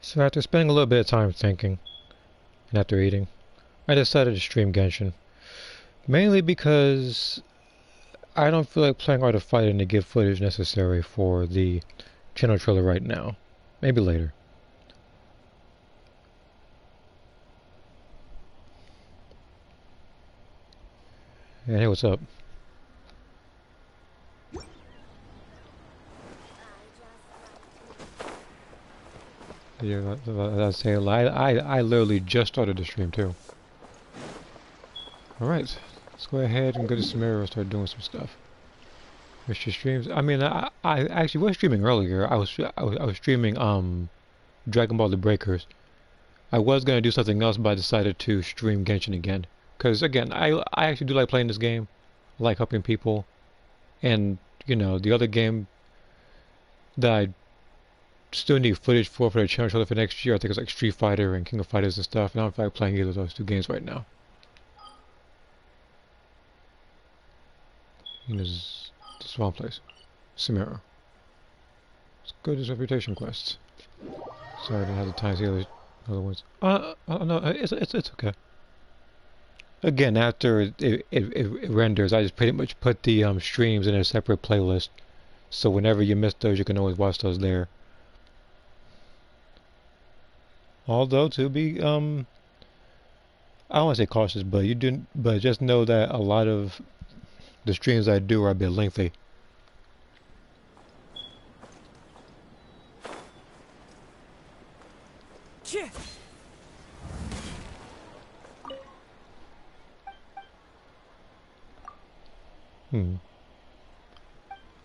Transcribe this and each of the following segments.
So after spending a little bit of time thinking, and after eating, I decided to stream Genshin. Mainly because I don't feel like playing Art of Fighting to get footage necessary for the channel trailer right now. Maybe later. And hey, what's up? Yeah, I say I literally just started the stream too. All right, let's go ahead and go to Samara and start doing some stuff. Mr. Streams. I mean, I actually was streaming earlier. I was streaming Dragon Ball: The Breakers. I was gonna do something else, but I decided to stream Genshin again. Cause again, I actually do like playing this game. I like helping people, and you know the other game that I still need footage for the channel trailer for next year. I think it's like Street Fighter and King of Fighters and stuff. And I don't feel like playing either of those two games right now. You know, this is the wrong place. Samara. Let's go to this reputation quest. Sorry, I didn't have the time to see other ones. No, it's okay. Again, after it renders, I just pretty much put the streams in a separate playlist. So whenever you miss those, you can always watch those there. Although to be I don't want to say cautious, but but just know that a lot of the streams I do are a bit lengthy. Hmm.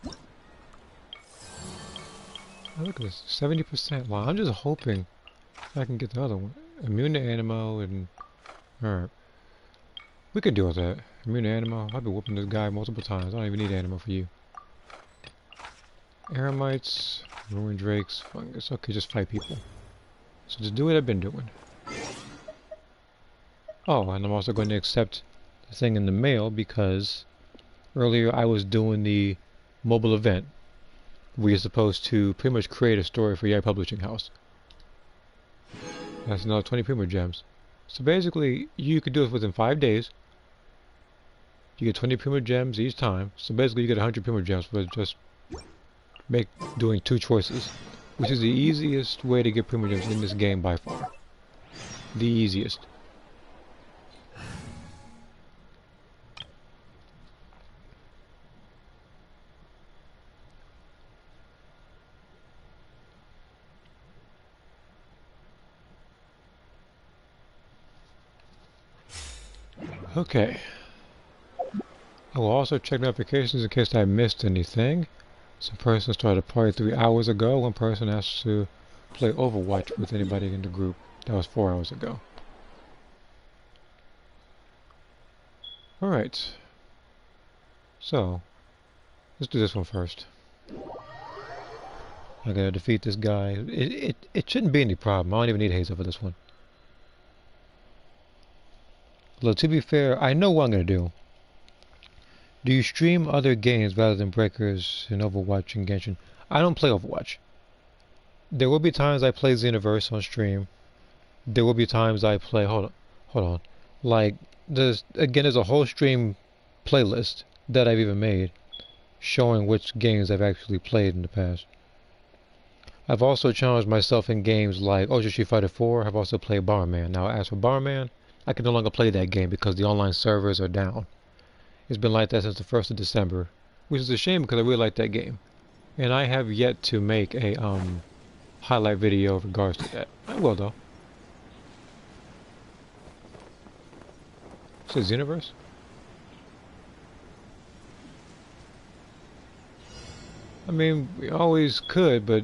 Oh, look at this, 70%. Wow, I'm just hoping I can get the other one. Immune to Animo and... Alright. We could deal with that. Immune to Animo. I've been whooping this guy multiple times. I don't even need Animo for you. Eremites, Ruined Drakes, Fungus. Okay, just fight people. So just do what I've been doing. Oh, and I'm also going to accept the thing in the mail because earlier I was doing the mobile event where you're supposed to pretty much create a story for your publishing house. That's another 20 Primo Gems. So basically, you could do it within 5 days. You get 20 Primo Gems each time. So basically, you get 100 Primo Gems for just doing 2 choices. Which is the easiest way to get Primo Gems in this game by far. The easiest. Okay. I will also check notifications in case I missed anything. Some person started a party 3 hours ago. One person asked to play Overwatch with anybody in the group. That was 4 hours ago. Alright. So, let's do this one first. I gotta defeat this guy. It shouldn't be any problem. I don't even need Hazel for this one. Although, to be fair, I know what I'm gonna do. Do you stream other games rather than Breakers and Overwatch and Genshin? I don't play Overwatch. There will be times I play Xenoverse on stream. There will be times I play... Hold on. Like, there's a whole stream playlist that I've even made showing which games I've actually played in the past. I've also challenged myself in games like Ultra Street Fighter 4. I've also played Bomberman. Now, as for Bomberman, I can no longer play that game because the online servers are down. It's been like that since the 1st of December, which is a shame because I really like that game. And I have yet to make a highlight video in regards to that. I will though. It says Universe? I mean, we always could, but...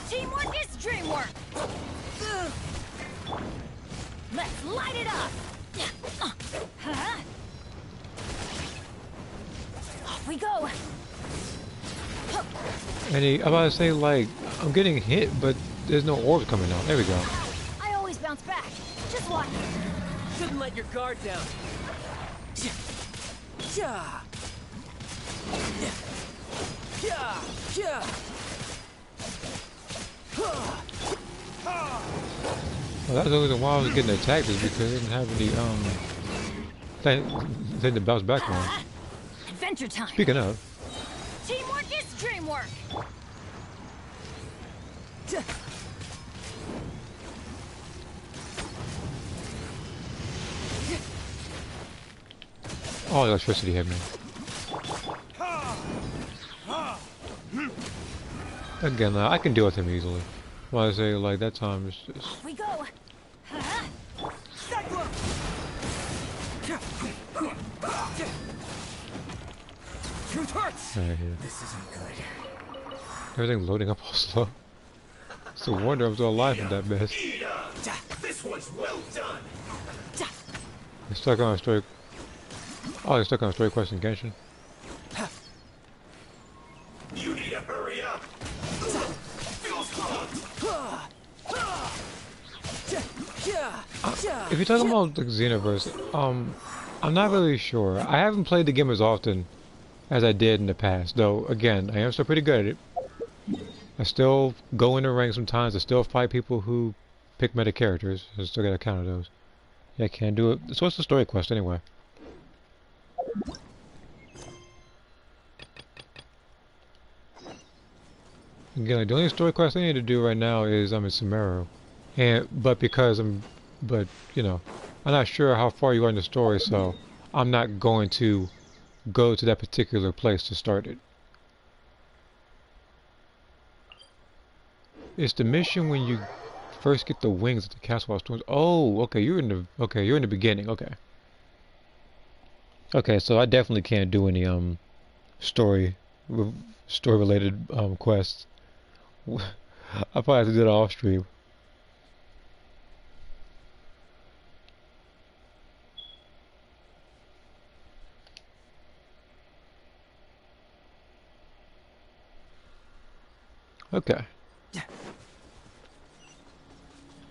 Teamwork is dreamwork! Let's light it up! Off we go! I'm about to say, like, I'm getting hit, but there's no orbs coming out. There we go. I always bounce back. Just watch. Shouldn't let your guard down. Well, that's the reason why I was getting attacked is because I didn't have any thing to bounce back on. Adventure time. Speaking of, Teamwork is dreamwork. oh, electricity hit me. Again, I can deal with him easily. When I say like that time, it's just... Off we go. Right here. This isn't good. Everything's loading up all slow. It's a wonder I'm still alive in that mess. This one's well done. You're stuck on a story. Oh, you're stuck on a story quest in Genshin. You need to hurry up. If you're talking about the Xenoverse, I'm not really sure. I haven't played the game as often as I did in the past, though. Again, I am still pretty good at it. I still go in the ring sometimes. I still fight people who pick meta characters. I still gotta counter those. Yeah, I can't do it. So what's the story quest anyway? Again, like, the only story quest I need to do right now is I'm in Sumeru, but you know, I'm not sure how far you are in the story, so I'm not going to go to that particular place to start it. It's the mission when you first get the wings at the Castle of Storms. Oh, okay, you're in the beginning. Okay. Okay, so I definitely can't do any story related quests. I probably have to do that off stream. Okay.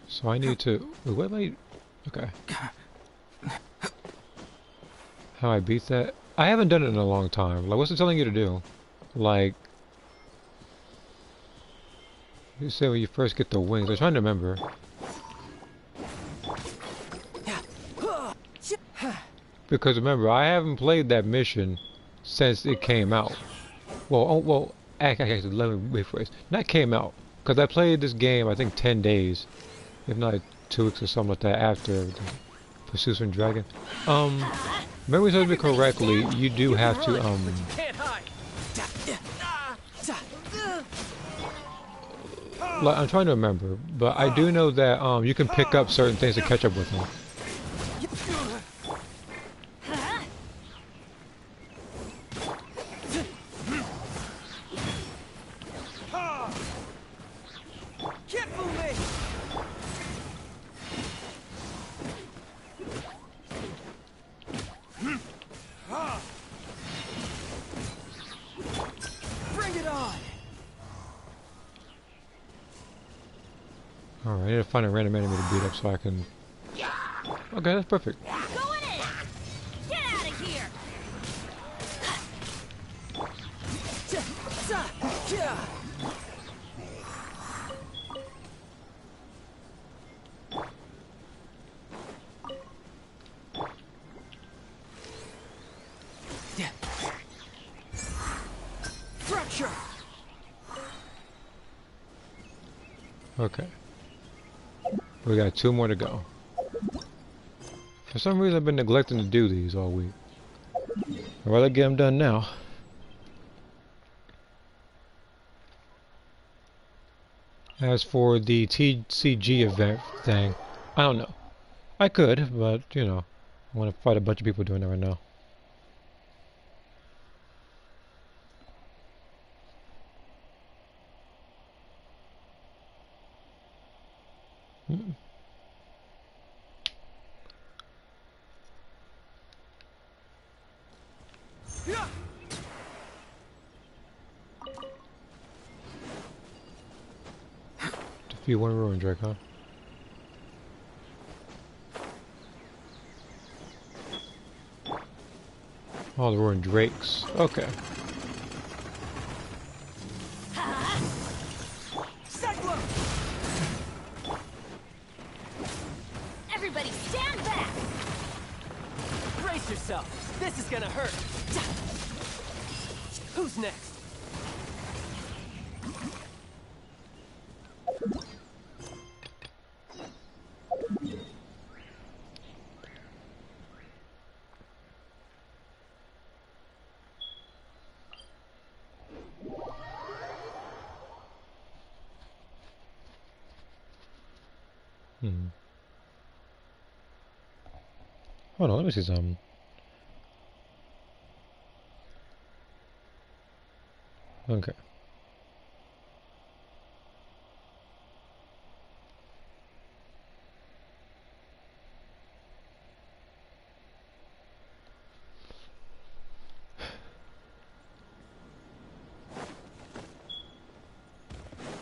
So I need to... Wait, what am I... Okay. How I beat that? I haven't done it in a long time. Like, what's it telling you to do? Like... You say when you first get the wings. I'm trying to remember. Because remember, I haven't played that mission since it came out. Actually, let me rephrase. Not came out. Because I played this game, I think, 10 days. If not 2 weeks or something like that after the Pursuit from Dragon. Memory serves me correctly, you do have to, like, I'm trying to remember, but I do know that, you can pick up certain things to catch up with them. Alright, I need to find a random enemy to beat up so I can... Okay, that's perfect. Going in. Get out of here. Fracture. Okay. We got 2 more to go. For some reason I've been neglecting to do these all week. I'd rather get them done now. As for the TCG event thing, I don't know. I could, but, you know, I want to fight a bunch of people doing it right now. Defeat 1 ruin Drake, huh? Oh, the roaring drakes. Okay. Cyclone! Everybody stand back! Brace yourself. This is gonna hurt. Who's next? Hold on, let me see something. Okay.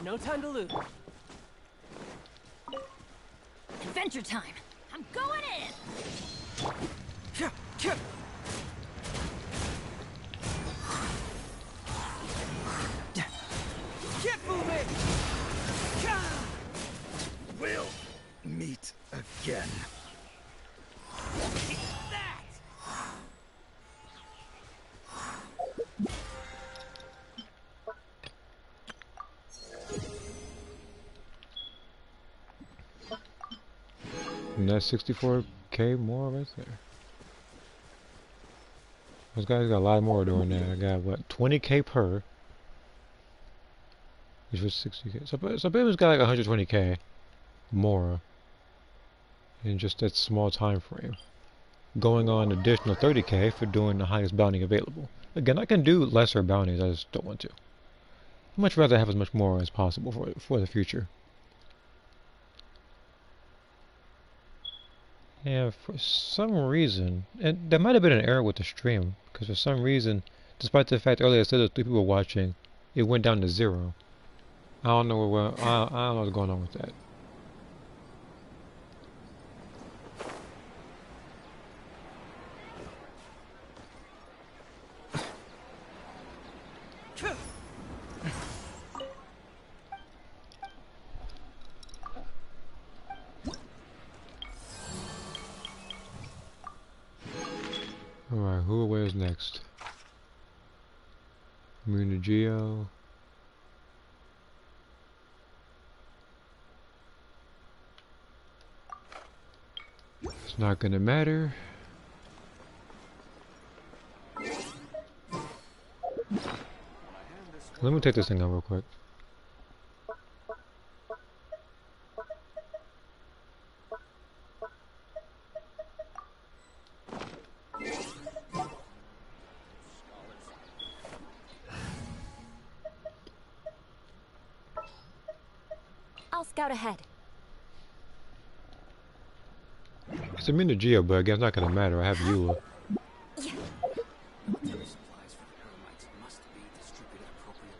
No time to lose. Adventure time! I'm going in! Keep moving! We'll meet again. That! And that's 64k more right there. Those guys got a lot more doing that. I got what, 20k per, which was 60k. So Baby's got like 120k more in just that small time frame. Going on additional 30k for doing the highest bounty available. Again, I can do lesser bounties, I just don't want to. I'd much rather have as much more as possible for the future. Yeah, for some reason, and there might have been an error with the stream, because for some reason, despite the fact earlier I said there were 3 people watching, it went down to 0. I don't know I don't know what's going on with that. Alright, who wears next? Munigeo. It's not gonna matter. Let me take this thing out real quick. I'll scout ahead. It's a Munigeo, but again, it's not gonna matter. I have Eula. Military supplies for the Eremites must be distributed appropriately.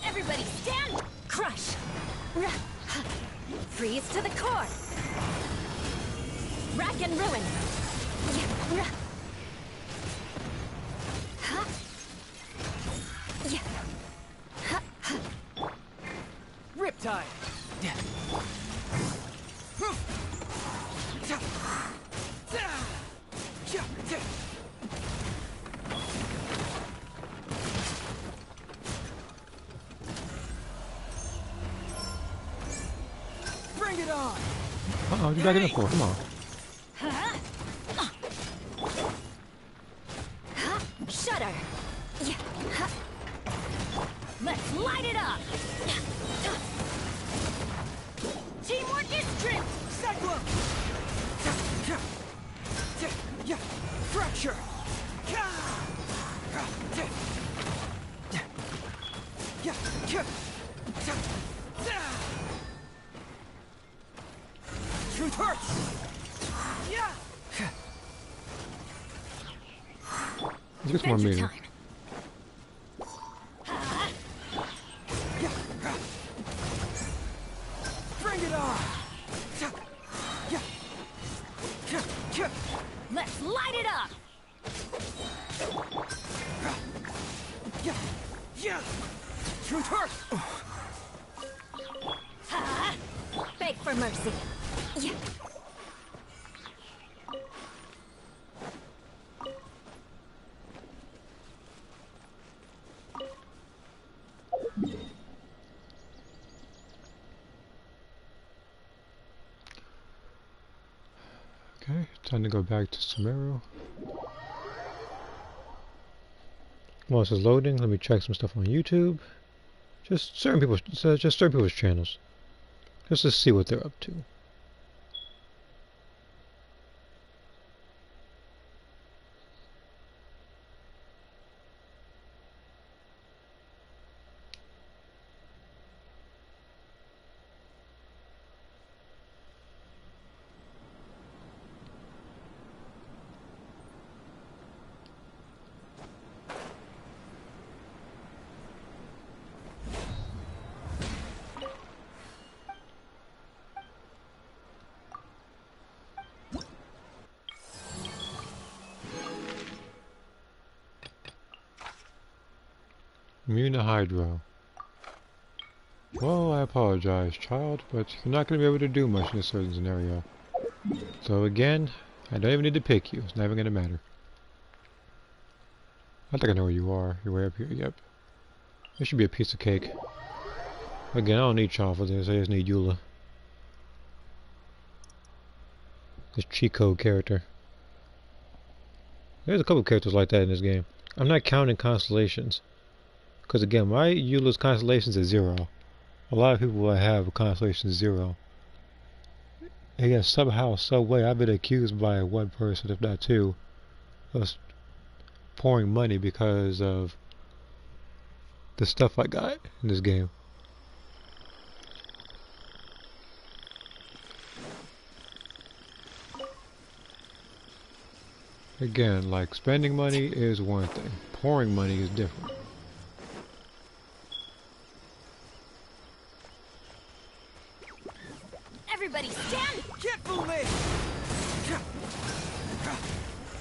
Everybody stand! Crush! Freeze to the core! Rack and ruin! Riptide! Bring it on! Uh-oh, you backing up for? Come on. Shudder. Let's light it up. Teamwork is strength. Cyclone! Fracture! Truth hurts! Just more Adventure meter. time. Bring it on! Let's light it up. Truth hurts! Beg for mercy. Okay, time to go back to Sumeru. While this is loading, let me check some stuff on YouTube. Just certain people's channels. Just to see what they're up to. Immune to Hydro. Well, I apologize, child, but you're not going to be able to do much in a certain scenario. So again, I don't even need to pick you. It's not even going to matter. I think I know where you are. You're way up here, yep. This should be a piece of cake. Again, I don't need Chon for this. I just need Eula. This cheat code character. There's a couple characters like that in this game. I'm not counting constellations. Because again, my Eula's constellations is 0. A lot of people I have constellations 0. And yet somehow, some way, I've been accused by one person, if not two, of pouring money because of the stuff I got in this game. Again, like, spending money is one thing. Pouring money is different. Everybody stand. Can't fool me!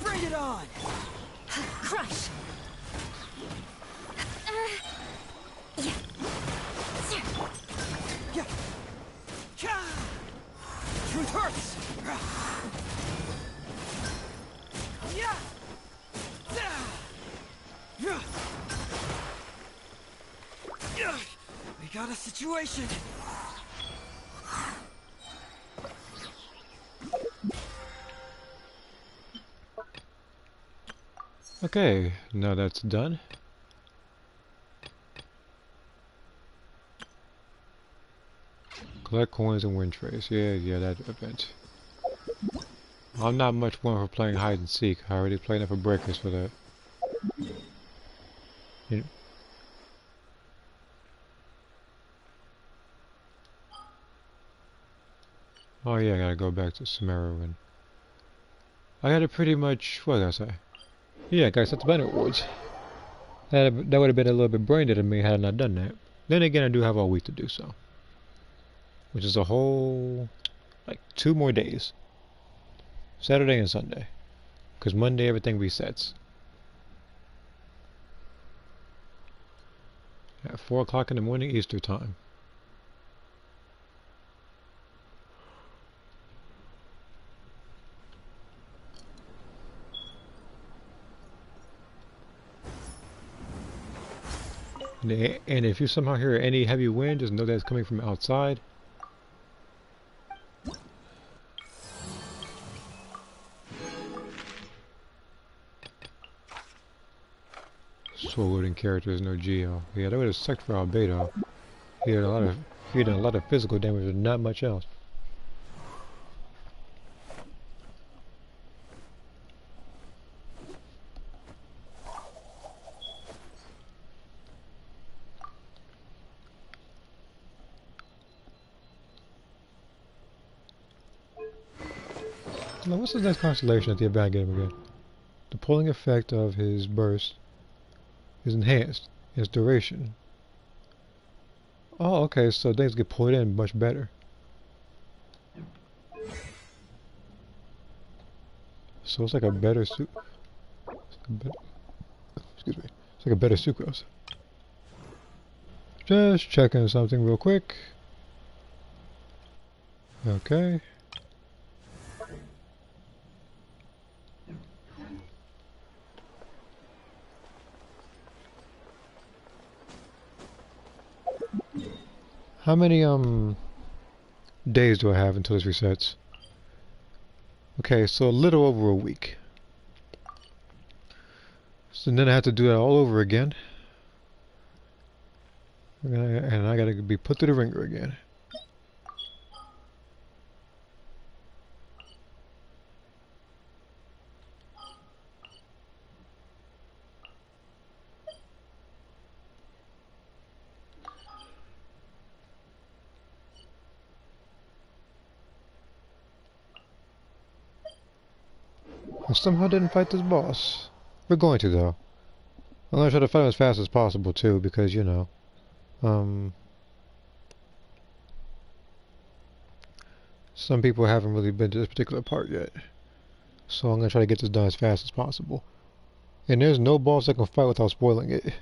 Bring it on! Crush. Truth hurts! We got a situation! Okay, now that's done. Collect coins and win trays. Yeah, that event. I'm not much one for playing hide and seek. I already played enough of breakers for that. Oh yeah, I gotta go back to Sumeru and I gotta pretty much, what did I say? Yeah, guys, that's the banner awards. That would have been a little bit brain dead of me had I not done that. Then again, I do have all week to do so. Which is a whole, like, 2 more days. Saturday and Sunday. Because Monday everything resets. At 4 o'clock in the morning Easter time. And if you somehow hear any heavy wind, just know that it's coming from outside. useful wooden characters, no Geo. Yeah, that would have sucked for Albedo. He had a lot of physical damage and not much else. Now, what's his next constellation at the Abandoned game again? The pulling effect of his burst is enhanced in its duration. Oh, okay, so things get pulled in much better. So it's like a better excuse me. It's like a better sucrose. Just checking something real quick. Okay. How many days do I have until this resets? Okay, so a little over a week. So then I have to do that all over again. And I gotta be put through the ringer again. I somehow didn't fight this boss. We're going to though. I'm gonna try to fight him as fast as possible too, because you know, some people haven't really been to this particular part yet. So I'm gonna try to get this done as fast as possible. And there's no boss I can fight without spoiling it.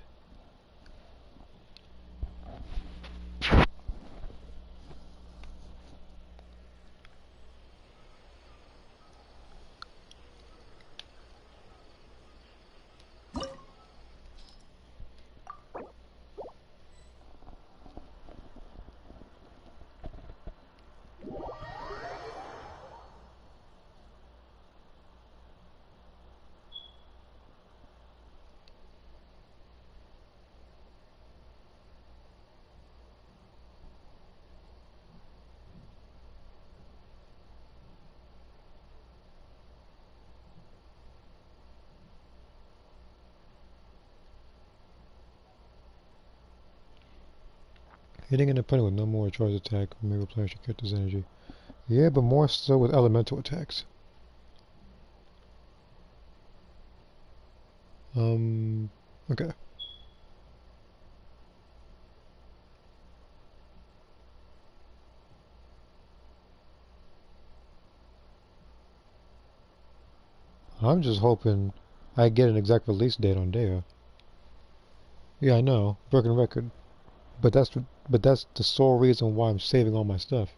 Hitting an opponent with no more charge attack may replenish your character's energy. Yeah, but more so with elemental attacks. Okay. I'm just hoping I get an exact release date on Dea. Yeah, I know, broken record. But that's the sole reason why I'm saving all my stuff.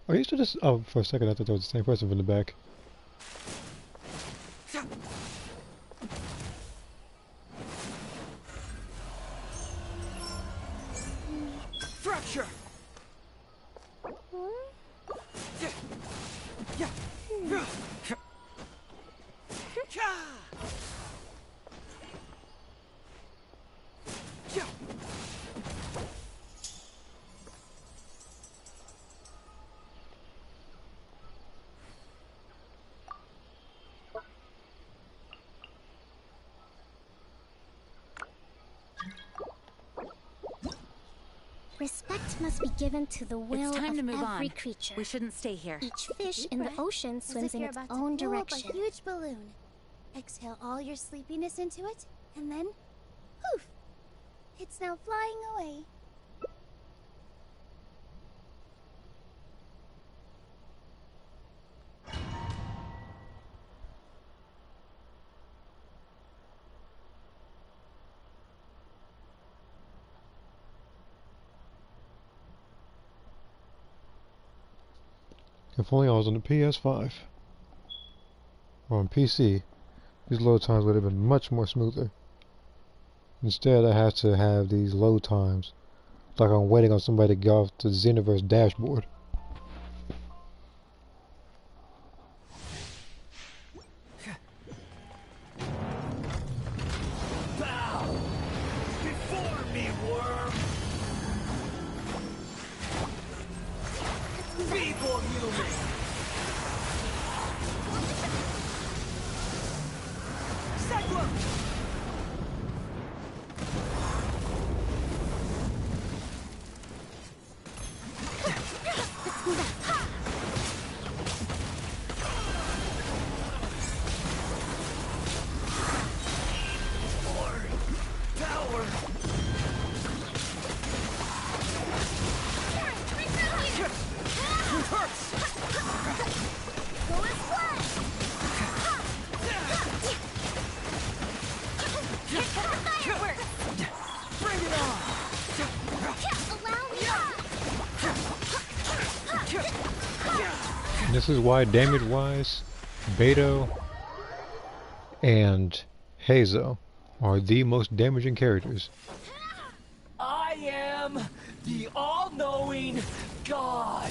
Are you still just? Oh, for a second I thought that was the same person from the back. Fracture! Respect must be given to the will It's time of to move every on. creature. We shouldn't stay here. Each fish in the ocean swims in its own direction. A huge balloon. Exhale all your sleepiness into it, and then, poof! It's now flying away. If only I was on the PS5 or on PC, these load times would have been much more smoother. Instead, I have to have these load times like I'm waiting on somebody to get off the Xenoverse dashboard. fuming. Cyclone! Power! It hurts! Go and fly! Fireworks! Bring it on! Allow me This is why damage-wise, Beto and Hazo are the most damaging characters. I am the all-knowing God!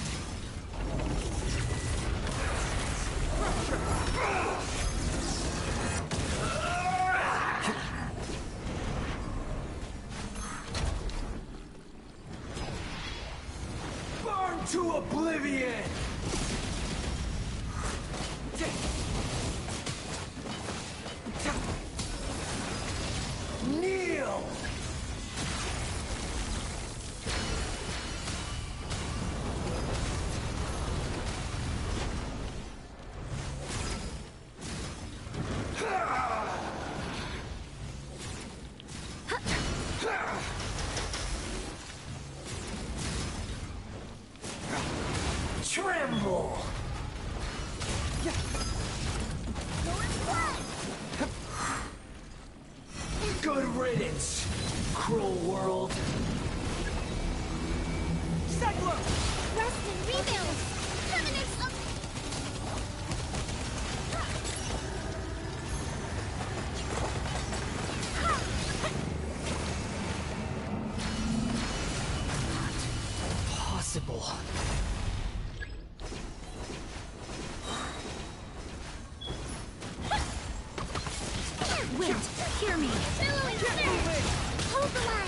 Burn to oblivion! Kneel! Tremble! Good riddance, cruel world. Cyclone! rest and rebuild! Feminist of... Possible. Wind, hear me. Billowing surge! Hold the line!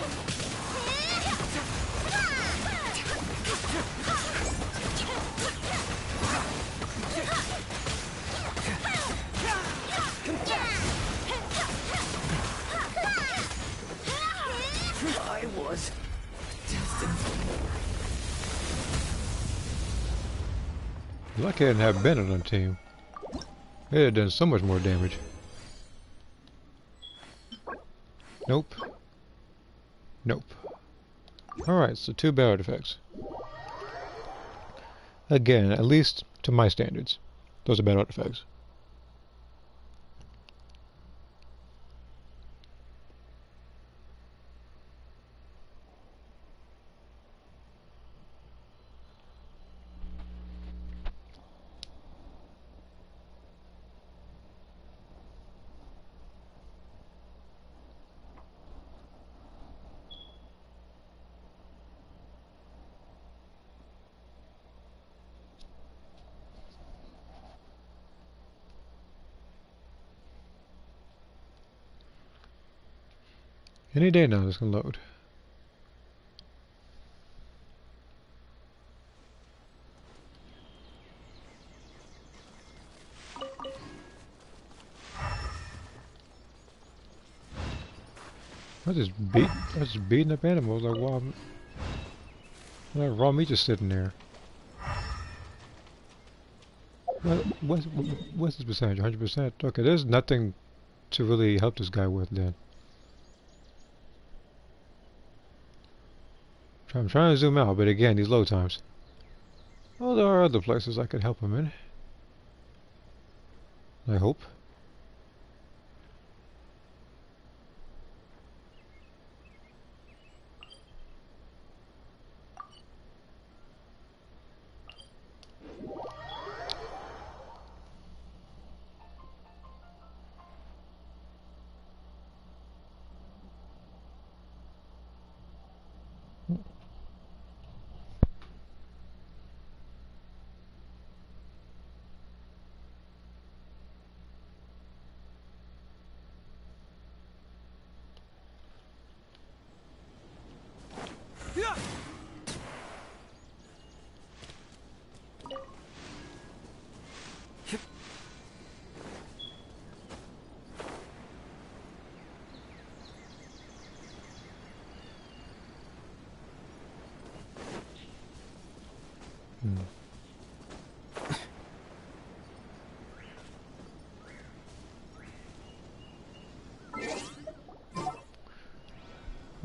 I was destined. Lucky I didn't have Ben on the team. It had done so much more damage. Nope. Nope. Alright, so 2 bad artifacts. Again, at least to my standards, those are bad artifacts. Any day now this can load. I just beating up animals like wow. That raw meat just sitting there. What's this percentage? 100%? Okay, there's nothing to really help this guy with then. I'm trying to zoom out, but again, these load times. Well, there are other places I could help him in. I hope.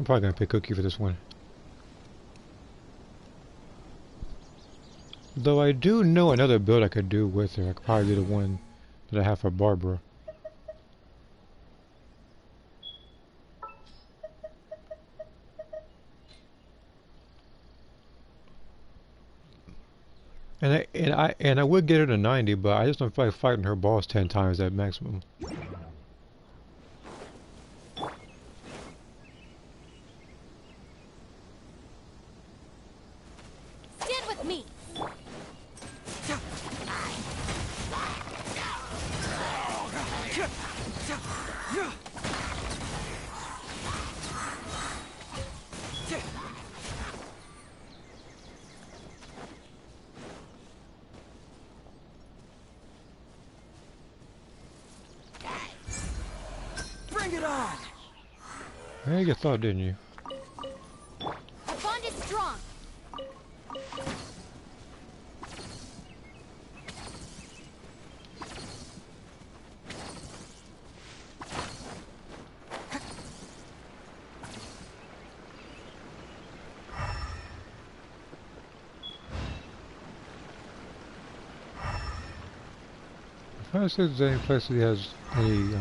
probably gonna pick Cookie for this one. Though I do know another build I could do with her. I could probably do the one that I have for Barbara. And I would get her to 90, but I just don't feel like fighting her boss 10 times at maximum. Stand with me. Bring it on! Yeah, you thought, didn't you? The bond is strong. I'm trying to see if there's any place that he has any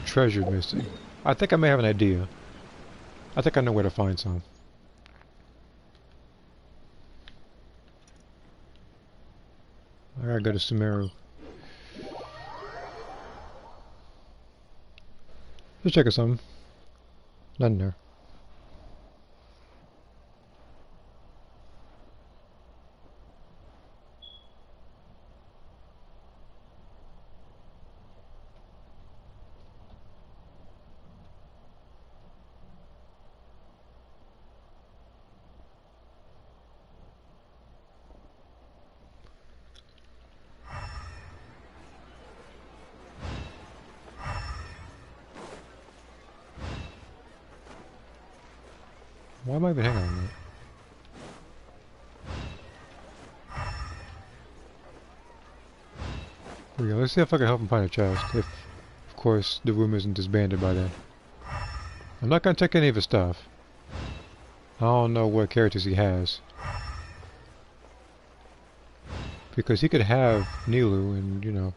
treasure missing. I think I may have an idea. I think I know where to find some. I gotta go to Sumeru. Just checking something. Nothing there. Why am I even hanging on that? Here we go. Let's see if I can help him find a chest. If, of course, the room isn't disbanded by then. I'm not gonna take any of his stuff. I don't know what characters he has. Because he could have Nilu and, you know...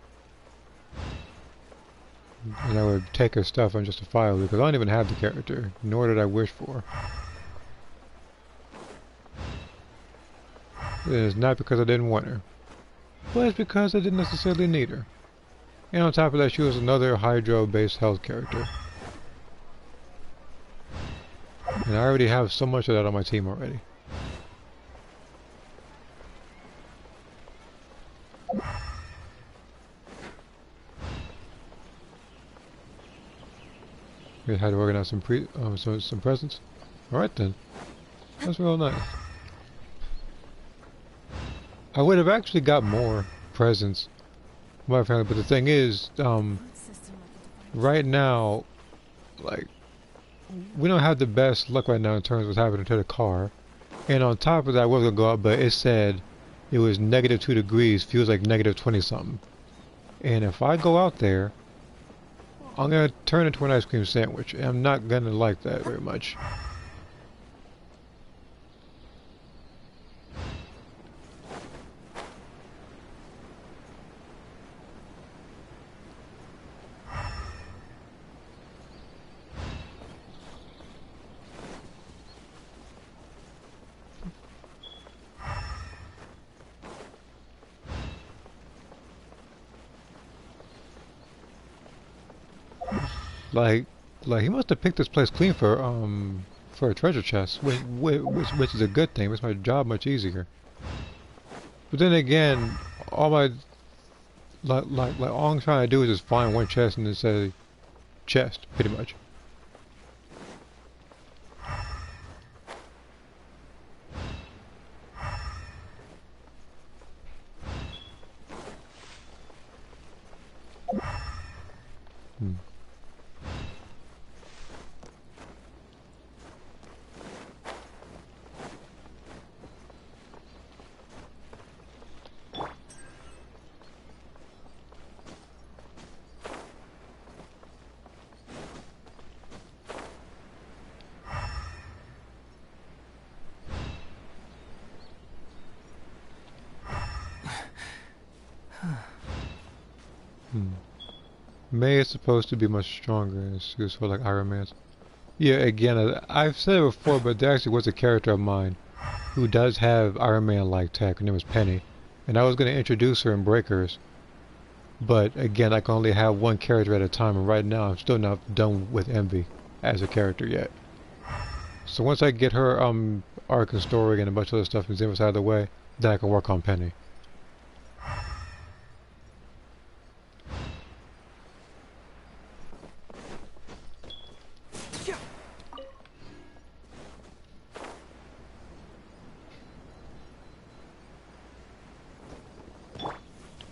And I would take her stuff unjustifiably because I don't even have the character, nor did I wish for. It is not because I didn't want her, but it's because I didn't necessarily need her. And on top of that, she was another Hydro-based health character. And I already have so much of that on my team already. We had to organize some some presents. All right then, that's real nice. I would have actually got more presents for my family, but the thing is, right now, like, we don't have the best luck right now in terms of what's happening to the car. And on top of that, I was gonna go out, but it said it was -2 degrees, feels like -20 something. And if I go out there, I'm gonna turn into an ice cream sandwich, and I'm not gonna like that very much. Like he must have picked this place clean for a treasure chest, which is a good thing. Makes my job much easier. But then again, all my all I'm trying to do is just find one chest and then say chest, pretty much. Hmm. May is supposed to be much stronger and it's useful like Iron Man's. Yeah, again, I've said it before, but there actually was a character of mine who does have Iron Man-like tech. Her name is Penny. And I was going to introduce her in Breakers. But again, I can only have one character at a time. And right now, I'm still not done with Envy as a character yet. So once I get her arc and story and a bunch of other stuff in Zenith out of the way, then I can work on Penny.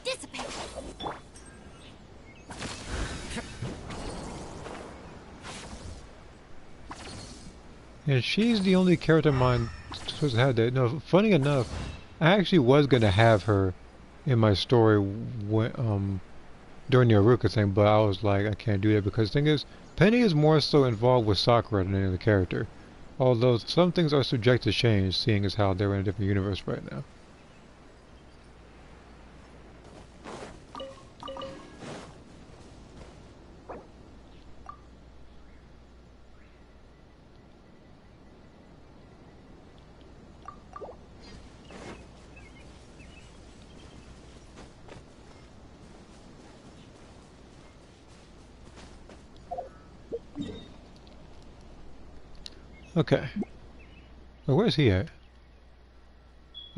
Dissipate. And she's the only character of mine supposed to have that. No, funny enough, I actually was gonna have her in my story when, during the Aruka thing, but I was like, I can't do that because the thing is, Penny is more so involved with Sakura than any other character. Although some things are subject to change, seeing as how they're in a different universe right now. Okay. Well, where's he at?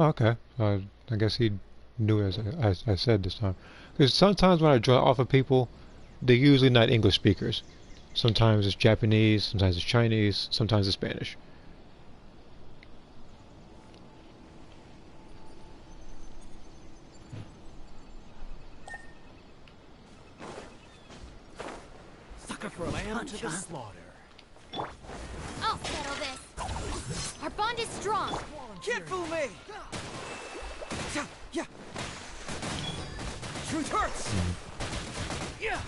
Oh, okay. I guess he knew as I said this time. Because sometimes when I draw off of people, they're usually not English speakers. Sometimes it's Japanese, sometimes it's Chinese, sometimes it's Spanish. Sucker for a lamb to the slaughter. I'll settle this. Our bond is strong. Can't fool me! Yeah. Truth hurts! Yeah.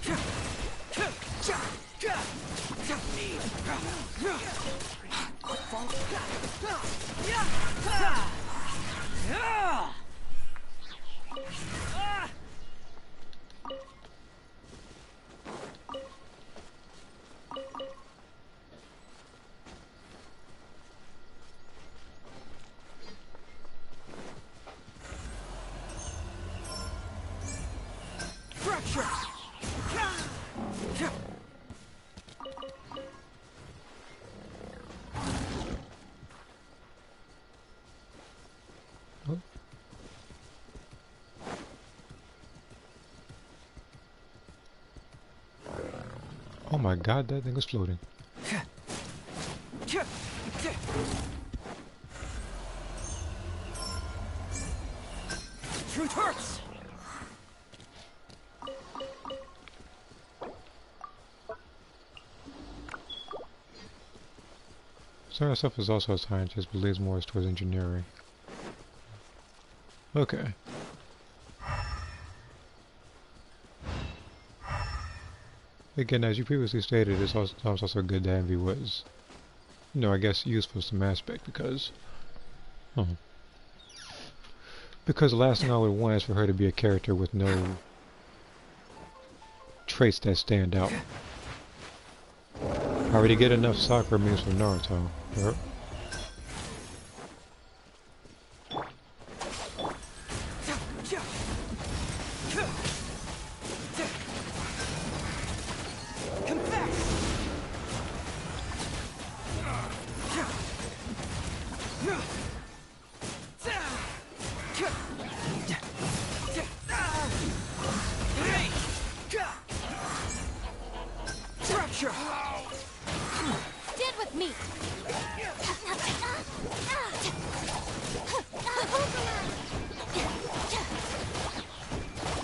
Fracture! Oh my god, that thing is floating. Truth hurts! Sarah herself is also a scientist, but leans more towards engineering. Okay. Again, as you previously stated, it's also good that Envy was, you know, I guess useful in some aspect because, because the last thing I would want is for her to be a character with no traits that stand out. I already get enough Sakura memes from Naruto. Yep. Stand with me.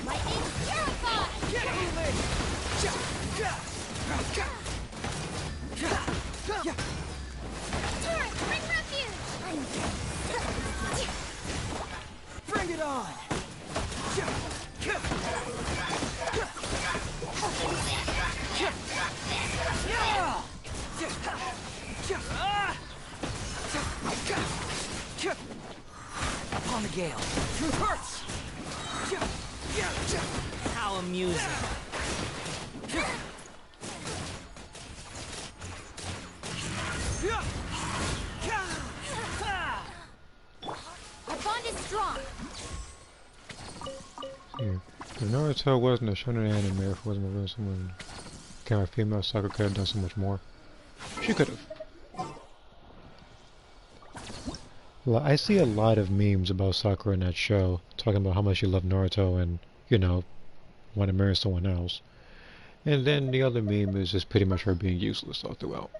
Lightning terrified. Torrent, bring refuge. Bring it on! Upon the gale. Truth hurts! How am amusing. Our bond is strong. Yeah. If Naruto wasn't a shonen anime, if it wasn't really someone, kind of female Sakura could have done so much more. She could have. I see a lot of memes about Sakura in that show, talking about how much she loved Naruto and, you know, want to marry someone else. And then the other meme is just pretty much her being useless all throughout.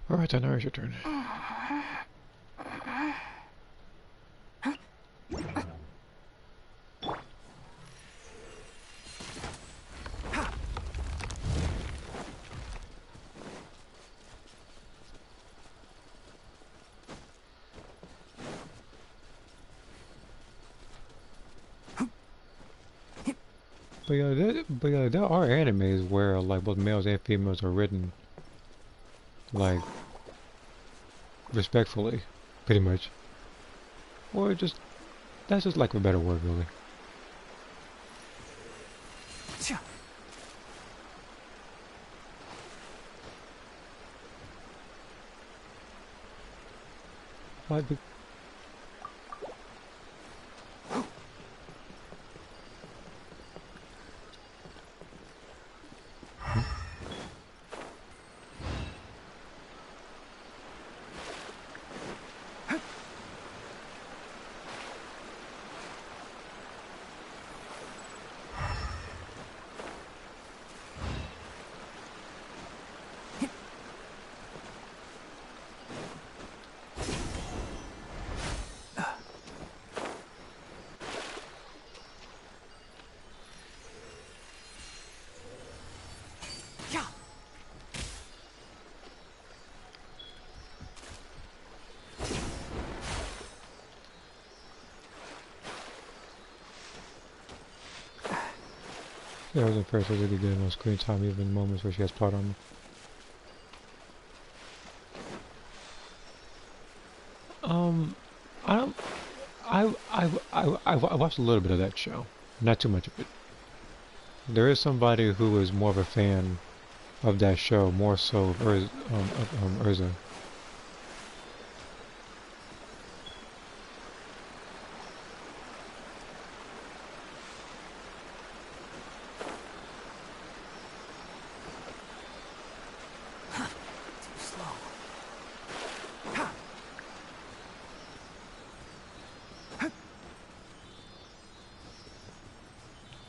Alright, then now it's your turn. But yeah, there are animes where like both males and females are written like respectfully, pretty much, or just that's just like a better word, really. Like, yeah, I was impressed with really good on screen time, even in moments where she has plot armor. I don't. I watched a little bit of that show, not too much of it. There is somebody who is more of a fan of that show, more so of Urza.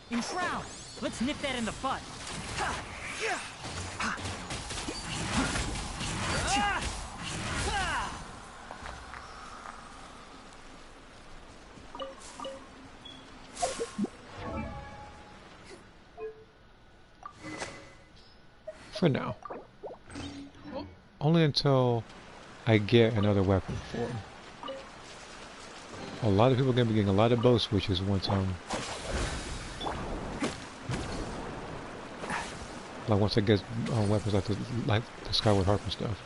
In Shroud! Let's nip that in the bud! For now. Only until I get another weapon for him. A lot of people are going to be getting a lot of bow switches once once I get weapons like the Skyward Harp and stuff.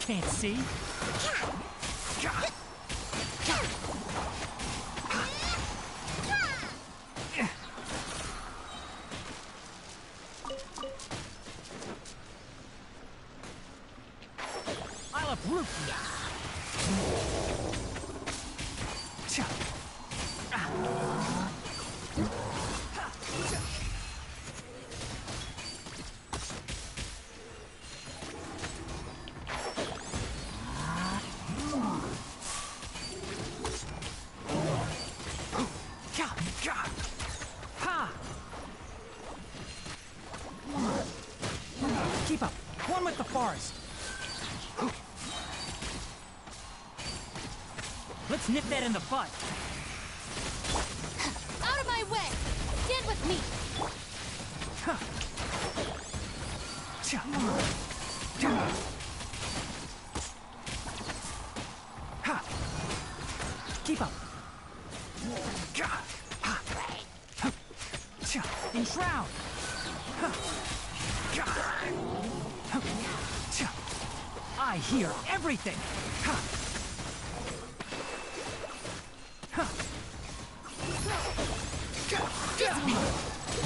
Can't see? I'll uproot you! Keep up. One with the forest. Let's nip that in the bud. Out of my way! Stand with me! Keep up. Enshroud. I hear everything.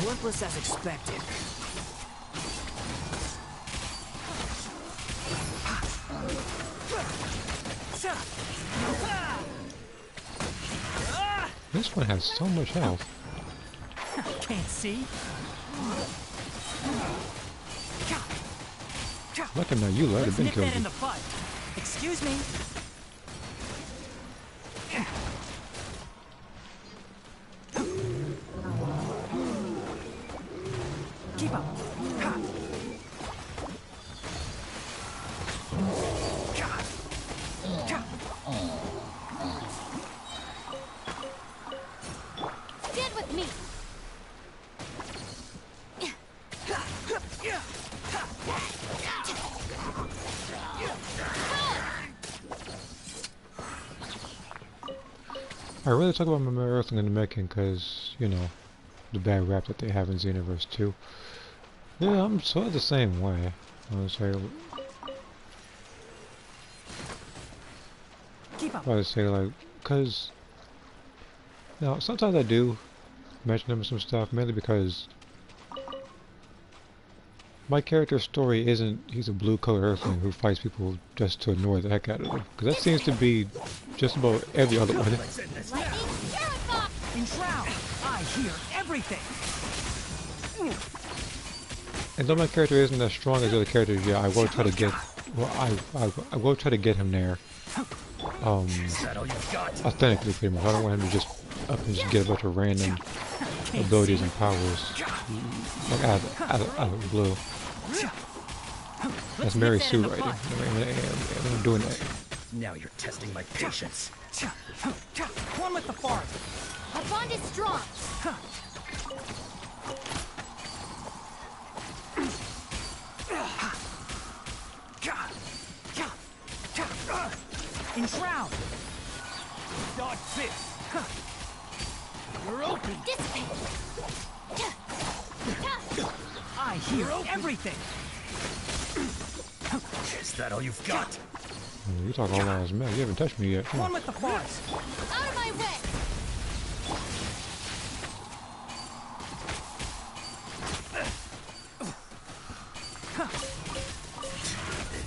Worthless as expected. This one has so much health. Can't see. Look at now, you let it Let's been nip killed that in you. the bud. Excuse me. Keep up. Get with me. I really talk about my Earthling in the making because, you know, the bad rap that they have in Xenoverse 2. Yeah, I'm sort of the same way. I would say, Keep up. like, because, now, sometimes I do mention them some stuff, mainly because my character's story isn't, he's a blue-collared Earthling who fights people just to annoy the heck out of them. Because that seems to be just about every other one. Enshroud. I hear everything. And though my character isn't as strong as the other characters, yeah, I will try to get, well, I will try to get him there, authentically pretty much. I don't want him to just up and just get a bunch of random abilities and powers, like out of the blue. That's Mary Sue writing. I'm doing that. Now you're testing my patience. One with the forest. Our bond is strong. Enshroud. Dodge this. You're open. Dissipate. I hear everything. Is that all you've got? You talk all that as man. You haven't touched me yet. Come One on. with the forest. Out of my way.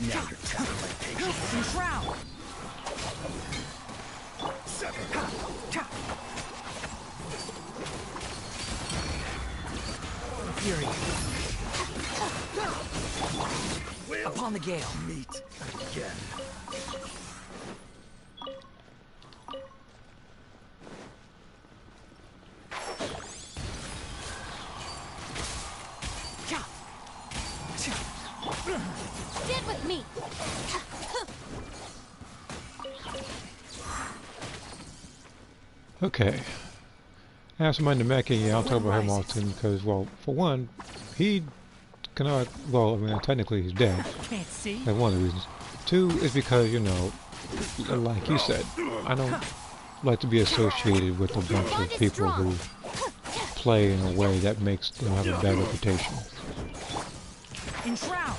Now you're testing my patience. Enshroud. Fury. Upon the gale. Meet again. Get with me. Okay. As for my Namekian, yeah, I'll talk about him often because, well, for one, he cannot, well, I mean, technically he's dead. Can't see. That's one of the reasons. Two is because, you know, like you said, I don't like to be associated with a bunch of people who play in a way that makes them have a bad reputation. Enshroud.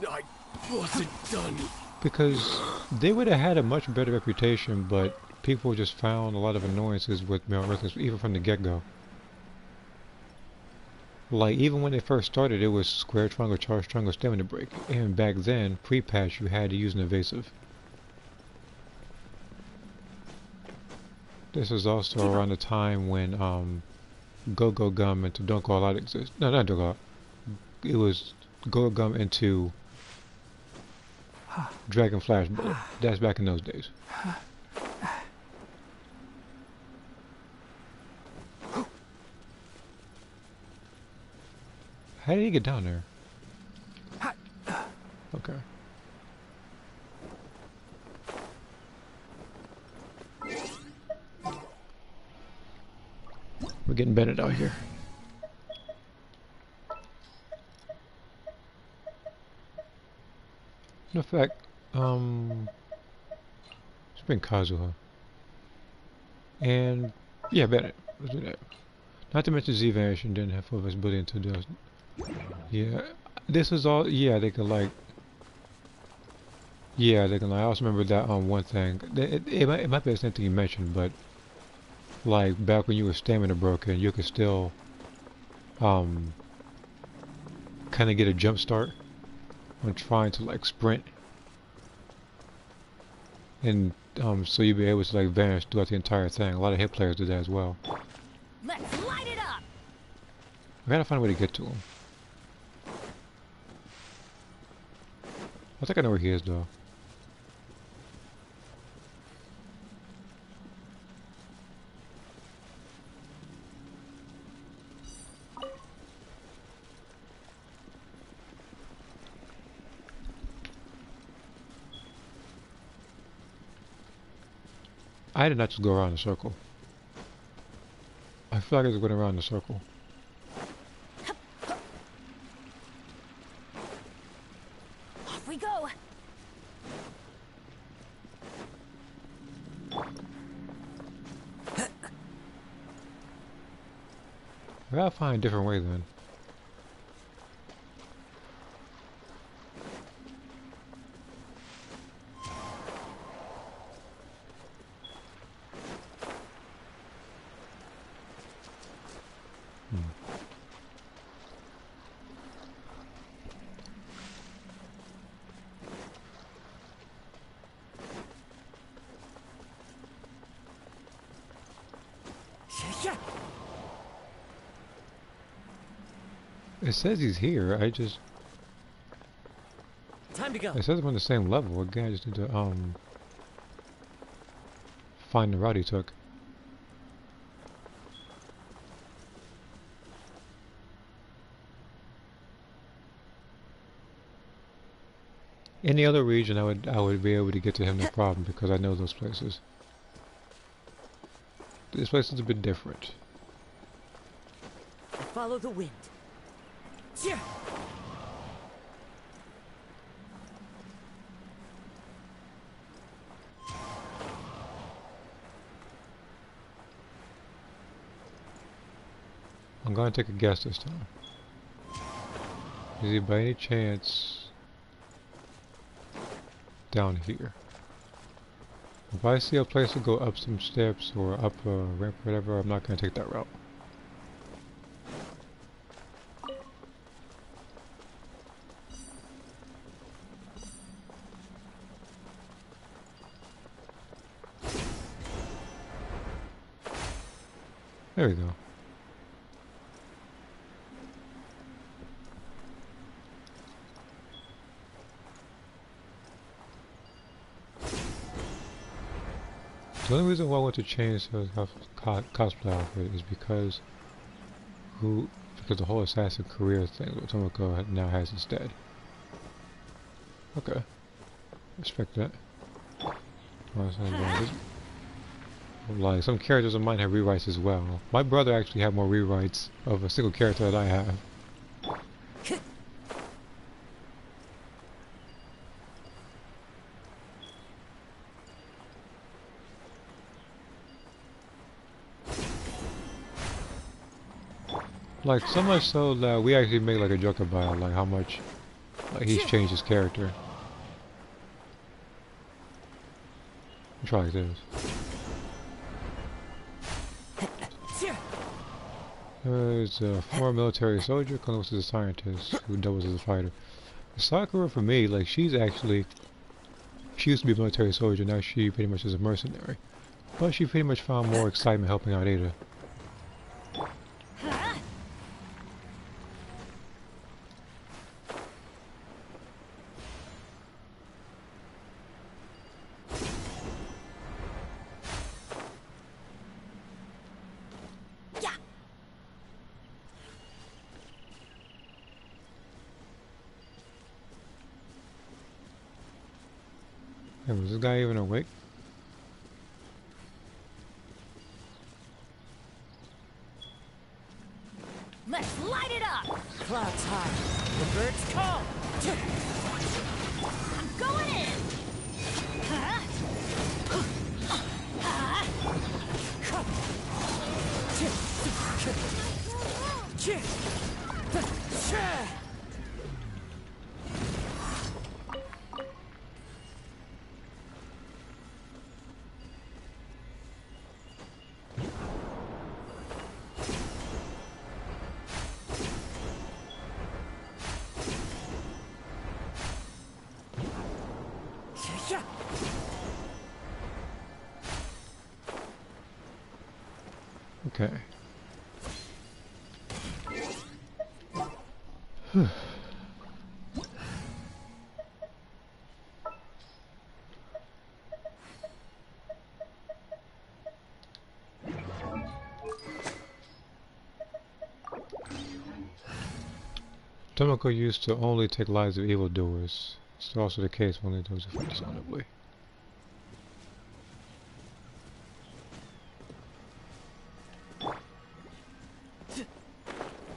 I wasn't done. Because they would have had a much better reputation, but people just found a lot of annoyances with male Earthlings, even from the get-go. Like, even when they first started, it was square triangle, charge triangle, stamina break. And back then, pre-patch, you had to use an evasive. This was also around the time when Go-Go Gum into Don't Go All Out existed. No, not Don't Go Out. It was Go-Go Gum into Dragon Flash Bullet. That's back in those days. How did he get down there? Okay. We're getting Bennett out here. In fact, bring Kazuha. And yeah, Bennett. Let's do that. Not to mention Z Vanishing didn't have full visibility into this. Yeah, this is all. Yeah, they can like. Yeah, they can. Like, I also remember that one thing. It might be the same thing you mentioned, but like back when you were stamina broken, you could still kind of get a jump start when trying to like sprint, and so you'd be able to like vanish throughout the entire thing. A lot of hit players do that as well. Let's light it up. I gotta find a way to get to him. I think I know where he is though. I did not just go around the circle. I feel like I just went around the circle. Off we go. I gotta find a different way then. It says he's here. Time to go. It says I'm on the same level. Again, I just need to find the route he took. Any other region, I would be able to get to him no problem because I know those places. This place is a bit different. Follow the wind. Yeah. I'm gonna take a guess this time. Is he by any chance down here? If I see a place to go up some steps or up a ramp or whatever, I'm not gonna take that route. There we go. The only reason why I want to change the cosplay outfit is because the whole assassin career thing that Tomoko now has instead. Okay. Respect that. Like, some characters of mine have rewrites as well. My brother actually had more rewrites of a single character than I have. Like, so much so that we actually make like a joke about like how much like he's changed his character. Try like this. There's a former military soldier, close as a scientist, who doubles as a fighter. Sakura, for me, like, she used to be a military soldier, now she pretty much is a mercenary. But she pretty much found more excitement helping out Ada. Hey, was this guy even awake? Let's light it up. Clouds high. The birds call. I'm going in. Huh? Okay. Tomoko used to only take lives of evildoers. It's also the case with only those who fight dishonorably.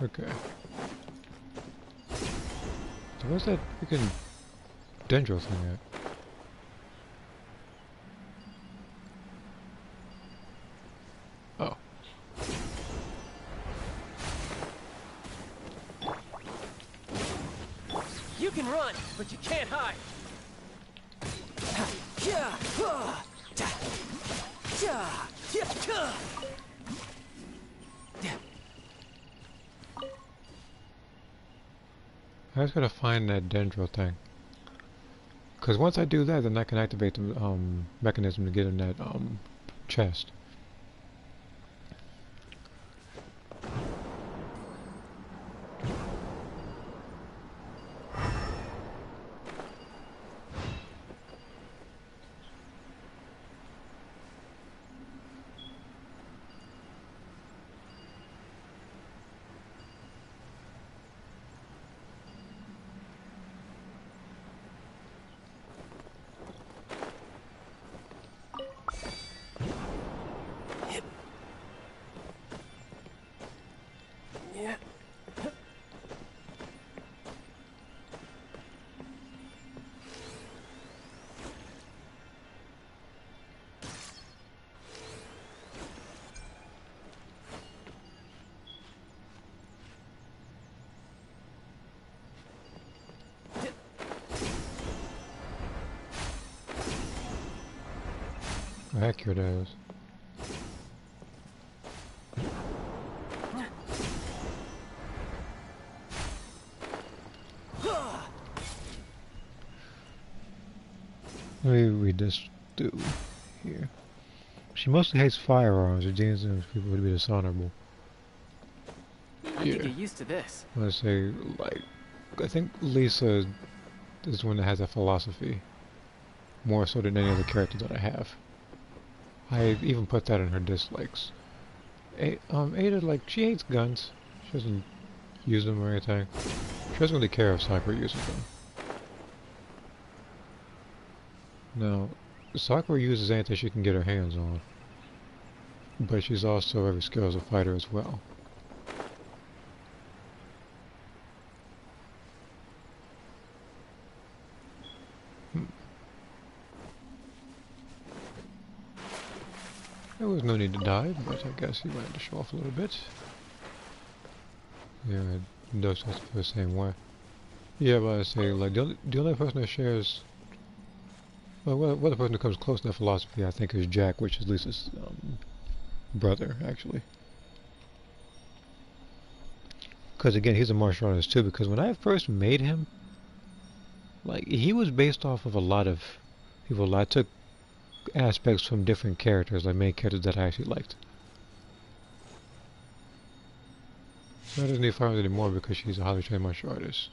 Okay. So where's that freaking dendro thing at? Oh. You can run, but you can't hide. I just gotta find that dendro thing. Cause once I do that, then I can activate the mechanism to get in that chest. How accurate that is. Let me read this through here. She mostly hates firearms. Her deems them people to be dishonorable. I could get used to this. Let's say, like, I think Lisa is the one that has that philosophy. More so than any other character that I have. I even put that in her dislikes. Ada, like, she hates guns. She doesn't use them or anything. She doesn't really care if Sakura uses them. Now, Sakura uses anything she can get her hands on. But she's also very skilled as a fighter as well. There was no need to die, but I guess he wanted to show off a little bit. Yeah, those feel the same way. Yeah, but I say, like, the only person that shares... Well, the person that comes close to that philosophy, I think, is Jack, which is Lisa's brother, actually. Because, again, he's a martial artist, too, because when I first made him, like, he was based off of a lot of people. I took aspects from different characters, like main characters that I actually liked. So I doesn't need farms anymore because she's a highly trained martial artist.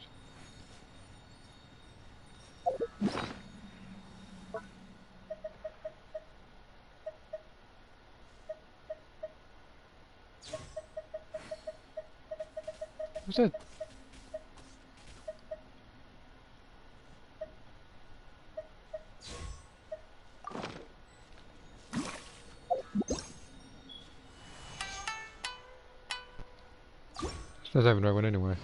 What's that? Let's have the right one anyway.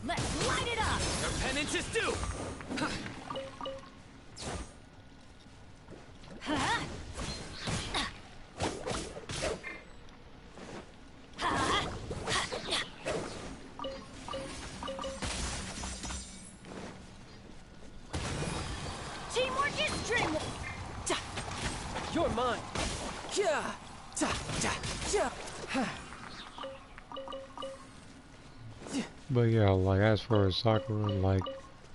Let's light it up! Your penance is due! Teamwork is dreamwork! You're mine! But yeah, like as far as Sakura, like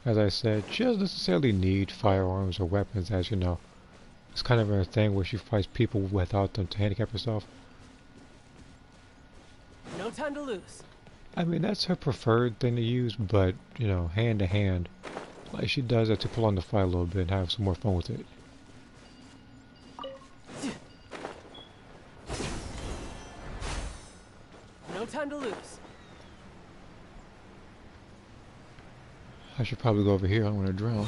as I said, she doesn't necessarily need firearms or weapons, as you know. It's kind of a thing where she fights people without them to handicap herself. No time to lose. I mean, that's her preferred thing to use, but, you know, hand to hand. Like, she does that to pull on the fight a little bit and have some more fun with it. No time to lose. I should probably go over here. I don't want to drown.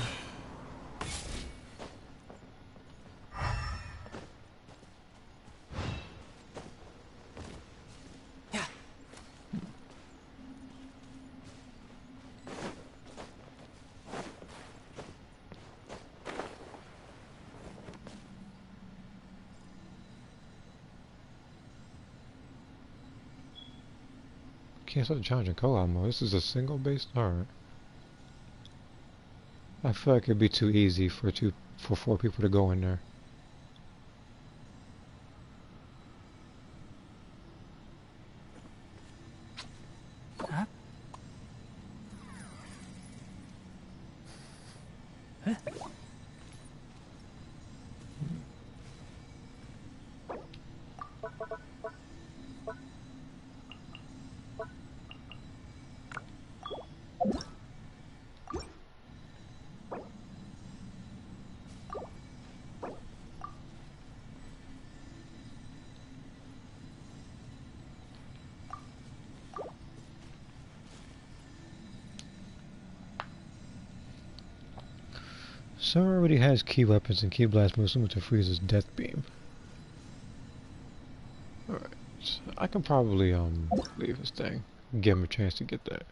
Can't start challenging co-op mode. This is a single based. Alright. I feel like it'd be too easy for four people to go in there. So already has key weapons and key blast moves similar to Frieza's death beam. Alright, so I can probably leave this thing. Give him a chance to get that.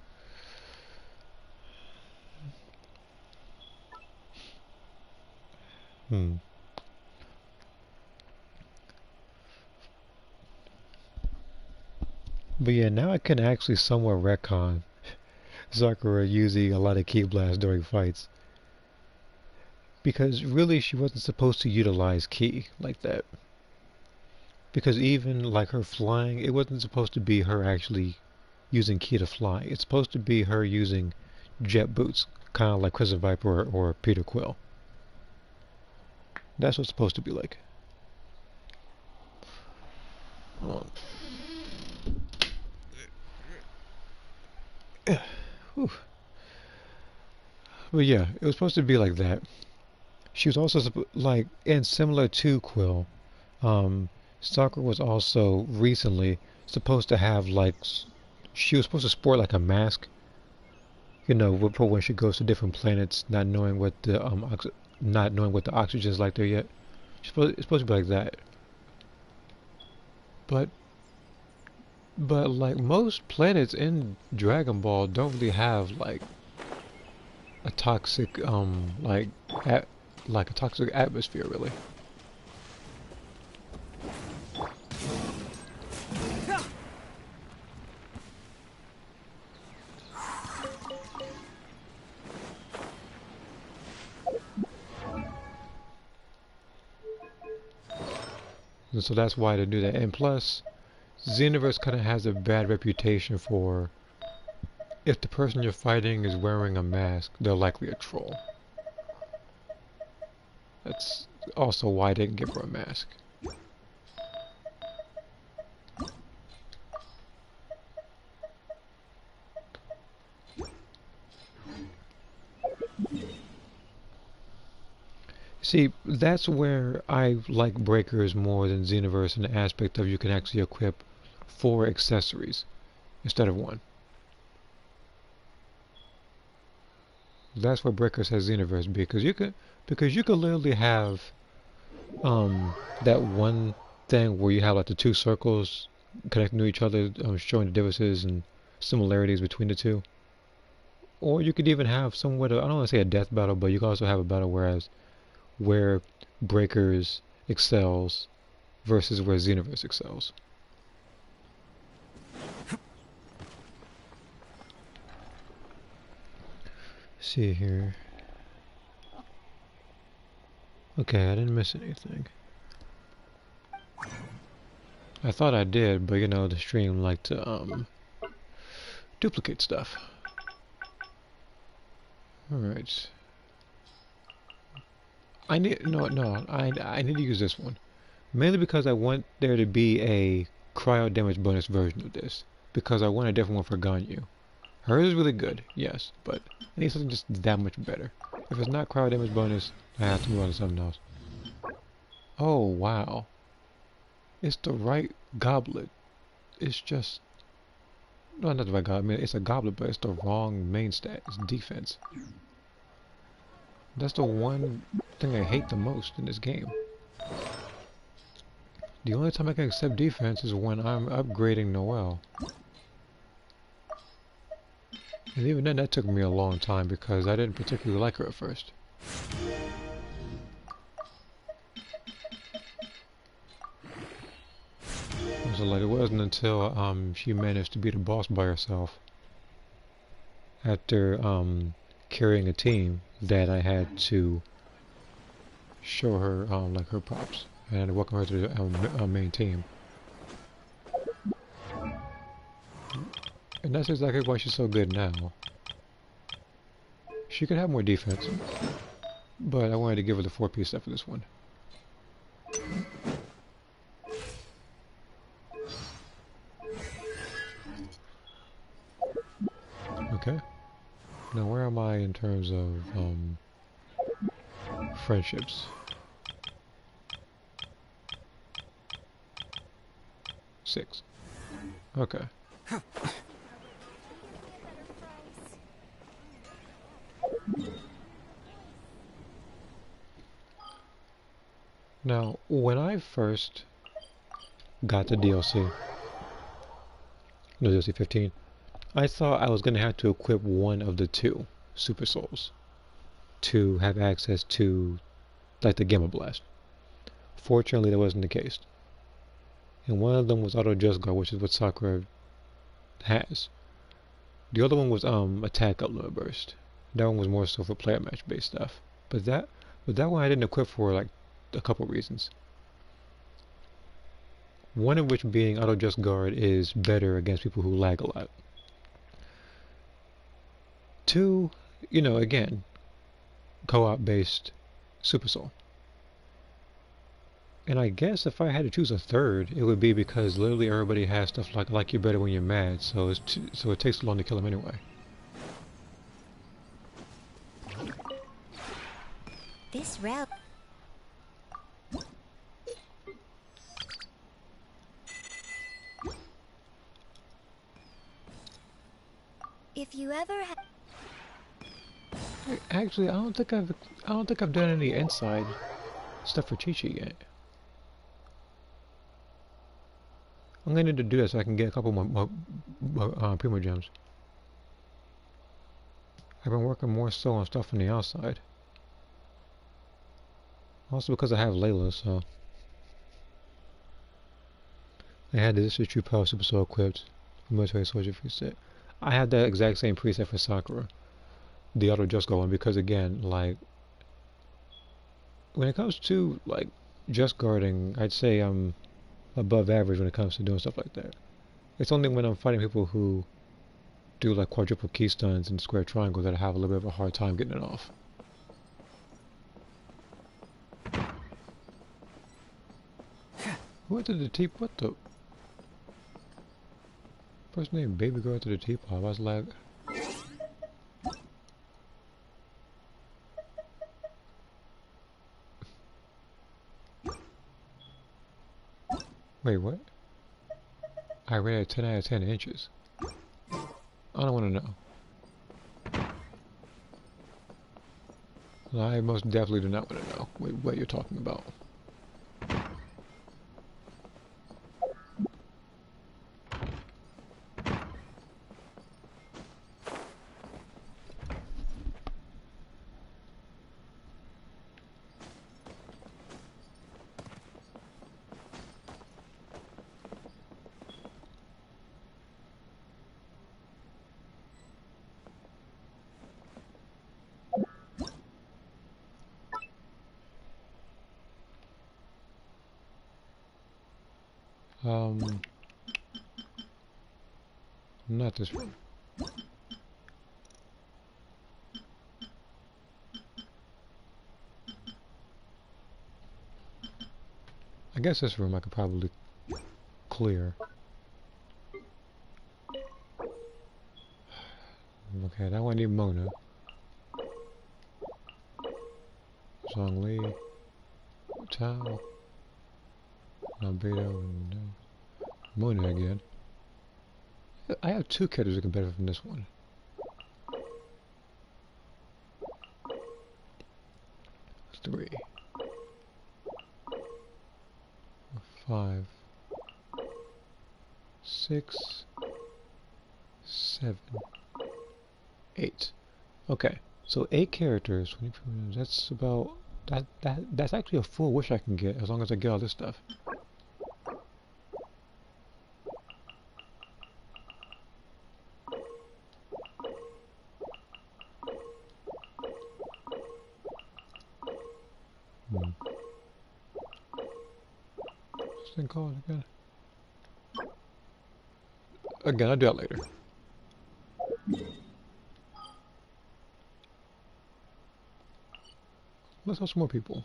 But yeah, now I can actually somewhat retcon Sakura using a lot of key blasts during fights. Because really she wasn't supposed to utilize ki like that. Because even like her flying, it wasn't supposed to be her actually using ki to fly. It's supposed to be her using jet boots, kind of like Crimson Viper or Peter Quill. That's what it's supposed to be like. But yeah, it was supposed to be like that. She was also like, and similar to Quill, Sakura was also recently supposed to have like, she was supposed to sport like a mask, you know, for when she goes to different planets, not knowing what the oxygen is like there yet. It's supposed to be like that. But like most planets in Dragon Ball don't really have like a toxic like a toxic atmosphere really. And so that's why they do that. And plus, Xenoverse kind of has a bad reputation for, if the person you're fighting is wearing a mask, they're likely a troll. That's also why they didn't give her a mask. See, that's where I like Breakers more than Xenoverse in the aspect of you can actually equip 4 accessories instead of 1. That's where Breakers has Xenoverse because you could literally have that one thing where you have like the 2 circles connecting to each other, showing the differences and similarities between the two. Or you could even have somewhat of, I don't want to say a death battle, but you can also have a battle where Breakers excels versus where Xenoverse excels. See here. Okay, I didn't miss anything. I thought I did, but you know the stream liked to duplicate stuff. Alright. I need I need to use this one. Mainly because I want there to be a cryo damage bonus version of this. Because I want a different one for Ganyu. Hers is really good, yes, but I need something just that much better. If it's not cryo damage bonus, I have to move on to something else. Oh wow. It's the right goblet. It's just no, not the right goblet. I mean, it's a goblet, but it's the wrong main stat. It's defense. That's the one thing I hate the most in this game. The only time I can accept defense is when I'm upgrading Noelle. And even then, that took me a long time because I didn't particularly like her at first. So like, it wasn't until she managed to be the boss by herself after carrying a team that I had to show her like her props and welcome her to the main team. And that's exactly why she's so good now. She could have more defense, but I wanted to give her the 4-piece set for this one. Okay. Now where am I in terms of friendships? 6. Okay. Now, when I first got the DLC, no, DLC 15, I thought I was going to have to equip one of the 2 Super Souls to have access to, like, the Gamma Blast. Fortunately, that wasn't the case. And one of them was Auto Just Guard, which is what Sakura has. The other one was Attack Up Limit Burst. That one was more so for player match based stuff. But that one I didn't equip for like a couple reasons. One of which being Auto Just Guard is better against people who lag a lot. 2, you know, again, co-op based Super Soul. And I guess if I had to choose a third, it would be because literally everybody has stuff like you're better when you're mad, so so it takes so long to kill him anyway. This route. If you ever Actually, I don't think I've done any inside stuff for Chi-Chi yet. I'm gonna need to do that so I can get a couple more Primo Gems. I've been working more so on stuff on the outside. Also because I have Layla, so I had this True Power Super Soul equipped, Military Soldier preset. I have that exact same preset for Sakura, the Auto Just Guard one, because again, like, when it comes to like just guarding, I'd say I'm above average when it comes to doing stuff like that. It's only when I'm fighting people who do like quadruple key stuns and square triangle that I have a little bit of a hard time getting it off. Who went to the teapot? What the? First name baby girl to the teapot. I was like, wait, what? I rated 10 out of 10 inches. I don't want to know. I most definitely do not want to know what you're talking about. Not this one. guess this room I could probably clear. Okay, that one need Mona. Zhongli, Tao, Albedo, and Mona again. I have two characters who can benefit from this one. Three. 5, 6, 7, 8. Okay, so 8 characters. 20 minutes, that's about that's actually a full wish I can get as long as I get all this stuff. What's this thing called again? Again, I'll do that later. Let's have some more people.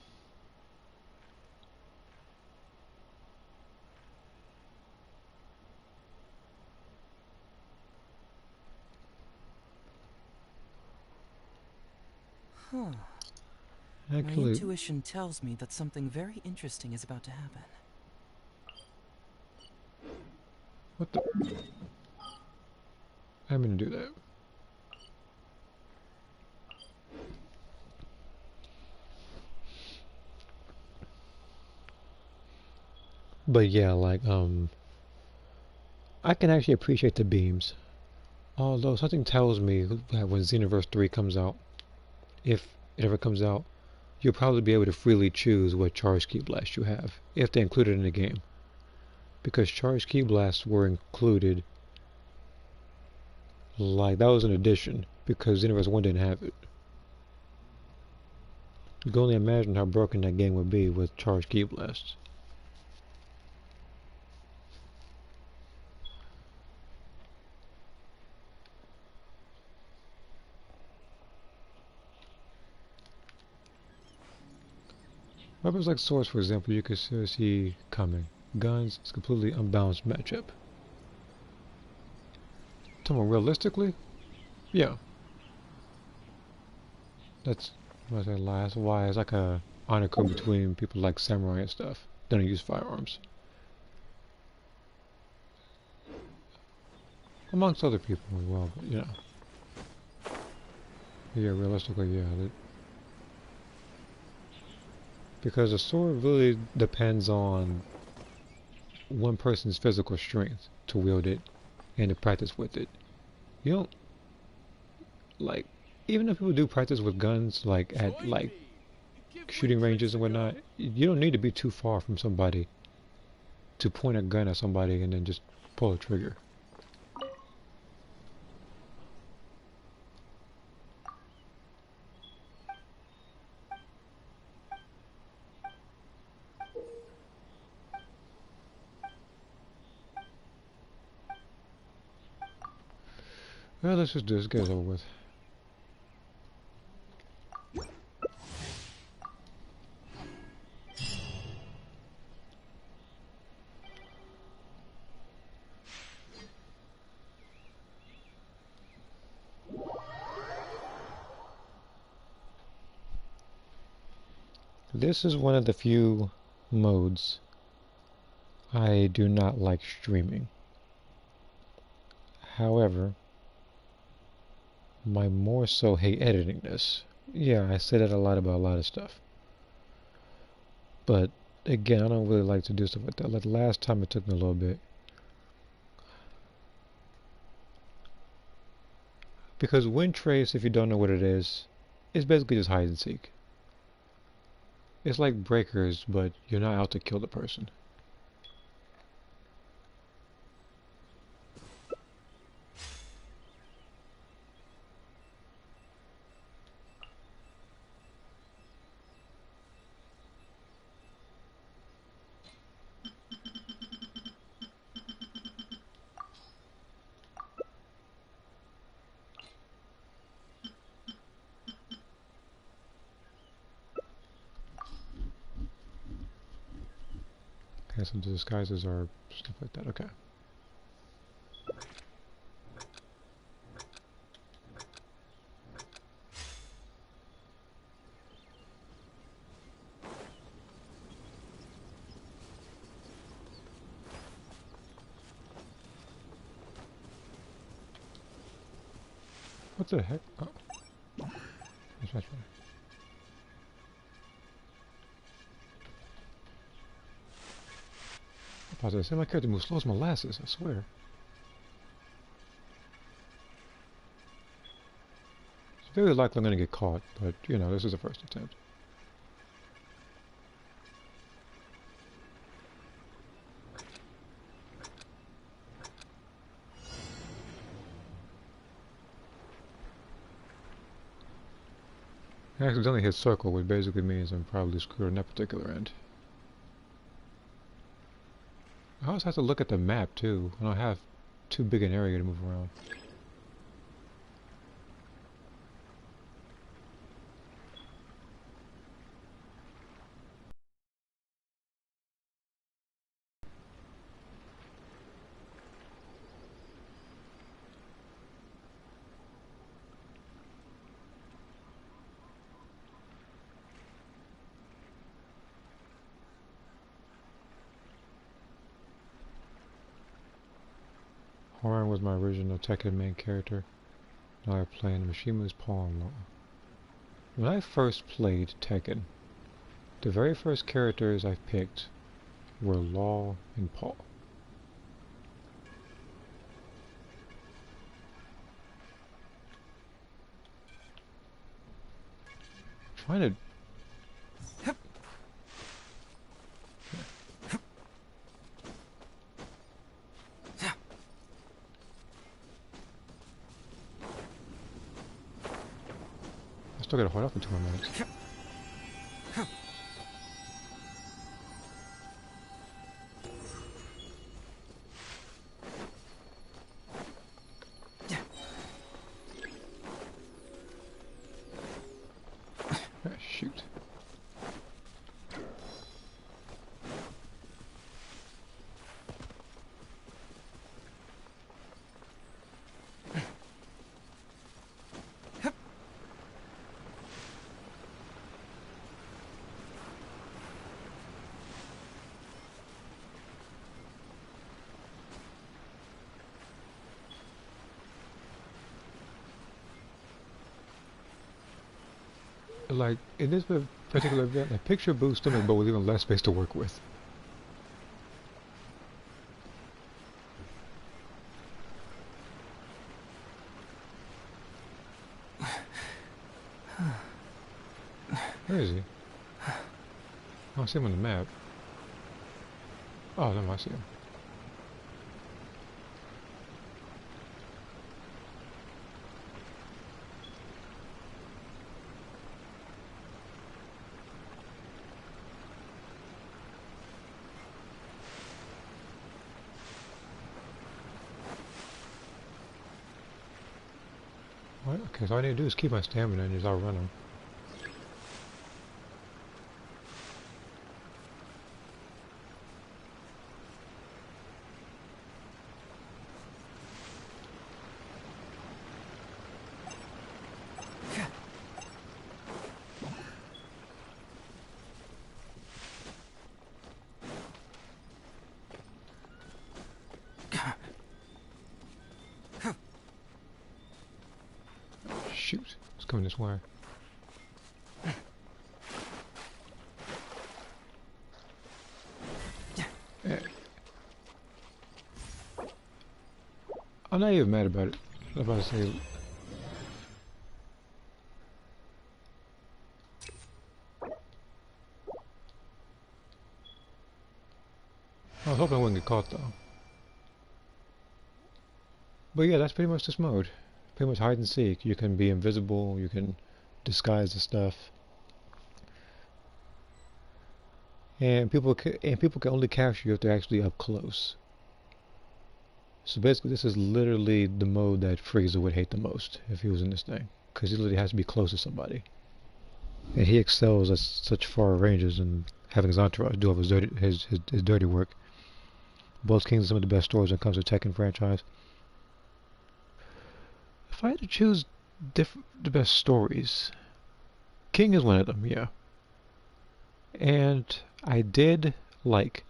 Huh. My Actually, intuition tells me that something very interesting is about to happen. what the? I'm gonna do that. But yeah, like, I can actually appreciate the beams. Although something tells me that when Xenoverse 3 comes out, if it ever comes out, you'll probably be able to freely choose what charge key blast you have, if they include it in the game. Because charge key blasts were included, like, that was an addition, because Xenoverse 1 didn't have it. You can only imagine how broken that game would be with charge key blasts. Weapons like swords, for example, you could see coming. Guns, it's a completely unbalanced matchup. Talking realistically, yeah. That's what I say last. Why it's like a honor code between people like samurai and stuff. They don't use firearms. Amongst other people as well, but you know. Yeah, realistically, yeah. Because a sword really depends on one person's physical strength to wield it and to practice with it. You don't, like, even if people do practice with guns, like at like shooting ranges and whatnot, you don't need to be too far from somebody to point a gun at somebody and then just pull a trigger. Well, let's just do this, get it over with. This is one of the few modes I do not like streaming. However, I more so hate editing this. Yeah, I say that a lot about a lot of stuff. But again, I don't really like to do stuff like that. Like the last time it took me a little bit. Because wind trace, if you don't know what it is basically just hide and seek. It's like breakers, but you're not out to kill the person. Okay, so the disguises are stuff like that. Okay. What the heck? Oh. That's much better. I was gonna say my character moves slow as molasses, I swear. It's very likely I'm gonna get caught, but you know, this is the first attempt. I accidentally hit circle, which basically means I'm probably screwed on that particular end. I always have to look at the map too. I don't have too big an area to move around. Horan was my original Tekken main character. Now I'm playing Mishima's Paul and Law. When I first played Tekken, the very first characters I picked were Law and Paul. Trying to... I still gotta hold up for 2 more minutes. Shoot. Like, in this particular event, like, picture Boo's stomach, but with even less space to work with. Where is he? I don't see him on the map. Oh, no, I see him. Okay, so all I need to do is keep my stamina and just outrun him. Shoot, it's coming this way. I'm not even mad about it. I'm about to say... I was hoping I wouldn't get caught though. But yeah, that's pretty much this mode. Pretty much hide and seek. You can be invisible, you can disguise the stuff. And people can only capture you if they're actually up close. So basically this is literally the mode that Frieza would hate the most if he was in this thing. Because he literally has to be close to somebody. And he excels at such far ranges and having his entourage do all his dirty work. Both Kings are some of the best stories when it comes to Tekken franchise. If I had to choose the best stories, King is one of them, yeah. And I did like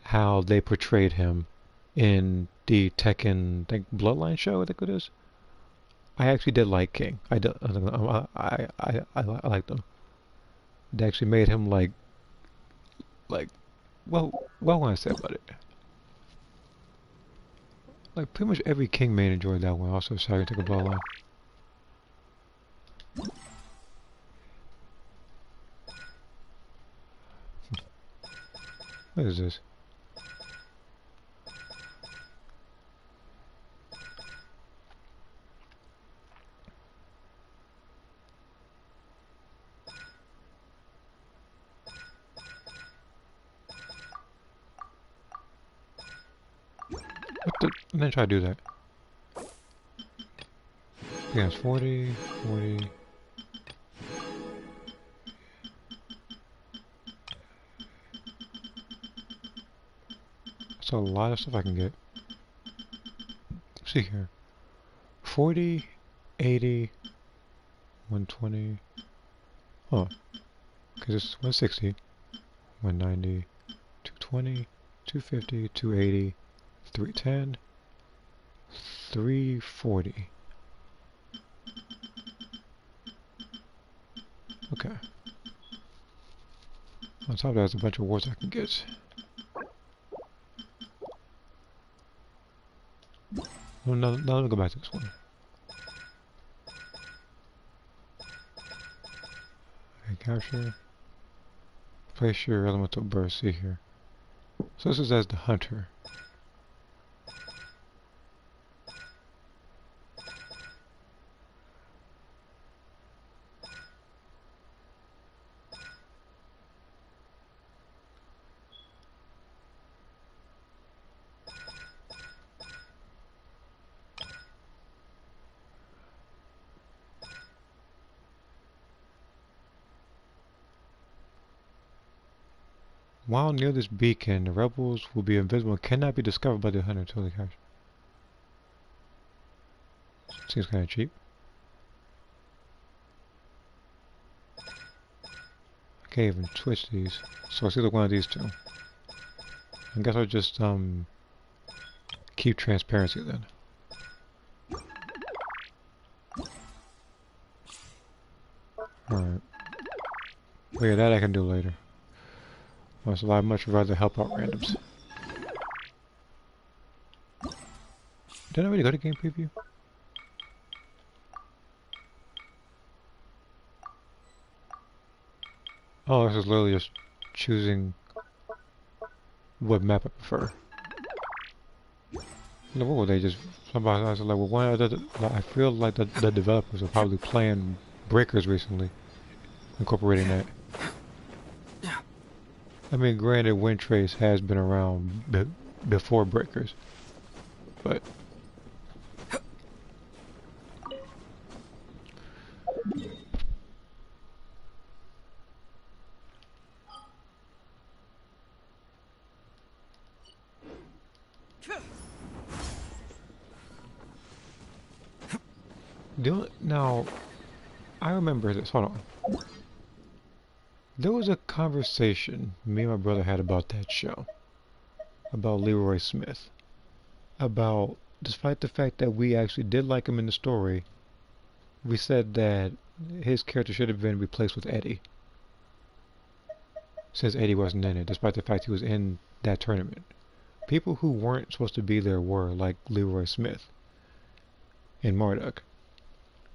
how they portrayed him in the Tekken, I think, Bloodline show, I think it is. I actually did like King. I liked him. They actually made him like, well, what want to say about it? Like, pretty much every King main enjoyed that one. Also, sorry, took a Bloodline. What is this? What the? And then try to do that. Yeah, it's 40, 40. That's a lot of stuff I can get. Let's see here. 40, 80, 120. Oh, because it's 160, 190, 220, 250, 280, 310, 340. Okay. On top of that, there's a bunch of awards I can get. Well, now let me go back to this one. Okay, capture. Place your elemental burst. See here. So this is as the hunter. While near this beacon, the rebels will be invisible and cannot be discovered by the hunter until they capture. Seems kind of cheap. I can't even twitch these, so it's either one of these two. I guess I'll just keep transparency then. Alright. But yeah, that I can do later. So I'd much rather help out randoms. Did I already go to game preview? Oh, this is literally just choosing what map I prefer. No, what would they just... Somebody else was like, well, I feel like the developers are probably playing Breakers recently. Incorporating that. I mean, granted, Wind Trace has been around before Breakers, but now I remember this. Hold on. There was a conversation me and my brother had about that show, about Leroy Smith, about, despite the fact that we actually did like him in the story, we said that his character should have been replaced with Eddie, since Eddie wasn't in it, despite the fact he was in that tournament. People who weren't supposed to be there were, like Leroy Smith and Marduk.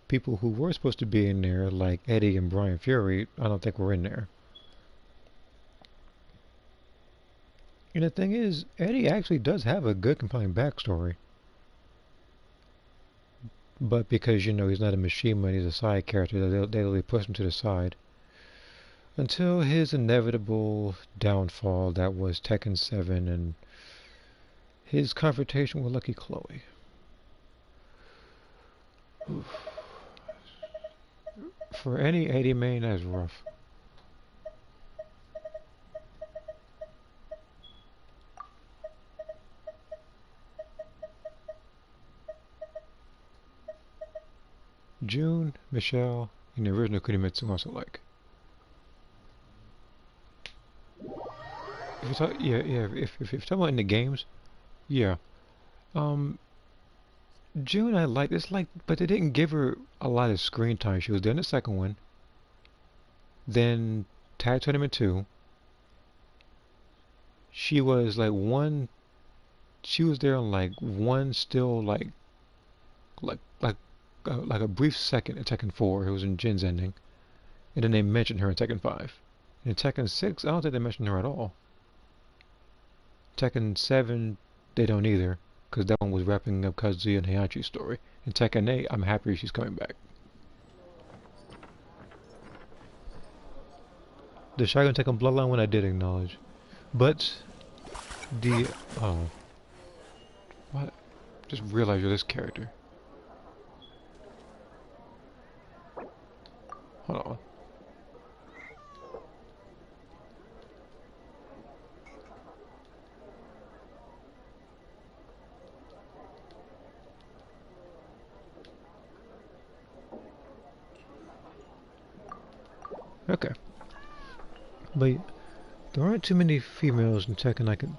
People who were supposed to be in there, like Eddie and Brian Fury, I don't think were in there. And the thing is, Eddie actually does have a good compelling backstory. But because, you know, he's not a machine man, he's a side character, they really push him to the side. Until his inevitable downfall, that was Tekken 7, and his confrontation with Lucky Chloe. Oof. For any 80 main, that's rough. June, Michelle, and the original Kunimitsu also like. If you talk, if you're talking about in the games, yeah. Um, June I like. It's like, but they didn't give her a lot of screen time. She was there in the second one. Then Tag Tournament 2. She was like one. She was there on like one still like like like a brief second in Tekken 4. It was in Jin's ending, and then they mentioned her in Tekken 5. In Tekken 6, I don't think they mentioned her at all. Tekken 7, they don't either, because that one was wrapping up Kazuya and Heihachi's story. In Tekken 8, I'm happy she's coming back. The Shagun Tekken Bloodline one I did acknowledge, but the what? Just realize you're this character. Hold on. Okay. But there aren't too many females in Tekken I can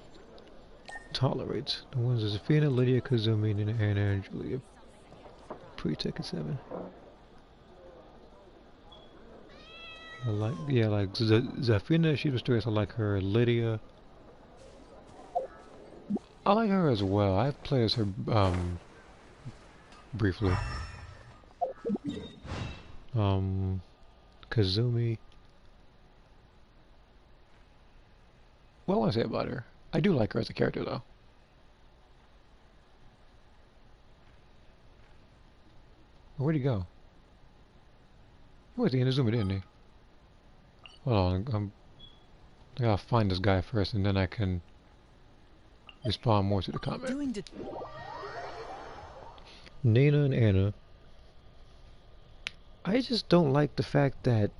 tolerate. The ones are Zafina, Lydia, Kazumi, and Anna and Julia. Pre-Tekken 7. I like, yeah, like Zafina, she was curious. I like her. Lydia, I like her as well. I've played as her briefly. Kazumi. What do I want to say about her? I do like her as a character, though. Where'd he go? Where's he? Inazuma, didn't he? Hold on, I gotta find this guy first, and then I can respond more to the comment. Nina and Anna. I just don't like the fact that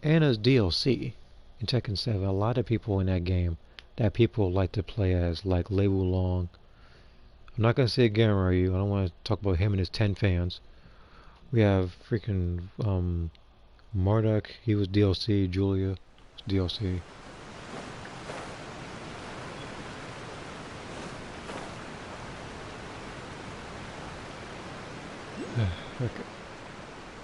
Anna's DLC in Tekken 7. A lot of people in that game that people like to play as, like Lei Wulong. I'm not gonna say Gamma Ryu. I don't want to talk about him and his 10 fans. We have freaking Marduk. He was DLC. Julia was DLC. Okay.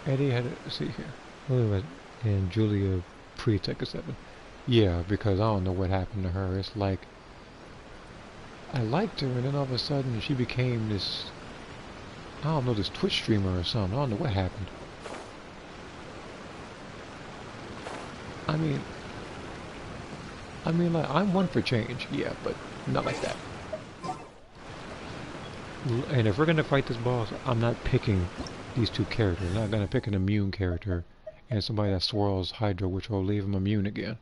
Eddie had to see here. And Julia pre-Tekken 7. Yeah, because I don't know what happened to her. It's like I liked her, and then all of a sudden she became this, I don't know, this Twitch streamer or something. I don't know what happened. I mean, like, I'm one for change, yeah, but not like that. And if we're gonna fight this boss, I'm not picking these two characters. I'm not gonna pick an immune character and somebody that swirls Hydra, which will leave him immune again.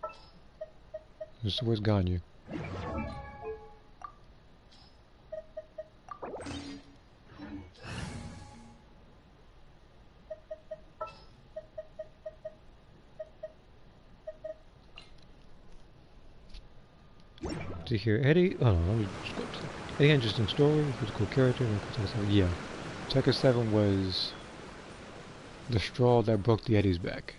Where's Ganyu? To hear Eddie, oh no, let me just go up to Eddie. Interesting story, was a cool character. Yeah, Tekken 7 was the straw that broke the Eddie's back.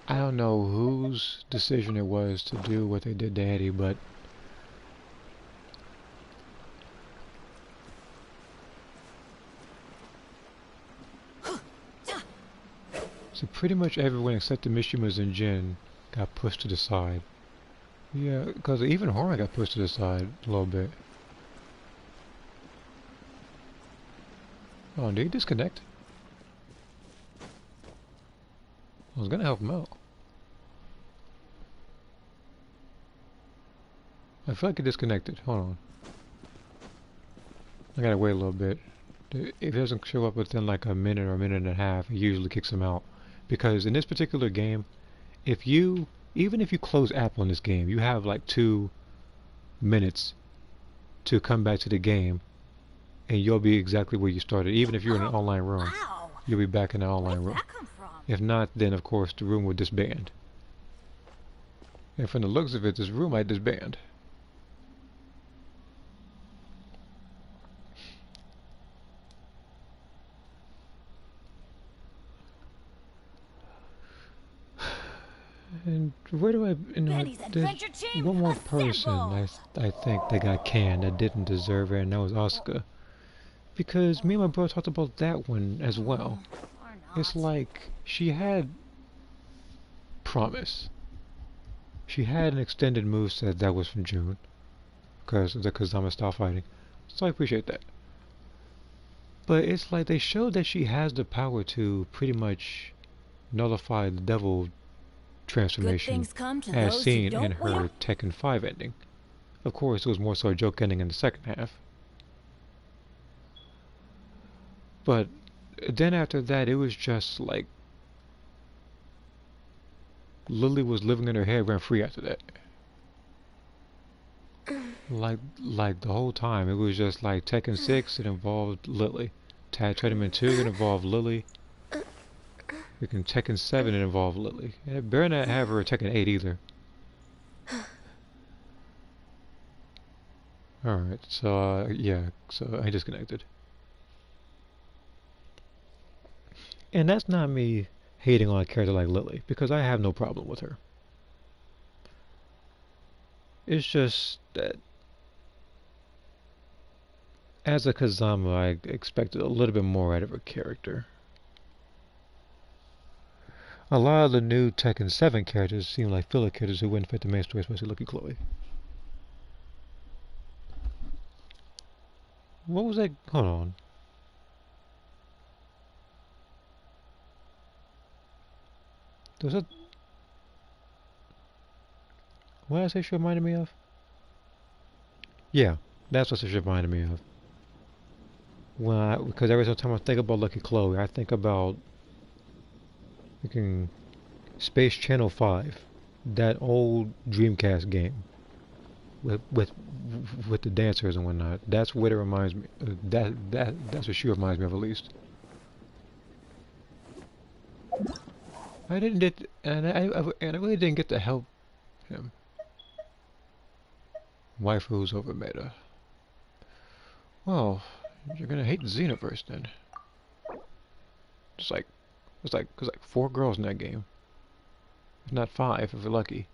I don't know whose decision it was to do what they did to Eddie, but so pretty much everyone except the Mishimas and Jin got pushed to the side. Yeah, because even Horma got pushed to the side a little bit. Oh, did he disconnect? I was gonna help him out. I feel like he disconnected. Hold on. I gotta wait a little bit. If he doesn't show up within like a minute or a minute and a half, it usually kicks him out. Because in this particular game, even if you close Apple in this game, you have like 2 minutes to come back to the game, and you'll be exactly where you started, even if you're in an online room. Wow. you'll be back in the online Where'd room. that come from? If not, then of course the room will disband. And from the looks of it, this room might disband. And where do I, Benny's there's Adventure Team, one more assemble! person I think that got canned that didn't deserve it, and that was Asuka. Because me and my brother talked about that one as well. Or It's not. like she had promise. She had an extended moveset that was from June, because of the Kazama style fighting. So I appreciate that. But it's like they showed that she has the power to pretty much nullify the devil Good transformation things come to as those who seen in don't her wait. Tekken 5 ending. Of course, it was more so a joke ending in the second half. But then after that, it was just like Lily was living in her head rent free after that. Like the whole time, it was just like Tekken 6, it involved Lily. Tag Tournament 2, it involved Lily. Freaking Tekken 7, it involved Lily. And it better not have her Tekken 8 either. Alright, so yeah, so I disconnected. And that's not me hating on a character like Lily, because I have no problem with her. It's just that as a Kazama, I expected a little bit more out of her character. A lot of the new Tekken 7 characters seem like filler characters who wouldn't fit the main story, especially Lucky Chloe. What was that? Hold on. Was that... What did I say she reminded me of? Yeah, that's what she reminded me of. Because every time I think about Lucky Chloe, I think about freaking Space Channel 5, that old Dreamcast game with with the dancers and whatnot. That's what it reminds me. That's what she reminds me of at least. I didn't get, and I really didn't get to help him. Waifus over meta. Well, you're gonna hate the Xenoverse then. It's like, there's like 4 girls in that game. If not 5, if we're lucky.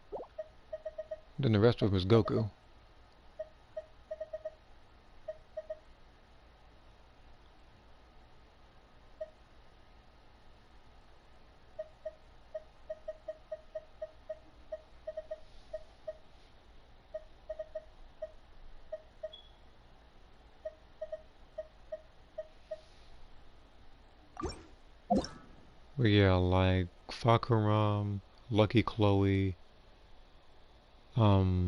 Then the rest of them is Goku. But yeah, like Fakaram, Lucky Chloe, what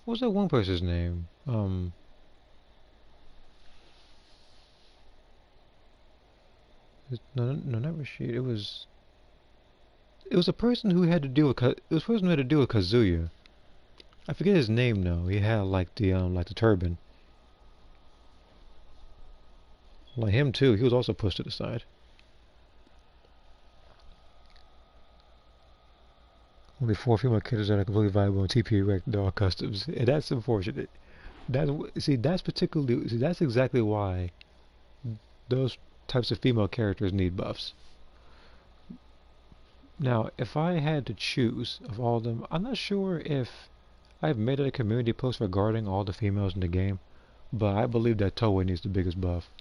was that one person's name? No, not Rashid. It was a person who had to deal with it was a person who had to deal with Kazuya. I forget his name though. He had like the turban. Like him too. He was also pushed to the side. Only 4 female characters that are completely viable in TP Rec. They're all customs, and that's unfortunate. That's exactly why those types of female characters need buffs. Now, if I had to choose of all of them, I'm not sure if I've made a community post regarding all the females in the game, but I believe that Toei needs the biggest buff.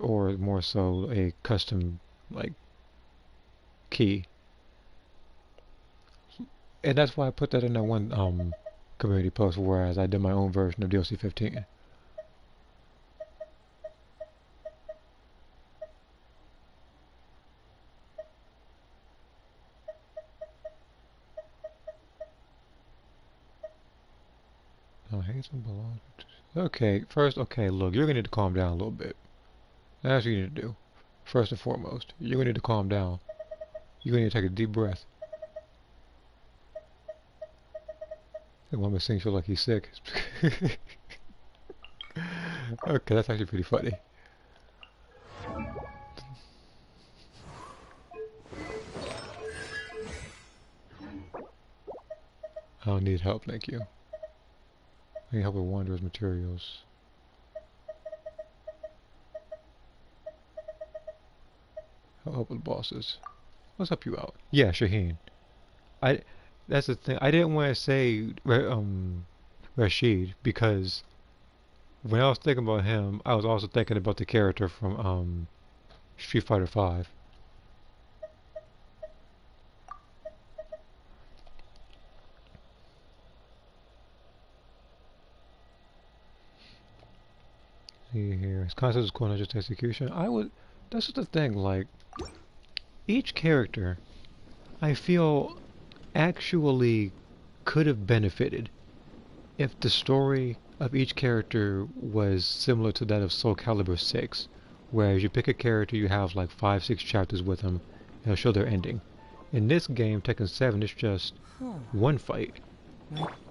Or more so, a custom, like, key. And that's why I put that in that one community post, whereas I did my own version of DLC 15. Oh, Hazel belongs. Okay, first, okay, look, you're gonna need to calm down a little bit. That's what you need to do. First and foremost, you're gonna need to calm down. You're gonna need to take a deep breath. And one makes things feel like he's sick. Okay, that's actually pretty funny. don't need help, thank you. I need help with Wanderer's materials. I'll help with bosses. Let's help you out. Yeah, Shaheen. I. That's the thing. I didn't want to say Rashid because when I was thinking about him, I was also thinking about the character from Street Fighter V. See here, his concept is cool, not just execution. I would. That's just the thing. Like each character, I feel actually could have benefited if the story of each character was similar to that of Soul Calibur 6, whereas you pick a character, you have like 5, 6 chapters with them, and it'll show their ending. In this game, Tekken 7, it's just one fight,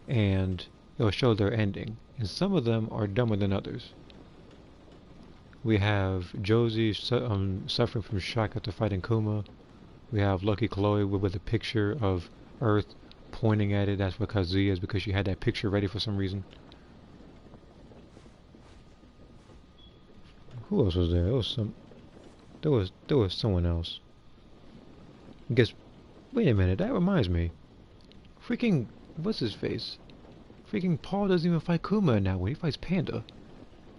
and it'll show their ending. And some of them are dumber than others. We have Josie suffering from shock after fighting Kuma. We have Lucky Chloe with a picture of Earth pointing at it. That's what Kazuya is, because she had that picture ready for some reason. Who else was there? There was someone else. I guess. Wait a minute. That reminds me. Freaking what's his face? Freaking Paul doesn't even fight Kuma now when he fights Panda.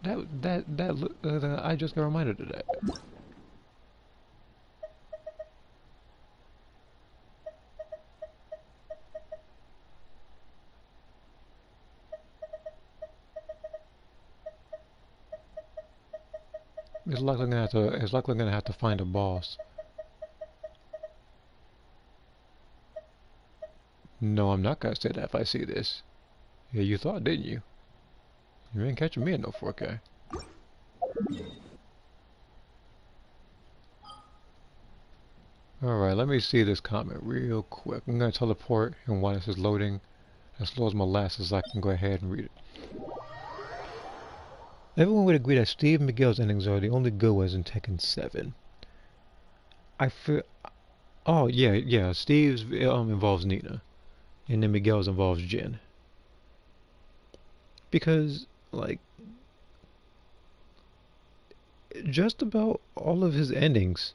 I just got reminded of that. It's likely gonna have to find a boss. No, I'm not gonna say that if I see this. Yeah, you thought, didn't you? You ain't catching me in no 4K. Alright, let me see this comment real quick. I'm gonna teleport, and while this is loading, as slow as molasses, I can go ahead and read it. Everyone would agree that Steve and Miguel's endings are the only good ones in Tekken 7. I feel... Oh, yeah. Steve's involves Nina. And then Miguel's involves Jin. Because, like... just about all of his endings,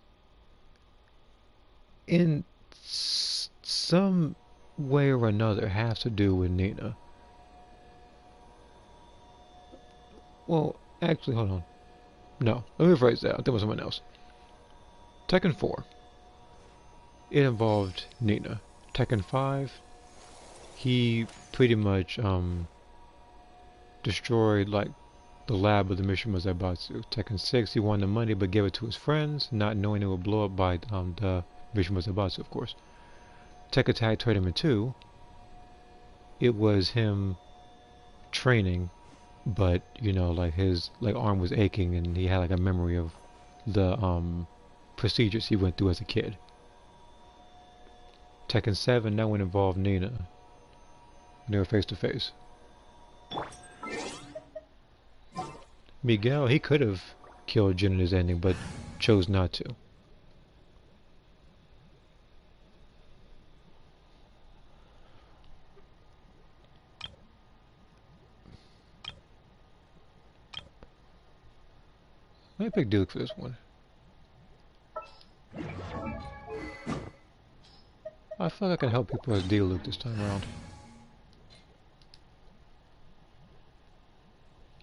in some way or another, have to do with Nina. Well, actually, hold on. No, let me rephrase that. I'll think of someone else. Tekken 4. It involved Nina. Tekken 5. He pretty much destroyed like the lab of the Mishima Zaibatsu. Tekken 6. He won the money but gave it to his friends, not knowing it would blow up by the Mishima Zaibatsu, of course. Tekken Tag Tournament 2. It was him training, but you know, like his arm was aching and he had like a memory of the procedures he went through as a kid. Tekken 7, that one involved Nina. They were face to face. Miguel, he could have killed Jin in his ending, but chose not to. Let me pick Duke for this one. I feel like I can help people as D-Luke this time around.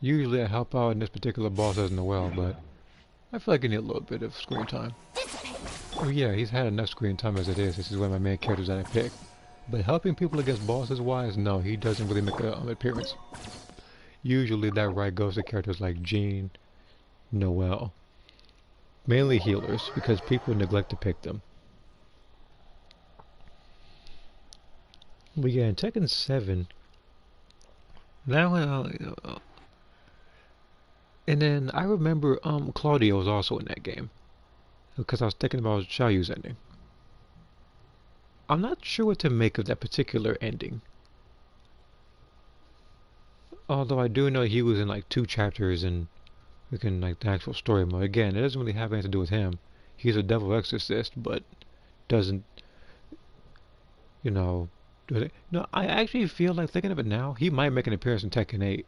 Usually I help out in this particular boss as Noel, but I feel like I need a little bit of screen time. Oh yeah, he's had enough screen time as it is. This is one of my main characters that I pick. But helping people against bosses wise, no, he doesn't really make an appearance. Usually that right goes to characters like Jean, Noel. Mainly healers, because people neglect to pick them. But yeah, in Tekken 7, now and then I remember Claudio was also in that game, because I was thinking about Xiaoyu's ending. I'm not sure what to make of that particular ending. Although I do know he was in like 2 chapters and looking like the actual story mode. Again, it doesn't really have anything to do with him. He's a devil exorcist, but doesn't, you know, No, I actually feel like thinking of it now, he might make an appearance in Tekken 8,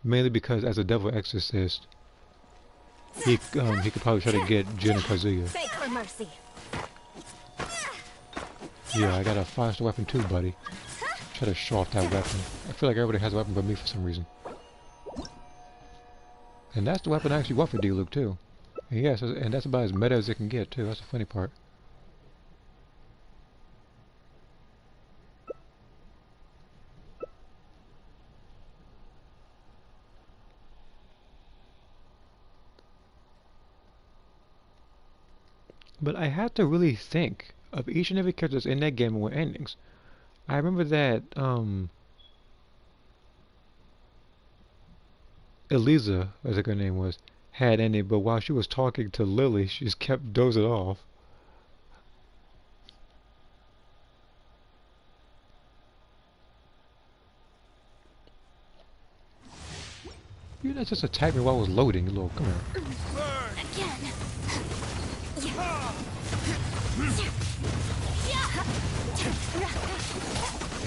mainly because as a devil exorcist, he could probably try to get Jin and Kazuya. Beg for mercy. Yeah, I got a 5-star weapon too, buddy. Try to show off that weapon. I feel like everybody has a weapon but me for some reason. And that's the weapon I actually want for D-Luke too. And yes, and that's about as meta as it can get too. That's the funny part. But I had to really think of each and every character that's in that game and what endings. I remember that Eliza, as her name was, had ending, but while she was talking to Lily, she just kept dozing off. You not just attack me while I was loading, you little, come here. Again.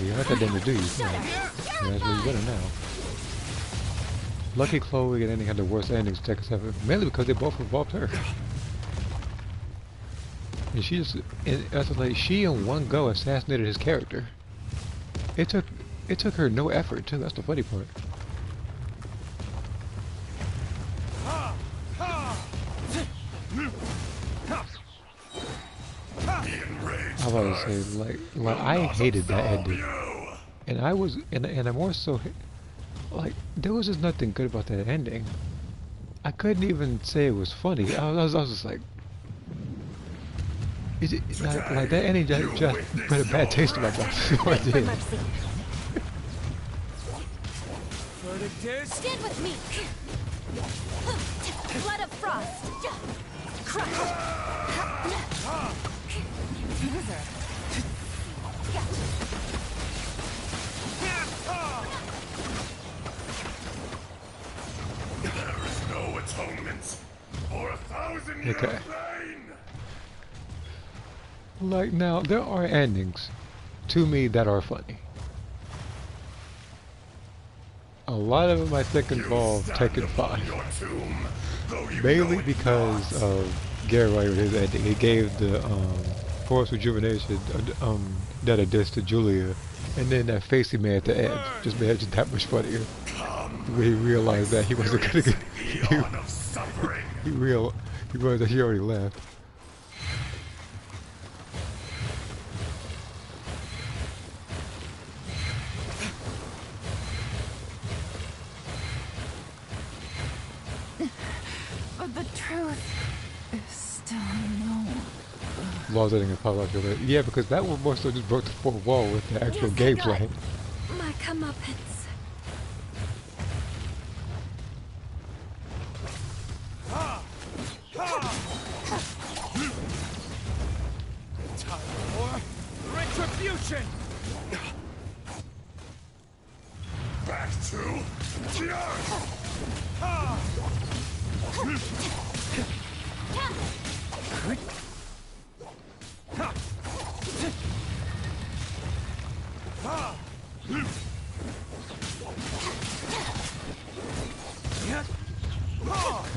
You have that damage, do you? Yeah, that's where you better now. Lucky Chloe and Ending had the worst endings Tekken ever, mainly because they both involved her. And she just, that's like she in one go assassinated his character. It took her no effort too. That's the funny part. I was about to say, like I hated that ending, and I more so, like, there was just nothing good about that ending. I couldn't even say it was funny. I was just like, like that ending just put a bad taste in my mouth. What it did. Stand with me. Blood of frost. Crush. There is no atonement for 1,000 years Okay. of pain. Like now, there are endings to me that are funny. A lot of them I think involve Tekken 5. Mainly because of Gary Ryder, his ending. He gave the Force Rejuvenation that it did to Julia, and then that face he made at the end just made it just that much funnier. When he realized that he wasn't gonna get, he realized that he already left. But the truth is still unknown. Laws ending and pop out your head. Yeah, because that one more so just broke the fourth wall with the actual Yes, I got gameplay. my comeuppance. Time for retribution. Back to the earth.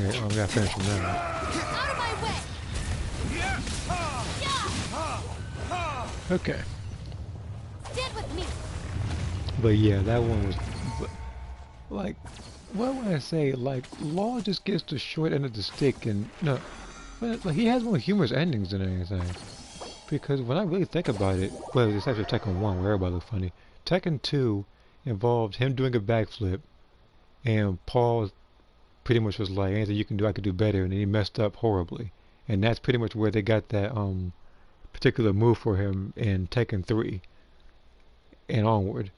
Okay, we gotta finish him now. Out of my way. Okay. Stand with me. But yeah, that one was like, what would I say? Like, Law just gets the short end of the stick, and no, but like he has more humorous endings than anything. Because when I really think about it, well, it's actually Tekken 1 where everybody looked funny. Tekken 2 involved him doing a backflip, and Paul pretty much was like, anything you can do, I could do better, and then he messed up horribly. And that's pretty much where they got that particular move for him in Tekken 3 and onward.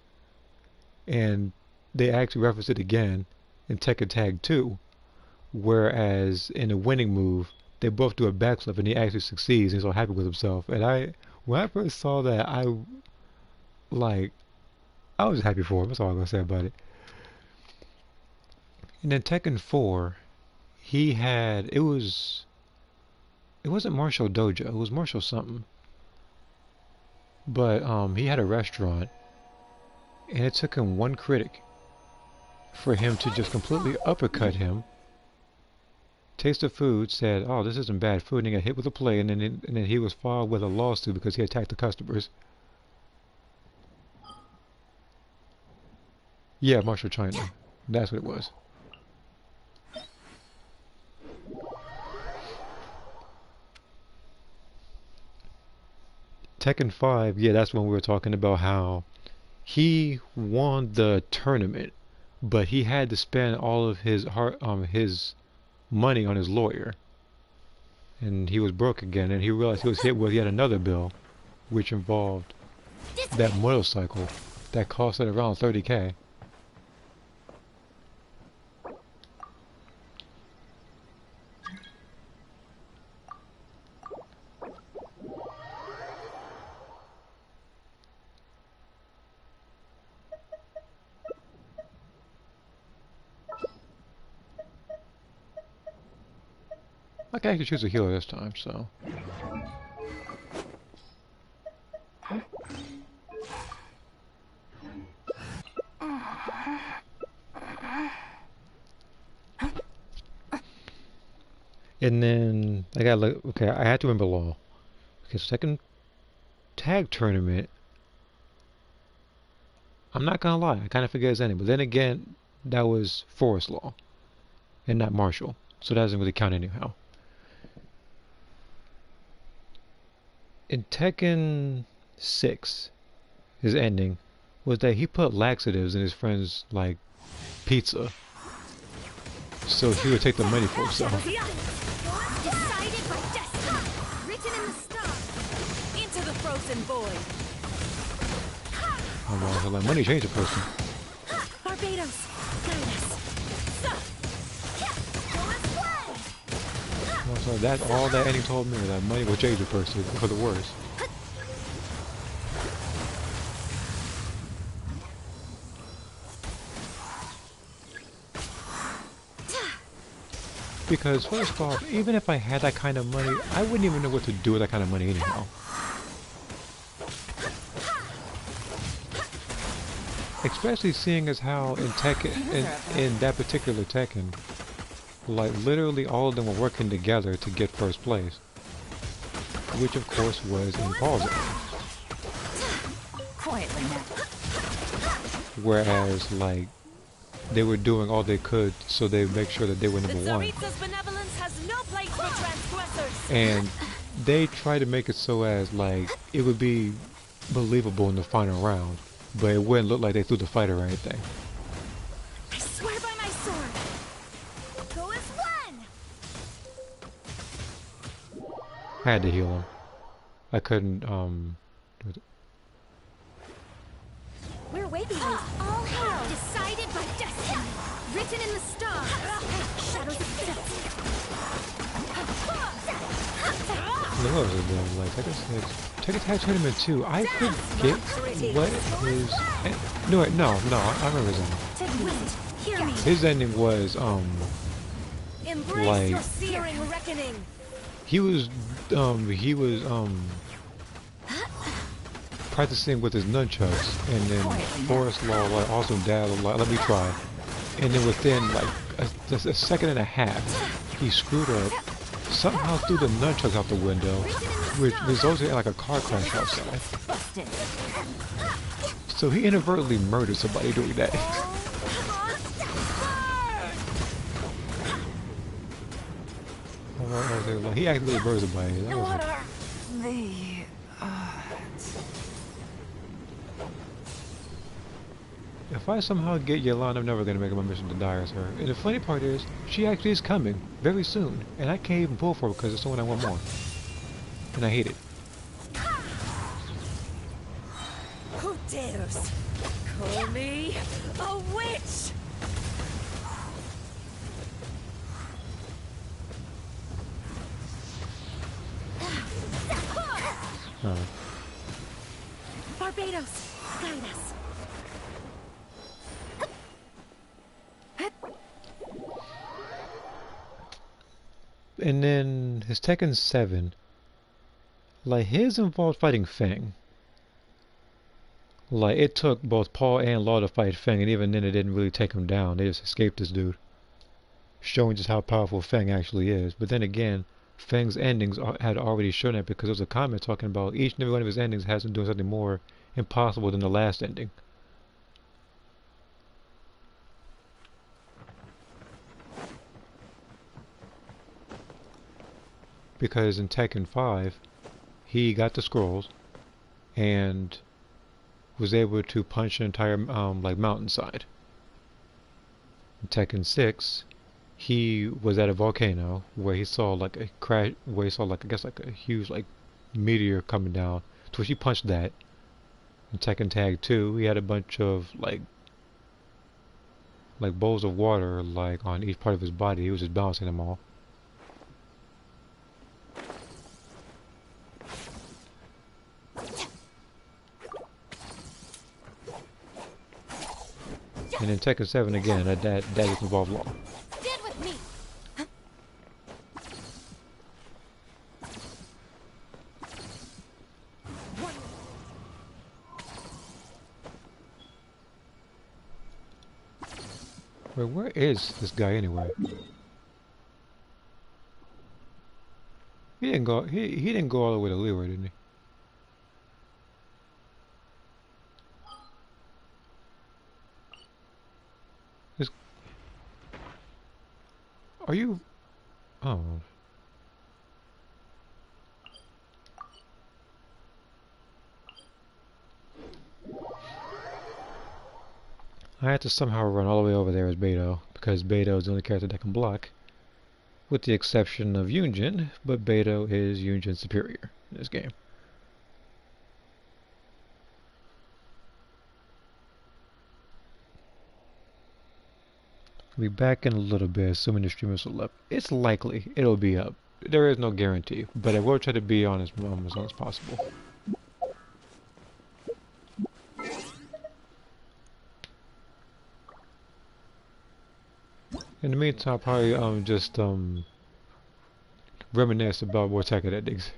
And they actually referenced it again in Tekken Tag 2, whereas in the winning move, they both do a backflip and he actually succeeds. He's so happy with himself. And when I first saw that, I was happy for him. That's all I'm gonna say about it. And then Tekken 4, it wasn't Martial Dojo. It was Martial something. but he had a restaurant, and it took him one critic for him to just completely uppercut him. Taste the food, said, "Oh, this isn't bad food," and he got hit with a plate, and then he was filed with a lawsuit because he attacked the customers. Yeah, Marshall China. That's what it was. Tekken 5, yeah, that's when we were talking about how he won the tournament, but he had to spend all of his money on his lawyer, and he was broke again, and he realized he was hit with yet another bill, which involved that motorcycle that cost it around 30K. I can actually choose a healer this time, so. And then I got like, okay, I had to remember law. Okay, second tag tournament. I'm not gonna lie, I kind of forget his name, but then again, that was Forest Law and not Marshall, so that doesn't really count anyhow. In Tekken 6, his ending was that he put laxatives in his friend's like pizza, so he would take the money for himself. Decided by destiny. Written in the stars. Into the frozen void. Oh, well, so like money changed a person. Barbados, guide us. Well, so that's all that ending told me, that money will change a person for the worse. Because first off, even if I had that kind of money, I wouldn't even know what to do with that kind of money anyhow. Especially seeing as how in Tekken, in that particular Tekken, like literally all of them were working together to get first place, which of course was in Paul's eyes. Quietly now. Whereas like they were doing all they could so they would make sure that they were number one. Benevolence has no place for transgressors. And they tried to make it so as like it would be believable in the final round, but it wouldn't look like they threw the fight or anything. I swear by my sword. Go as one. I had to heal him. I couldn't do it. We're waiting. All hail. Decided by destiny. Written in the stars. Shadows of death. What was it then? Like Tekken Tag Tournament 2. I forget what his no I remember his ending. Hear me. His ending was Embrace like your searing reckoning. he was practicing with his nunchucks, and then Forest Law like awesome dad like let me try, and then within like a second and a half he screwed up, somehow threw the nunchucks out the window, which resulted in like a car crash outside. So he inadvertently murdered somebody doing that. He actually murdered somebody. That was like, if I somehow get Yolanda, I'm never going to make it my mission to die as her. And the funny part is, she actually is coming very soon. And I can't even pull for her because it's someone I want more. And I hate it. Who dares call me a witch? Barbados, guide us. And then his Tekken 7, like his involved fighting Fang. Like, it took both Paul and Law to fight Feng, and even then it didn't really take him down. They just escaped this dude, showing just how powerful Feng actually is. But then again, Feng's endings had already shown that, because there was a comment talking about each and every one of his endings has him doing something more impossible than the last ending. Because in Tekken 5, he got the scrolls and was able to punch an entire like mountainside. In Tekken 6, he was at a volcano where he saw like a crash, where he saw like I guess like a huge like meteor coming down. To which he punched that. In Tekken Tag 2, he had a bunch of like bowls of water like on each part of his body. He was just balancing them all. And in Tekken 7 again, that just involved Law. Stand with me. Wait, where is this guy anyway? He didn't go. He didn't go all the way to Leroy, didn't he? This, are you? Oh. I had to somehow run all the way over there as Beto, because Beto is the only character that can block, with the exception of Yunjin, but Beto is Yunjin's superior in this game. I'll be back in a little bit, assuming the stream is still up. It's likely it'll be up. There is no guarantee, but I will try to be on as long as possible. In the meantime, I'll probably just reminisce about more Tekken endings.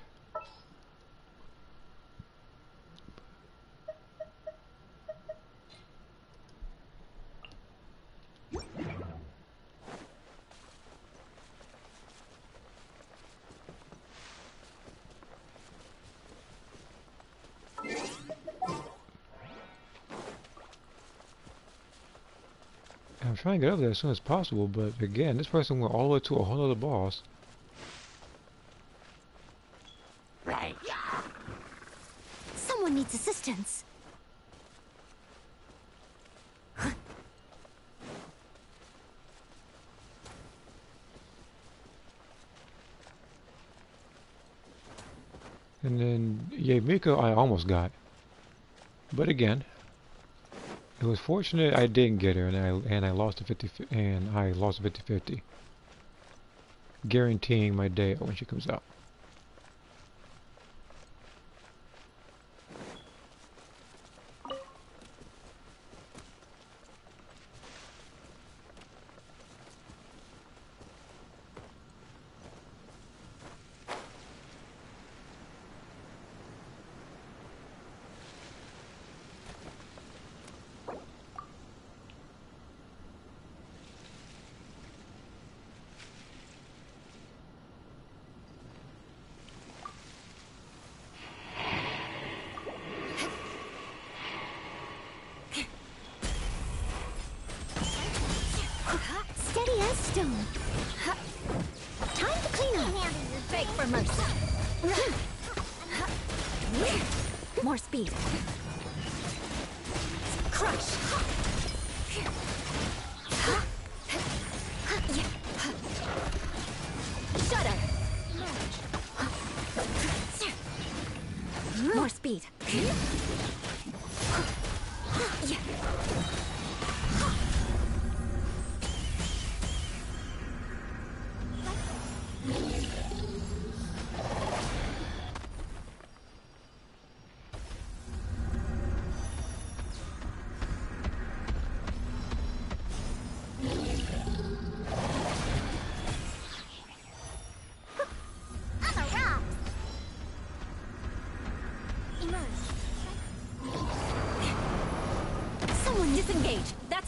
I'm trying to get over there as soon as possible, but again, this person went all the way to a whole other boss. Right. Someone needs assistance. And then, yeah, Miko I almost got. But again, it was fortunate I didn't get her, and I lost a 50-50, guaranteeing my day when she comes out. Steady as stone. Time to clean up. Beg for mercy. More speed. Crush. Shudder. More speed.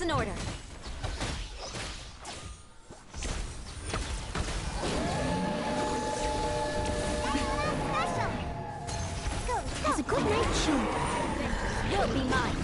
in order. Has a good night show. You'll be mine.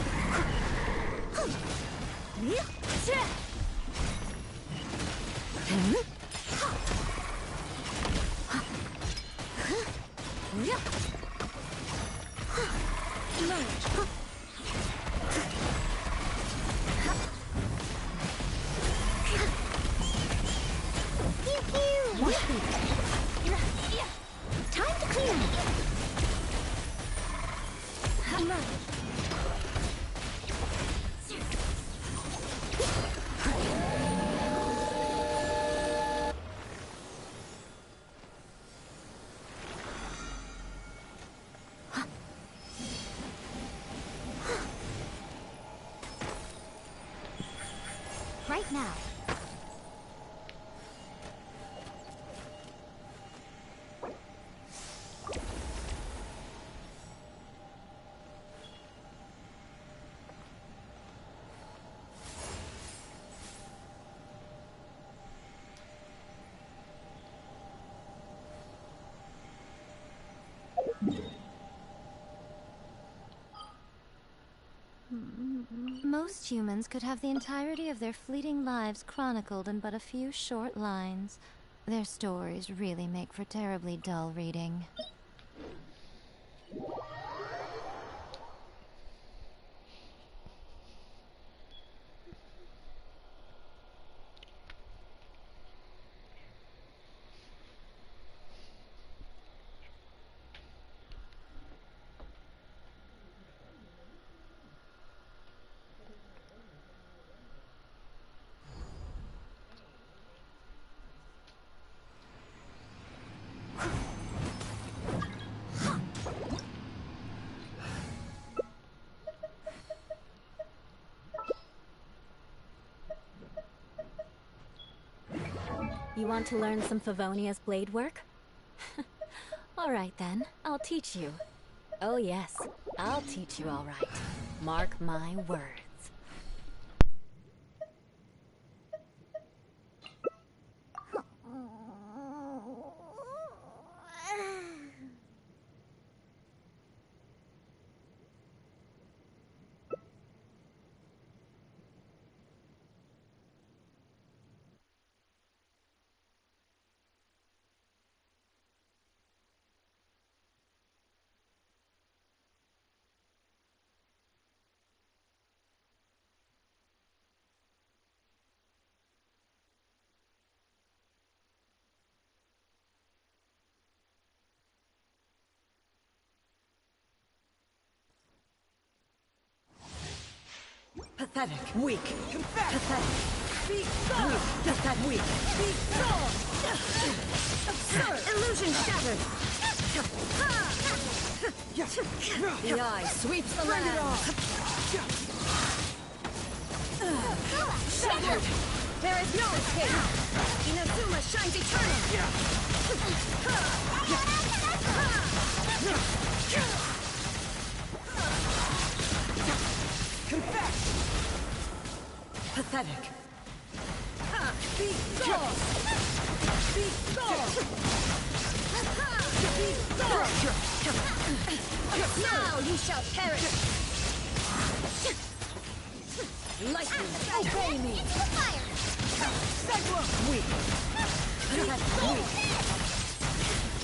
Time to clear. Right now. Most humans could have the entirety of their fleeting lives chronicled in but a few short lines. Their stories really make for terribly dull reading. You want to learn some Favonia's blade work? Alright then, I'll teach you. Oh yes, I'll teach you alright. Mark my words. Pathetic. Weak. Pathetic. Weak. Pathetic. Weak. Absurd. Illusion shattered. The eye sweeps the land. Shattered. There is no escape. Inazuma shines eternal. Confess! Pathetic. Be gone! Be gone! Be gone! Now you shall perish! Lightning, obey me! Into the fire! Cyclone! Weak! Weak!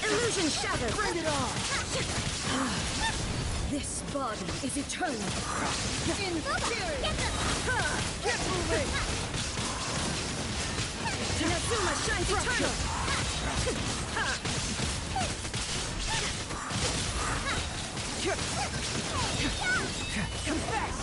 Illusion shattered! Bring it on! This body is eternal. Inferior. Get moving. Inazuma shines eternal. Confess.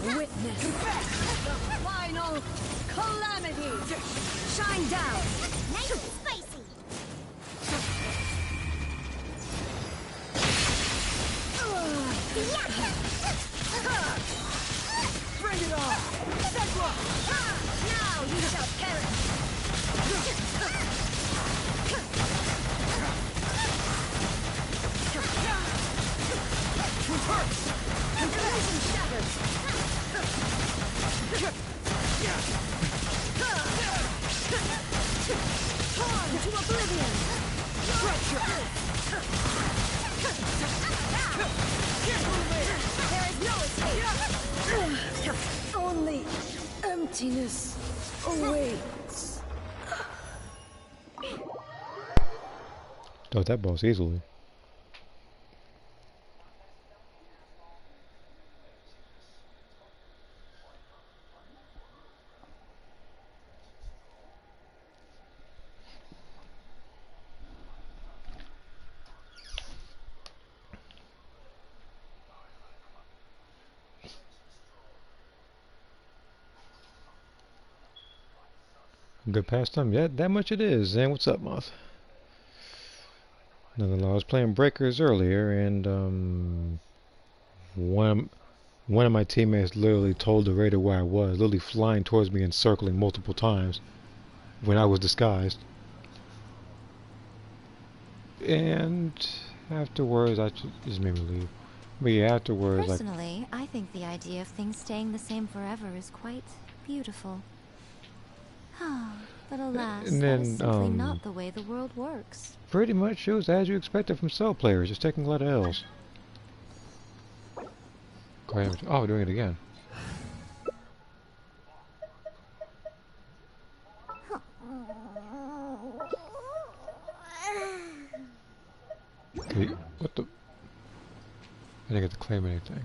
Witness the final calamity. Shine down. Nice and spicy! Bring it on! Settle! Now you shall perish! Illusion shattered! Torn to oblivion! There is no escape! Only emptiness awaits. Dodge that boss easily. Good pastime, yeah, that much it is. And what's up, Moth? Nothing. I was playing Breakers earlier, and one of my teammates literally told the raider where I was, literally flying towards me and circling multiple times when I was disguised. And afterwards, just made me leave. But yeah, afterwards, like, Personally, I think the idea of things staying the same forever is quite beautiful. But alas, and that is then simply not the way the world works. pretty much it was as you expected from Cell players, just taking a lot of L's. Go ahead. Oh, we're doing it again. Okay, what the? I didn't get to claim anything.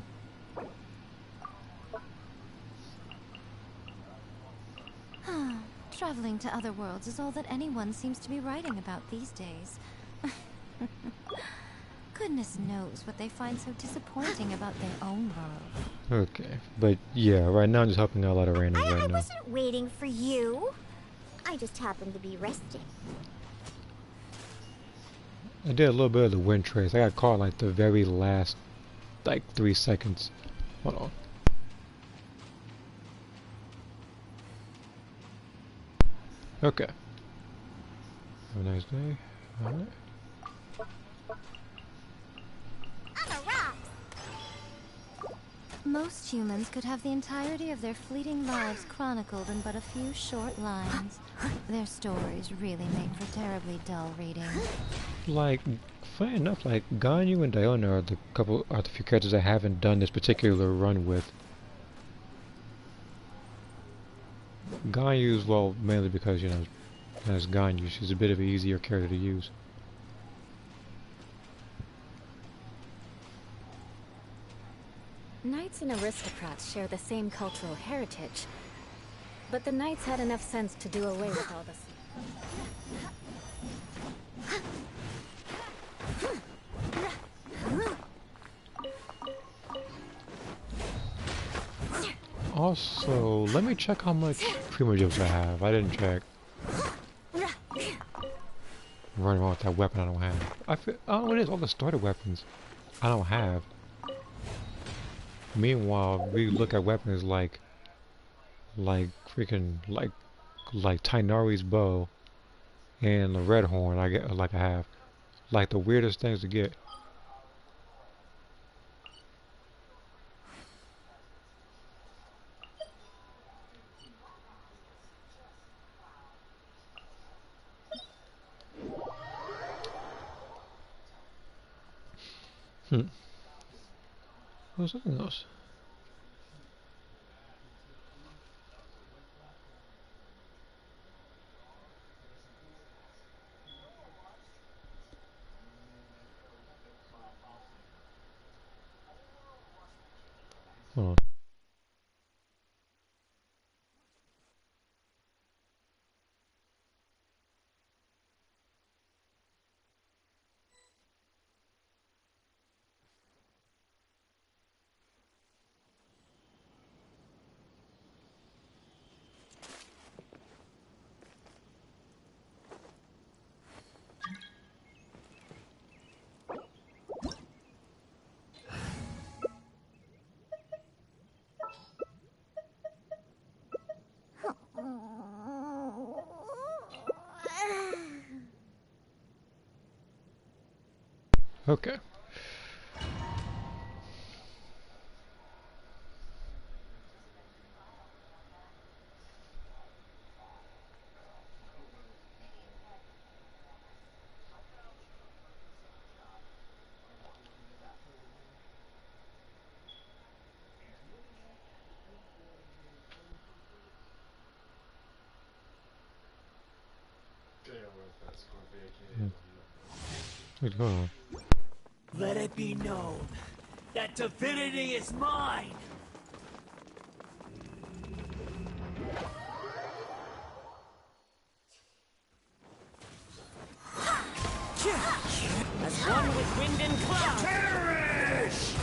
Traveling to other worlds is all that anyone seems to be writing about these days. Goodness knows what they find so disappointing about their own world. Okay, but yeah, right now I'm just helping out a lot of randoms I right now. wasn't waiting for you. I just happened to be resting. I did a little bit of the wind trace. I got caught like the very last, like 3 seconds. Hold on. Okay. Have a nice day. Alright. I'm a rock. Most humans could have the entirety of their fleeting lives chronicled in but a few short lines. Their stories really make for terribly dull reading. Like, funny enough, like Ganyu and Diona are the few characters I haven't done this particular run with. Ganyu's, well, mainly because, you know, as Ganyu, she's a bit of an easier character to use. Knights and aristocrats share the same cultural heritage, but the knights had enough sense to do away with all this. Also, let me check how much primitives I have. I didn't check. I'm running around with that weapon I don't have. I don't know what it is, all the starter weapons I don't have. Meanwhile, we look at weapons like freaking, like Tainari's bow and the red horn I have. Like the weirdest things to get. What's something else? Hold on. Okay. What's going on? Let it be known that divinity is mine! As one with wind and cloud! Perish!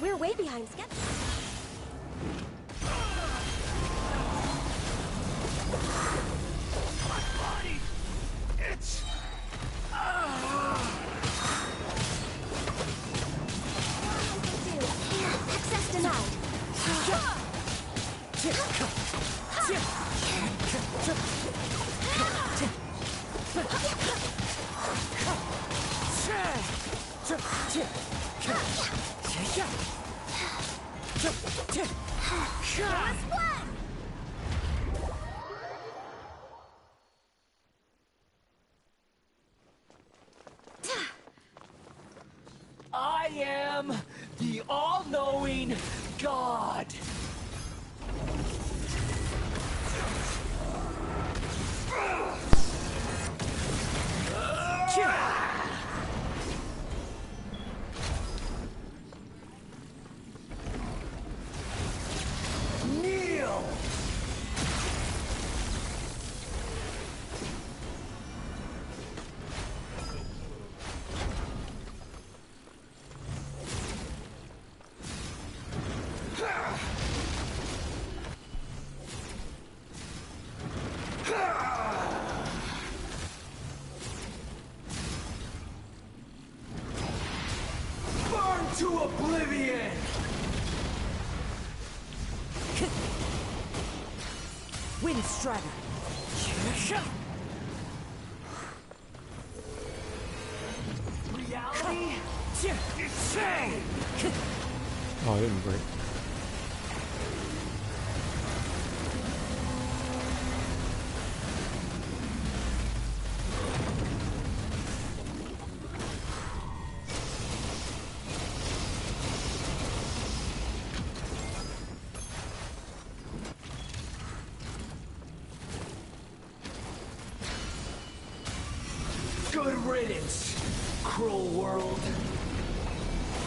We're way behind schedule. My body! It's... Access denied. I am the all-knowing God! Kneel! Burn to oblivion! Wind Strider! Reality? Insane! Oh, it didn't break. Good riddance, cruel world.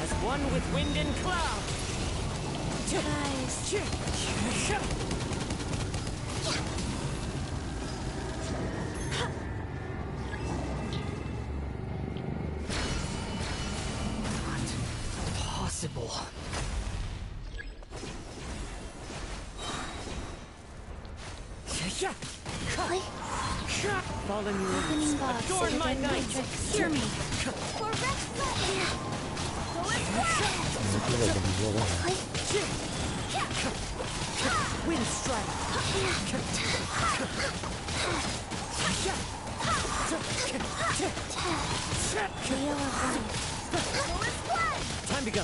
As one with wind and cloud. Not possible. Fallen ruins, adorn my night. Hear me. For rest Wind strike. Time to go.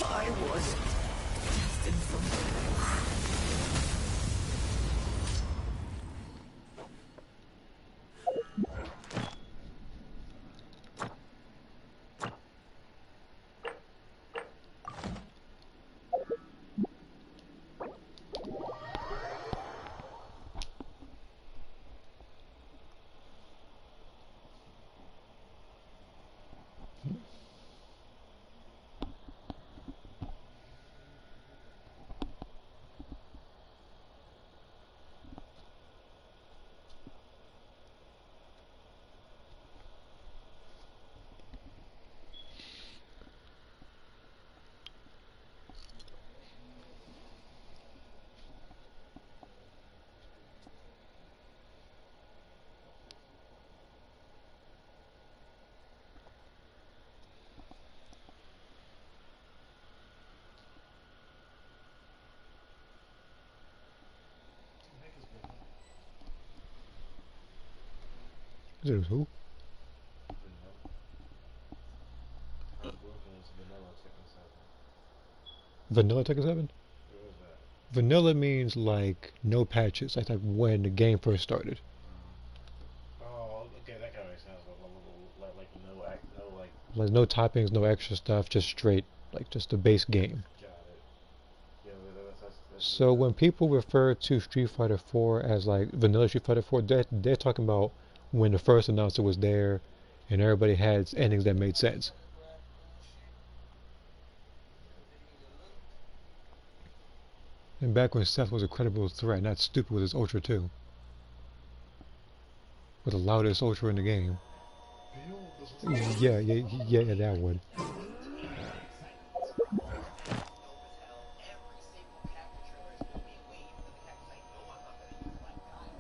I was destined for Is it who? Vanilla Tekken 7? Vanilla means like no patches, like when the game first started. Oh, okay, that kind of makes sense. Like no like. Like no toppings, no extra stuff, just straight, like just the base game. Got it. Yeah, that's So when people refer to Street Fighter 4 as like vanilla Street Fighter 4, they're talking about when the first announcer was there and everybody had endings that made sense. And back when Seth was a credible threat, not stupid with his Ultra too. With the loudest Ultra in the game. Yeah, that one.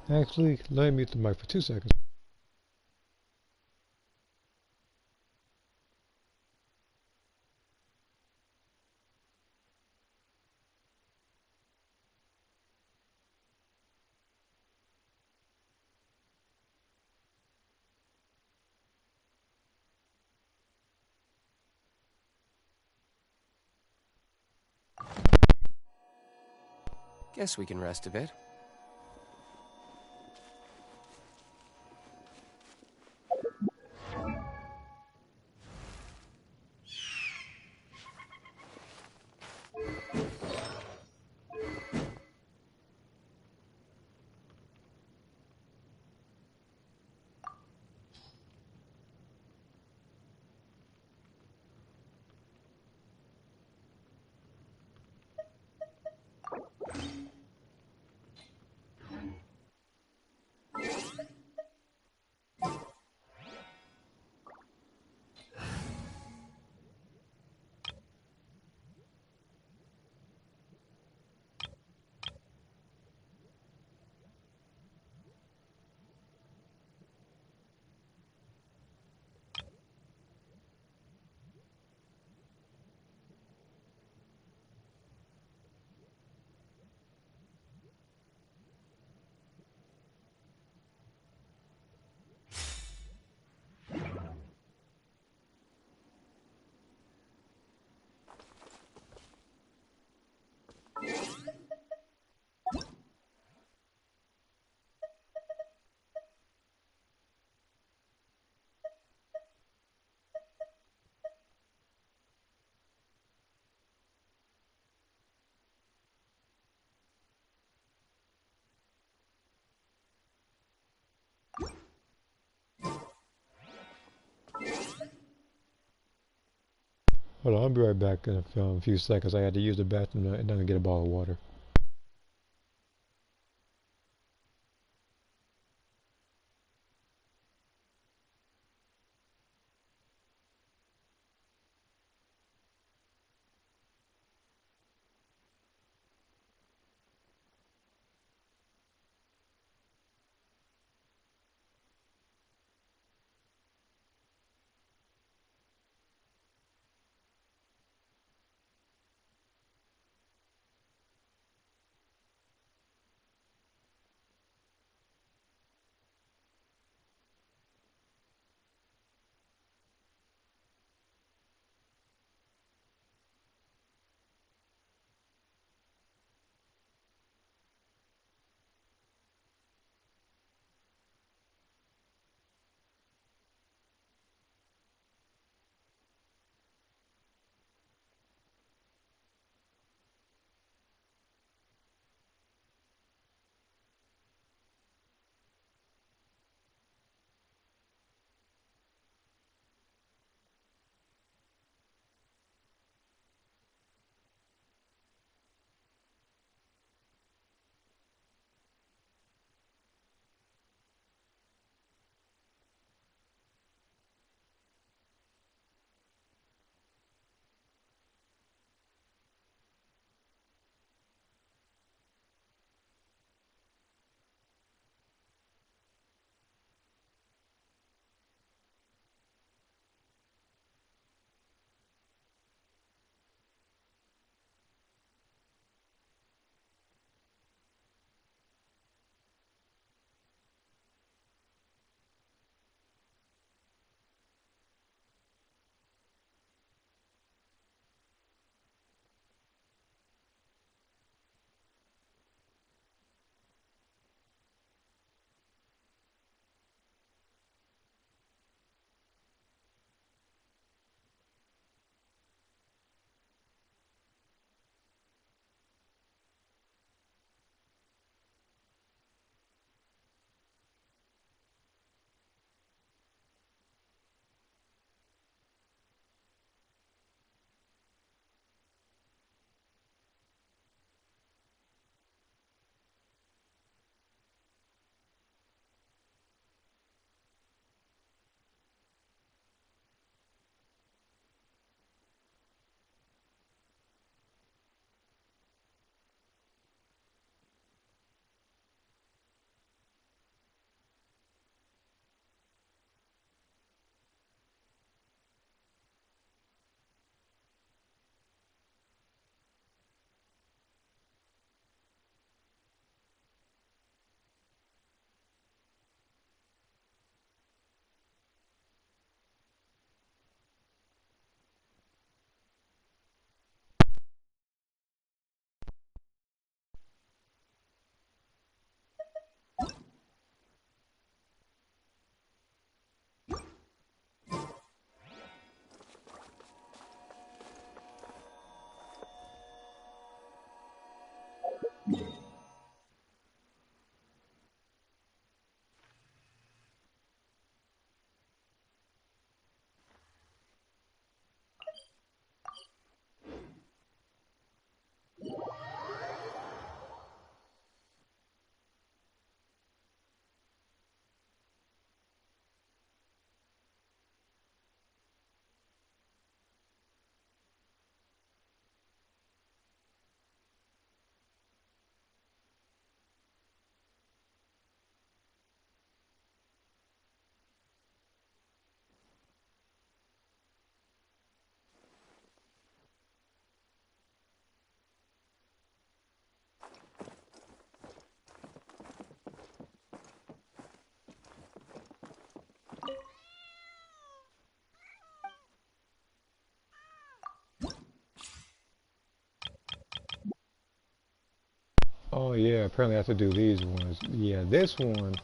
Actually, let me mute the mic for 2 seconds. Guess we can rest a bit. Hold on, I'll be right back in a few seconds. I had to use the bathroom and then get a bottle of water. Oh yeah, apparently I have to do these ones. Yeah, this one.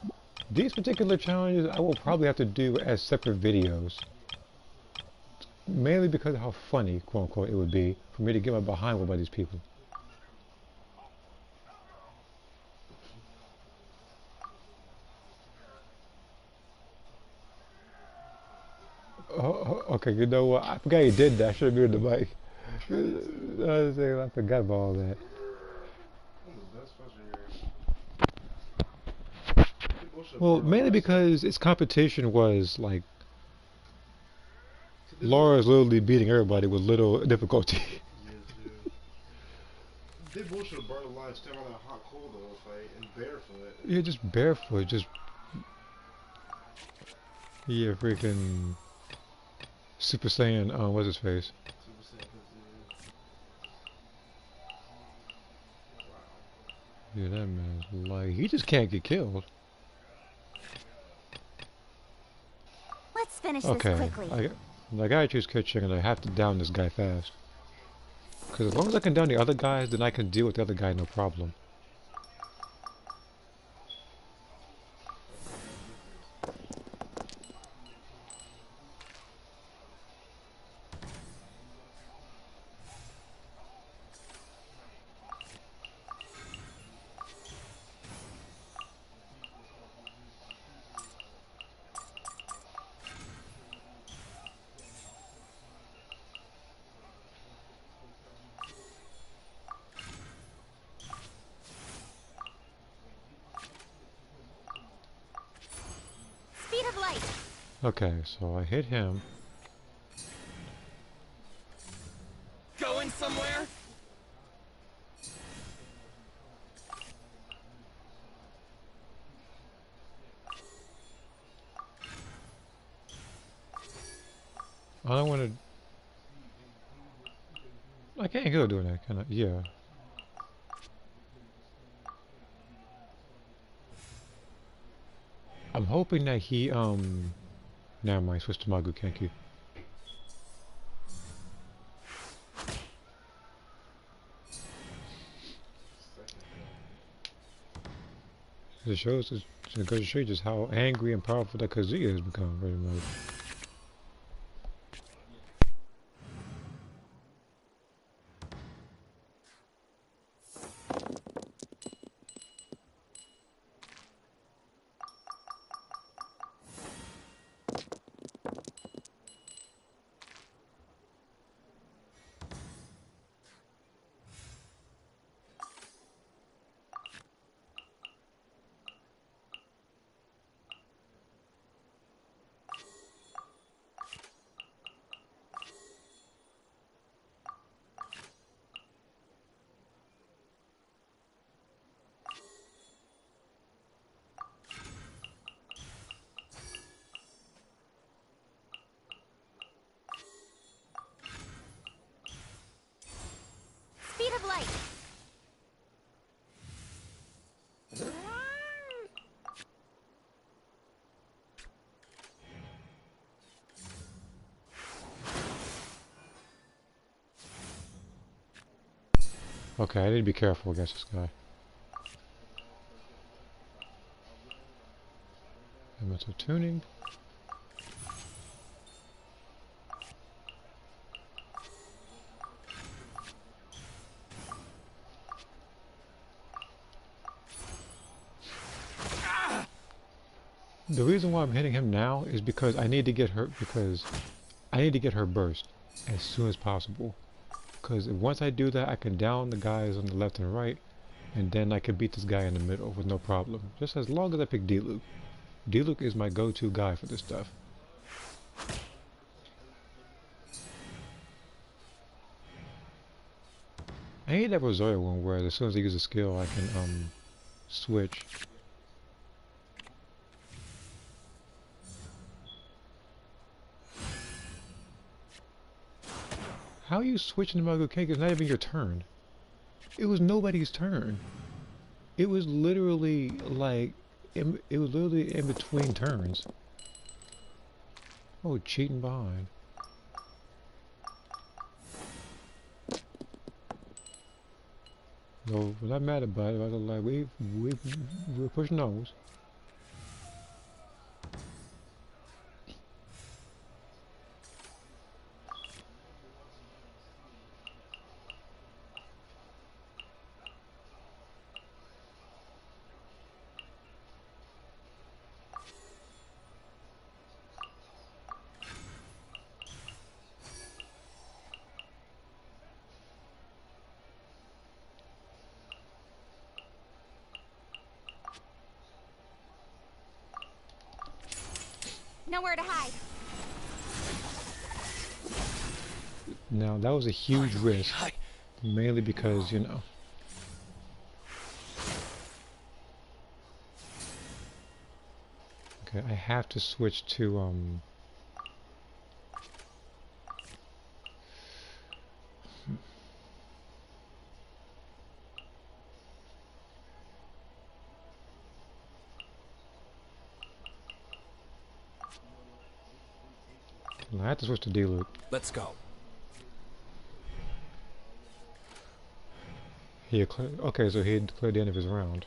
These particular challenges I will probably have to do as separate videos. Mainly because of how funny, quote unquote, it would be for me to get my behind with by these people. Okay, you know what? I forgot he did that. I should have muted the mic. I forgot about all that. Well, mainly because its competition was like Laura's literally beating everybody with little difficulty. They both should have burned alive, stand on that hot coal the whole fight, and barefoot. Yeah, just barefoot, just yeah, freaking Super Saiyan. What's his face? Yeah, that man's like he just can't get killed. Let's finish this Okay, quickly. I gotta choose Kitchen, and I have to down this guy fast. Because as long as I can down the other guys, then I can deal with the other guy no problem. Speed of light. Okay, so I hit him. Going somewhere? I don't want to. I can't go doing that, can I? Yeah. I'm hoping that he Never mind. Switch to Magu Kenki. It shows. It goes to show you just how angry and powerful that Kazuya has become, pretty much. Speed of light. Okay, I need to be careful against this guy. Mental tuning. The reason why I'm hitting him now is because I need to get her burst as soon as possible. Because once I do that, I can down the guys on the left and right, and then I can beat this guy in the middle with no problem. Just as long as I pick D-Luke. D-Luke is my go-to guy for this stuff. I hate that Rosario one where as soon as I use a skill, I can switch. How are you switching to Mago Cake? It's not even your turn. It was nobody's turn. It was literally like, it was literally in between turns. Oh, cheating behind. So we're not mad about it. I was like, we're pushing those. Nowhere to hide. Now that was a huge risk, mainly because, you know. Okay, I have to switch to I have to switch to D-Loop. Let's go. Okay, so he had declared the end of his round.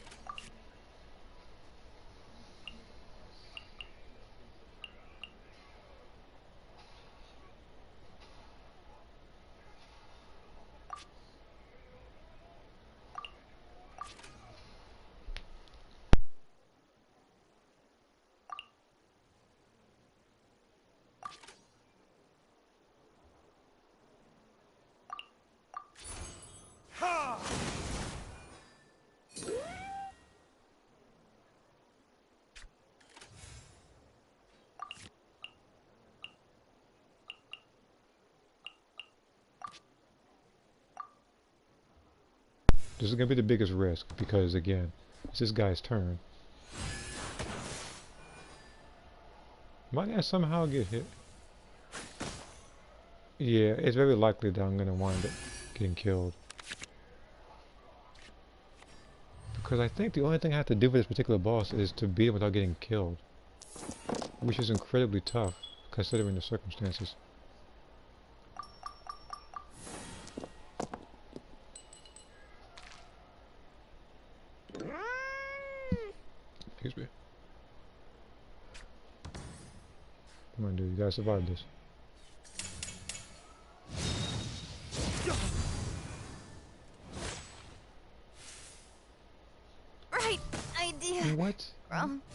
This is going to be the biggest risk because, again, it's this guy's turn. Might I somehow get hit? Yeah, it's very likely that I'm going to wind up getting killed. Because I think the only thing I have to do for this particular boss is to beat him without getting killed. Which is incredibly tough, considering the circumstances. Excuse me. Come on, dude, you gotta survive this. Right idea. What?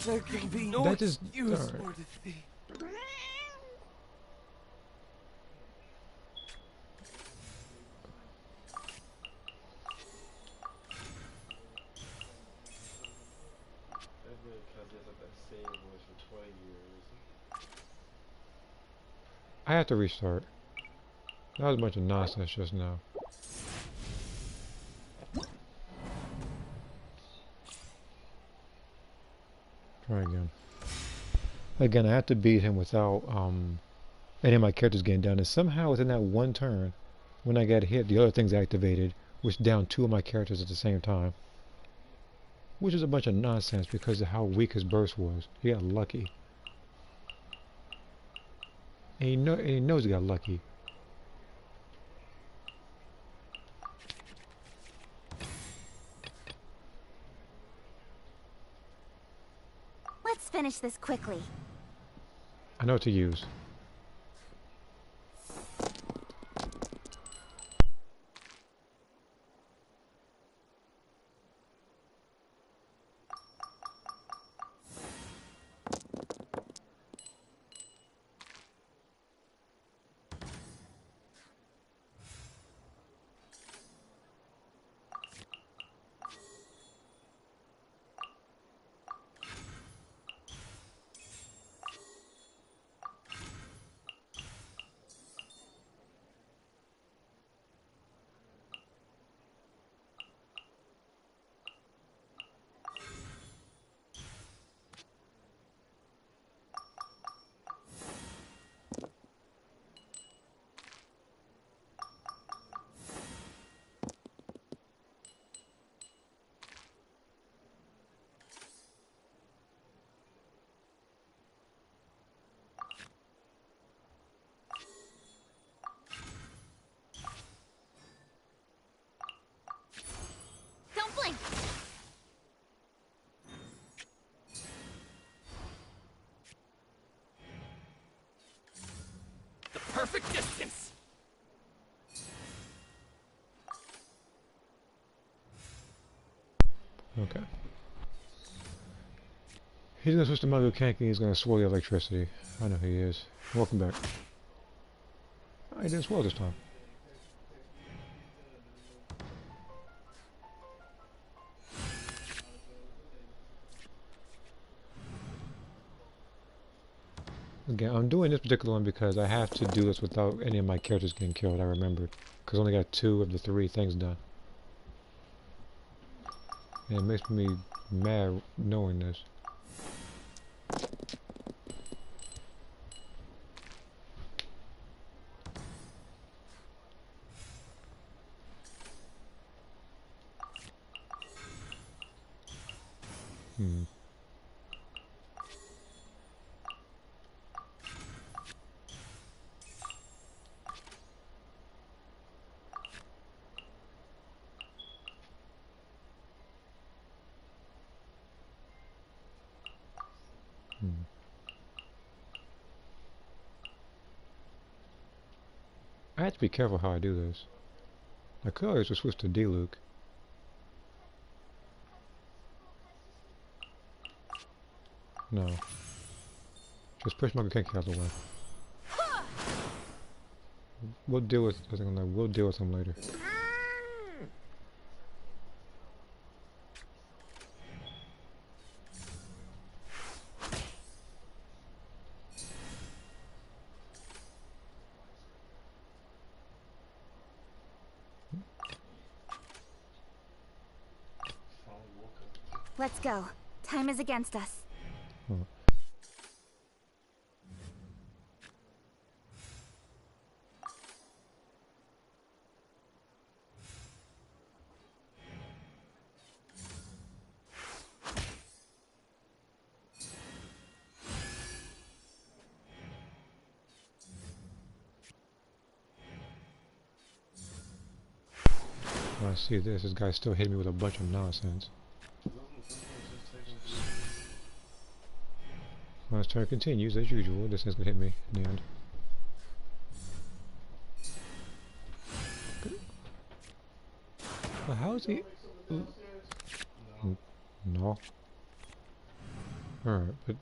There can be no That just excuse alright. for defeat. That's really because there's like that same voice for 20 years. I have to restart. That was a bunch of nonsense just now. Try again. Again, I have to beat him without any of my characters getting down. And somehow within that one turn, when I got hit, the other things activated, which downed 2 of my characters at the same time. Which is a bunch of nonsense because of how weak his burst was. He got lucky. And he knows he got lucky. Let's finish this quickly. I know what to use. Okay. He's gonna switch to Mario Kank and he's gonna swirl the electricity. I know he is. Welcome back. I didn't swirl this time. Again, I'm doing this particular one because I have to do this without any of my characters getting killed, I remembered. Because I only got 2 of the 3 things done. And it makes me mad knowing this. Hmm. I have to be careful how I do this. I could always just switch to D-Luke. No. Just push my Genki out of the way. We'll deal with him later. Let's go. Time is against us. Oh. I see this. This guy's still hitting me with a bunch of nonsense. My turn continues as usual. This thing's gonna hit me in the end. Well, how is he? No. Alright, but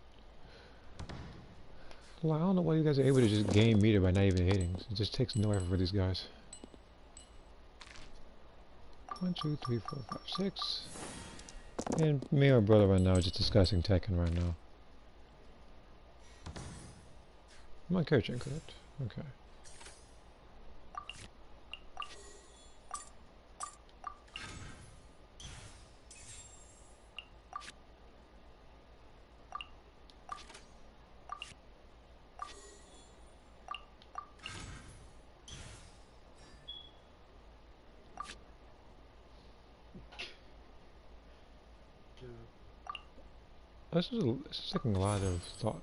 well, I don't know why you guys are able to just gain meter by not even hitting. It just takes no effort for these guys. 1, 2, 3, 4, 5, 6. And me and my brother right now are just discussing Tekken right now. I'm on coaching, correct? Okay. This is taking a lot of thought.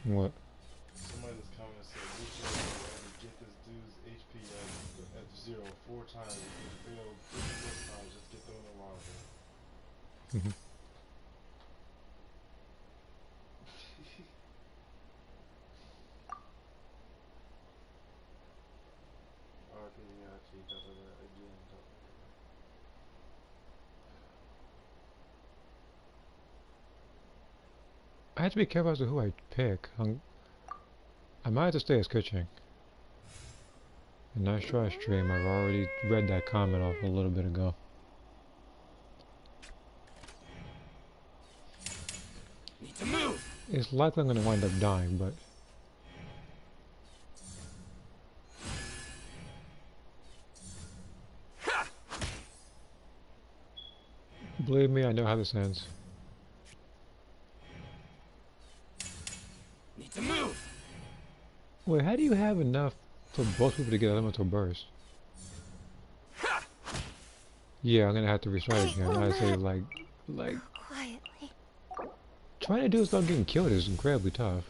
What? Somebody in this comment said, "We should get this dude's HP at 0 4 times. If he failed 54 times, just get thrown in the water." I have to be careful as to who I pick. I might have to stay as coaching. A nice try, stream. I've already read that comment off a little bit ago. Need to move. It's likely I'm going to wind up dying, but believe me, I know how this ends. Need to move. Wait, how do you have enough for both people to get elemental burst? Yeah, I'm gonna have to restart again. I say like Quietly. trying to do this without getting killed is incredibly tough.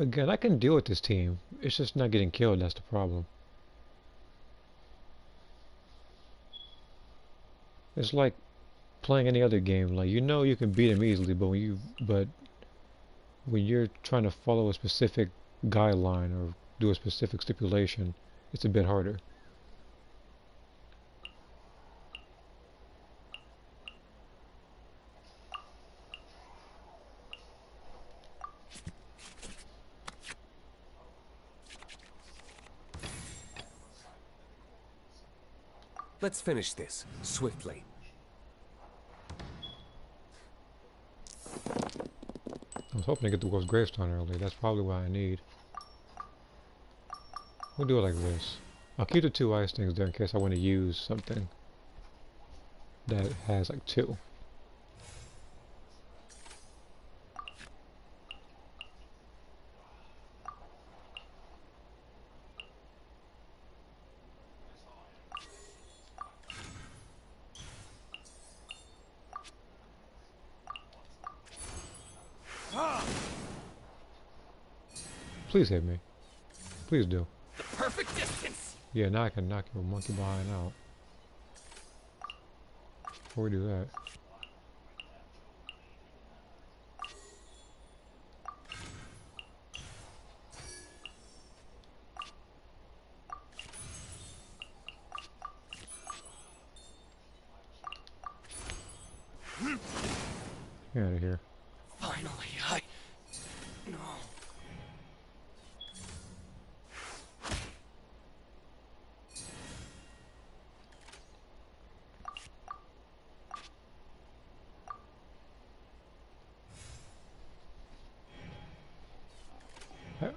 Again, I can deal with this team. It's just not getting killed, that's the problem. It's like playing any other game. Like, you know you can beat him easily, but when you're trying to follow a specific guideline or do a specific stipulation, it's a bit harder. Let's finish this swiftly. I was hoping to get the Wolf's Gravestone early. That's probably what I need. We'll do it like this. I'll keep the 2 ice things there in case I want to use something that has like 2. Please hit me. Please do. The perfect distance. Yeah, now I can knock your monkey behind out. Before we do that. Get out of here. Finally, no.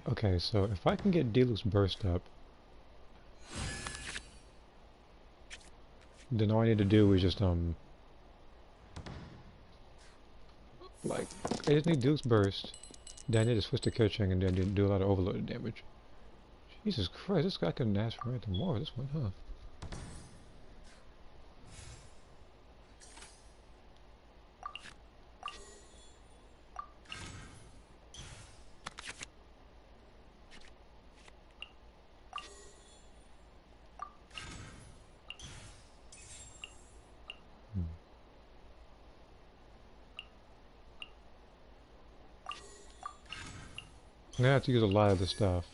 Okay, so if I can get Deluxe Burst up, then all I need to do is just like, I just need Deluxe Burst, then I need to switch to Kitchen and then do a lot of overloaded damage. Jesus Christ, this guy couldn't ask for anything more this one, huh? I'm gonna have to use a lot of this stuff.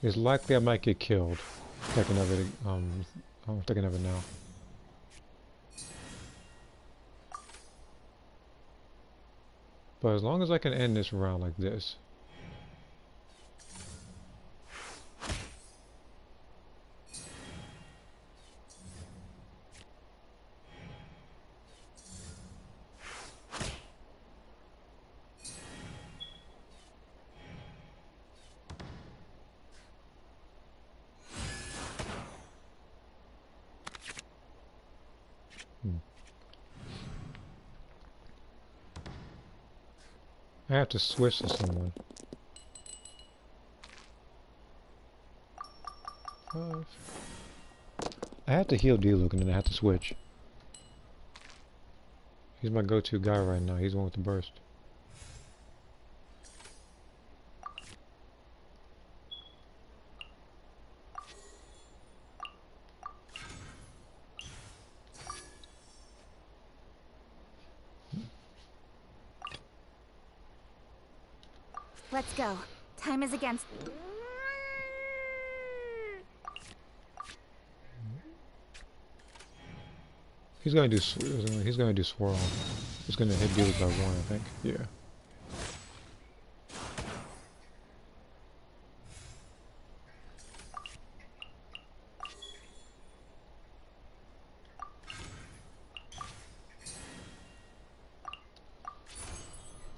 It's likely I might get killed. Thinking of it, I'm thinking of it now. But as long as I can end this round like this. I have to switch to someone. 5. I have to heal D-Luke and then I have to switch. He's my go-to guy right now. He's the one with the burst. Let's go. Time is against... He's gonna do swirl. He's gonna hit D-Luke by 1, I think. Yeah.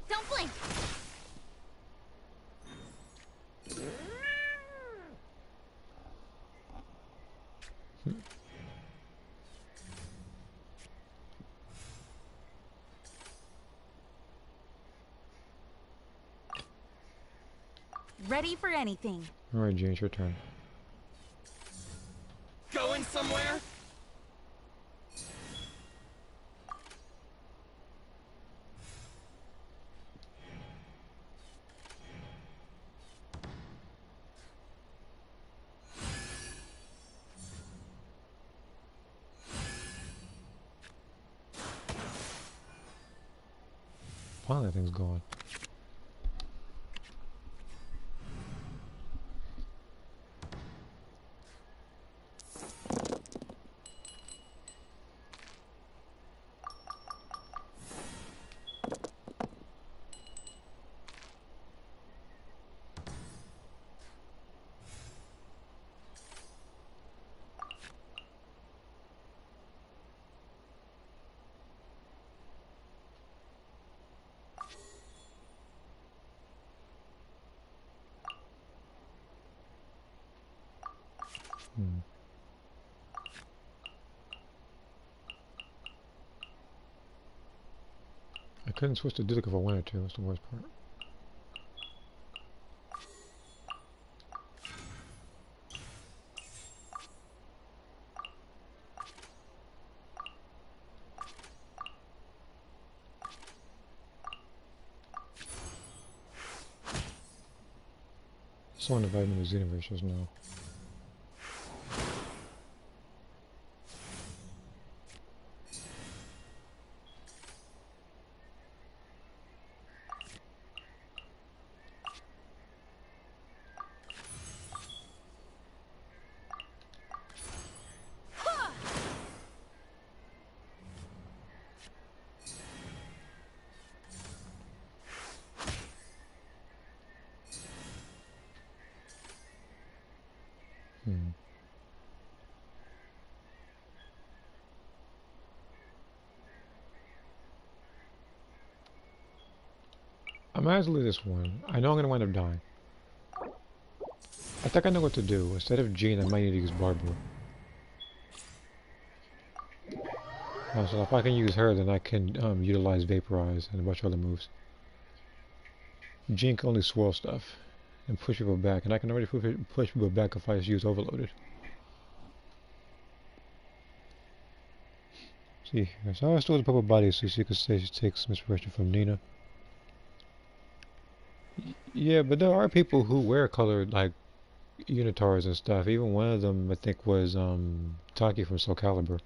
Don't blink! Ready for anything. Alright, Gene, it's your turn. Going somewhere? finally that thing's gone. I couldn't switch to Diluc if I wanted to, that's the worst part. Someone invited me to Xenoverse now. I might as well do this one. I know I'm going to wind up dying. I think I know what to do. Instead of Jean, I might need to use Barbara. So if I can use her, then I can utilize Vaporize and a bunch of other moves. Jean can only swirl stuff and push people back, and I can already push people back if I just use Overloaded. See here, so I stole the purple bodysuit so you can say she takes some inspiration from Nina. Yeah, but there are people who wear colored, like, unitars and stuff. Even one of them, I think, was Taki from Soul Calibur.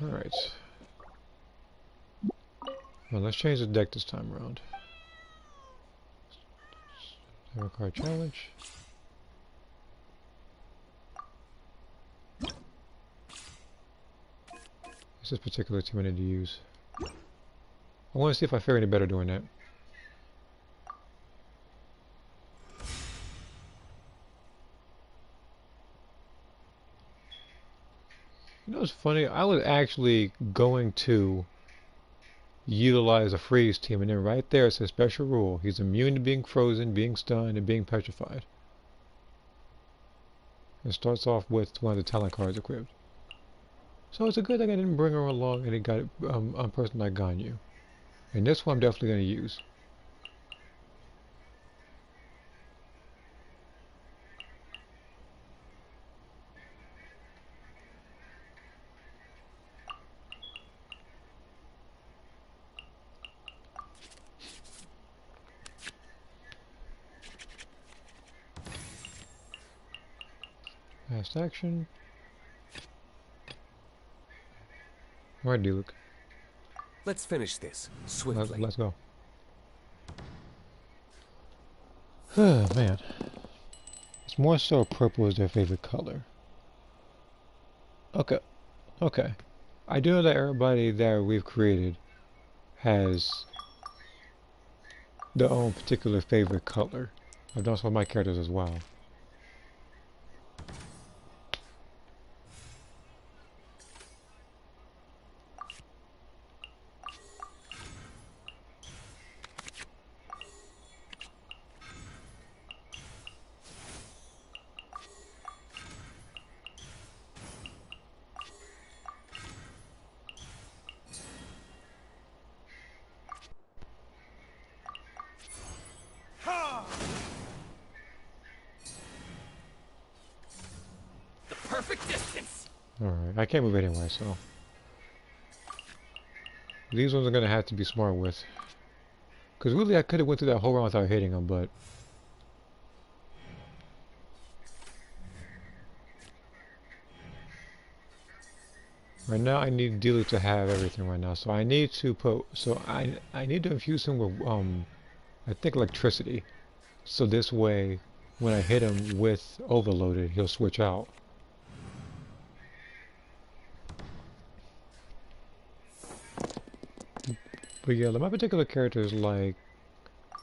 Alright. Well, let's change the deck this time around. Have a card challenge. This is particularly too many to use. I want to see if I fare any better doing that. You know what's funny? I was actually going to utilize a freeze team, and then right there it says special rule. He's immune to being frozen, being stunned, and being petrified. It starts off with one of the talent cards equipped. So it's a good thing I didn't bring her along and it got a person like Ganyu. And this one I'm definitely going to use. Fast action. Alright, Diluc. Let's finish this swiftly. Let's go. Oh, man. It's more so purple is their favorite color. Okay. Okay. I do know that everybody that we've created has their own particular favorite color. I've done some of my characters as well. Alright, I can't move anyway, so these ones are gonna have to be smart with. Cause really I could have went through that whole round without hitting them, but Right now, I need Dealer to have everything right now, so I need to put. So I need to infuse him with I think electricity. So this way, when I hit him with overloaded, he'll switch out. But yeah, like my particular characters, like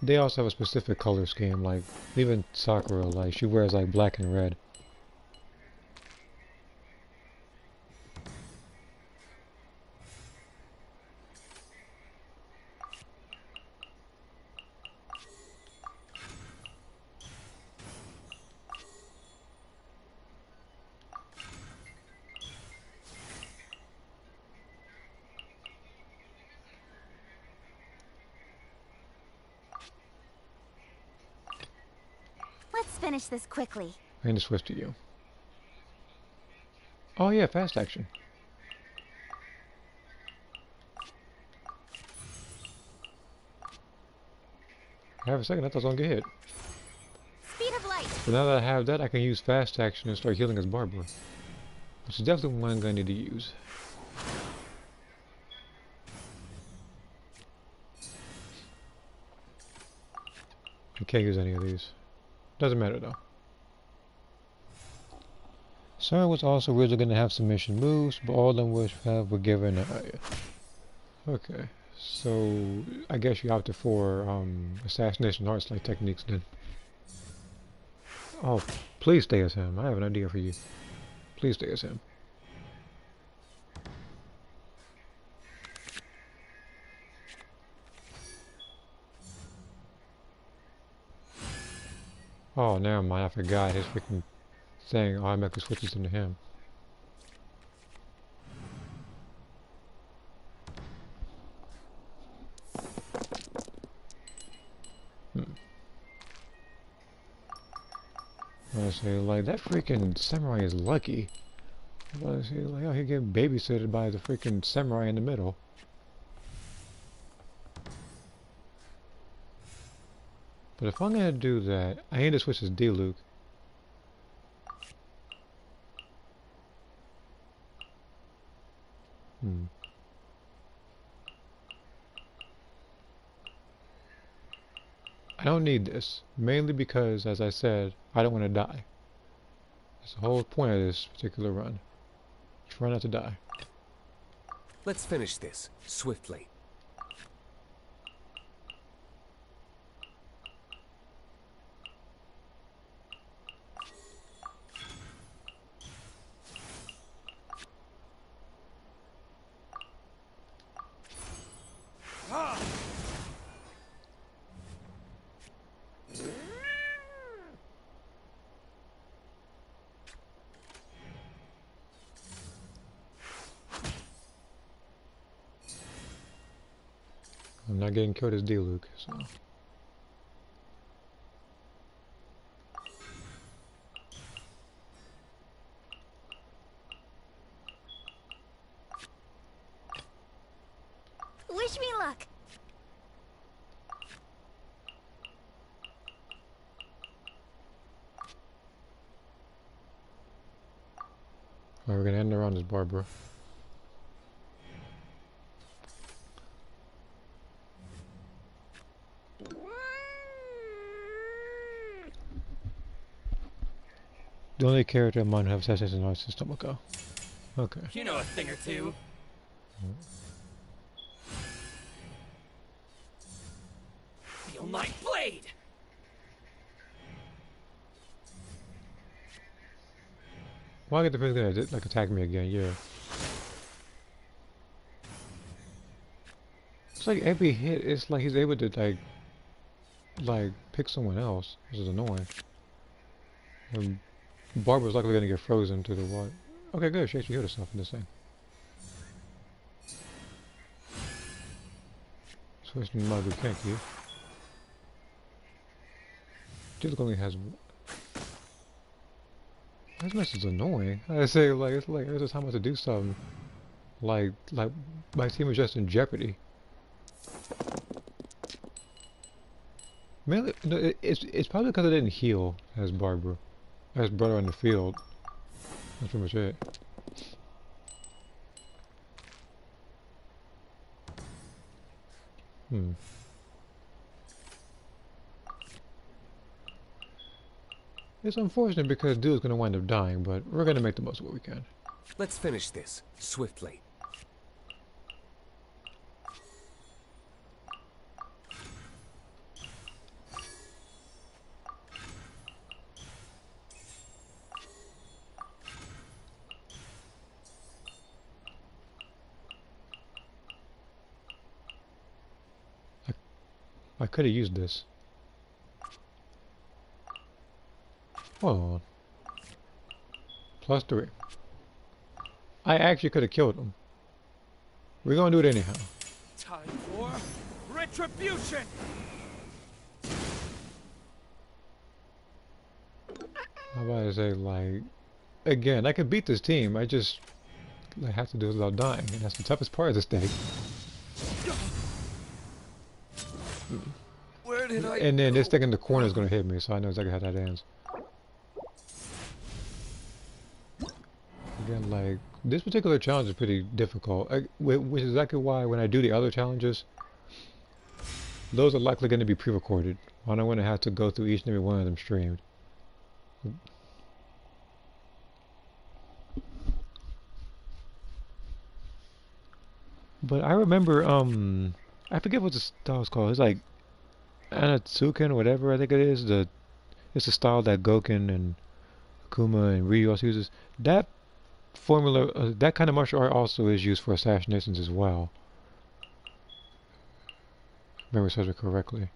they also have a specific color scheme. Like even Sakura, like she wears like black and red. Let's finish this quickly. I need to switch to you. Oh yeah, fast action. I have a second, I thought I was gonna get hit. Speed of light. But now that I have that, I can use fast action and start healing as Barbara. Which is definitely one I'm gonna need to use. I can't use any of these. Doesn't matter though. Sarah was also originally going to have some mission moves, but all of them were given. Okay, so I guess you opted for assassination arts like techniques then. Oh, please stay as him. I have an idea for you. Please stay as him. Oh, never mind. I forgot his freaking thing automatically switches into him. I say, like, that freaking samurai is lucky. I say, like, oh, he get babysitted by the freaking samurai in the middle. But if I'm gonna do that, I need to switch his D-Luke. I don't need this, mainly because, as I said, I don't want to die. That's the whole point of this particular run. Try not to die. Let's finish this swiftly. I'm not getting killed as D-Luke, so... Wish me luck. Alright, we're gonna end around this Barbara. The only character I'm on who have assassination arts is Tomoko. Okay. You know a thing or two. Feel my blade! Why get the person gonna like attack me again? Yeah. It's like every hit, it's like he's able to like pick someone else, which is annoying. Barbara's likely gonna get frozen to the water. Okay, good. She actually healed herself in this thing. Switch to Mabu Kenki. Dude only has. This mess is annoying. I say like it's like every time I have to do something, like my team is just in jeopardy. Mainly, no, it's probably because I didn't heal as Barbara. I just brought her in the field. That's pretty much it. Hmm. It's unfortunate because dude's gonna wind up dying, but we're gonna make the most of what we can. Let's finish this swiftly. I could have used this. Hold on. +3. I actually could have killed him. We're gonna do it anyhow. Time for retribution. How about I say, like, again, I could beat this team. I just have to do it without dying, and that's the toughest part of this thing. Where did I? And then this thing in the corner is gonna hit me, so I know exactly how that ends. Again, like, this particular challenge is pretty difficult, which is exactly why when I do the other challenges, those are likely going to be pre-recorded. I don't want to have to go through each and every one of them streamed. But I remember, I forget what the style is called. It's like Anatsuken or whatever I think it is. It's a style that Goken and Akuma and Ryu also uses. That formula, that kind of martial art also is used for assassinations as well. If memory serves me correctly.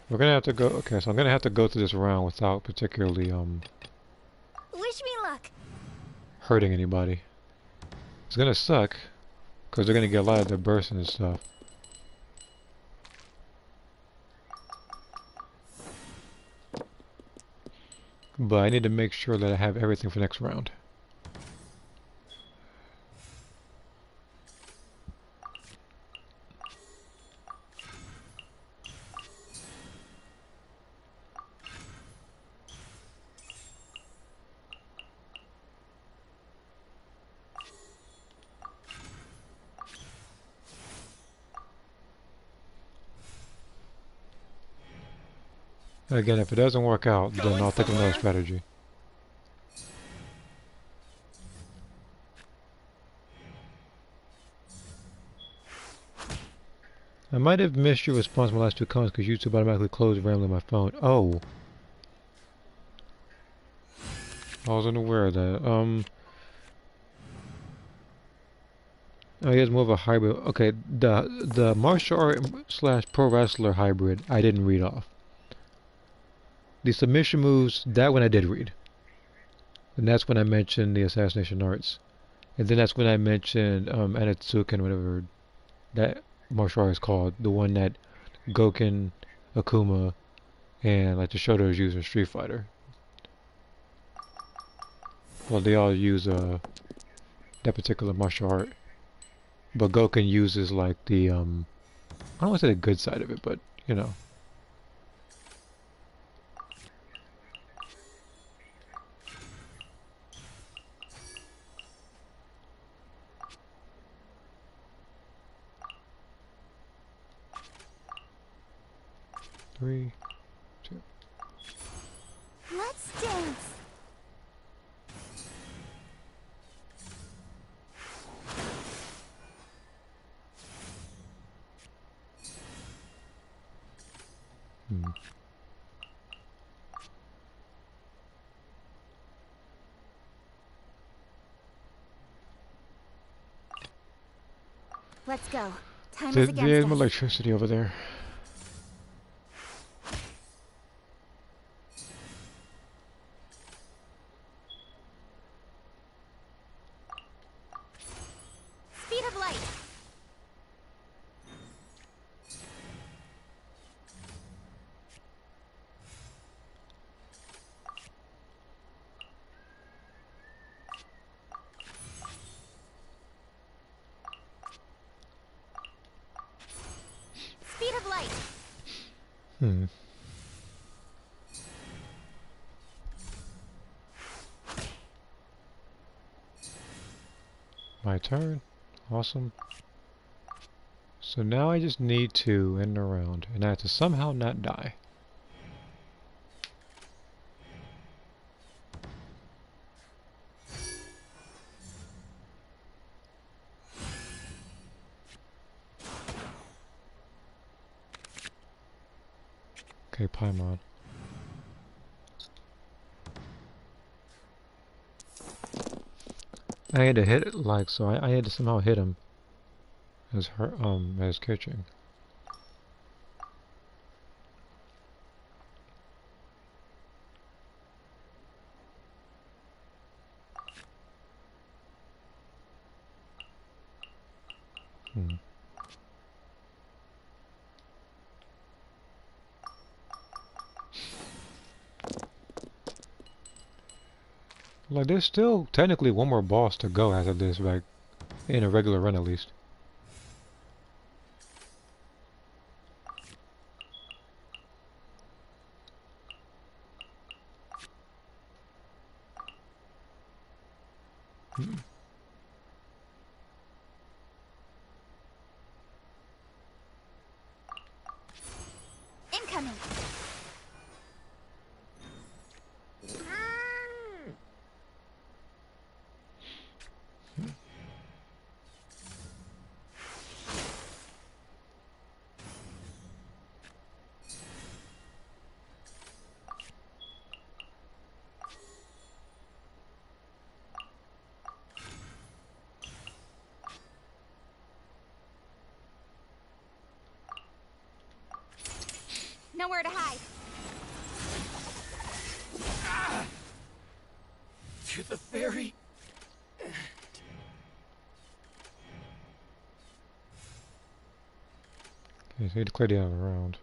We're gonna have to go. Okay, so I'm gonna have to go through this round without particularly Wish me luck. hurting anybody. It's gonna suck because they're gonna get a lot of their bursts and stuff. But I need to make sure that I have everything for next round. Again, if it doesn't work out, then I'll think of another strategy. I might have missed your response to my last two comments because YouTube automatically closed randomly my phone. Oh. I wasn't aware of that. I guess more of a hybrid. Okay, the martial art slash pro wrestler hybrid I didn't read off. The submission moves, that one I did read. And that's when I mentioned the assassination arts. And then that's when I mentioned Anatsuken, whatever that martial art is called. The one that Goken, Akuma, and like the Shotos use in Street Fighter. Well, they all use that particular martial art. But Goken uses like the, I don't want to say the good side of it, but, you know. Three, two. Let's dance. Let's go. Time is against There's us. some electricity over there. Speed of light. Speed of light. my turn. Awesome. So now I just need to end the round, and I have to somehow not die. Okay, Paimon. I had to hit it like so. I had to somehow hit him as her as catching. Like, there's still technically one more boss to go after this, like, in a regular run at least. Incoming. Nowhere to hide. To the ferry. Okay, so you need to clear the other round.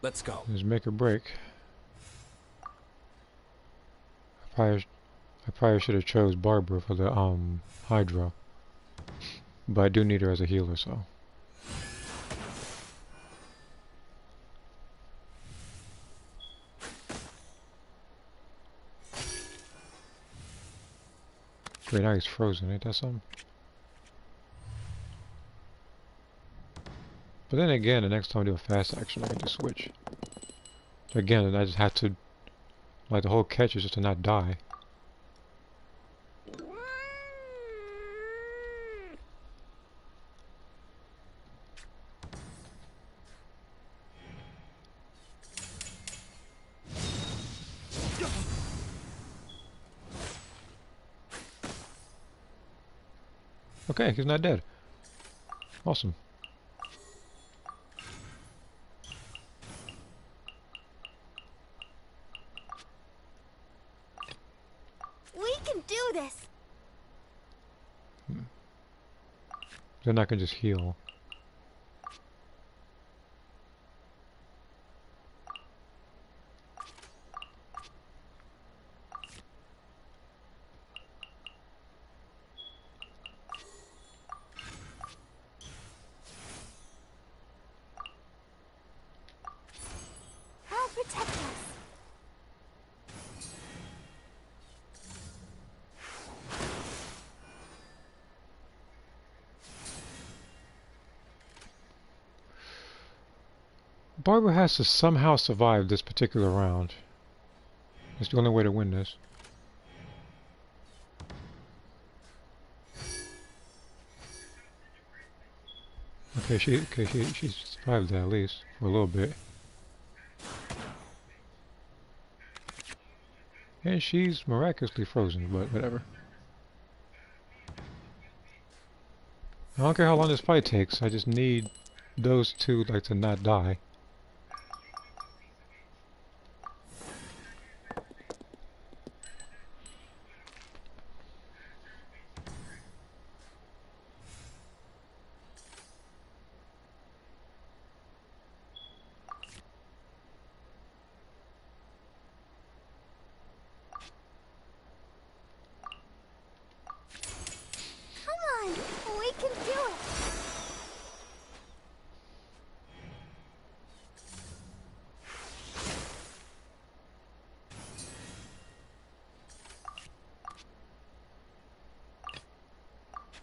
Let's go. Just make or break. I probably should have chose Barbara for the Hydra, but I do need her as a healer, so. Wait, now he's frozen, ain't that something? But then again, the next time I do a fast action, I can just switch. Again, I just have to, like, the whole catch is just to not die. Okay, he's not dead. Awesome. We can do this. Then I can just heal. I'll protect us. Barbara has to somehow survive this particular round. It's the only way to win this. Okay, she survived that at least for a little bit. And she's miraculously frozen, but whatever. I don't care how long this fight takes, I just need those two like to not die.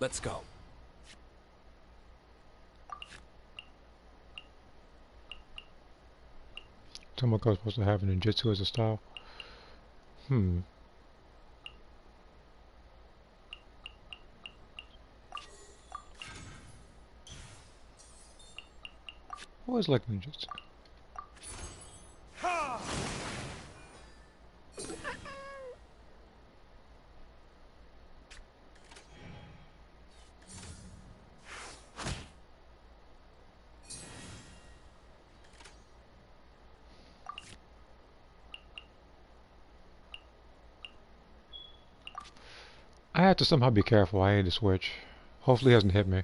Let's go. Tomoko is supposed to have ninjutsu as a style. Always like ninjutsu. I have to somehow be careful. I need to switch. Hopefully he hasn't hit me.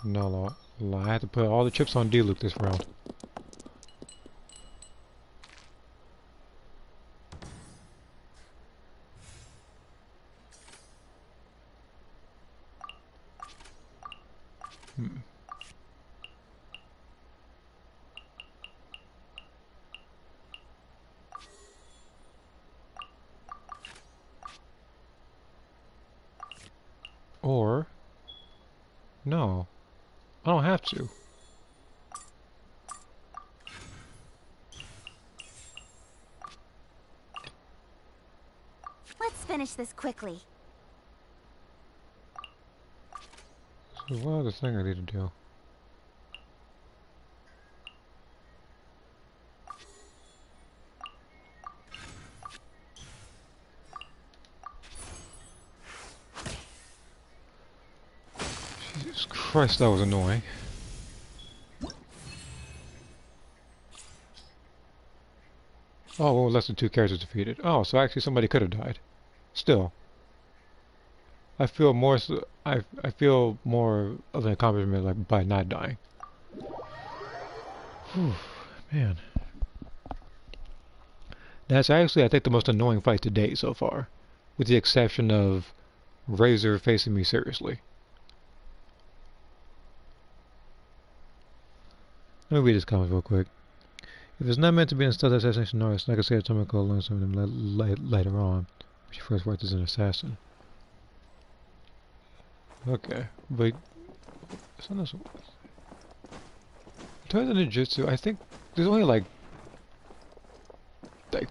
No, I had to put all the chips on D-Luke this round. Or, no, I don't have to. Let's finish this quickly. So what other thing I need to do? Jesus Christ, that was annoying. Oh, well, less than 2 characters defeated. Oh, so actually somebody could have died. Still, I feel more. I feel more of an accomplishment like by not dying. Whew, man, that's actually I think the most annoying fight to date so far, with the exception of Razor facing me seriously. Let me read this comment real quick. If it's not meant to be in stealth assassination artist, like I said, Tomoko will learn some of them later on. She first worked as an assassin. Okay, but it's not so. In terms of ninjutsu, I think there's only like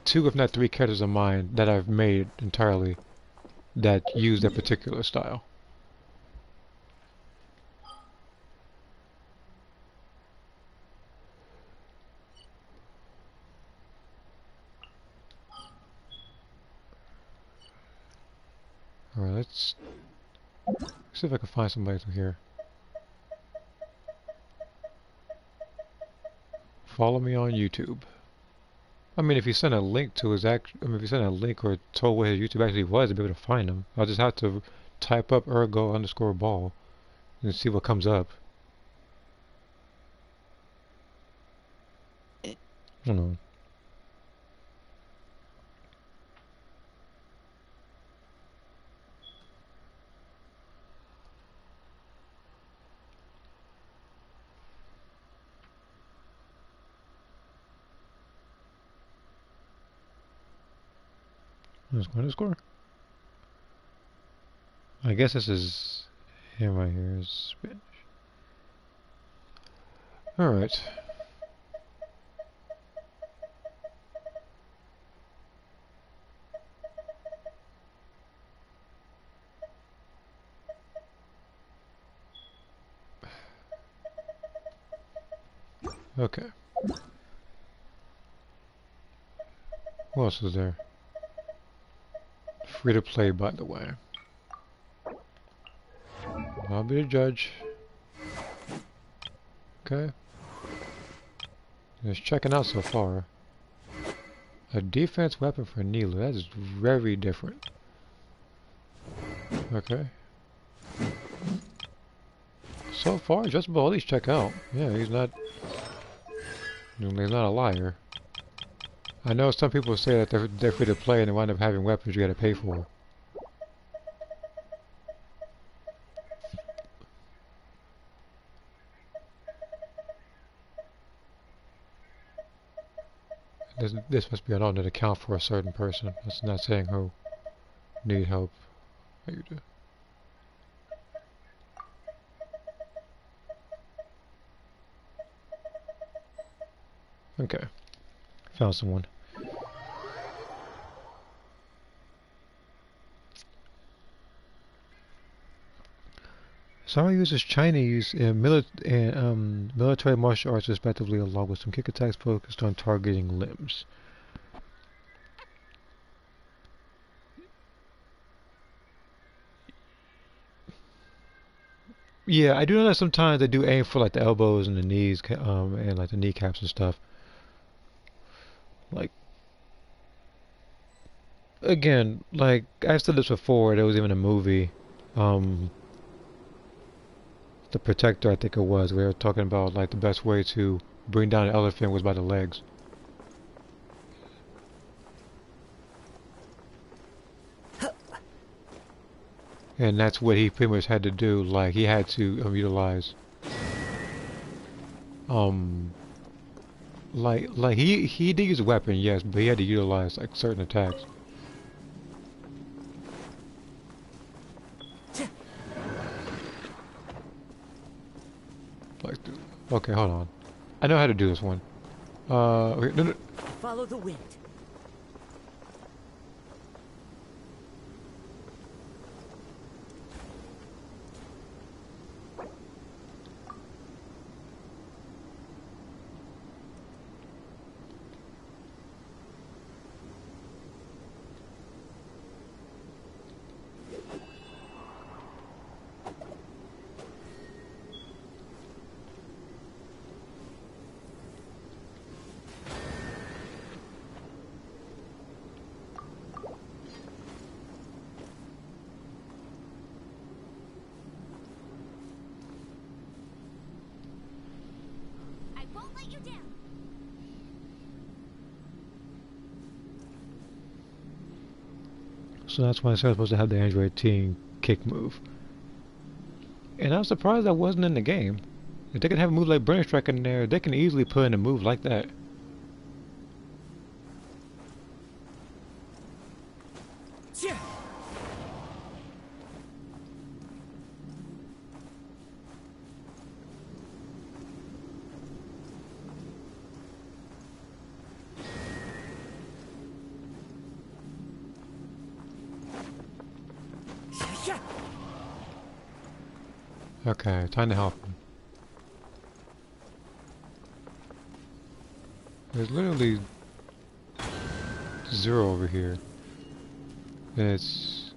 2, if not 3 characters of mine that I've made entirely that use that particular style. Alright, let's see if I can find somebody through here. Follow me on YouTube. I mean, if you send a link to his if you send a link or told what his YouTube actually was, I'd be able to find him. I'll just have to type up ergo_ball and see what comes up. I don't know. Underscore. I guess this is him right here is Spanish. Alright. Okay. What else is there? Free to play, by the way. I'll be the judge. Okay. Just checking out so far. A defense weapon for Nilu. That is very different. Okay. So far, just about at least check out. Yeah, he's not. He's not a liar. I know some people say that they're free to play and they wind up having weapons you gotta pay for. This must be an alternate account for a certain person. That's not saying who. Need help. How you do? Okay. Found someone. Sama uses Chinese and military martial arts respectively, along with some kick attacks focused on targeting limbs. Yeah, I do know that sometimes they do aim for like the elbows and the knees, and like the kneecaps and stuff. Like, again, like I've said this before, there was even a movie, um, The Protector, I think it was, where they were talking about like the best way to bring down an elephant was by the legs. And that's what he pretty much had to do. Like he had to utilize, um, like he did use a weapon, yes, but he had to utilize like certain attacks. Like, okay, hold on. I know how to do this one. Okay, no. Follow the wind. So that's why I said I was supposed to have the Android Teen kick move. And I was surprised that wasn't in the game. If they can have a move like Brain Strike in there, they can easily put in a move like that. Okay, time to help him. There's literally 0 over here. And it's...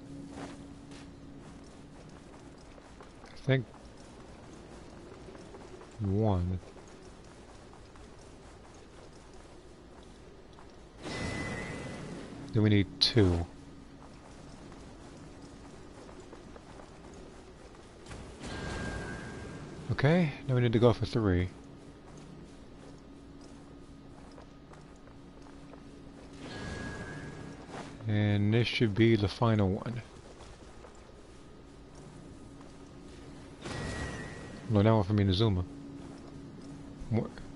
I think... 1. Then we need 2. Okay, now we need to go for 3. And this should be the final one. No, that one for Minazuma.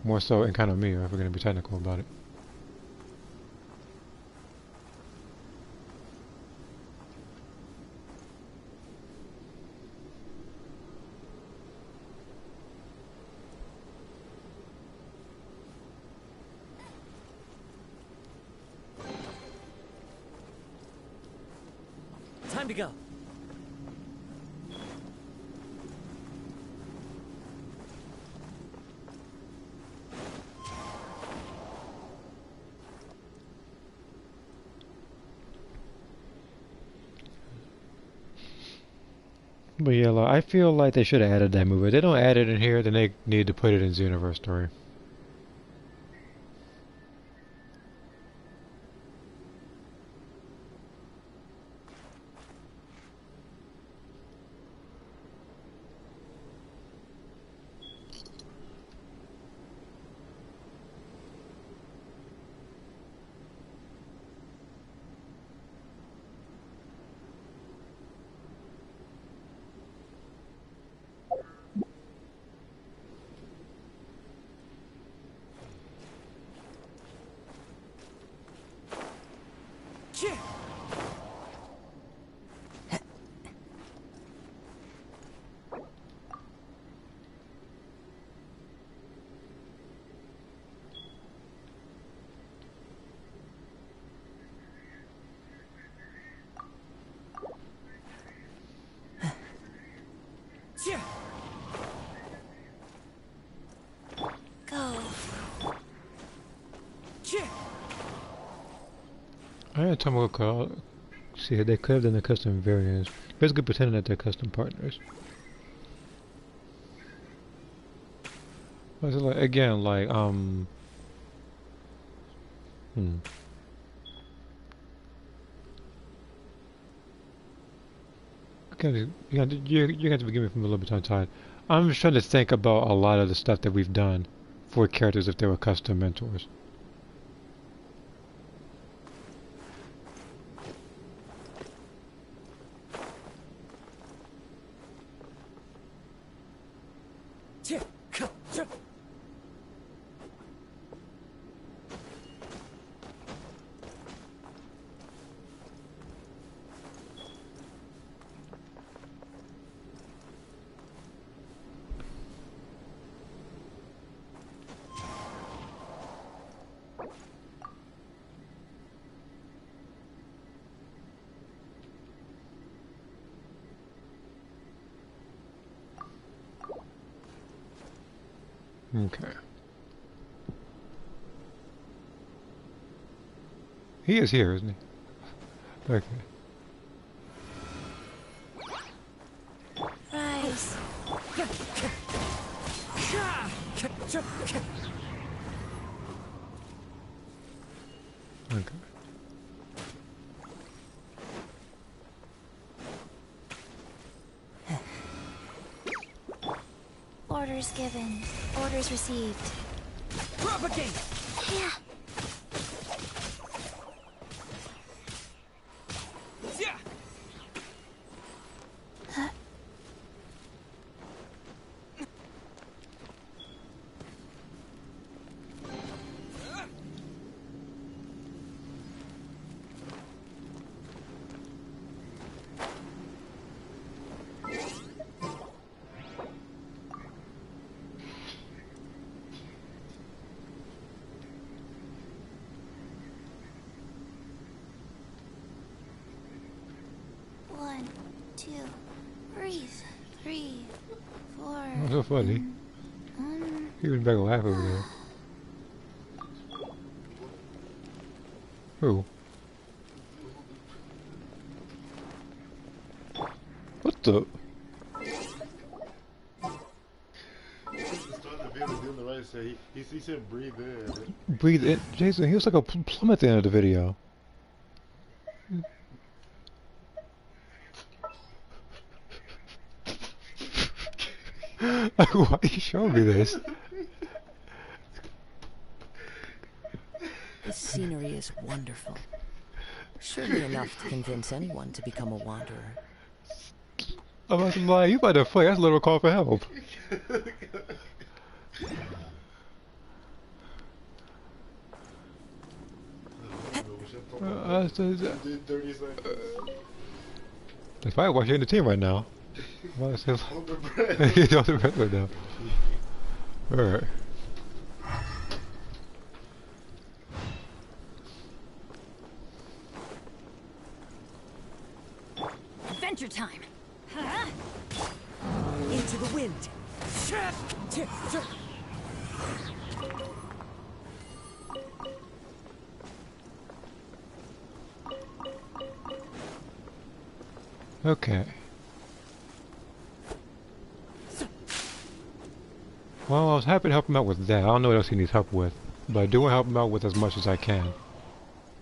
More so in kind of me, if we're going to be technical about it. Time to go. But yeah, like, I feel like they should have added that move. If they don't add it in here, then they need to put it in Xenoverse story. I had time to call. See, they could have done the custom variants. Basically pretending that they're custom partners. But it's like, again, like, you're gonna have to forgive me from a little bit tongue-tied. I'm just trying to think about a lot of the stuff that we've done for characters if they were custom mentors. Okay. He is here, isn't he? Okay. Rise. Okay. Orders given. Orders received. Propagate! Yeah. Yeah. One, two, breathe. 3, 4. That's so funny. He was back laugh over there. Who? What the? He said breathe in. Breathe in. Jason, he was like a plum at the end of the video. Like, why are you showing me this? This scenery is wonderful. Surely enough to convince anyone to become a wanderer. I'm about to lie, you about to play, that's a little call for help. If I watch you in the team right now. Well, it's just hold the breath. You hold the breath right now. Alright. Adventure time. Into the wind. Okay. Well, I was happy to help him out with that. I don't know what else he needs help with, but I do want to help him out with as much as I can.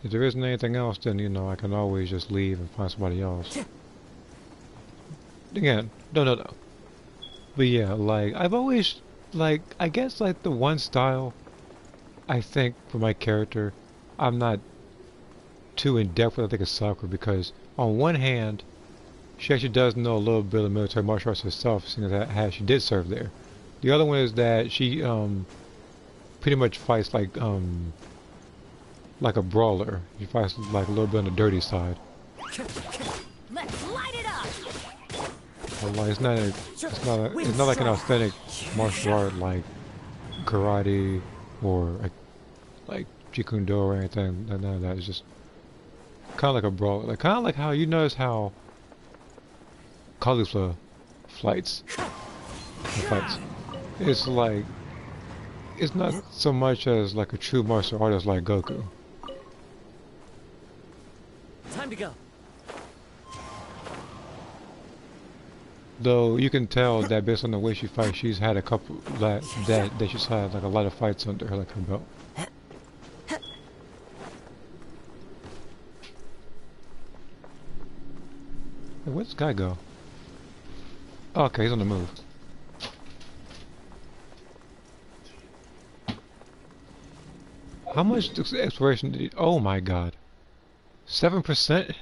If there isn't anything else, then, you know, I can always just leave and find somebody else. Again, no. But yeah, like, I've always, like, I guess, like, the one style, I think, for my character, I'm not too in-depth with, I think, is Sakura, because, on one hand, she actually does know a little bit of military martial arts herself, seeing as she did serve there. The other one is that she, pretty much fights like a brawler. She fights, like, a little bit on the dirty side. Let's light it up. But, like, it's not like an authentic martial art like karate or like Jeet Kune Do or anything. None of that. It's just kind of like a brawler. Like, kind of like how you notice how Caulifla fights. It's like, it's not so much as like a true martial artist like Goku. Time to go. Though you can tell that based on the way she fights, she's had a couple that she's had like a lot of fights under her, like her belt. Hey, where'd this guy go? Oh, okay, he's on the move. How much exploration did he? Oh my god, 7%.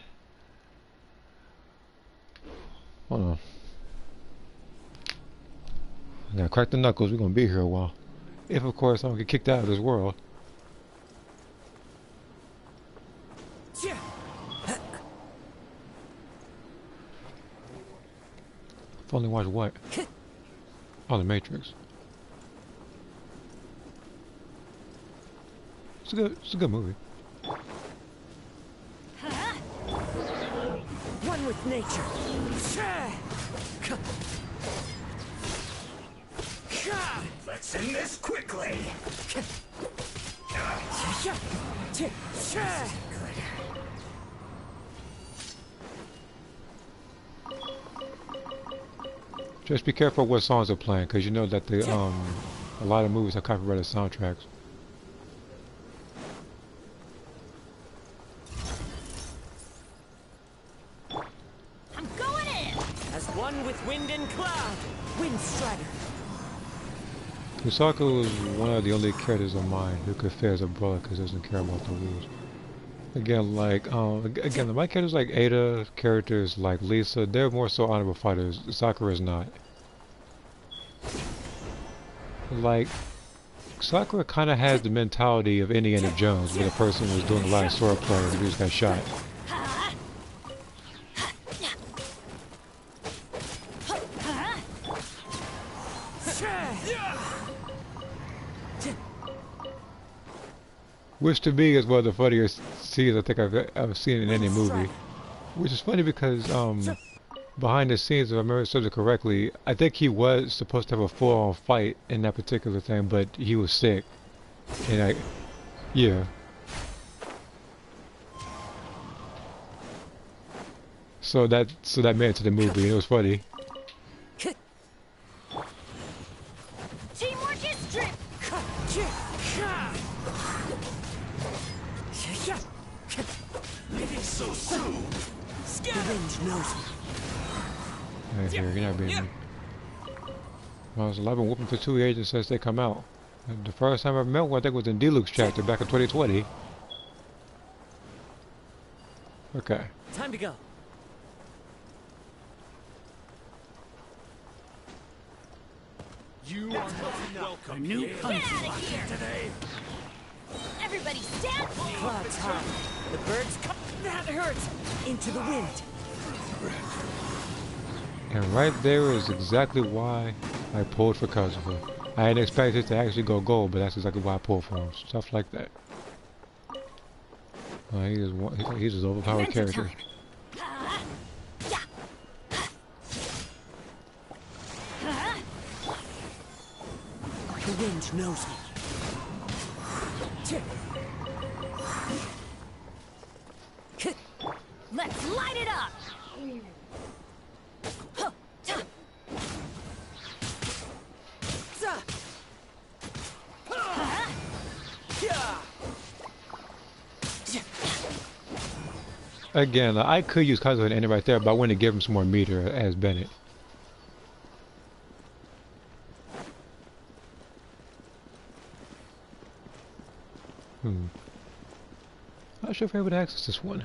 Hold on. I gotta crack the knuckles. We're gonna be here a while. If, of course, I don't get kicked out of this world. I've only watched what? Oh, The Matrix. It's a good movie. One with nature. Let's end this quickly. Just be careful what songs are playing, because you know that the a lot of movies have copyrighted soundtracks. I'm going in. As one with wind and cloud. Wind Strider. Kusaka was one of the only characters of mine who could fare as a brother because he doesn't care about the rules. Again, like my characters like Ada, characters like Lisa, they're more so honorable fighters. Sakura's not. Like, Sakura kind of has the mentality of Indiana Jones, where the person was doing a lot of swordplay and he just got shot. Which to me is one of the funniest scenes I think I've seen in any movie. Which is funny because behind the scenes, if I remember the subject correctly, I think he was supposed to have a full-on fight in that particular thing, but he was sick. And yeah. So that made it to the movie, and it was funny. Teamwork is strength. Leaving so soon. The wind knows me. Right here, you're not beating me. Well, I've been whooping for 2 agents since they come out. And the first time I met one, I think was in D-Luke's chapter back in 2020. Okay. Time to go. You are welcome. Get out of here. Today. Everybody stand. Clouds high. The birds come. That hurts. Into the wind. And right there is exactly why I pulled for Kazuha. I didn't expect it to actually go gold, but that's exactly why I pulled for him. Stuff like that. He's an overpowered character. The wind knows me. Let's light it up. Again, I could use Kazuha and end it right there, but I want to give him some more meter as Bennett. Not sure if I would access this one.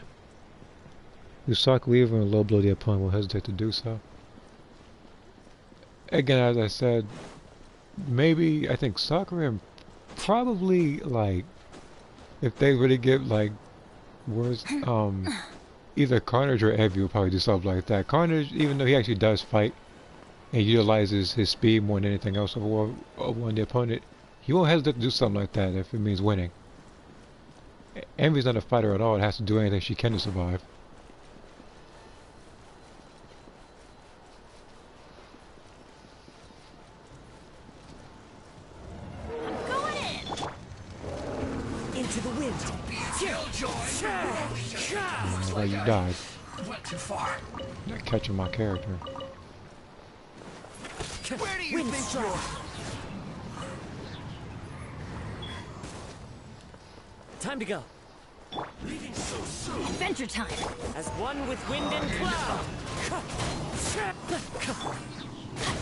Usaku even a low blow the opponent will hesitate to do so. Again, as I said, maybe I think Sakura and probably like if they really get like worse, either Carnage or Evie will probably do something like that. Carnage, even though he actually does fight and utilizes his speed more than anything else over the opponent, he won't hesitate to do something like that if it means winning. Envy's not a fighter at all. It has to do anything she can to survive. I'm going in. Into to the wind. Well, you died. Went too far. Not catching my character. Where do you think you're? Time to go. Leaving so soon. Adventure time! As one with wind and cloud.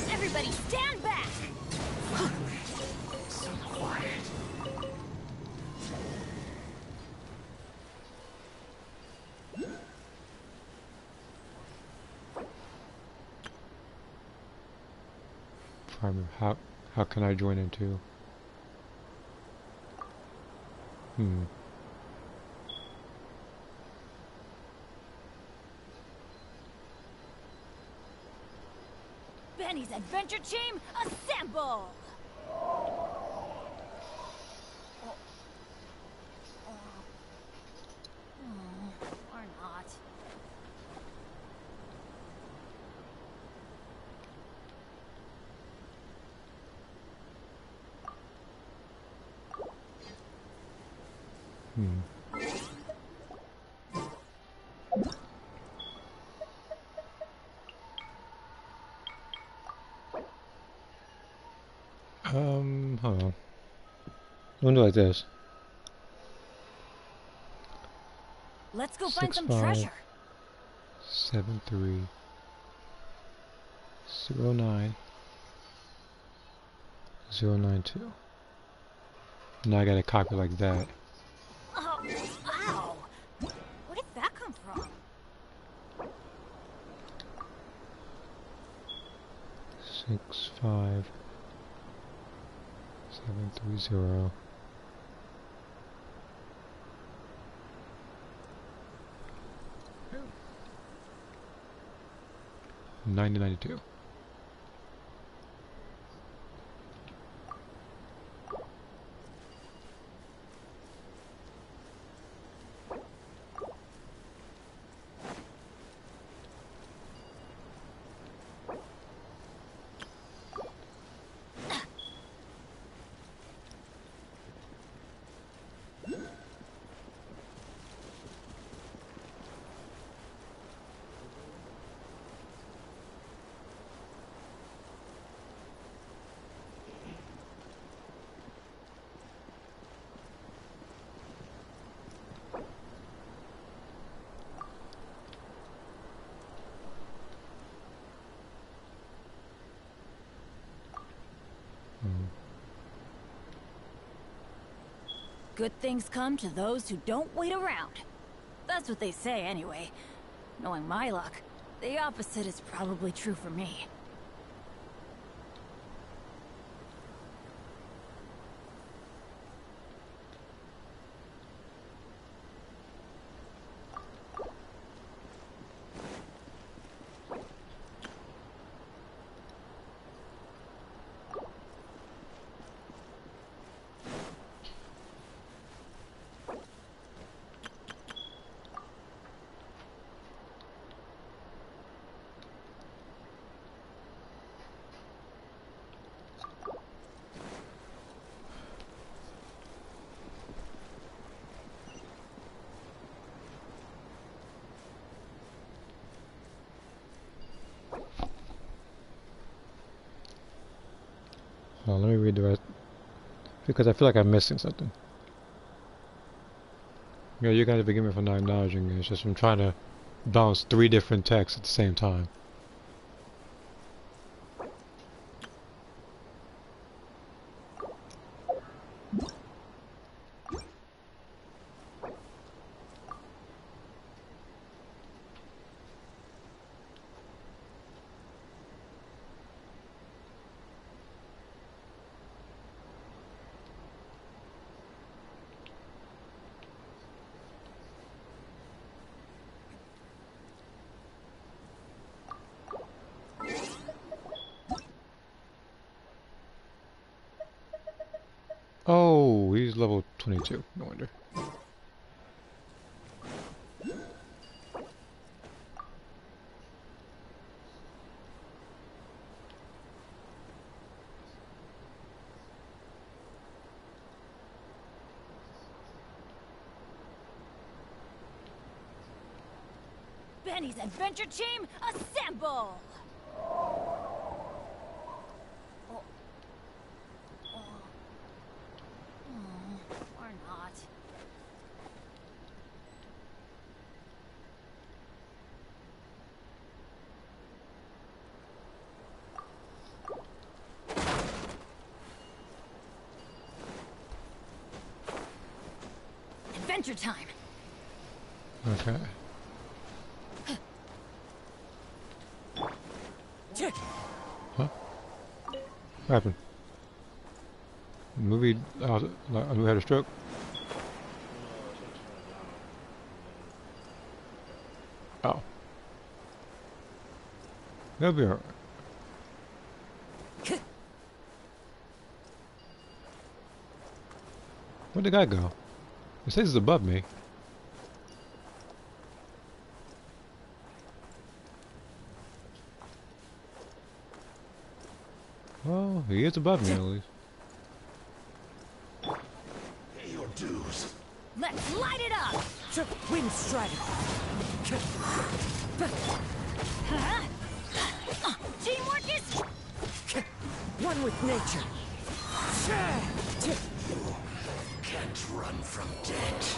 Everybody stand back! So quiet. Primer. How can I join in too? Benny's adventure team, assemble! Or not. Hold on. We'll do like this. Let's go find some 65 treasure. 7309 092. Now I gotta copy like that. Oh, ow! Where did that come from? 65730 9092. Good things come to those who don't wait around. That's what they say anyway. Knowing my luck, the opposite is probably true for me. Hold on, let me read the rest because I feel like I'm missing something. Yeah, you're gonna forgive me for not acknowledging it. It's just I'm trying to bounce 3 different texts at the same time. Oh, he's level 22. No wonder. Benny's adventure team, assemble! Or not. Adventure time! Okay. Huh? What happened? Movie, who had a stroke? Oh. That'll be alright. Where'd the guy go? It says he's above me. Oh, he is above me at least. Pay your dues. Let's light it up! Wind Strider. Teamwork is... One with nature. Can't run from death.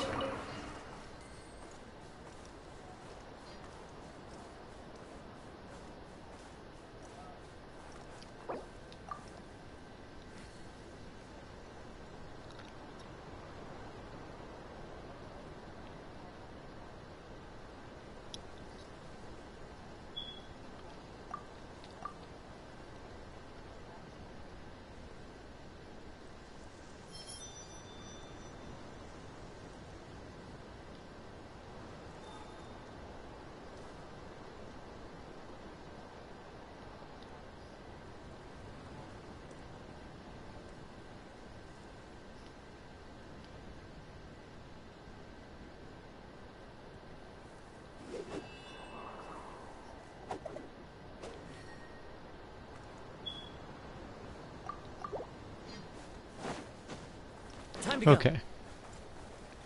Time to go. Okay.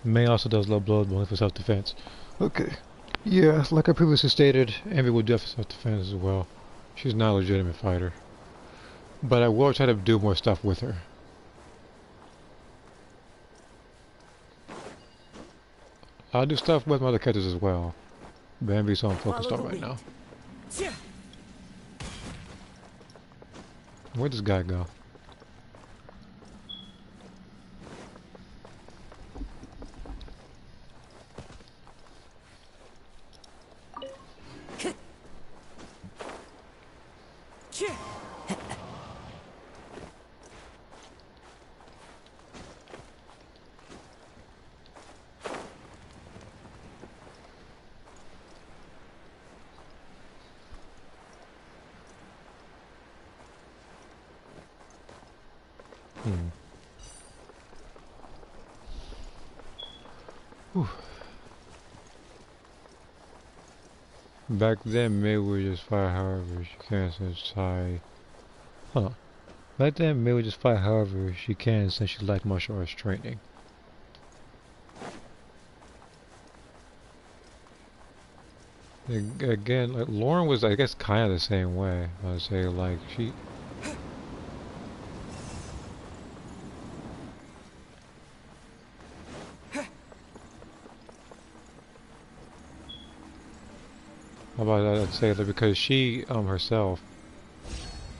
May also does low blows, but only for self-defense. Okay. Yeah, like I previously stated, Envy will do that for self-defense as well. She's not a legitimate fighter. But I will try to do more stuff with her. I'll do stuff with my other characters as well. But Envy's all I'm focused on right now. Where'd this guy go? Whew. Back then, May would just fight however she can since I... Huh. Back then, May would just fight however she can since she lacked martial arts training. Again, like, Lauren was, I guess, kind of the same way. I would say, like, she... How about that? I'd say that because she, herself,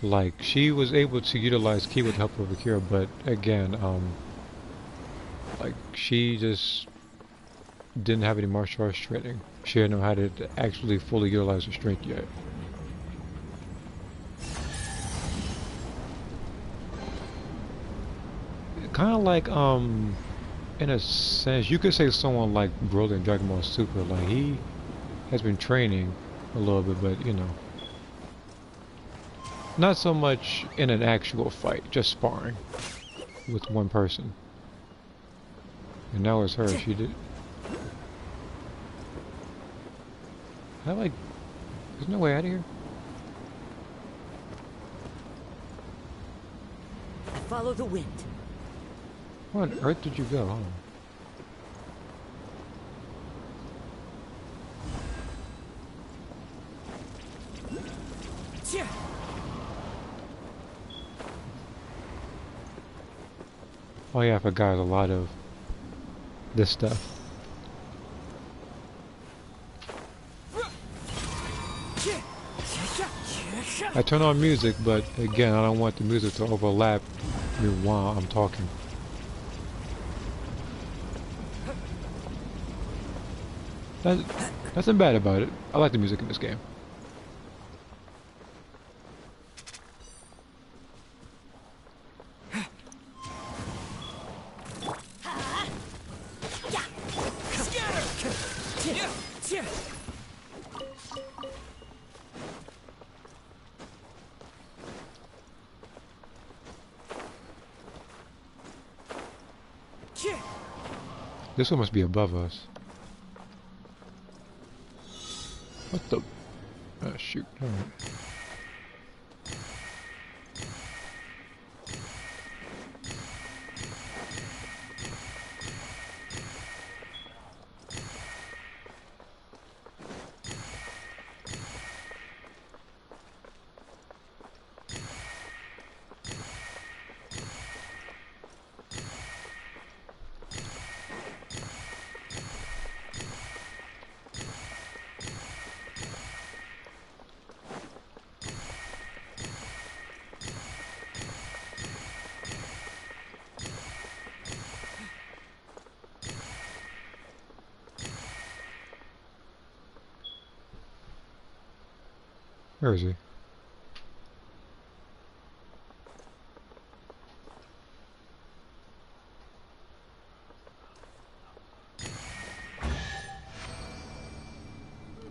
like, she was able to utilize Ki with the help of Akira, but again, like, she just didn't have any martial arts training. She didn't know how to actually fully utilize her strength yet. Kind of like, in a sense, you could say someone like Broly in Dragon Ball Super, like, he has been training a little bit, but, you know, not so much in an actual fight, just sparring with one person. And now it's her, she did... like, there's no way out of here. Follow the wind. Where on earth did you go? Huh? Oh yeah, I forgot a lot of this stuff. I turn on music, but again, I don't want the music to overlap me while I'm talking. That's nothing bad about it. I like the music in this game. This one must be above us. What the? Oh, shoot. All right. Where is he?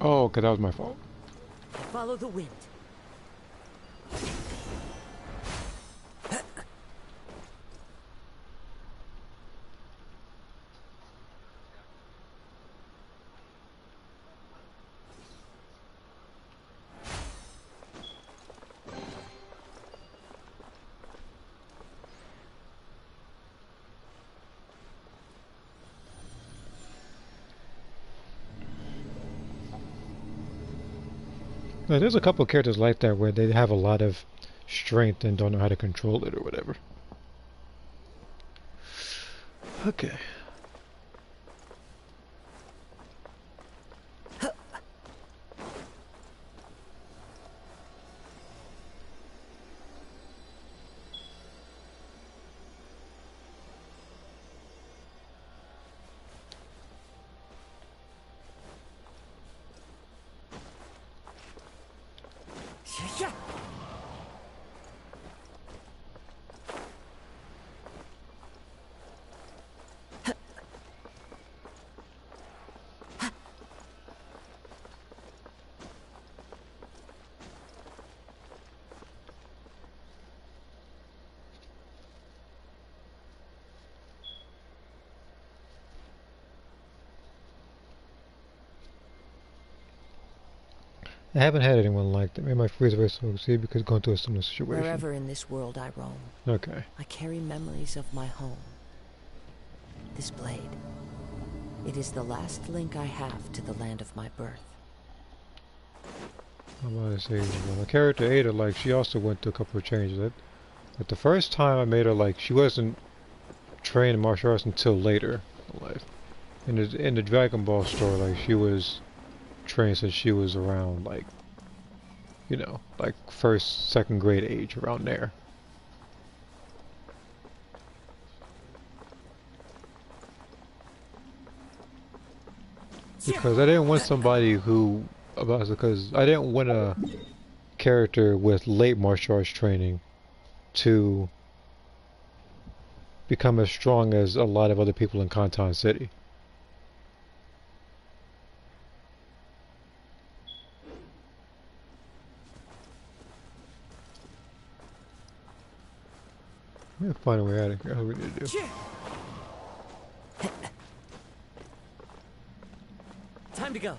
Oh, okay, that was my fault. Follow the wind. Now, there's a couple of characters like that where they have a lot of strength and don't know how to control it or whatever. Okay. I haven't had anyone like that. Maybe my freezer race will see because going through a similar situation. Wherever in this world I roam, okay. I carry memories of my home. This blade. It is the last link I have to the land of my birth. I'm about to say, well, my character Ada, like, she also went through a couple of changes. But the first time I made her, like, she wasn't trained in martial arts until later in life. In the Dragon Ball story, like, she was trained since she was around, like, you know, like first, second grade age, around there. Because I didn't want somebody who, because I didn't want a character with late martial arts training to become as strong as a lot of other people in Kanton City. I'm gonna find a way out of here. That's what we need to do. Time to go.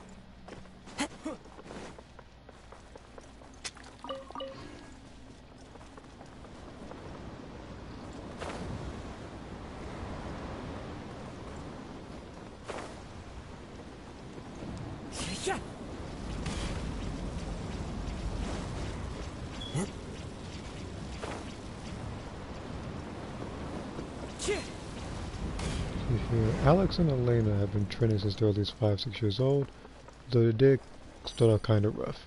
Yeah, Alex and Elena have been training since they were at least 5, 6 years old, though they did start out kind of rough.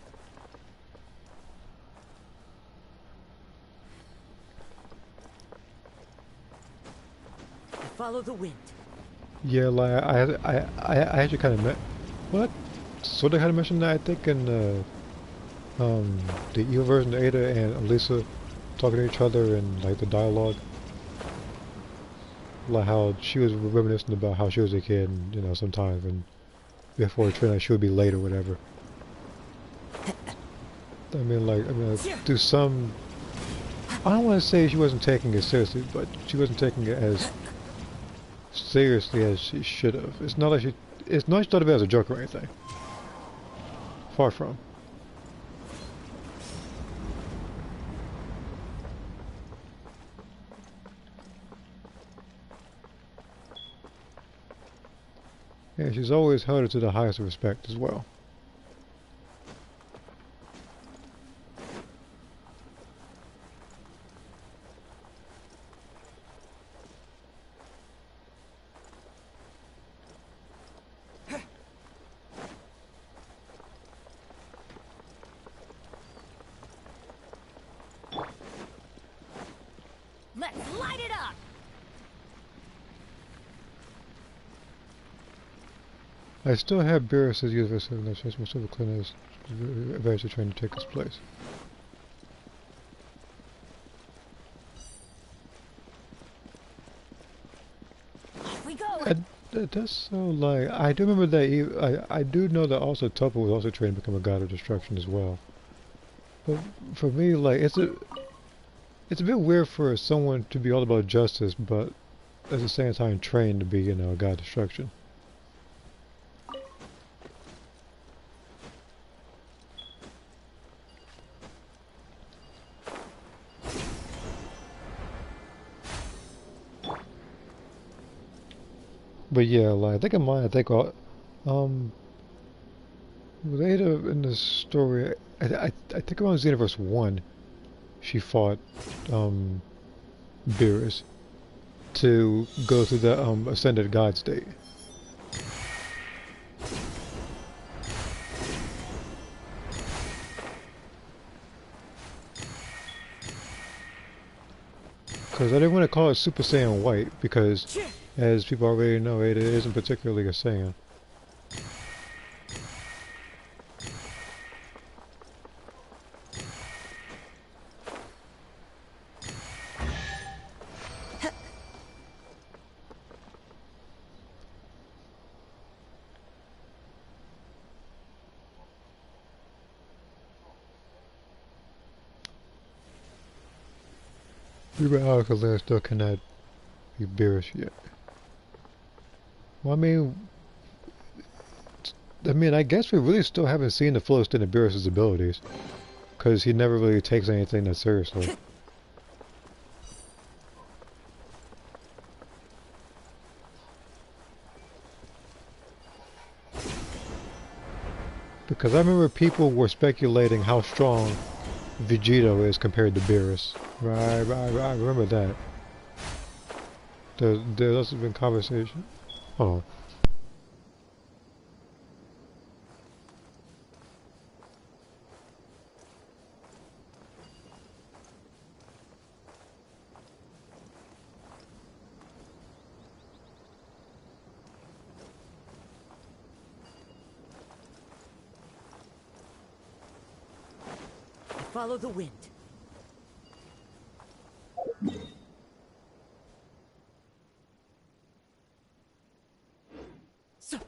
Follow the wind. Yeah, like I actually kind of met what sort of kind of mentioned that I think in the evil version of Ada and Elisa talking to each other and like the dialogue, like how she was reminiscing about how she was a kid, and you know sometimes and before her train she would be late or whatever. I mean, do some. I don't want to say she wasn't taking it seriously, but she wasn't taking it as seriously as she should have. It's not like she thought of it as a joke or anything. Far from. Yeah, she's always held it to the highest respect as well. Let's light it up! I still have Beerus as University of Nations, most of the clinics eventually trying to take his place. Off we go! That's so like I do remember that I do know that also Toppo was also trained to become a god of destruction as well. But for me, like it's a bit weird for someone to be all about justice, but at the same time trained to be, you know, a god of destruction. But yeah, like I think in mine, with Ada in the story, I think around Xenoverse 1, she fought Beerus to go through the ascended god state. Because I didn't want to call it Super Saiyan White because, as people already know, Ada isn't particularly a Saiyan. Reba Alcalá still cannot be Beerus yet. Well, I guess we really still haven't seen the full extent of Beerus' abilities, because he never really takes anything that seriously. Because I remember people were speculating how strong Vegito is compared to Beerus. I remember that. There's also been conversation. Oh. Follow the wind. So.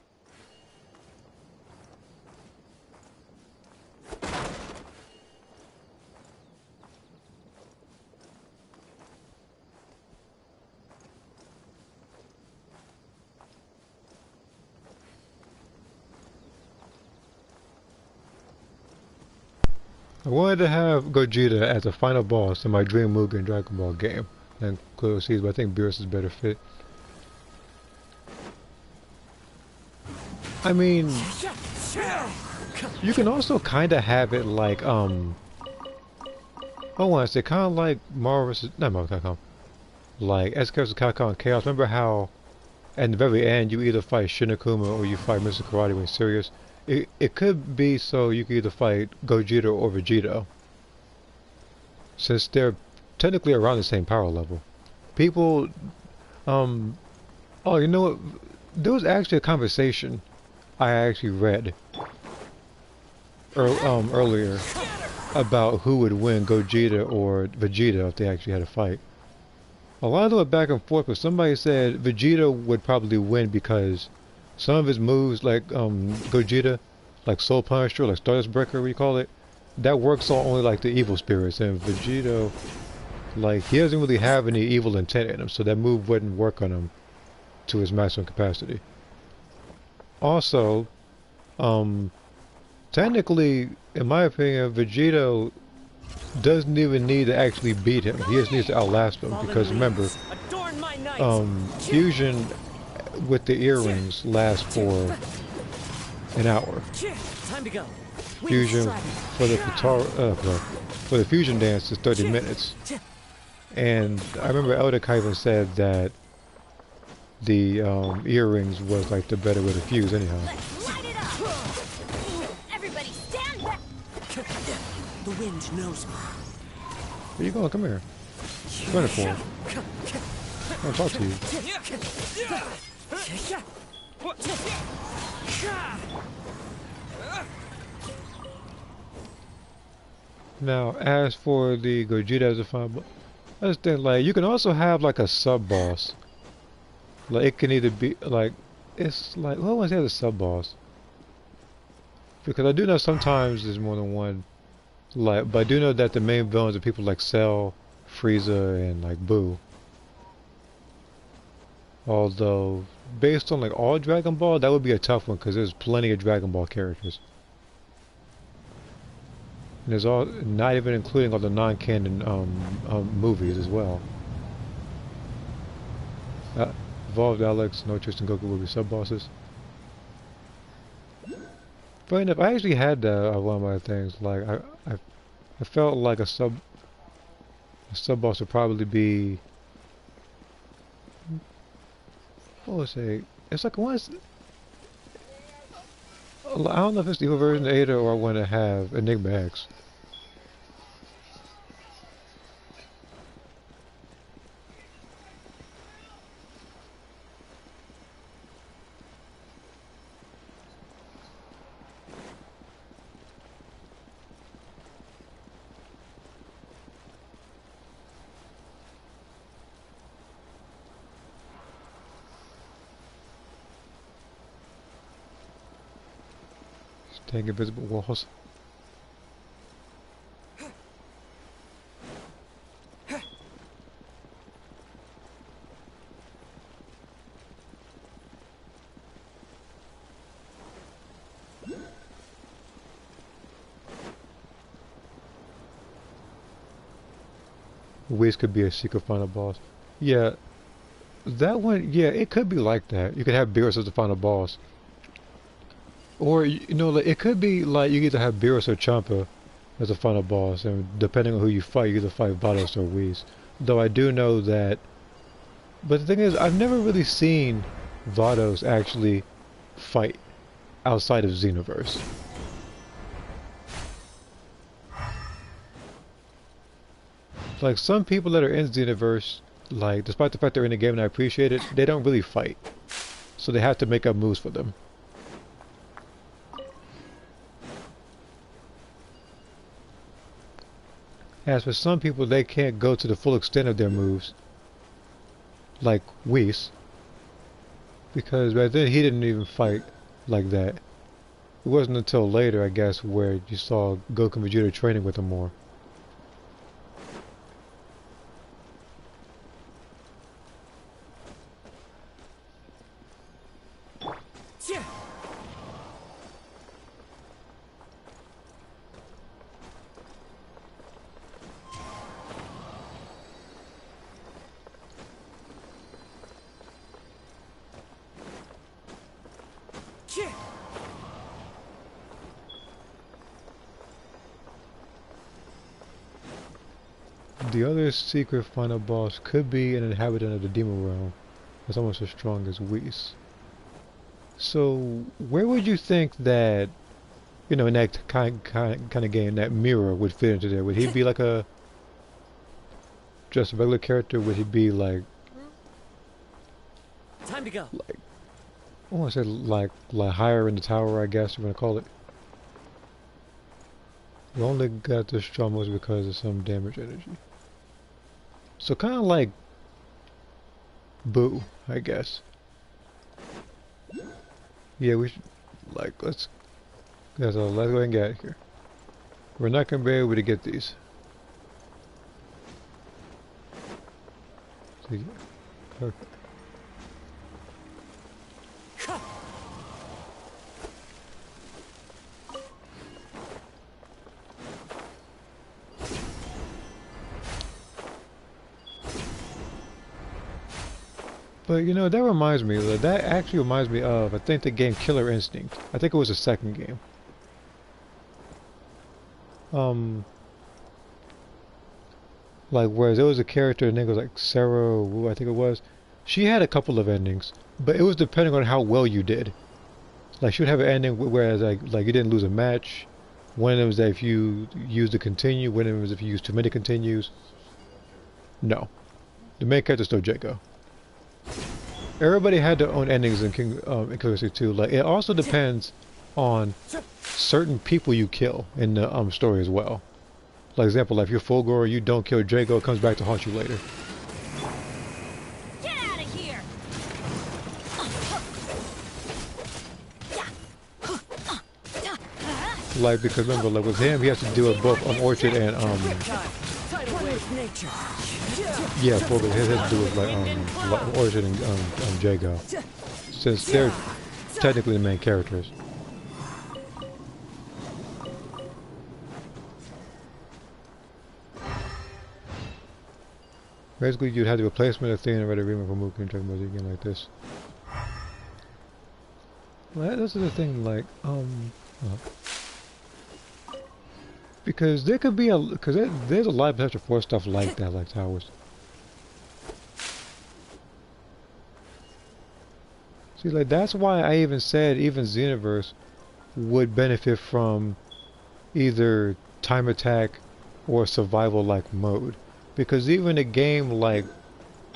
I wanted to have Gogeta as the final boss in my Dream Mugen Dragon Ball game, and Cleo Seas, but I think Beerus is better fit. I mean, you can also kind of have it like, I want to say, kind of like Marvel vs. Not Marvel vs. Capcom, like SK vs. Capcom Chaos. Remember how at the very end, you either fight Shinakuma or you fight Mr. Karate when serious. It could be so you could either fight Gogeta or Vegito, since they're technically around the same power level. People, um, oh, you know what? There was actually a conversation I actually read earlier about who would win, Gogeta or Vegeta, if they actually had a fight. A lot of them went back and forth, but somebody said Vegeta would probably win because some of his moves, like Gogeta, like Soul Punisher, like Stardust Breaker, we call it, that works on only like the evil spirits, and Vegito, like, he doesn't really have any evil intent in him, so that move wouldn't work on him to his maximum capacity. Also, technically, in my opinion, Vegito doesn't even need to actually beat him. He just needs to outlast him, because remember, fusion with the earrings lasts for an hour. Time to go. Fusion for the for the fusion dance is 30 minutes. And I remember Elder Kaiven said that the earrings was like the better way to fuse anyhow. Light it up! Everybody stand back! The wind knows me. Where you going? Come here. Run it for him. I want to talk to you. Now, as for the Gogeta as a final boss, I just think, like, you can also have like a sub boss. Like, it can either be like, it's like, who wants to have a sub boss? Because I do know sometimes there's more than one. Like, but I do know that the main villains are people like Cell, Frieza, and like Boo. Although, based on like all Dragon Ball, that would be a tough one because there's plenty of Dragon Ball characters. And there's all, not even including all the non-canon movies as well. Evolved Alex, No Tristan Goku will be sub-bosses. Funny enough, I actually had one of my things. Like I felt like a sub boss would probably be, what was it? It's like once. I don't know if it's the evil version of Ada or I want to have Enigma X. Take invisible walls. Whiz could be a secret final boss. Yeah, that one, yeah, it could be like that. You could have Beerus as the final boss. Or, you know, like, it could be like you either have Beerus or Champa as a final boss, and depending on who you fight, you either fight Vados or Whis. Though I do know that, but the thing is, I've never really seen Vados actually fight outside of Xenoverse. Like, some people that are in Xenoverse, like, despite the fact they're in the game and I appreciate it, they don't really fight. So they have to make up moves for them. As for some people, they can't go to the full extent of their moves, like Whis, because back then he didn't even fight like that. It wasn't until later, I guess, where you saw Goku and Vegeta training with him more. The other secret final boss could be an inhabitant of the Demon Realm. It's almost as strong as Whis. So where would you think that, you know, in that kind of game, that Mirror would fit into there? Would he be like a just a regular character? Would he be like Time to go. like I want to say like higher in the tower, I guess you want to call it. We only got this strong was because of some damage energy. So kind of like Boo, I guess. Yeah, we should like let's go ahead and get out of here. We're not gonna be able to get these. So, yeah, perfect. But you know, that reminds me, that actually reminds me of, I think, the game Killer Instinct. I think it was the second game. Like, whereas there was a character, her name was like Sarah Wu, I think it was. She had a couple of endings, but it was depending on how well you did. Like, she would have an ending whereas like you didn't lose a match. One of them was that if you used a continue, one of them was if you used too many continues. No. The main character is still Jago. Everybody had their own endings in in Killer Instinct 2. Like, it also depends on certain people you kill in the story as well. Like example, like if you're Fulgor, you don't kill Jago, it comes back to haunt you later. Get out of here! Like, because remember, like with him, he has to deal with both Orchid and yeah, Fulgor. He has to do with like Orchid and Jago, since they're technically the main characters. Basically, you'd have the replacement of Athena ready remake for Mookie and talking about a game like this. Well, this is the thing, like, because there could be there's a lot of potential for stuff like that, like towers. See, like, that's why I even said even Xenoverse would benefit from either time attack or survival like mode. Because even a game like,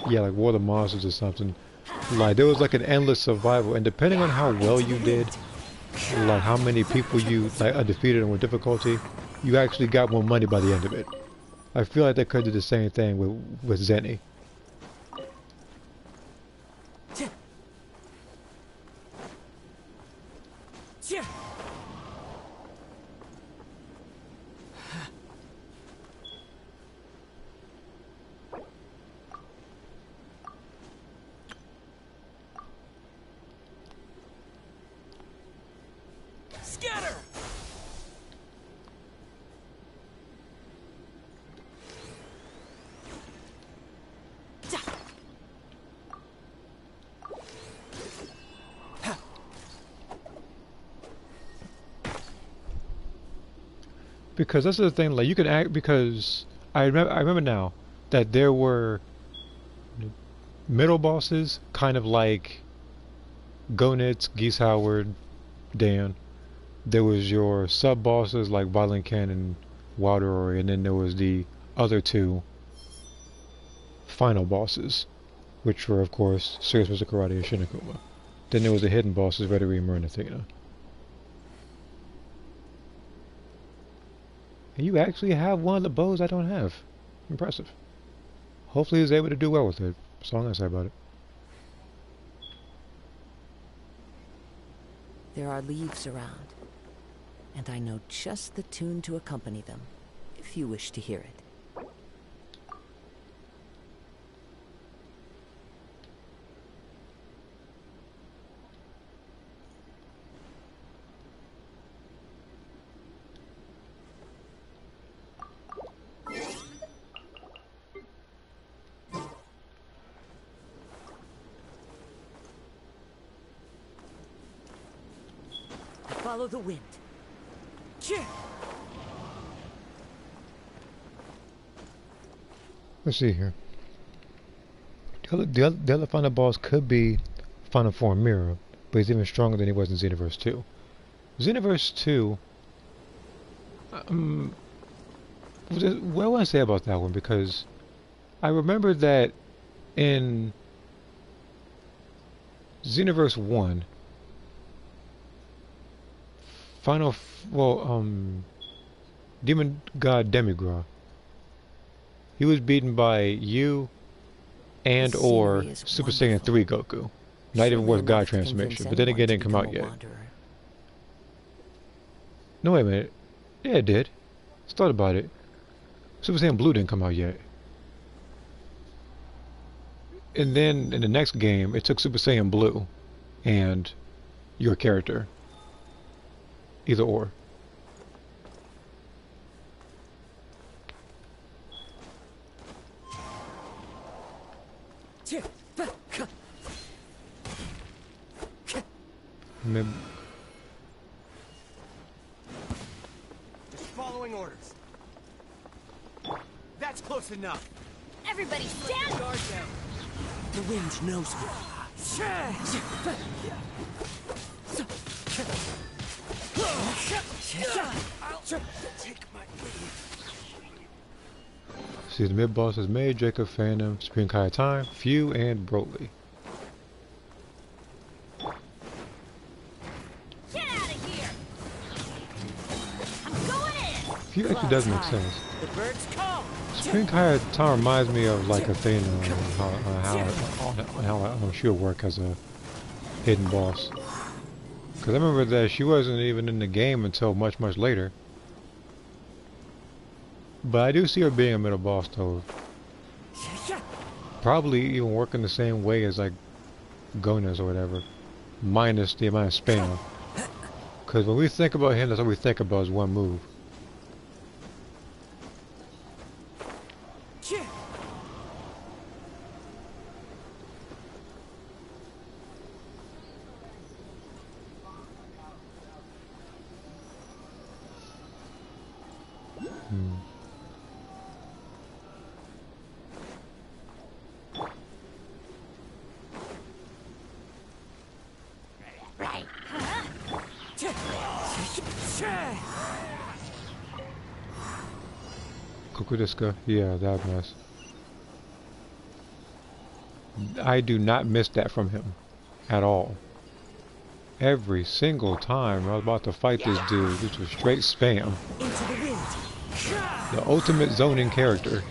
yeah, like War of the Monsters or something, like there was like an endless survival, and depending on how well you did, like how many people you like defeated and with difficulty, you actually got more money by the end of it. I feel like they could do the same thing with Zeni. Because that's the thing, like you can act, because I remember now that there were middle bosses, kind of like Gonitz, Geese Howard, Dan. There was your sub bosses like Violent Ken and Wilderoy, and then there was the other two final bosses, which were of course Serious Mr. Karate and Shinakuma. Then there was the hidden bosses, Red Reamer and Athena. And you actually have one of the bows I don't have. Impressive. Hopefully he's able to do well with it. That's all I'm going to say about it. There are leaves around, and I know just the tune to accompany them, if you wish to hear it. Follow the wind. Let's see here. The other final boss could be Final Form Mirror, but he's even stronger than he was in Xenoverse 2. Xenoverse 2, what do I want to say about that one? Because I remember that in Xenoverse 1, Demon God Demigra, he was beaten by you and This or scenery is Super Saiyan wonderful. 3 Goku. Not even Surely worth enough God to transformation, convince but then again, it anyone didn't to come out become a yet. wanderer. No, wait a minute. Yeah, it did. Let's thought about it. Super Saiyan Blue didn't come out yet. And then in the next game, it took Super Saiyan Blue and your character. Either or. Maybe. Just following orders. That's close enough. Everybody stand! Guard down. The wind knows me. I'll take my leave. See, the mid boss is May, Jacob, Phantom, Supreme Kai Time, Few, and Broly. Get out of here! I'm going in! Few actually does make sense. The birds come. Supreme Kai Time reminds me of like Athena and how she would work as a hidden boss. Because I remember that she wasn't even in the game until much later. But I do see her being a middle boss though. Probably even working the same way as like Gonas or whatever. Minus the amount of spam. Because when we think about him, that's all we think about is one move. Kukudiska, yeah, that mess. I do not miss that from him at all. Every single time I was about to fight this dude, this was straight spam. The ultimate zoning character.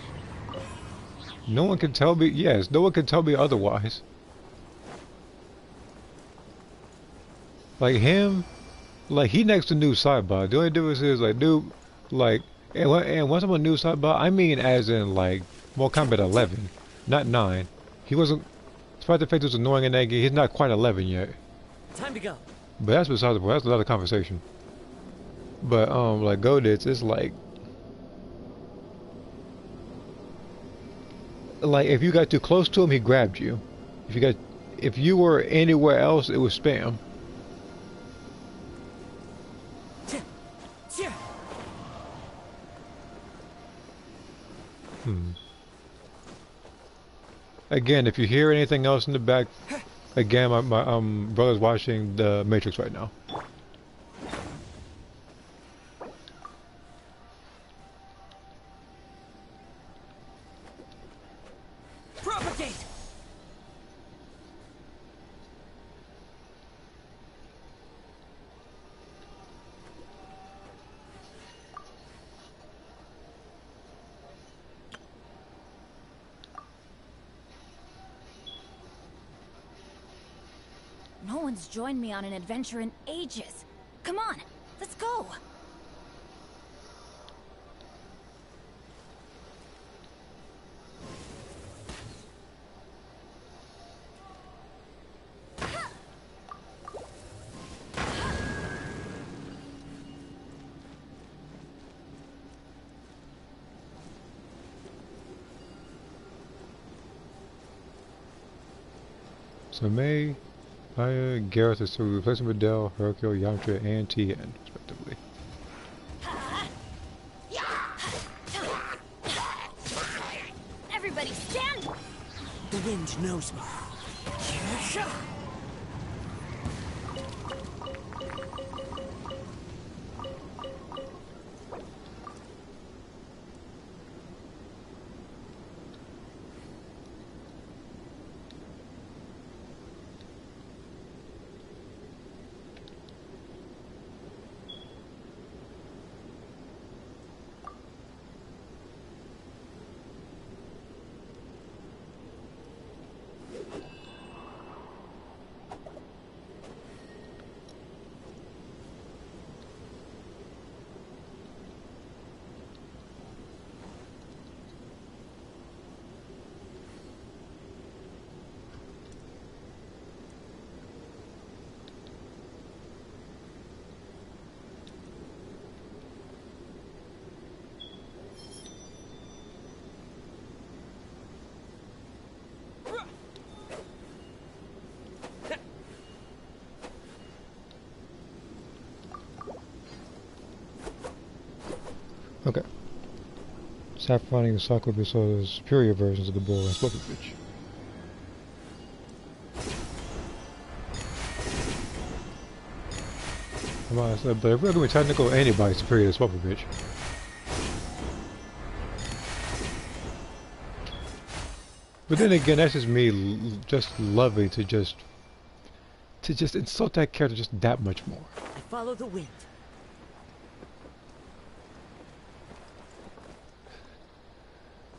No one can tell me, yes, no one can tell me otherwise. Like him, like he next to new sidebar. The only difference is like dude, like, and once I'm a new sidebar, I mean as in like Mortal Kombat 11, not 9. He wasn't, despite the fact he was annoying in that game, he's not quite 11 yet. Time to go. But that's besides the point. That's another conversation. But like Goditz, it's like if you got too close to him, he grabbed you. If you were anywhere else, it was spam. Again, if you hear anything else in the back, again, my brother's watching The Matrix right now. Propagate. No one's joined me on an adventure in ages. Come on, let's go. So May, Aya, Gareth is to replacing Videl, Hercule, Yamcha, and Tien, respectively. Everybody stand! The wind knows me. Okay. Saffroning and Sakura saw the superior versions of the bowl and Spopovich. Come on, but if we're going to be technical, anybody's superior to Spopovich. But then again, that's just me just loving to just insult that character just that much more. I follow the wind.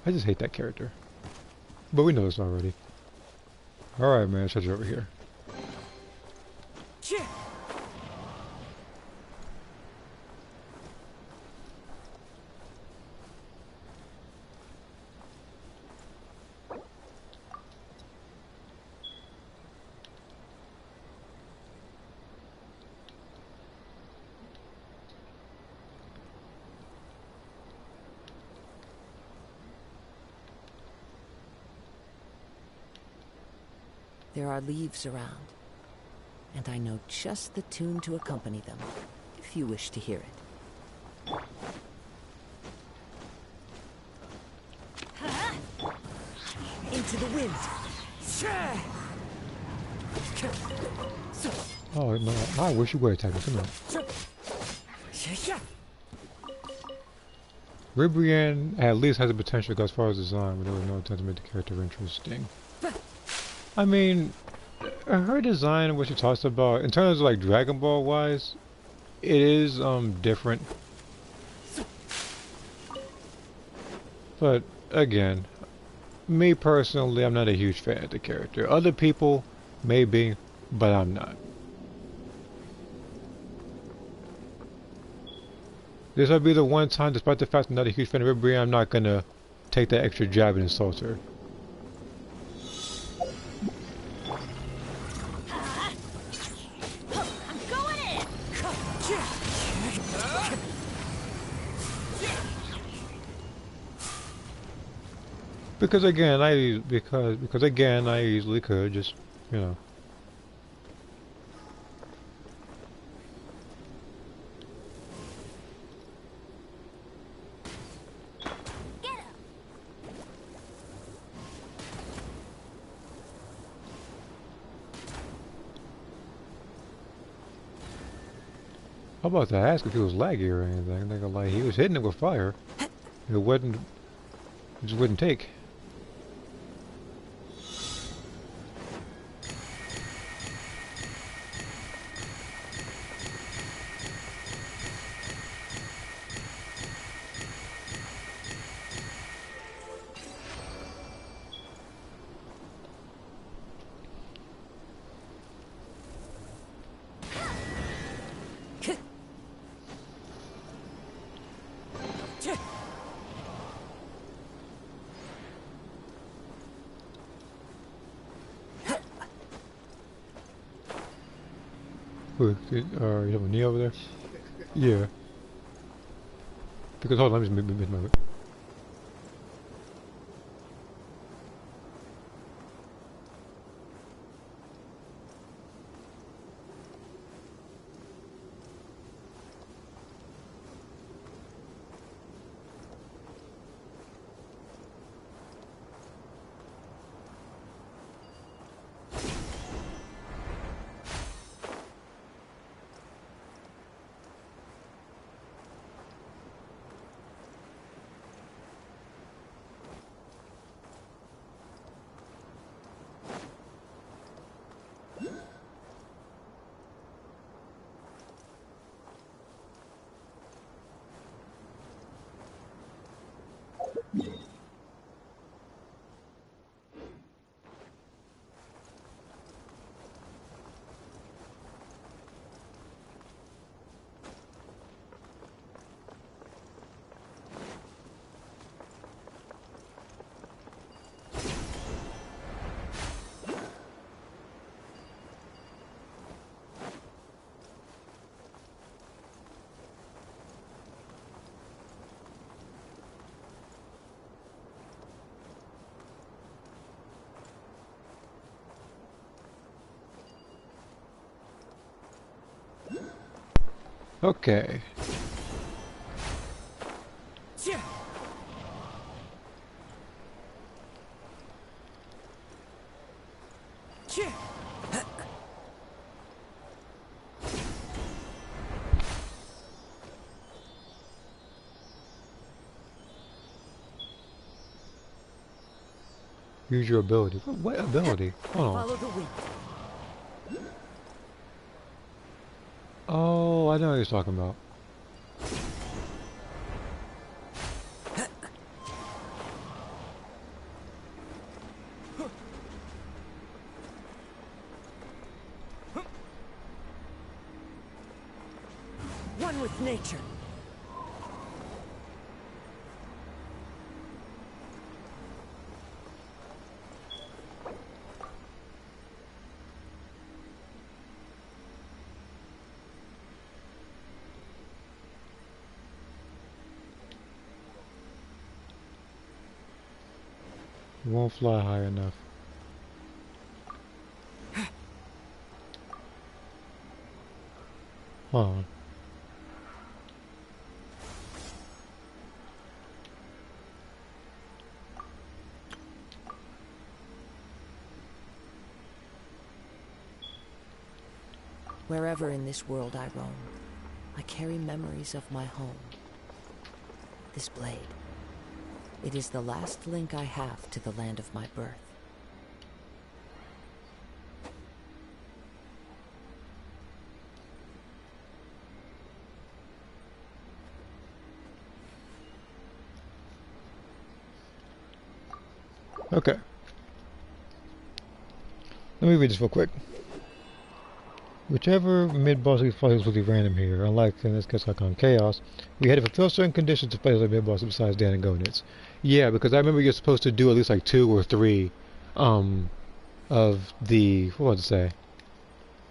I just hate that character. But we know this already. Alright, man, shut you over here. There are leaves around, and I know just the tune to accompany them, if you wish to hear it. Into the wind. Oh, no, I wish you would attack me. Come on. Ribrianne at least has the potential to go as far as design, but there was no attempt to make the character interesting. I mean, her design, what she talks about, in terms of like Dragon Ball wise, it is different. But again, me personally, I'm not a huge fan of the character. Other people may be, but I'm not. This will be the one time, despite the fact I'm not a huge fan of Ribrianne, I'm not gonna take that extra jab and insult her. Because again, I easily could just, you know. How about to ask if he was laggy or anything? Like, he was hitting it with fire. It just wouldn't take. Who, you have a knee over there? Yeah. Because, hold on, let me just move it. Okay. Use your ability. What ability? Hold on. Follow the wind. Oh, I know what you're talking about. One with nature. Won't fly high enough. Hold on. Wherever in this world I roam, I carry memories of my home. This blade. It is the last link I have to the land of my birth. Okay. Let me read this real quick. Whichever mid-boss we fight is really random here, unlike in this case like on Chaos, we had to fulfill certain conditions to play as a mid-boss besides Dan and Gonitz. Yeah, because I remember you're supposed to do at least like 2 or 3 of the, what would I say,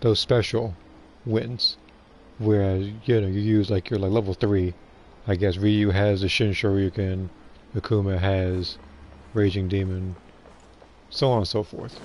those special wins. Whereas, you know, you use like you're like level 3. I guess Ryu has the Shin Shoryuken, Akuma has Raging Demon, so on and so forth.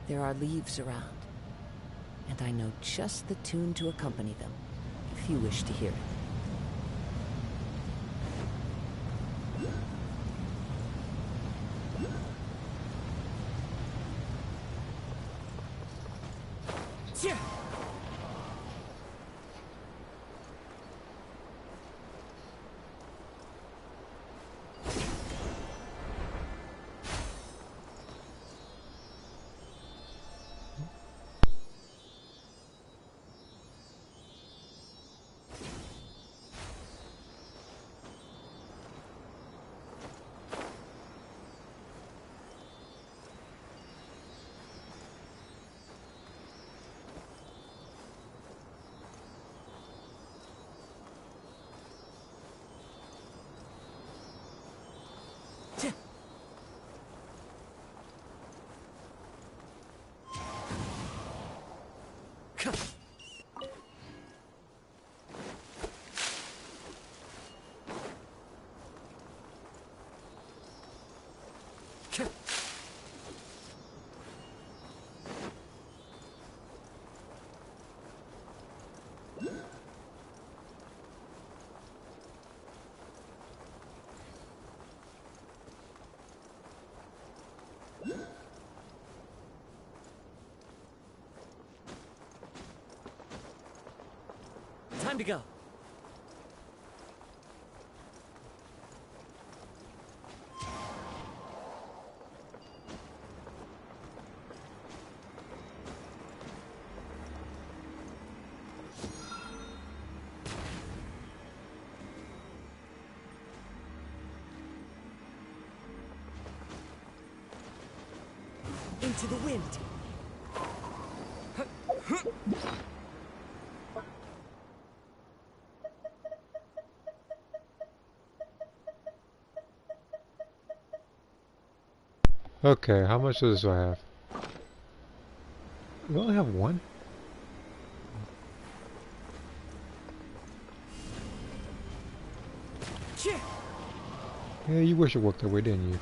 There are leaves around, and I know just the tune to accompany them, if you wish to hear it. Time to go. into the wind. Okay, how much of this do I have? We only have one? Yeah, you wish it worked that way, didn't you?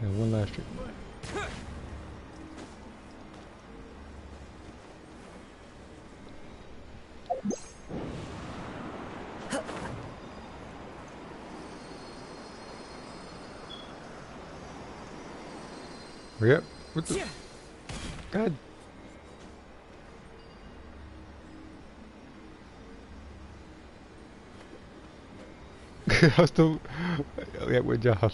Yeah, one last trick. Yep. What the? God. I was still. Yeah, good job.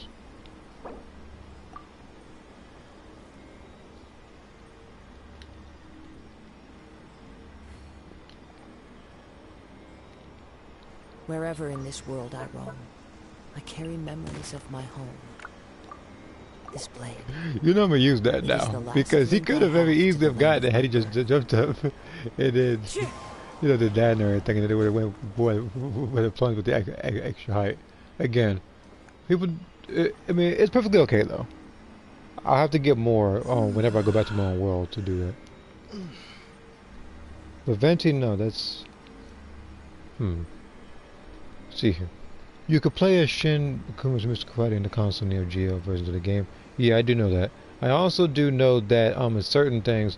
Wherever in this world I roam, I carry memories of my home. This blade. You know I'm gonna use that It is now the last because he link could I have very have to easily the have gotten land it of had he my just jumped up and then, you know, the dad and everything, and then it would have went boy with a plunge with the extra height. Again, people. I mean, it's perfectly okay though. I'll have to get more whenever I go back to my own world to do that. But venting, no, that's see here. You could play as Shin Akuma's Mr. Karate in the console Neo Geo versions of the game. Yeah, I do know that. I also do know that in certain things,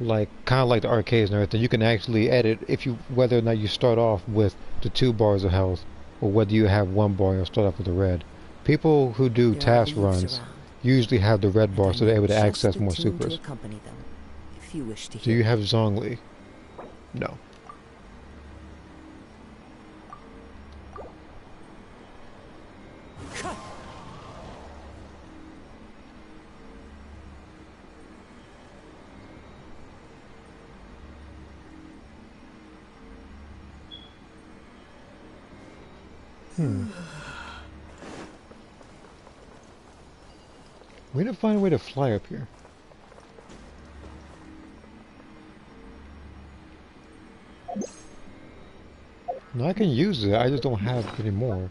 like kind of like the arcades and everything, you can actually edit if you whether or not you start off with the 2 bars of health or whether you have 1 bar and you'll start off with the red. People who do There are task leaves runs around, usually have the red bar and so I they're know able to just access the more tune to supers. accompany them, if you wish to Do hear you it. have Zhongli? No. We need to find a way to fly up here. No, I can use it, I just don't have any more.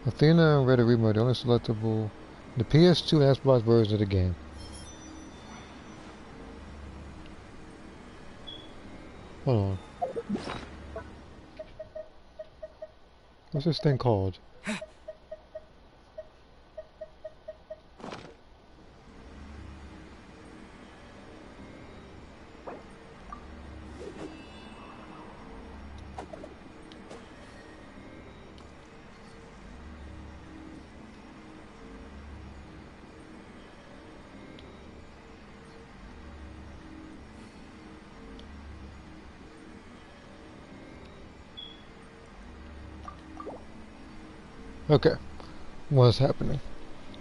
Athena and Red Arima are the only selectable in the PS2 and Xbox version of the game. Hold on. What's this thing called? Okay. What's happening?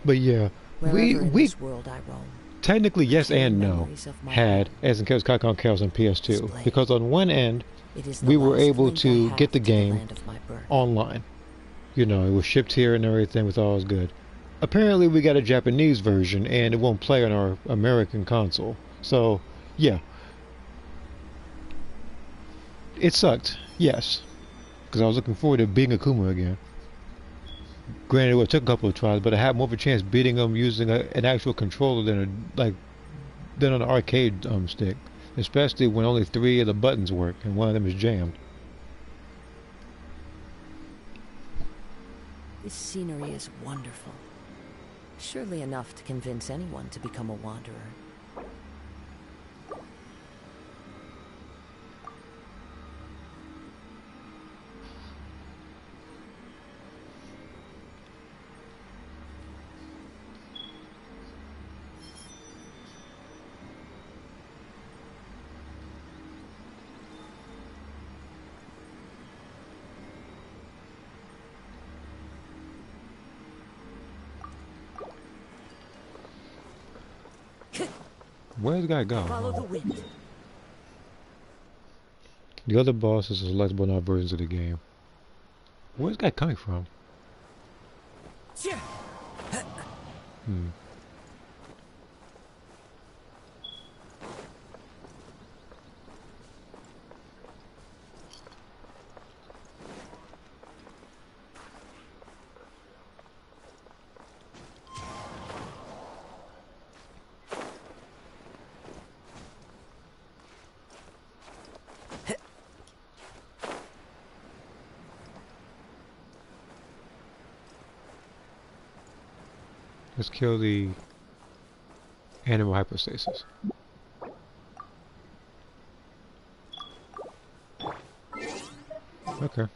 But yeah, Wherever in we this world I roam, technically yes carry and no memories of my had home. as in Capcom Chaos on PS2 Display. because on one end It is the we were last able link I to have get the to game land of my birth. online. You know, it was shipped here and everything with all was good. Apparently we got a Japanese version and it won't play on our American console. So, yeah. It sucked, yes. Because I was looking forward to beating Akuma again. Granted, it took a couple of tries, but I had more of a chance beating him using an actual controller than on an arcade stick. Especially when only 3 of the buttons work and one of them is jammed. This scenery is wonderful. Surely enough to convince anyone to become a wanderer. Where's the guy go? Follow the wind. The other bosses are selectable in all versions of the game. Where's the guy coming from? Hmm. Let's kill the animal hypostasis. Okay.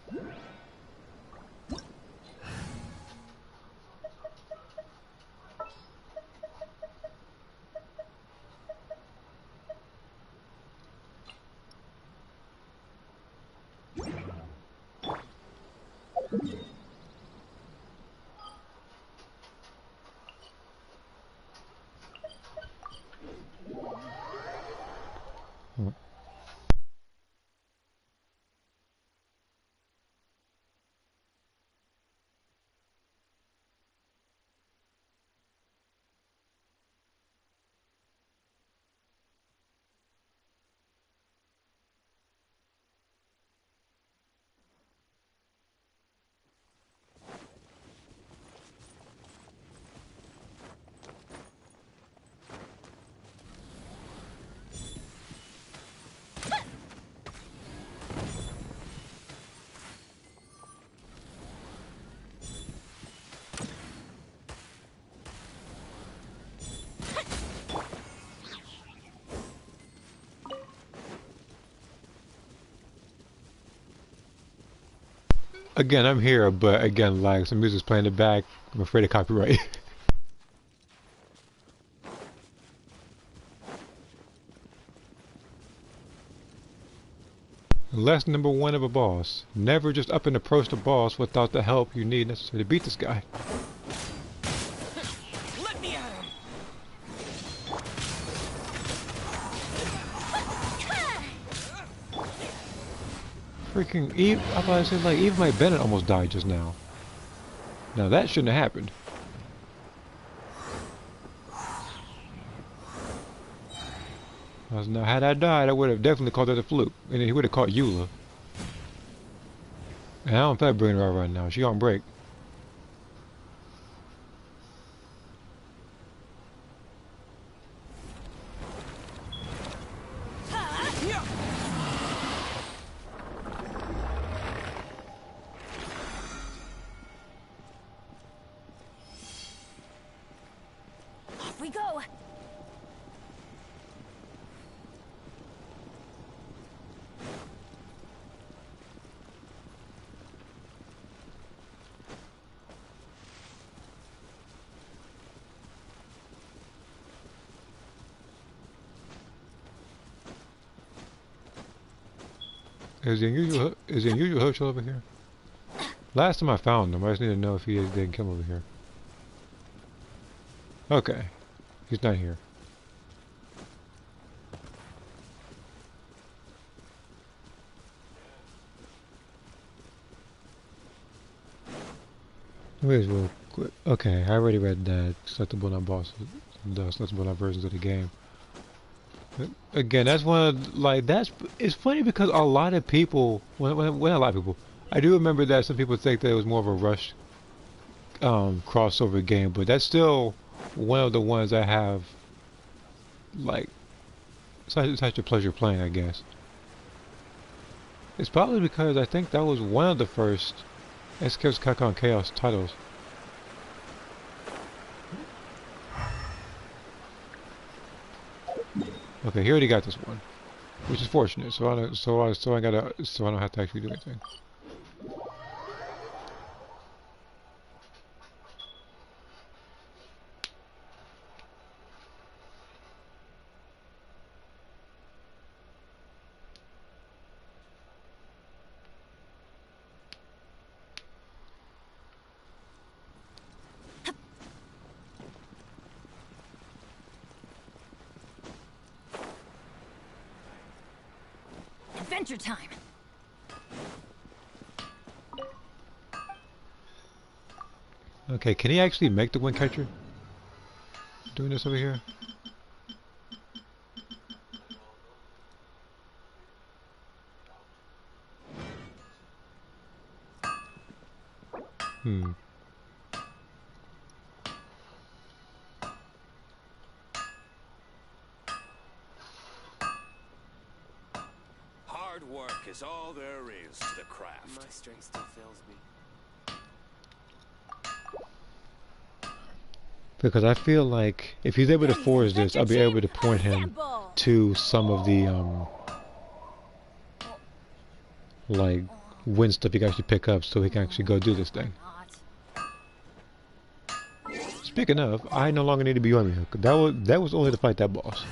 Again, I'm here, but again, like some music's playing in the back. I'm afraid of copyright. Lesson number 1 of a boss. Never just up and approach the boss without the help you need necessary to beat this guy. Let me at him. Freaking Eve, I thought I said like even my Bennett almost died just now. Now that shouldn't have happened. Now had I died, I would have definitely called it a fluke, and then he would have caught Eula. And I don't feel like bringing her out right now. She on break. Off we go. Is the unusual Herschel over here? Last time I found him, I just need to know if he didn't come over here. Okay, he's not here. Wait, real quick. Okay, I already read that. Selectable on bosses, the selectable on versions of the game. Again, that's one of, like, it's funny because a lot of people, when a lot of people, I do remember that some people think that it was more of a rush crossover game, but that's still one of the ones I have, like, such a pleasure playing, I guess. It's probably because I think that was one of the first SK's Capcom Chaos titles. Okay, he already got this one, which is fortunate. So I don't, so I don't have to actually do anything. Adventure time. Okay, can he actually make the wind catcher? Doing this over here? Hmm. Hard work is all there is to the craft. My strength still fails me. Because I feel like if he's able to forge this, I'll be able to point him to some of the like wind stuff he can actually pick up, so he can actually go do this thing. Speaking of, I no longer need to be on me. That was only to fight that boss.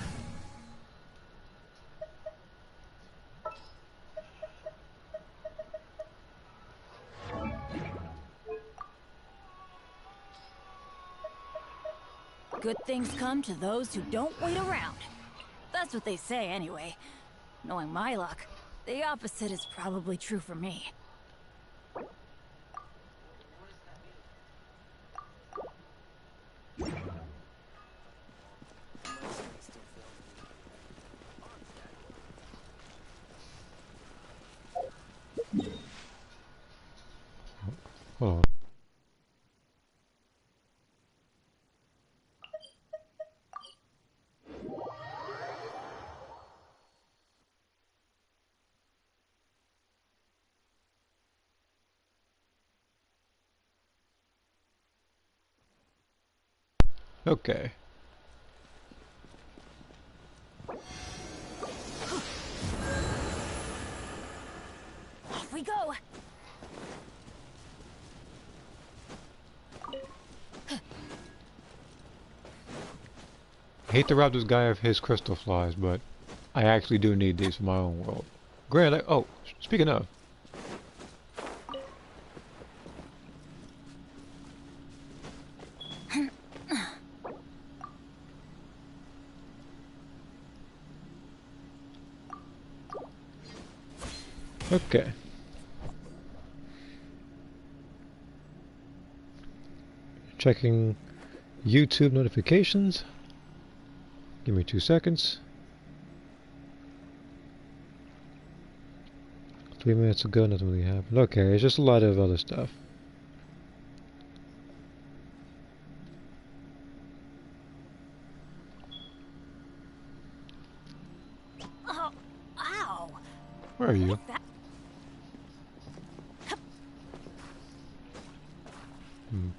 Good things come to those who don't wait around. That's what they say anyway. Knowing my luck, the opposite is probably true for me. Hold on. Okay. Off we go! I hate to rob this guy of his crystal flies, but I actually do need these for my own world. Granted, oh, speaking of. Okay. Checking YouTube notifications. Give me 2 seconds. 3 minutes ago, nothing really happened. Okay, it's just a lot of other stuff. Oh, ow! Where are you? Hmm.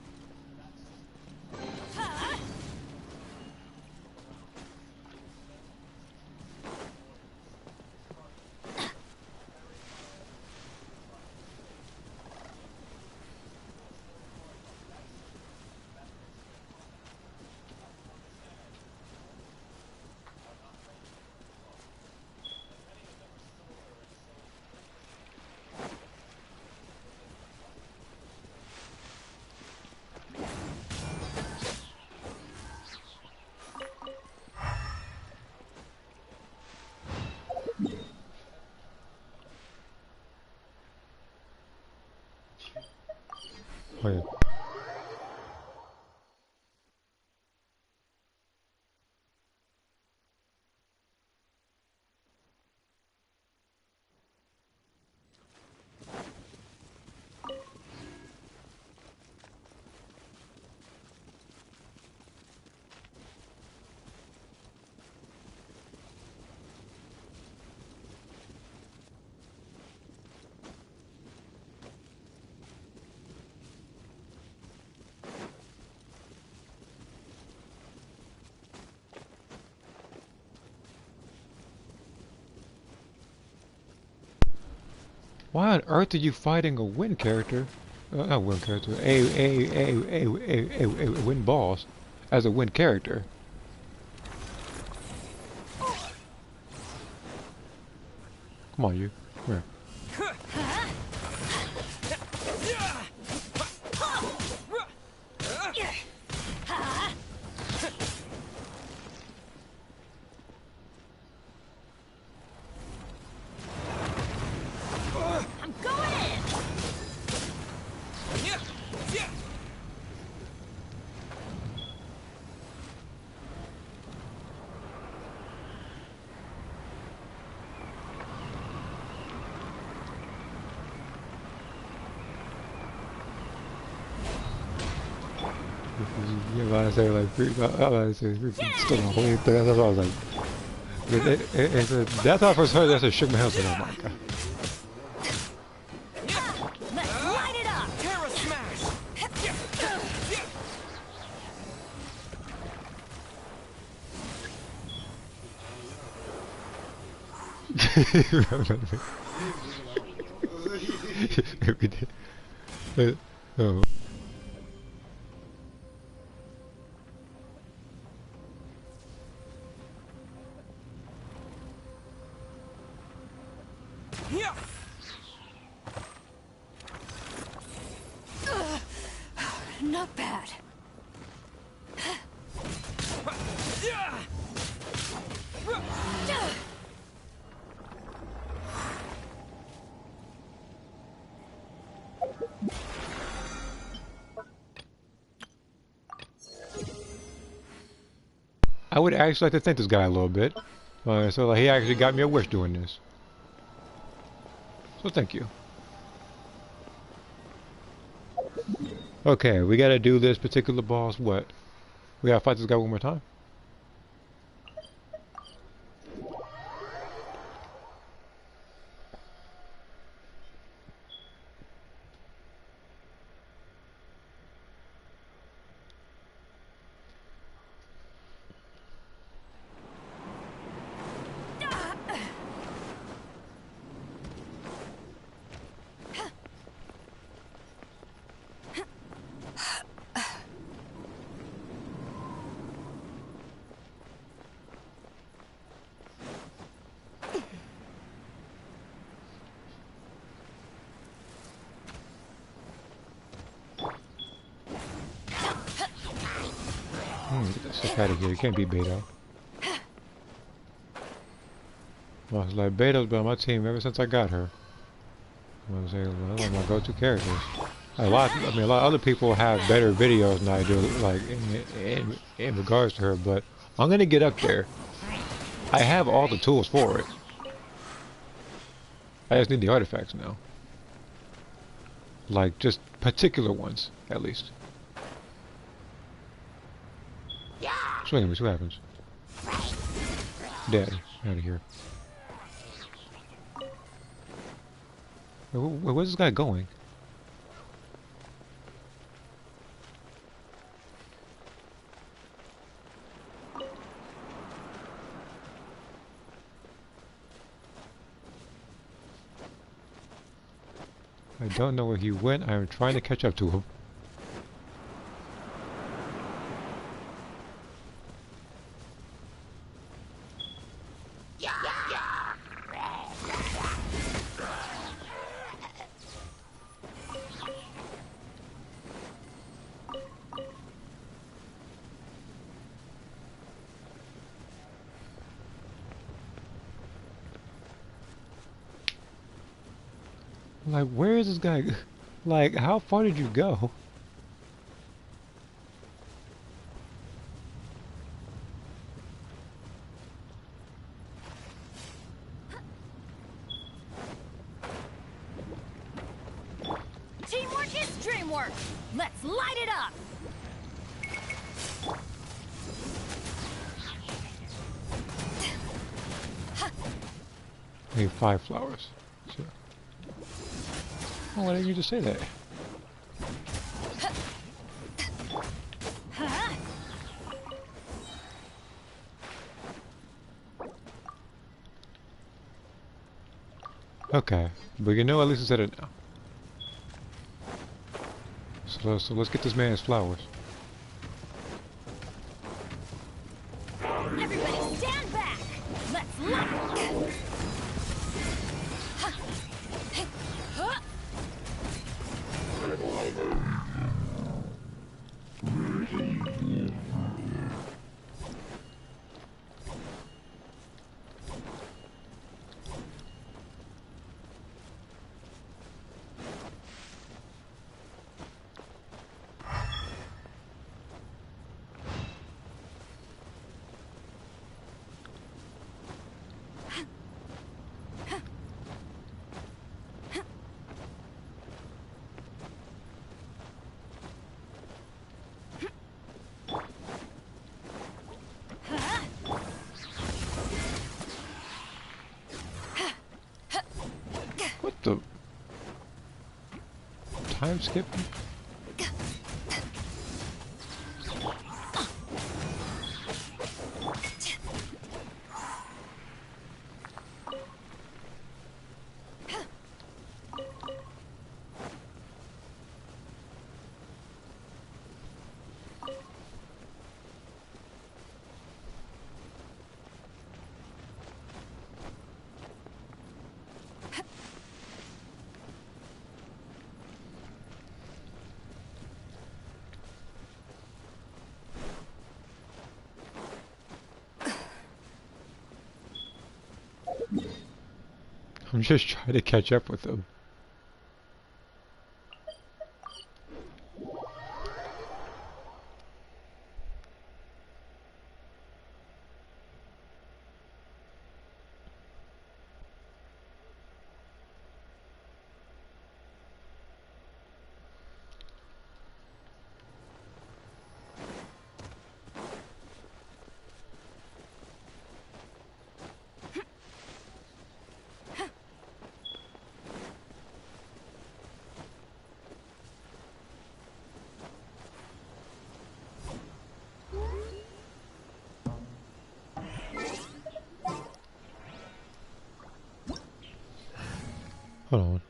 Oh, yeah. Why on earth are you fighting a wind character? Not wind character. A wind boss as a wind character. Come on, you. Come here. Yeah, but I say like, I say still the whole thing. That's what I was like. That's how I first heard that. I shook my head. Oh my god. Let's light it up. Terra smash. Oh. Not bad. I would actually like to thank this guy a little bit. So like, he actually got me a wish doing this. So thank you. Okay, we gotta do this particular boss. What? We gotta fight this guy one more time? Get this stuff out of here. You can't beat Beto. Well, it's like Beto's been on my team ever since I got her. I'm say, well, one of my go-to characters. A lot of other people have better videos than I do, like in regards to her. But I'm gonna get up there. I have all the tools for it. I just need the artifacts now. Like just particular ones, at least. Swing me, see what happens. Daddy, out of here. Where's this guy going? I don't know where he went. I'm trying to catch up to him. Like, where is this guy? Like, how far did you go? Teamwork is dreamwork. Let's light it up. I need 5 flowers. Sure. Oh, why didn't you just say that? Okay, but you know, at least I said it now. So let's get this man his flowers. Everybody stand back! Let's look! What the? Time skipping? I'm just trying to catch up with them. Hold on.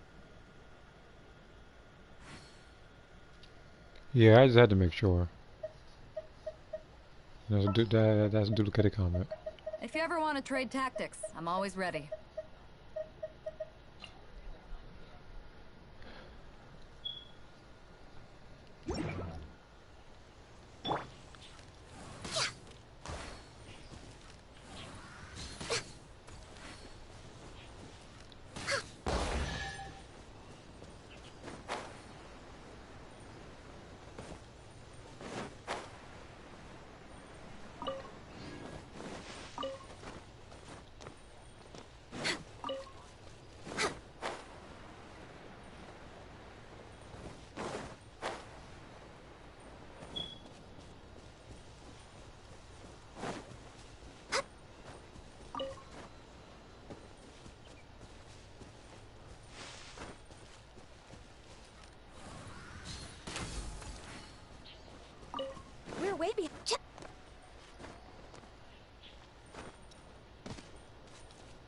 Yeah, I just had to make sure. That's a duplicated comment. If you ever want to trade tactics, I'm always ready. We're way behind.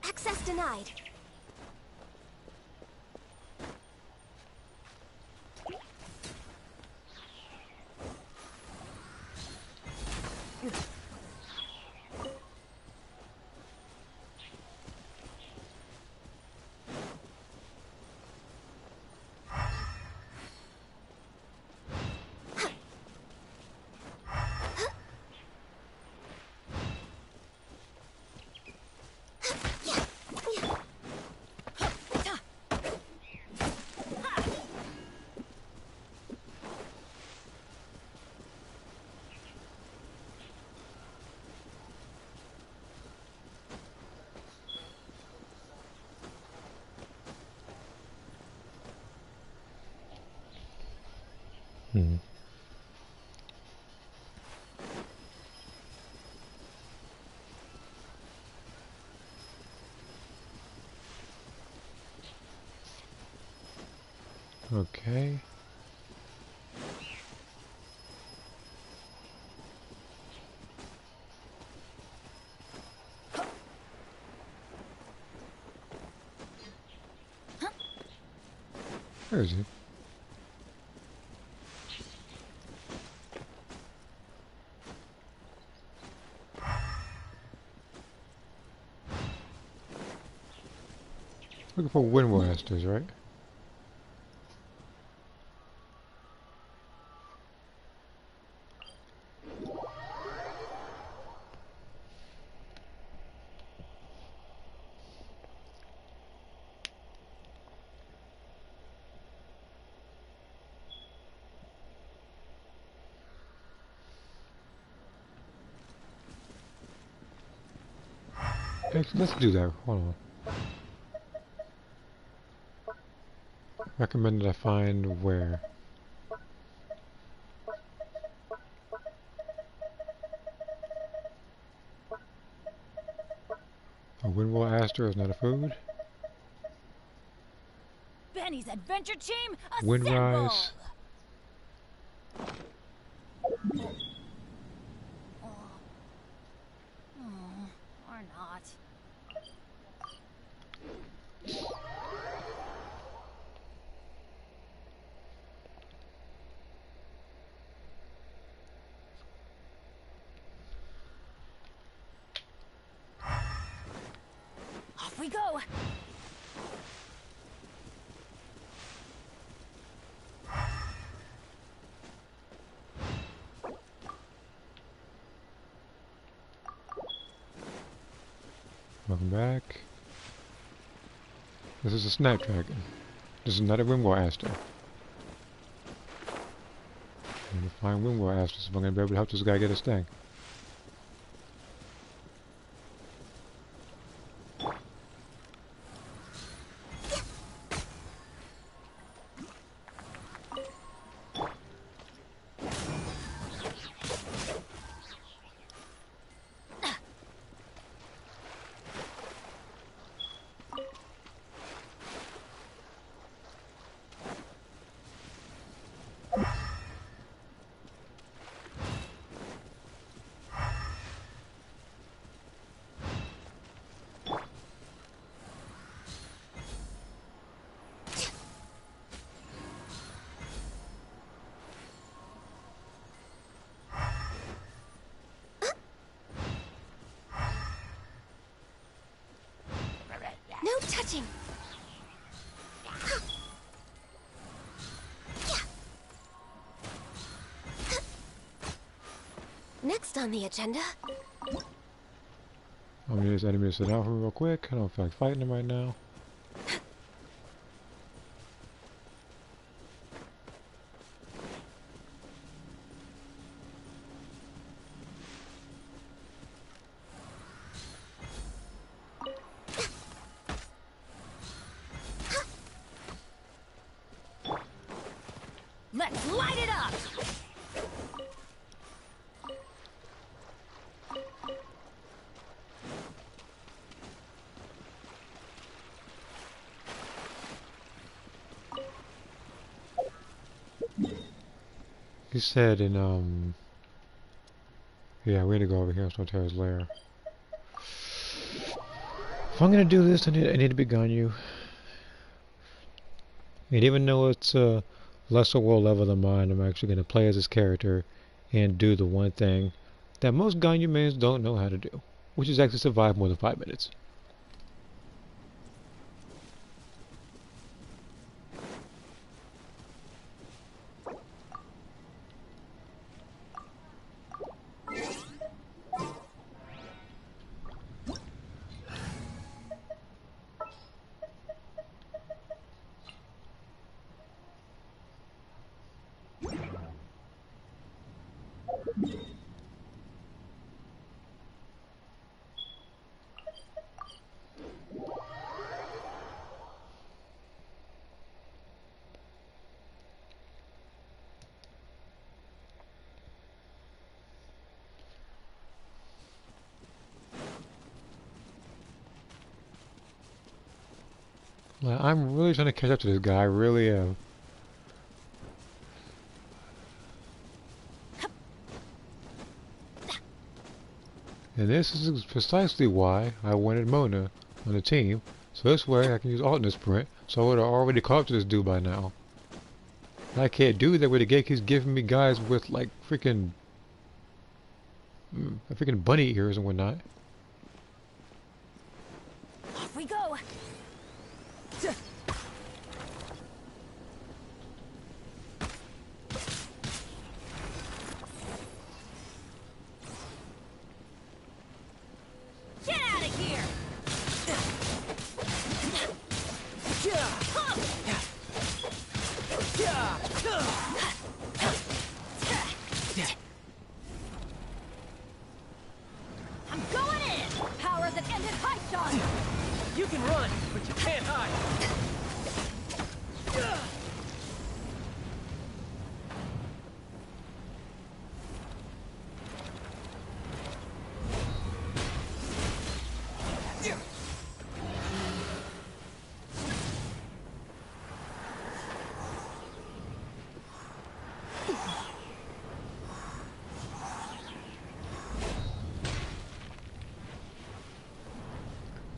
Access denied. Hmm. Okay. Where is he? Looking for Windwasters, right? Let's do that. Hold on. Recommended I find where? A Windwall Aster is not a food. Benny's adventure team, Windrise. assemble! Or not. Off we go! Welcome back. This is a Snapdragon. This is not a Windwall Aster. I'm gonna find Windwall Asters if I'm gonna be able to help this guy get his thing. No touching! Next on the agenda. I'm gonna use enemy to sit down for me real quick. I don't feel like fighting him right now. Let's light it up! He said in yeah, we need to go over here in Snoterra's lair. If I'm gonna do this, I need to begun you. And even though it's a lesser world level than mine, I'm actually gonna play as this character and do the one thing that most Ganyu mains don't know how to do, which is actually survive more than 5 minutes. I'm really trying to catch up to this guy, I really am. And this is precisely why I wanted Mona on the team, so this way I can use alternate sprint, so I would have already caught up to this dude by now. I can't do that with a game keeps giving me guys with like freaking bunny ears and whatnot. Off we go. Get out of here. I'm going in. Power that ended high shot. You can run, but you can't hide.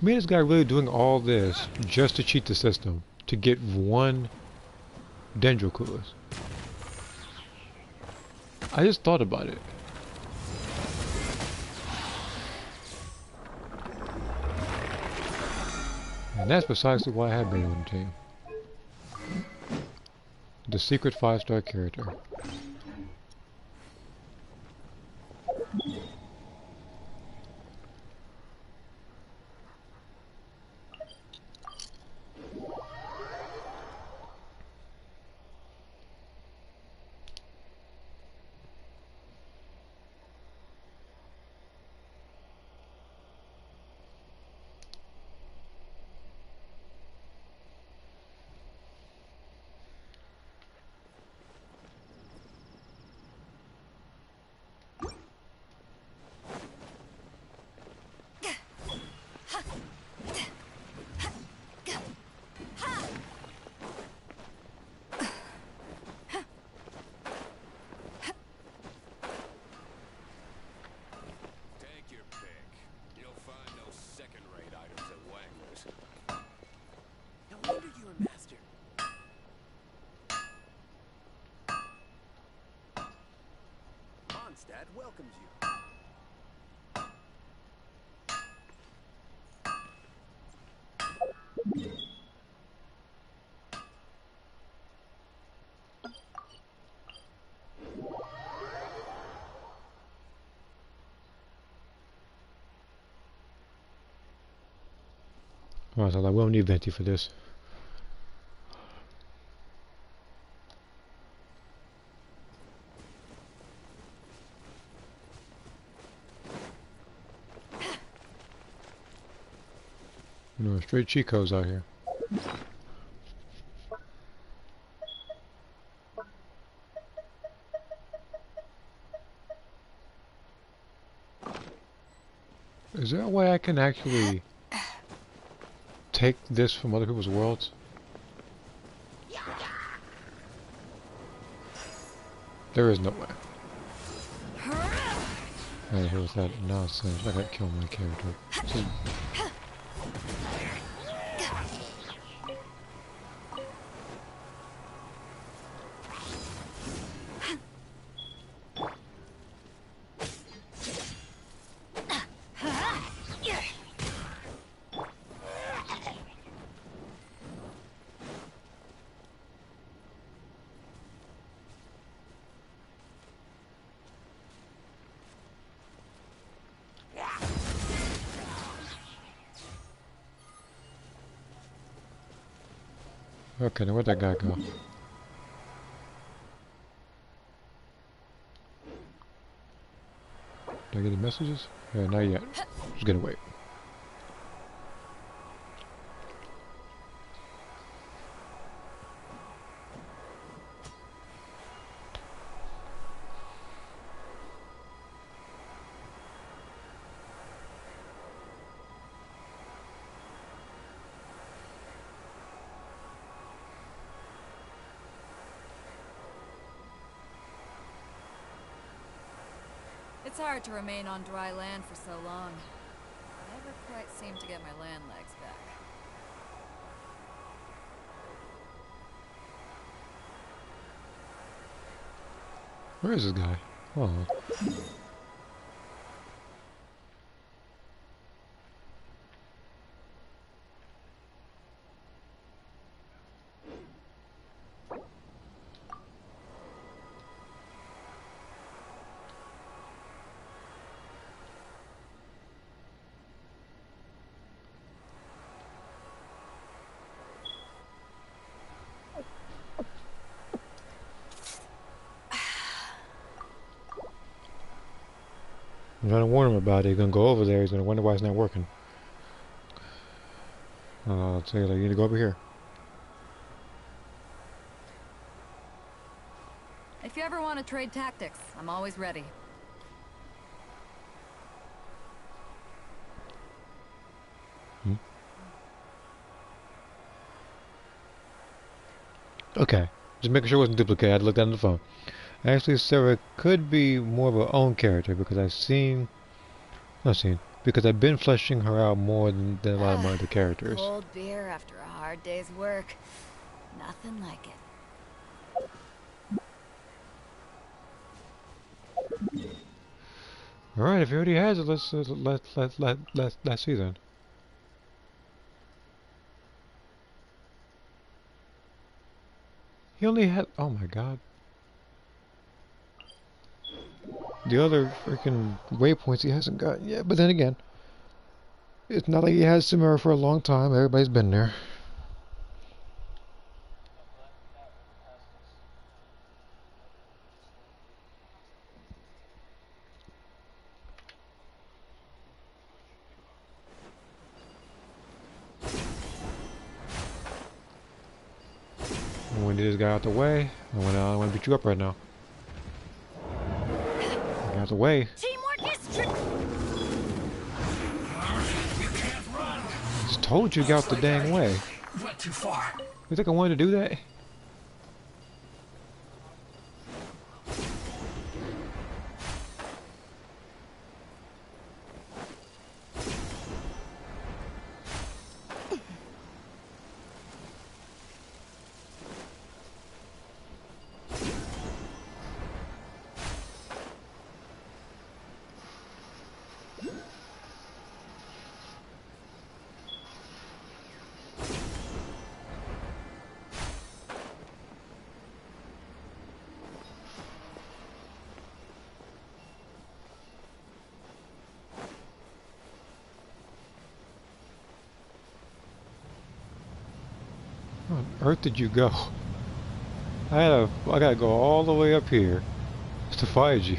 Me and this guy really doing all this just to cheat the system to get one Dendroculus. I just thought about it. And that's precisely why I have been on the team. The secret 5-star character. Dad welcomes you. Alright, so I won't need Venti for this. No, straight cheat codes out here. Is there a way I can actually take this from other people's worlds? There is no way. Alright, here with that nonsense. I gotta kill my character. Okay, now where'd that guy go? Did I get any messages? Not yet. Just gonna wait. It's hard to remain on dry land for so long. I never quite seem to get my land legs back. Where is this guy? Oh. I'm trying to warn him about it. He's gonna go over there. He's gonna wonder why it's not working. I'll tell you, like, you need to go over here. If you ever want to trade tactics, I'm always ready. Okay. Just making sure it wasn't duplicated. I had to look that on the phone. Actually, Sarah could be more of her own character because because I've been fleshing her out more than a lot of my other characters. Cold beer after a hard day's work. Nothing like it. All right, if he already has it, let's see then. He only had. Oh my God. The other freaking waypoints he hasn't got yet. But then again, it's not like he has Samara for a long time. Everybody's been there. I want to get this guy out the way. I want to beat you up right now. Get out the way. Teamwork is true. Just told you to get out the dang way. Went too far. You think I wanted to do that? Where on earth did you go? I gotta go all the way up here just to find you.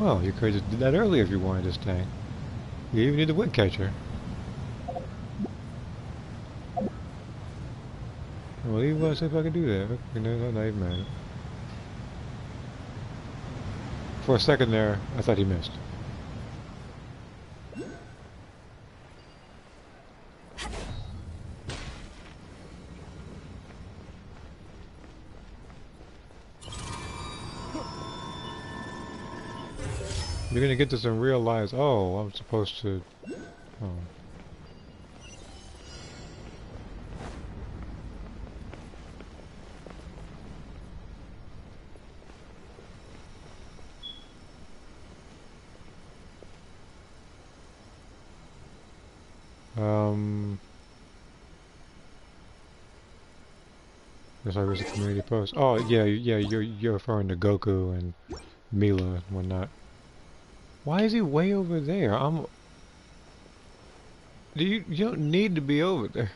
Well, you could have did that earlier if you wanted this thing. You even need the wind catcher. Well, even want to see if I can do that. No, not even mad. For a second there, I thought he missed. You're gonna get this and realize, oh, I'm supposed to. Oh. Looks like there's a community post. Oh yeah, you're referring to Goku and Mila and whatnot. Why is he way over there? You don't need to be over there.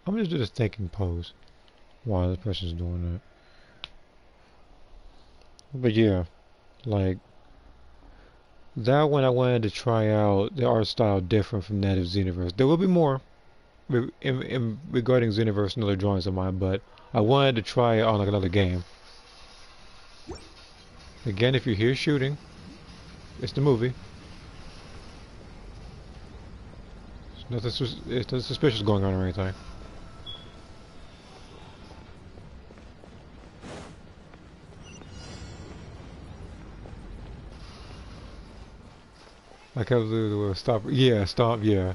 I'm gonna just do this thinking pose while this person's doing that. But yeah, like That one I wanted to try out the art style different from that of Xenoverse. There will be more regarding Xenoverse and other drawings of mine, but I wanted to try it on like another game. Again, if you hear shooting, it's the movie. There's nothing suspicious going on or anything. Like how the stop, yeah, stop, yeah.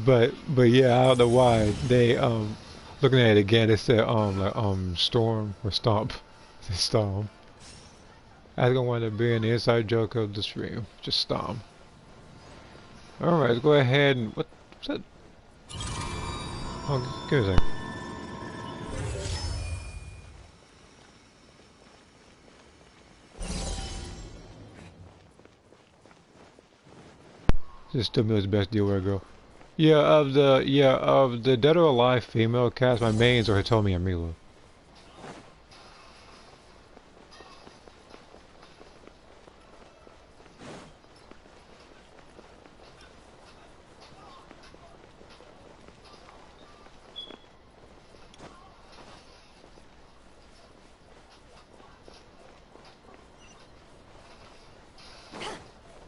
But yeah, I don't know why they looking at it again. They said like storm or stomp, they stomp. That's gonna wind up being the inside joke of the stream. Just stomp. All right, let's go ahead and what's that? Oh, give me a second. Just still Mill's best deal where I go. Yeah, of the Dead or Alive female cast, my mains are Hitomi and Mila.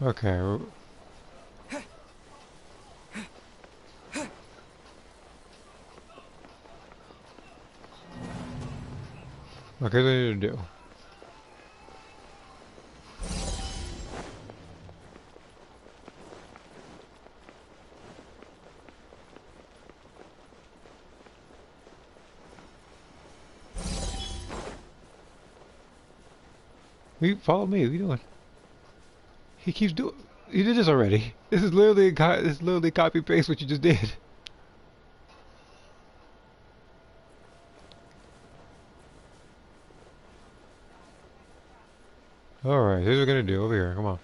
Okay. Okay, what do I need to do? Follow me. What are you doing? He keeps doing. You did this already. This is literally copy paste what you just did. All right, here's what we're gonna do over here. Come on.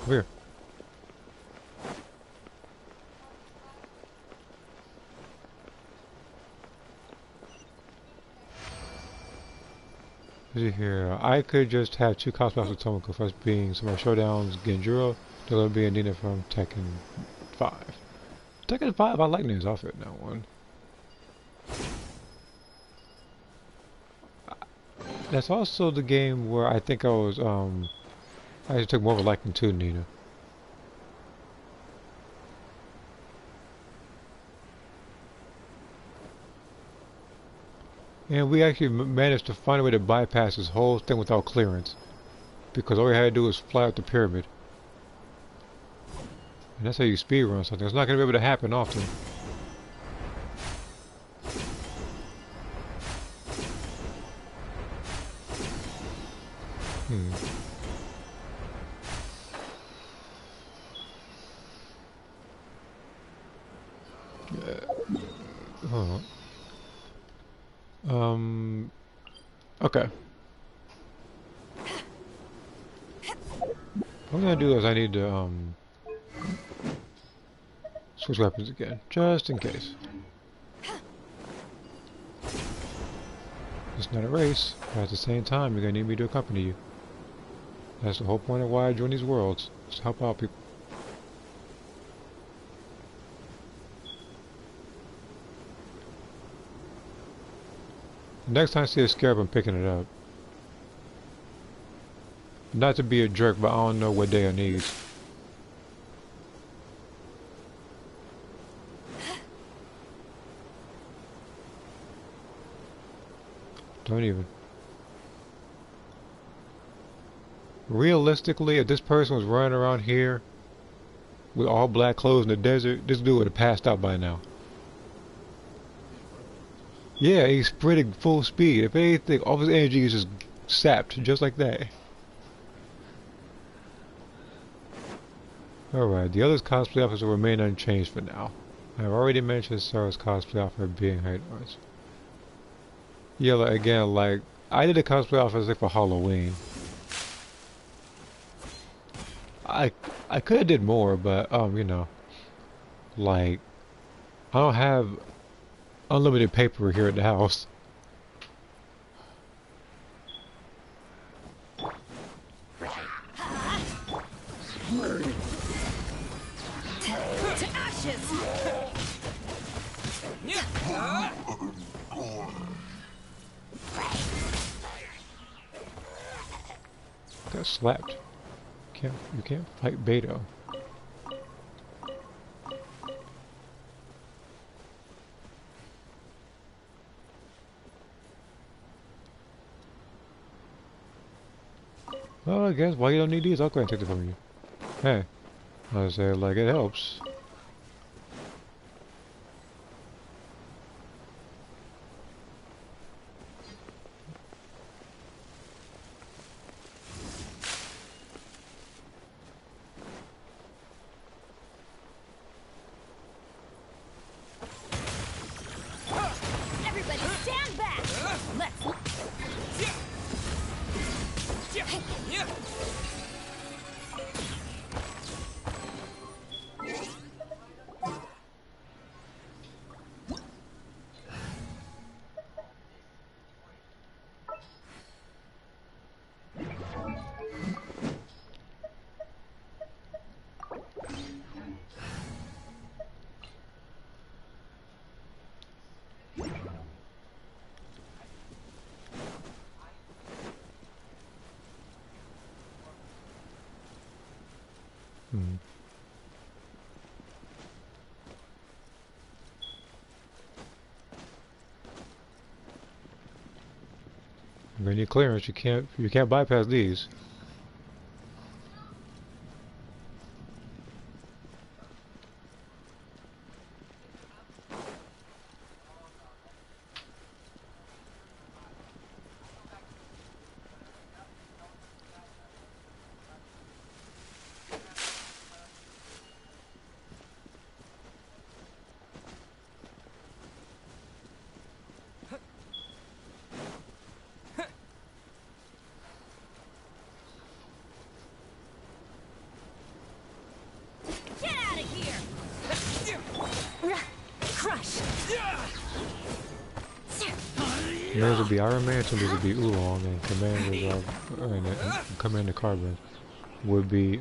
Over here. See here. I could just have two cosplay with Tomoko, first being Samurai Showdown's Genjuro, the other being Nina from Tekken 5. Tekken 5, I like Nina's outfit in that one. That's also the game where I think I just took more of a liking to Nina. And we actually managed to find a way to bypass this whole thing without clearance. Because all we had to do was fly up the pyramid. And that's how you speedrun something. It's not going to be able to happen often. Hold on. Okay. What I'm gonna do is I need to, switch weapons again, just in case. It's not a race, but at the same time, you're gonna need me to accompany you. That's the whole point of why I join these worlds, is to help out people. Next time I see a scarab, I'm picking it up. Not to be a jerk, but I don't know what day I need. Don't even. Realistically, if this person was running around here with all black clothes in the desert, this dude would have passed out by now. Yeah, he's sprinting full speed. If anything, all his energy is just sapped, just like that. Alright, the others cosplay outfits will remain unchanged for now. I've already mentioned Sarah's cosplay outfit being height arts. Yeah, like, again, like, I did a cosplay outfit like for Halloween. I could have did more, but, you know, like, I don't have unlimited paper here at the house. To ashes! Got slapped. You can't fight Beto. Well, I guess why you don't need these, I'll go ahead and take them from you. Hey, I say like it helps. Everybody stand back! Let's... When you need clearance, you can't bypass these. Those would be Iron Man, so these would be Oolong, and Commander Carbon would be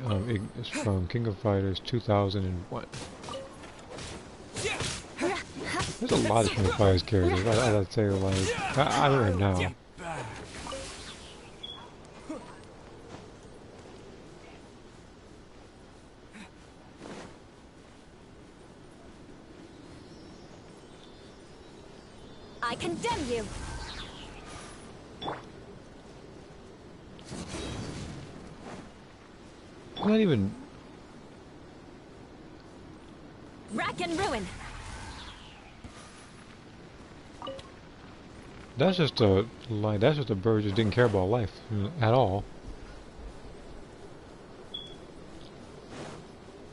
it's from King of Fighters 2001. There's a lot of King of Fighters characters. I'd say like I don't know now. I condemn you. Not even. Rack and ruin. That's just a like. That's just a bird just didn't care about life at all.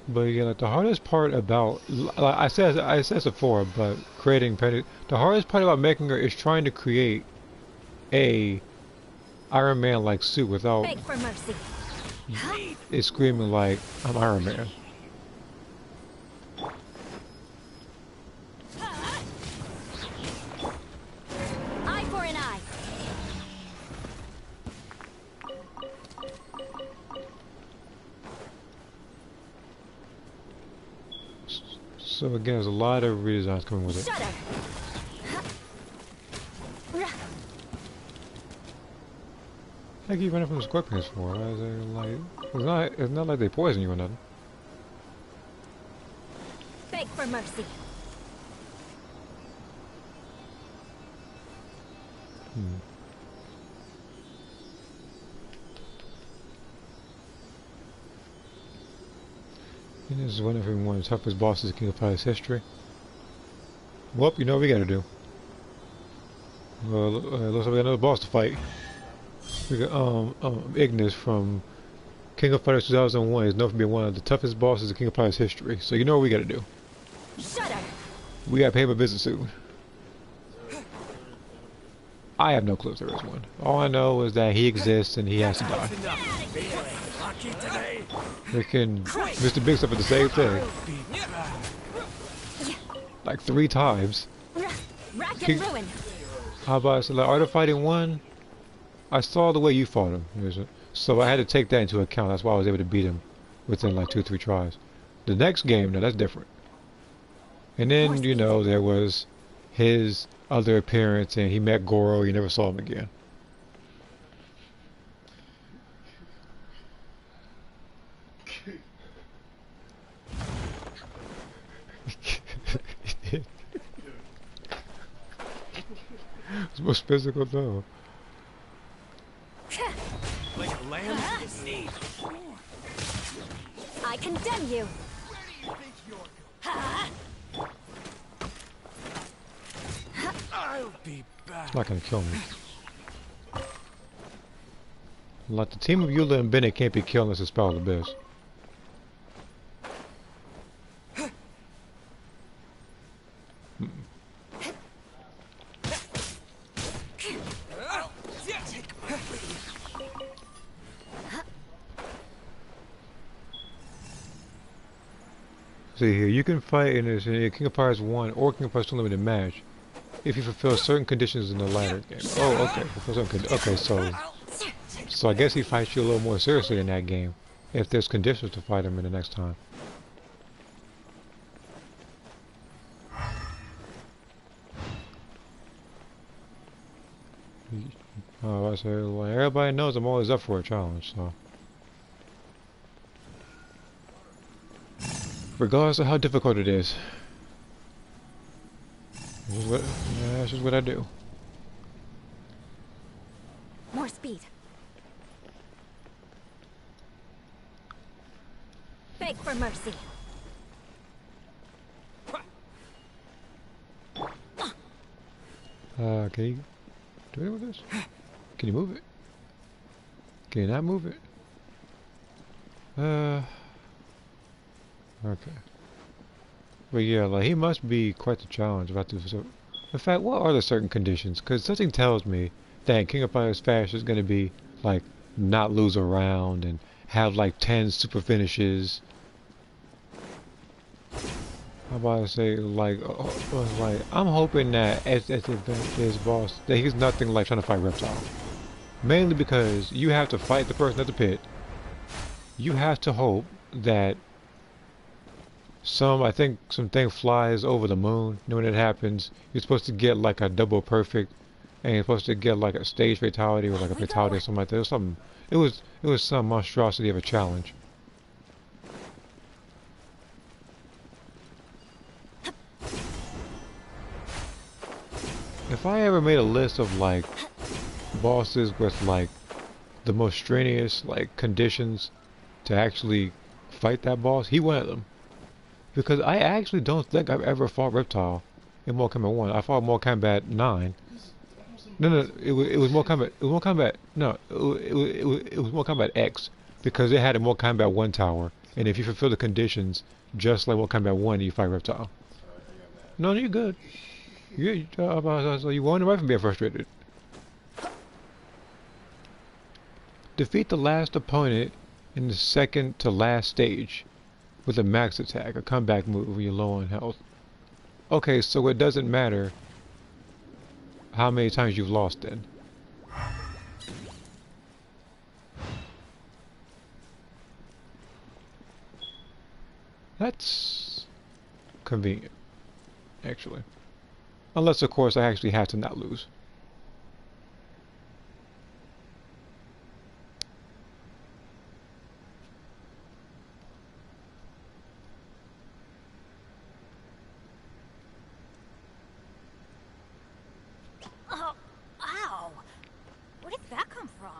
But yeah, like the hardest part about, like I said before, but creating Penny, the hardest part about making her is trying to create a Iron Man like suit without Beg for mercy. it screaming like I'm Iron Man. Eye for an eye. So again, there's a lot of redesigns coming with it. Shudder. Heck, you running from the scorpions for? Why is it like it's not like they poison you or nothing. Beg for mercy. And this is one of the toughest bosses in King of Fighters history. Well, you know what we gotta do. Well, looks like we got another boss to fight. We got Ignis from King of Fighters 2001 is known for being one of the toughest bosses in King of Fighters history. So you know what we gotta do. Shudder. We gotta pay him a visit soon. I have no clue if there is one. All I know is that he exists and he has to die. Freaking Mr. Big Stuff at the same thing. Like 3 times. Ruin. How about I say, like, Art of Fighting 1? I saw the way you fought him. So I had to take that into account. That's why I was able to beat him within like 2-3 tries. The next game, now that's different. And then, you know, there was his other appearance and he met Goro. You never saw him again. It's most physical though. Like a lamb in need. I condemn you. I'll be back. It's not gonna kill me. Like the team of Eula and Bennett can't be killed unless it's Spell of the Abyss. See here, you can fight in this in King of Fighters 1 or King of Fighters 2 Limited Match if you fulfill certain conditions in the latter game. Oh, okay. Okay, so I guess he fights you a little more seriously in that game if there's conditions to fight him in the next time. Oh, I say, well, everybody knows I'm always up for a challenge, so. Regardless of how difficult it is. That's just what I do. More speed. Beg for mercy. Can you do anything with this? Can you move it? Can you not move it? Okay. But yeah, like he must be quite the challenge about this. In fact, what are the certain conditions? Because something tells me that King of Fighters Fast is going to be like not lose a round and have like 10 super finishes. How about I say like I'm hoping that as his boss that he's nothing like trying to fight Reptile. Mainly because you have to fight the person at the pit. You have to hope that I think something flies over the moon. And when it happens, you're supposed to get like a double perfect, and you're supposed to get like a stage fatality or like a fatality or something like that. It was some monstrosity of a challenge. If I ever made a list of like bosses with like the most strenuous like conditions to actually fight that boss, he one of them. Because I actually don't think I've ever fought Reptile in Mortal Kombat 1. I fought Mortal Kombat 9. No, it was Mortal Kombat. It was Mortal Kombat. No, it was Mortal Kombat X because it had a Mortal Kombat 1 tower, and if you fulfill the conditions just like Mortal Kombat 1, you fight Reptile. No, you're good. You won't away from being frustrated. Defeat the last opponent in the second to last stage with a max attack, a comeback move when you're low on health. Okay, so it doesn't matter how many times you've lost then. That's convenient, actually. Unless, of course, I actually have to not lose. Ow! Where did that come from?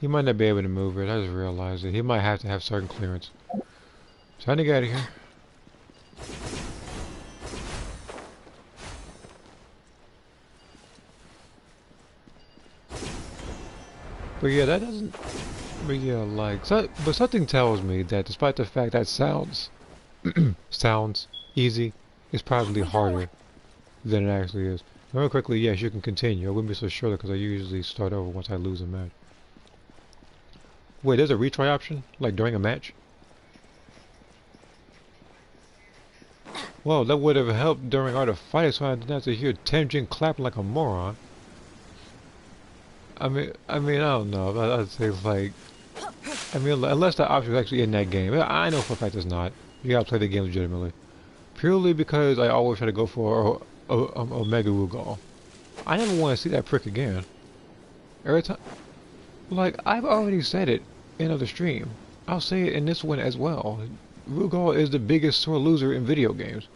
He might not be able to move it. I just realized it. He might have to have certain clearance. Trying to get out of here. But yeah, that doesn't. But yeah, like, but something tells me that despite the fact that sounds easy, it's probably harder than it actually is. Very quickly, yes, you can continue. I wouldn't be so sure because I usually start over once I lose a match. Wait, there's a retry option, like during a match. Well, that would have helped during Art of Fighting, so I didn't have to hear Temjin clapping like a moron. I mean, I don't know. I'd say like, I mean, unless the option is actually in that game. I know for a fact it's not. You gotta play the game legitimately. Purely because I always try to go for a Mega Rugal. I never want to see that prick again. Every time, like I've already said it in other stream. I'll say it in this one as well. Rugal is the biggest sore loser in video games.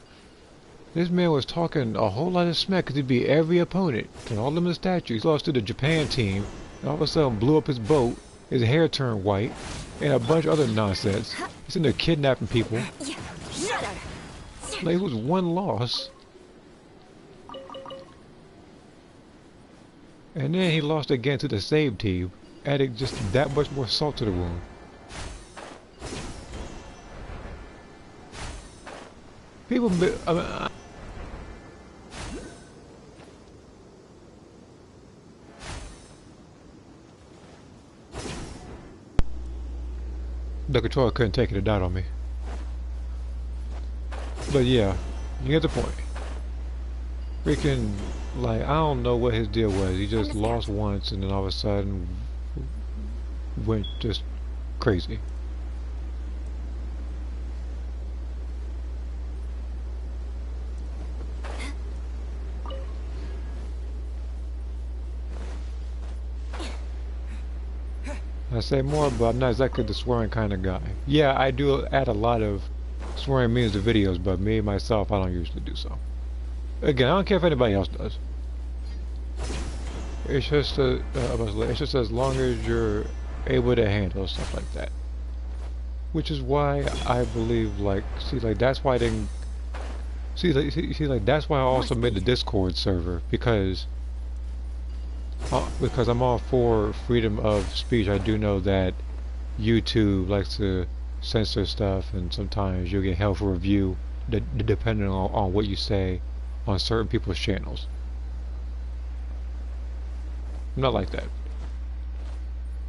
This man was talking a whole lot of smack because he beat every opponent and all of them in the statue. He lost to the Japan team and all of a sudden blew up his boat, his hair turned white, and a bunch of other nonsense. He's in there kidnapping people. Like, it was one loss. And then he lost again to the save team, adding just that much more salt to the wound. People, the controller couldn't take it, it died on me. But yeah, you get the point. Freaking, like, I don't know what his deal was. He just lost once and then all of a sudden went just crazy. I say more, but I'm not exactly the swearing kind of guy. Yeah, I do add a lot of swearing memes to videos, but me, myself, I don't usually do so. Again, I don't care if anybody else does. It's just, it's just as long as you're able to handle stuff like that. Which is why I believe, like, see, like, that's why I didn't... See, like, that's why I also made the Discord server, because I'm all for freedom of speech. I do know that YouTube likes to censor stuff, and sometimes you'll get hell for review depending on what you say on certain people's channels. I'm not like that.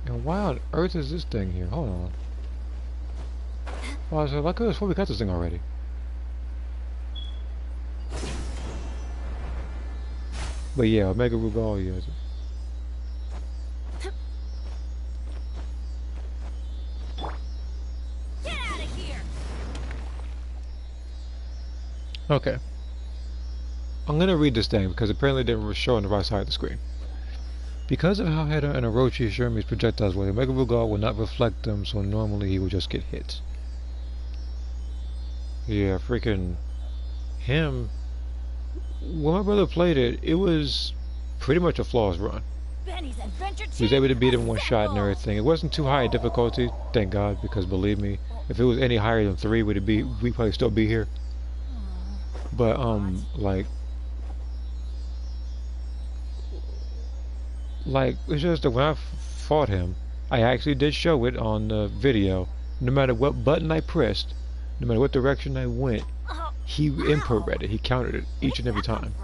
And why on earth is this thing here? Hold on. Oh, I said, I could have sworn we got this thing already. But yeah, Omega Rugal, yes. Okay. I'm gonna read this thing because apparently it didn't show on the right side of the screen. Because of how Hedda and Orochi Shermie's projectiles were, Omega Rugal will not reflect them, so normally he will just get hit. Yeah, freaking him. When my brother played it, it was pretty much a flawless run. He was able to beat him one shot and everything. It wasn't too high in difficulty, thank God, because believe me, if it was any higher than 3, we'd probably still be here. But like it's just that when I fought him, I actually did show it on the video. No matter what button I pressed, no matter what direction I went, he input read it. He counted it each and every time,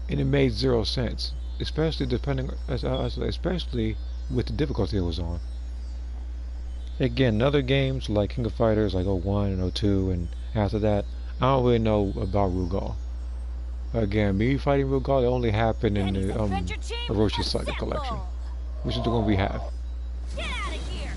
and it made 0 sense. Especially especially with the difficulty it was on. Again, other games like King of Fighters, like 01 and 02, and after that, I don't really know about Rugal. Again, me fighting Rugal, it only happened in the Orochi Saga collection, which is the one we have. Get out of here!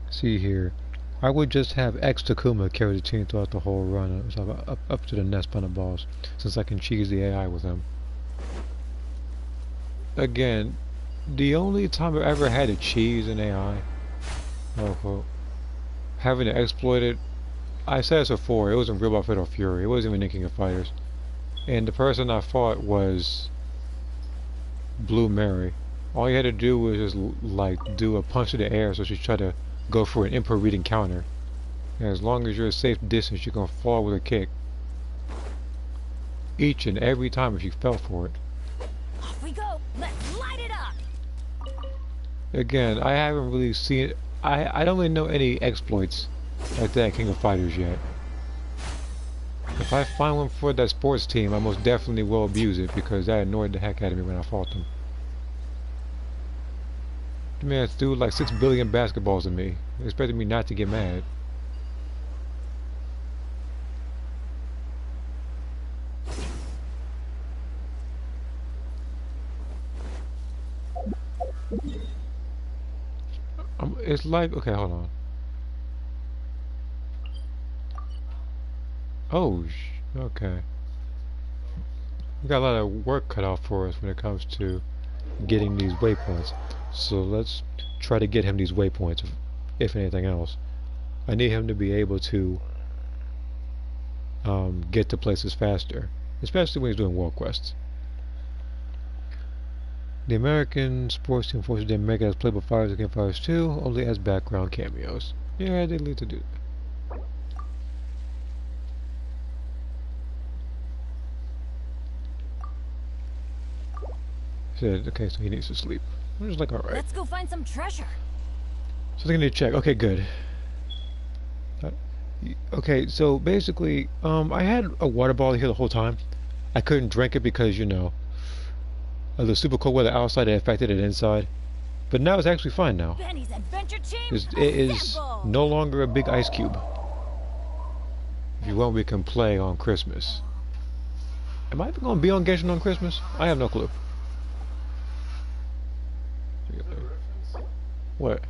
See here, I would just have X Takuma carry the team throughout the whole run, so up to the next on the boss, since I can cheese the AI with him. Again, the only time I ever had to cheese an AI, quote, having to exploit it, I said this before, it wasn't Real About Fatal Fury, it wasn't even in King of Fighters. And the person I fought was Blue Mary. All you had to do was just like do a punch to the air so she tried to go for an input reading counter. And as long as you're a safe distance, you're gonna fall with a kick. Each and every time if you fell for it. Off we go. Let's light it up. Again, I haven't really seen I don't really know any exploits like that in King of Fighters yet. If I find one for that sports team, I most definitely will abuse it because that annoyed the heck out of me when I fought them. The man threw like 6 billion basketballs at me. They expected me not to get mad. It's like, okay, hold on. Oh, okay. We got a lot of work cut out for us when it comes to getting these waypoints. So let's try to get him these waypoints, if anything else. I need him to be able to get to places faster, especially when he's doing world quests. The American sports team forces the Americans playable fighters against fighters 2, only as background cameos. Yeah, they need to do that. Said, okay, so he needs to sleep. I'm just like, alright. Let's go find some treasure. So they're gonna check. Okay, good. Okay, so basically, I had a water bottle here the whole time. I couldn't drink it because, you know, the super cold weather outside had affected it inside. But now it's actually fine now. Benny's adventure team. It is no longer a big ice cube. If you want, we can play on Christmas. Am I even going to be on Genshin on Christmas? I have no clue. What?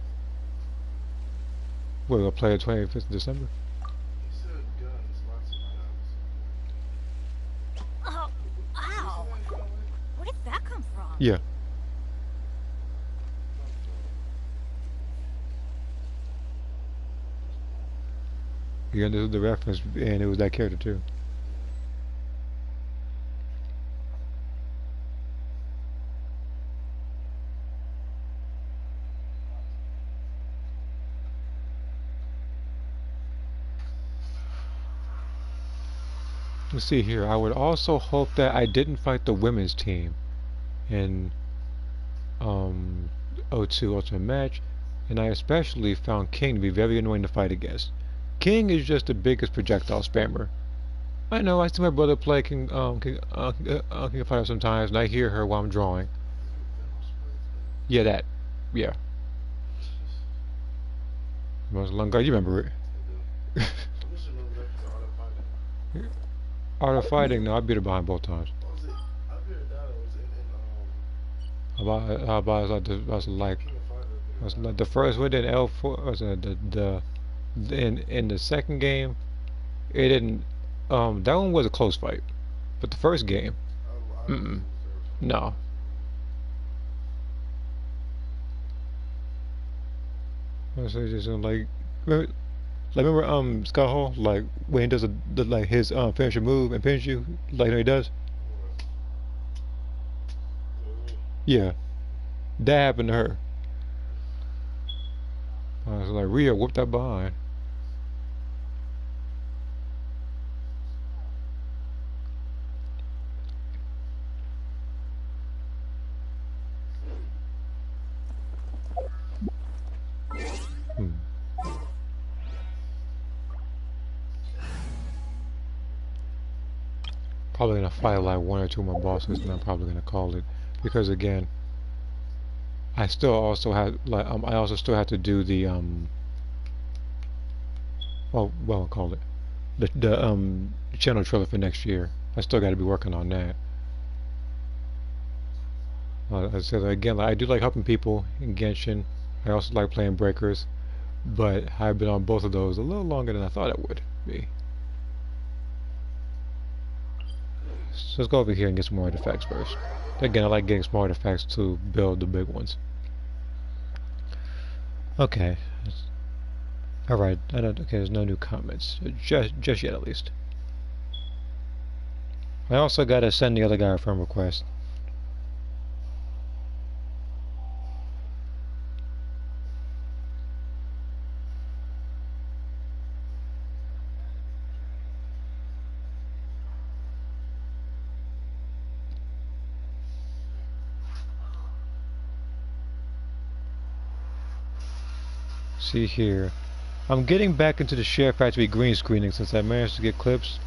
We're going to play the 25th of December? Oh, ow. Where did that come from? Yeah. You understood the reference, and it was that character too. Let's see here. I would also hope that I didn't fight the women's team in O2 Ultimate Match, and I especially found King to be very annoying to fight against. King is just the biggest projectile spammer. I know, I see my brother play King of Fighters sometimes, and I hear her while I'm drawing. Yeah, that. Yeah. Most long ago, you remember it. Art of Fighting, no, I beat her behind both times. Was like the first one in L4 was in the second game. It didn't. That one was a close fight, but the first game, no. So just like remember Scott Hall, like when he does like his finisher move and pins you like he does. Yeah, that happened to her. I was like, Rhea, whoop that behind. Probably gonna fight like one or two more bosses, and I'm probably gonna call it, because again, I still also have like I also still have to do the well I'll call it the channel trailer for next year. I still got to be working on that. I said again, like, I do like helping people in Genshin. I also like playing breakers. but I've been on both of those a little longer than I thought it would be. So let's go over here and get some more artifacts first. Again, I like getting some artifacts to build the big ones. Okay. Alright, I don't, okay, there's no new comments. Just yet, at least. I also gotta send the other guy a friend request. See here. I'm getting back into the Share Factory green screening since I managed to get clips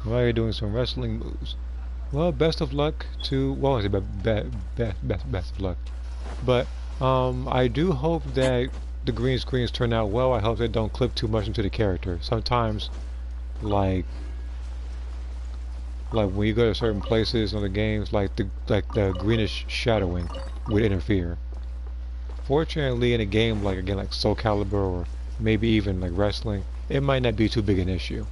while you're doing some wrestling moves. Well, best of luck to, well, I say best of luck. But, I do hope that the green screens turn out well. I hope they don't clip too much into the character. Sometimes, like when you go to certain places in the games, like the greenish shadowing would interfere. Fortunately, in a game like, again, like Soul Calibur or maybe even like wrestling, it might not be too big an issue.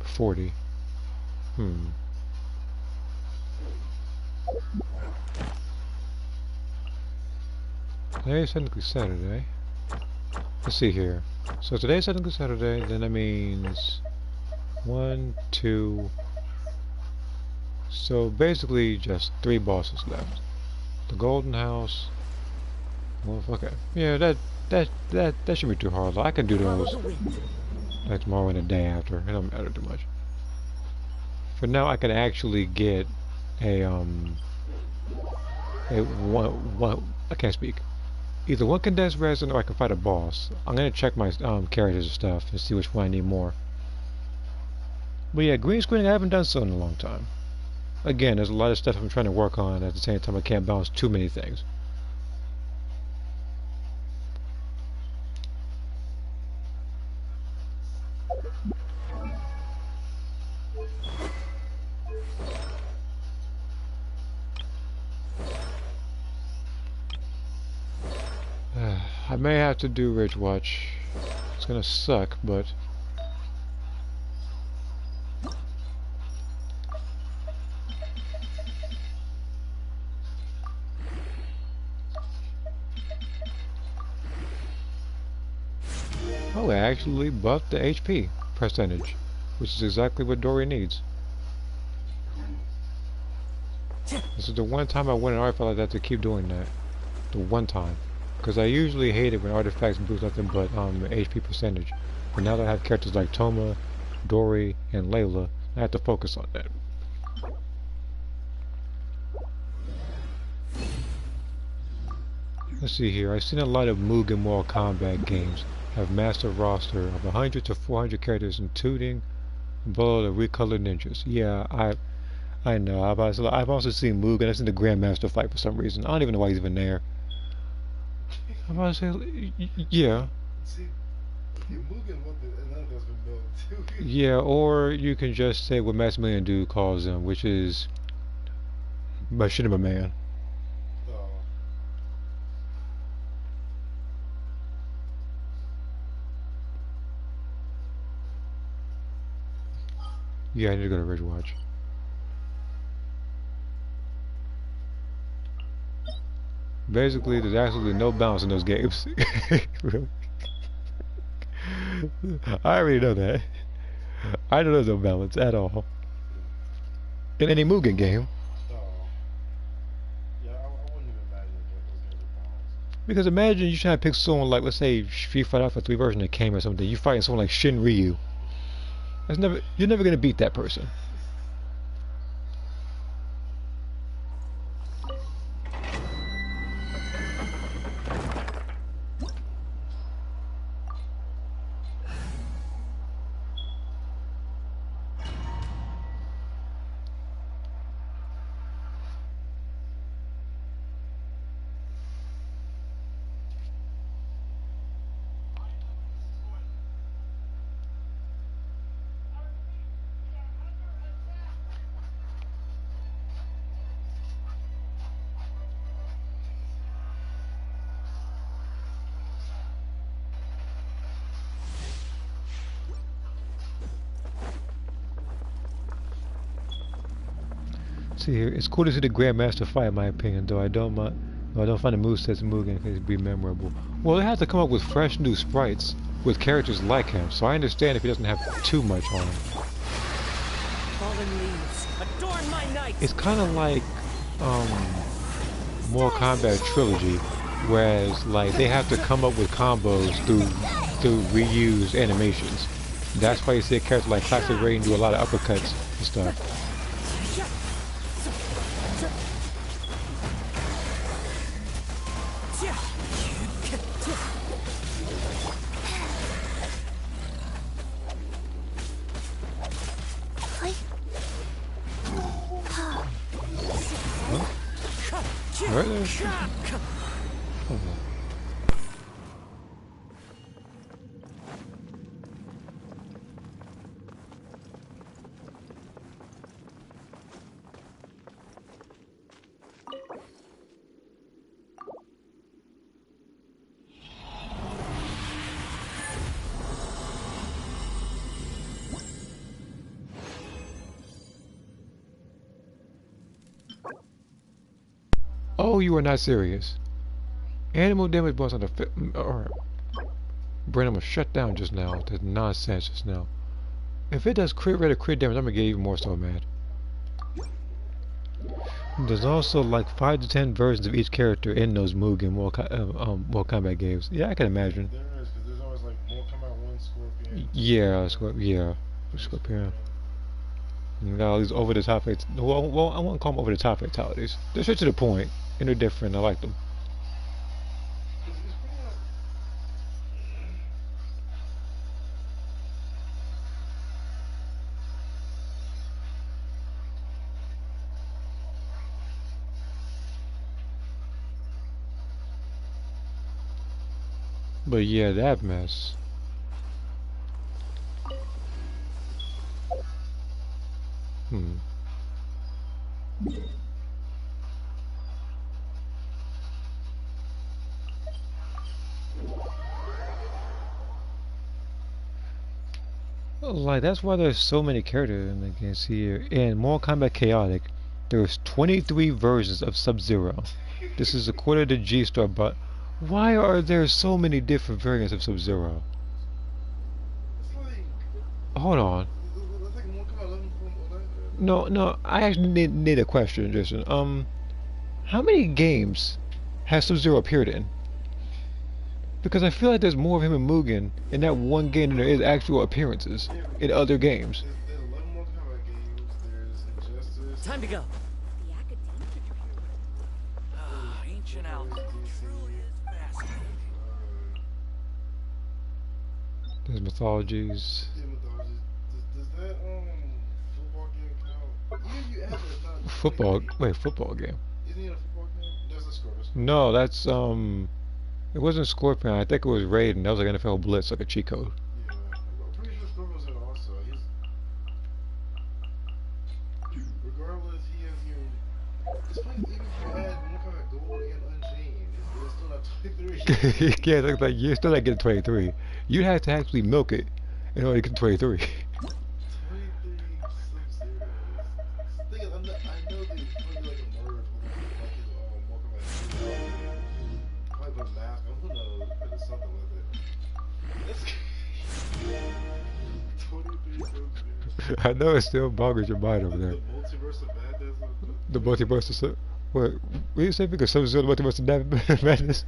$40. Today's technically Saturday. Let's see here. So today's technically Saturday, then that means 1, 2. So basically just 3 bosses left. The Golden House. Well, okay. Yeah, that shouldn't be too hard. I can do those like tomorrow and the day after. It don't matter too much. For now, I can actually get a one. I can't speak. Either one condensed resin or I can fight a boss. I'm gonna check my characters and stuff and see which one I need more. But yeah, green screening I haven't done so in a long time. Again, there's a lot of stuff I'm trying to work on at the same time I can't balance too many things. I may have to do Ridge Watch. It's gonna suck, but oh, it actually buffed the HP percentage, which is exactly what Dory needs. This is the one time I win an artifact like that to keep doing that. The one time. Because I usually hate it when artifacts boost nothing but HP percentage. But now that I have characters like Toma, Dory, and Layla, I have to focus on that. Let's see here. I've seen a lot of Mugen Mortal Kombat games have massive roster of 100 to 400 characters, including below the recolored ninjas. Yeah, I know. I've also seen Mugen. I've seen the Grandmaster fight for some reason. I don't even know why he's even there. I'm about to say, yeah. See, Mugen, another that's been built too. Yeah, or you can just say what Maximilian Dude calls him, which is Machinima Man. Oh. Yeah, I need to go to Ridge Watch. Basically, there's absolutely no balance in those games. Really. I already know that. I know there's no balance at all. In any Mugen game. Oh. Yeah, I wouldn't even imagine that those games are balanced. Because imagine you trying to pick someone like, let's say, Street Fighter Alpha 3 version that came or something. You fighting someone like Shin Ryu. You're never gonna beat that person. See here, it's cool to see the Grandmaster fight, in my opinion. Though I don't I don't find the movesets moving because it'd be memorable. Well, they have to come up with fresh new sprites with characters like him, so I understand if he doesn't have too much on him. Fallen leaves, adorn my night. It's kind of like Mortal Kombat Trilogy, whereas like they have to come up with combos through reused animations. That's why you see a character like Classic Raiden do a lot of uppercuts and stuff. Right there. Oh. Oh, you are not serious. Animal damage bonus on the Alright. Brain, I'm gonna shut down just now. That's nonsense just now. If it does crit rate or crit damage, I'm gonna get even more so mad. There's also like 5 to 10 versions of each character in those Mugen Mortal Kombat games. Yeah, I can imagine. There is, because there's always like Mortal Kombat 1 Scorpion. Yeah, Scorpion. You got all these over the top well, I won't call them over the top fatalities. They're straight to the point, and they're different. I like them. But yeah, that mess. Like, that's why there's so many characters in the game. See here, in Mortal Kombat Chaotic, there's 23 versions of Sub-Zero. This is according to G-Star, but why are there so many different variants of Sub-Zero? Hold on. No, I actually need a question, Jason. How many games has Sub-Zero appeared in? Because I feel like there's more of him in Mugen in that one game than there is actual appearances in other games. There's 11 more Kombat games. There's Injustice. Time to go. Ancient alchemy truly is fascinating. There's mythologies. Yeah, mythologies. Does that football game count? Yeah, you added it's not Football? Wait, football game? Isn't it a football game? That's a Scorpion. No, that's it wasn't Scorpion. I think it was Raiden. That was like NFL Blitz, like a cheat code. Yeah, I'm pretty sure Scorpion's in it also. Regardless, he has even. It's funny, even if you add Mortal Kombat Gold and Unchained, it's still not 23. Yeah, it's like you're still not getting 23. You have to actually milk it in order to get 23. 23 Sub-Zero. The thing is, I know they probably like a merge with like his Mortal Kombat 2. Probably put a mask on, who knows? But it's something with it. That's 23 Sub-Zero. I know it still boggles your mind over there. The multiverse of madness. The multiverse of what do you say? Because Sub-Zero, the multiverse of madness.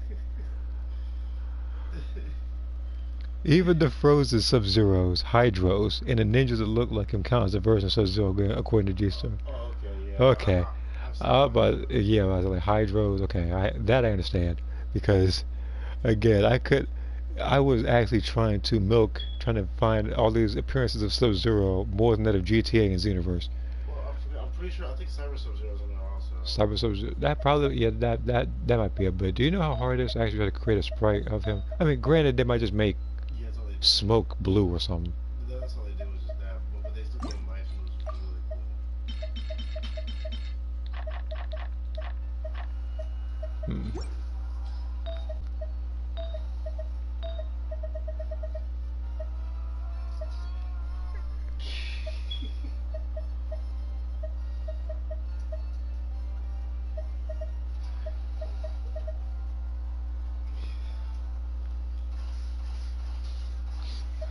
Even the frozen Sub-Zeros, Hydros, and the ninjas that look like him count as a version of Sub-Zero according to G-Star. Oh, okay, yeah. Okay. But yeah, I was like Hydros. Okay, I understand because again, I was actually trying to find all these appearances of Sub-Zero more than that of GTA and Xenoverse. Well, I'm pretty sure. I think Cyber Sub-Zero's in there also. Cyber Sub-Zero. That probably that might be a bit. Do you know how hard it is to actually try to create a sprite of him? I mean, granted, they might just make smoke blue or something. That's all they did was just that, but they still gave him nice moves, which is really cool.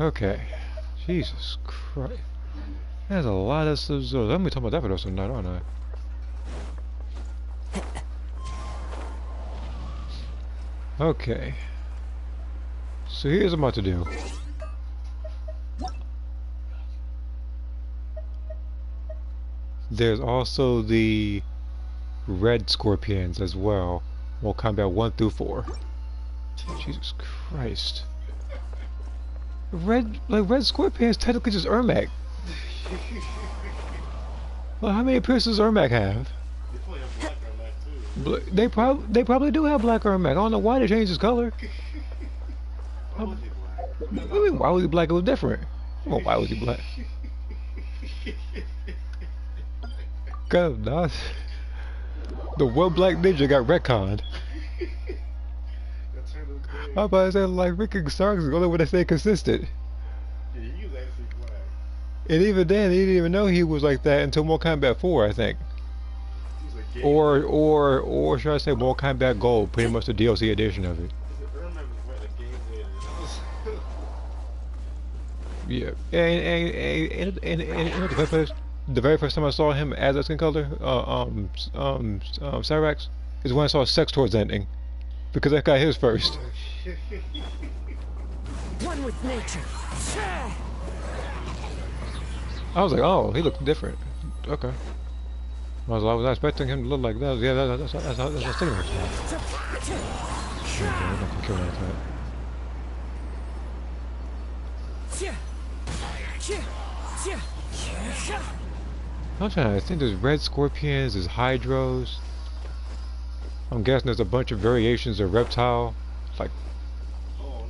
Okay. Jesus Christ. There's a lot of Sub-Zero. I'm gonna be talking about that for the rest of the night, aren't I? Okay. So here's what I'm about to do. There's also the red scorpions as well. Mortal Kombat 1 through 4. Jesus Christ. Red scorpions technically just Ermac. Well, how many appearances does Ermac have? They probably do have black Ermac. I don't know why they changed his color. I mean, why was he black? It was different. Well, why was he black? God, nah. The one black ninja got retconned. I was about to say, like, Ricky Starks is the only one that stayed consistent. Yeah, he was actually black. And even then, he didn't even know he was like that until Mortal Kombat 4, I think. Or should I say Mortal Kombat Gold, pretty much the DLC edition of it. Yeah, and the very first time I saw him as a skin color, Cyrax, is when I saw Sex towards ending, because that got his first. One with nature. I was like, oh, he looked different. Okay. I was expecting him to look like that. Yeah, that's what I was thinking. Okay, I'm not gonna kill like that. I'm trying to think. There's red scorpions, there's hydros. I'm guessing there's a bunch of variations of reptile. Like,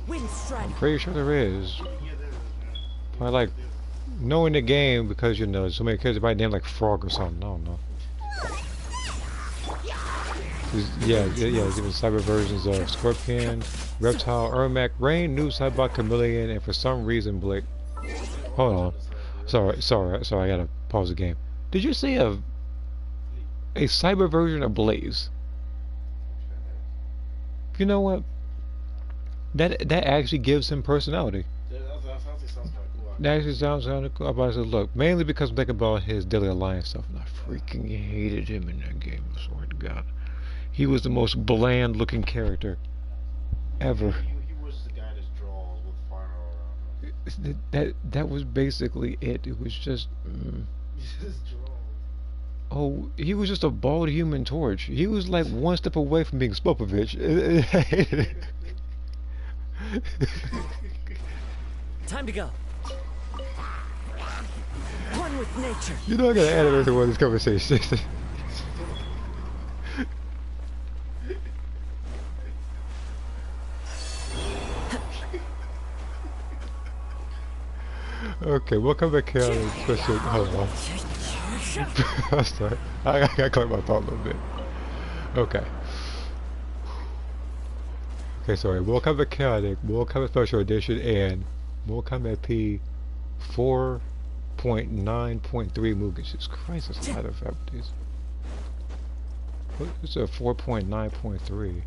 I'm pretty sure there is. I like knowing the game because you know so many kids might name like Frog or something. I don't know. Yeah, there's even cyber versions of Scorpion, Reptile, Ermac, Rain, New Cybot, Chameleon, and for some reason Blake. Hold on. Sorry, I gotta pause the game. Did you see a cyber version of Blaze? You know what? That actually gives him personality. That actually sounds kind of cool. I'm about to say, look, mainly because I'm thinking about his Daily Alliance stuff, and I freaking hated him in that game. I swear to God, he was the most bland-looking character ever. He was the guy that draws with fire around him. That was basically it. It was just. Oh, he was just a bald Human Torch. He was like one step away from being Spopovich. Time to go. One with nature. You know I gotta add it to one of these conversations. Okay, welcome back here. Hold on. I'm sorry. I gotta collect my thought a little bit. Okay. Okay, sorry. Mortal Kombat Chaotic, Mortal Kombat Special Edition, and Mortal Kombat P 4.9.3 Mugen. Jesus Christ, that's a lot of faculties. It's a 4.9.3.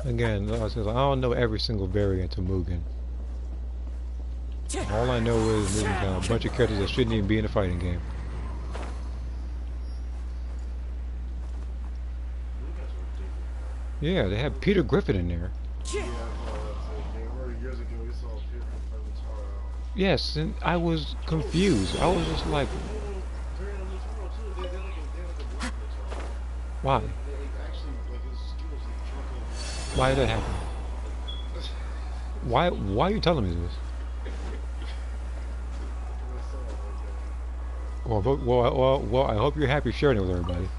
Again, I don't know every single variant of Mugen. All I know is there's a bunch of characters that shouldn't even be in a fighting game. Yeah, they had Peter Griffin in there. Yes, and I was confused. I was just like, why? Why did that happen? Why are you telling me this? Well, I hope you're happy sharing it with everybody.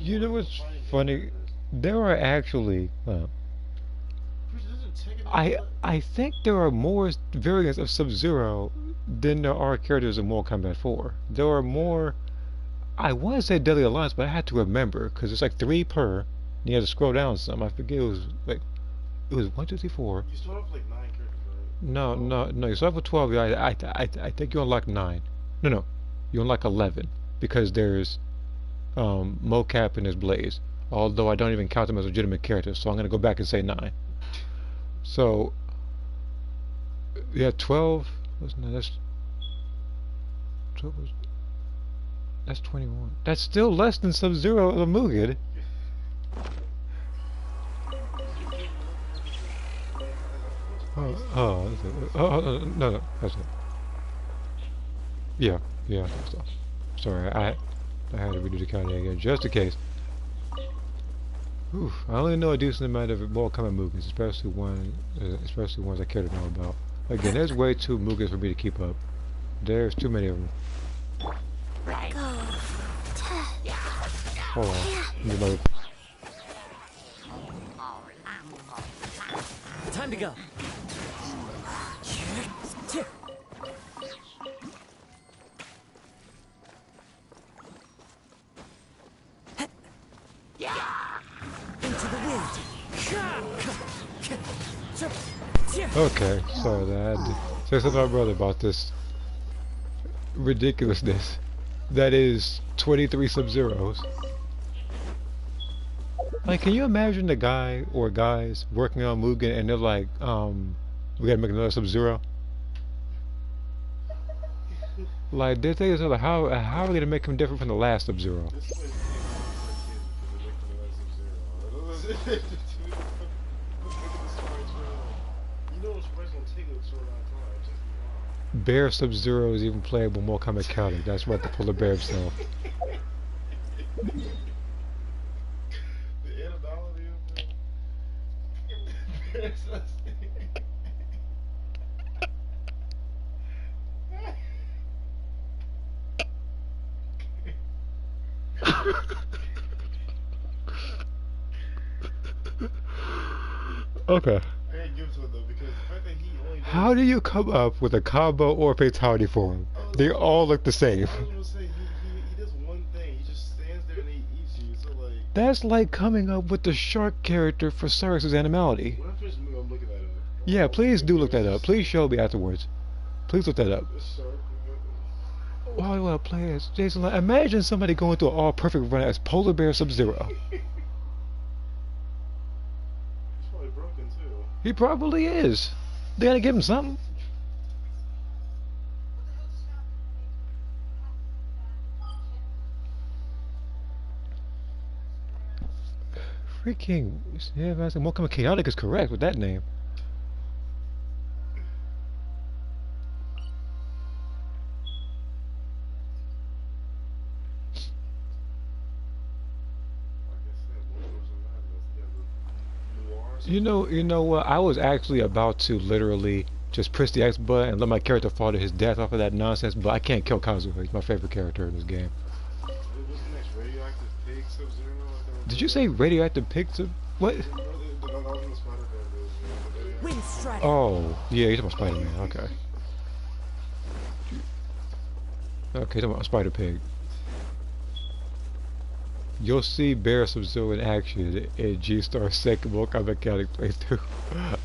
You know what's funny? There are actually, I think there are more variants of Sub-Zero than there are characters in Mortal Kombat 4. There are more. I want to say Deadly Alliance, but I had to remember because it's like 3 per. And you had to scroll down some. I forget it was like It was 1, 2, 3, 4. You start off with like 9 characters, right? No, no, no. You start with 12. Yeah, I think you unlock 9. No, no. You unlock 11 because there's mocap and there's Blaze. Although I don't even count them as legitimate characters, so I'm gonna go back and say 9. So yeah, 12. No, that's 12. That's 21. That's still less than Sub-Zero of Mugen. No, no, that's it. Yeah, yeah, that's all. Sorry, I had to redo the counting again, just in case. Oof, I only know a decent amount of Mortal Kombat Mugens, especially ones I care to know about. Again, there's way too Mugens for me to keep up. There's too many of them. Hold on. Time to go. Into the wind. Okay, sorry that I had to say something to my brother about this ridiculousness. That is 23 Sub-Zeros. Like, can you imagine the guy or guys working on Mugen and they're like, we gotta make another Sub-Zero? Like, they're thinking, like, how are we gonna make him different from the last Sub-Zero? Bear Sub-Zero is even playable more Mortal Kombat County. That's what the polar bear himself. Okay. How do you come up with a combo or fatality for him? They all look the same. He does one thing. He just stands there and he eats you. So like. That's like coming up with the shark character for Cyrus's Animality. When I finish the movie, I'm looking at it. Yeah, please do look that up. Please show me afterwards. Please look that up. Why do I play as Jason? Like, imagine somebody going through an all-perfect run as Polar Bear Sub-Zero. He's probably broken too. He probably is. They gotta give him something. Freaking yeah, man. Mortal Kombat Chaotic is correct with that name. You know what? I was actually about to literally just press the X button and let my character fall to his death off of that nonsense, but I can't kill Kazuha. He's my favorite character in this game. Did you say radioactive pig? What? Oh, yeah, you're talking about Spider-Man. Okay. Okay, you're talking about Spider Pig. You'll see Bear Sub-Zero in action in G-Star's second Mortal Kombat County playthrough.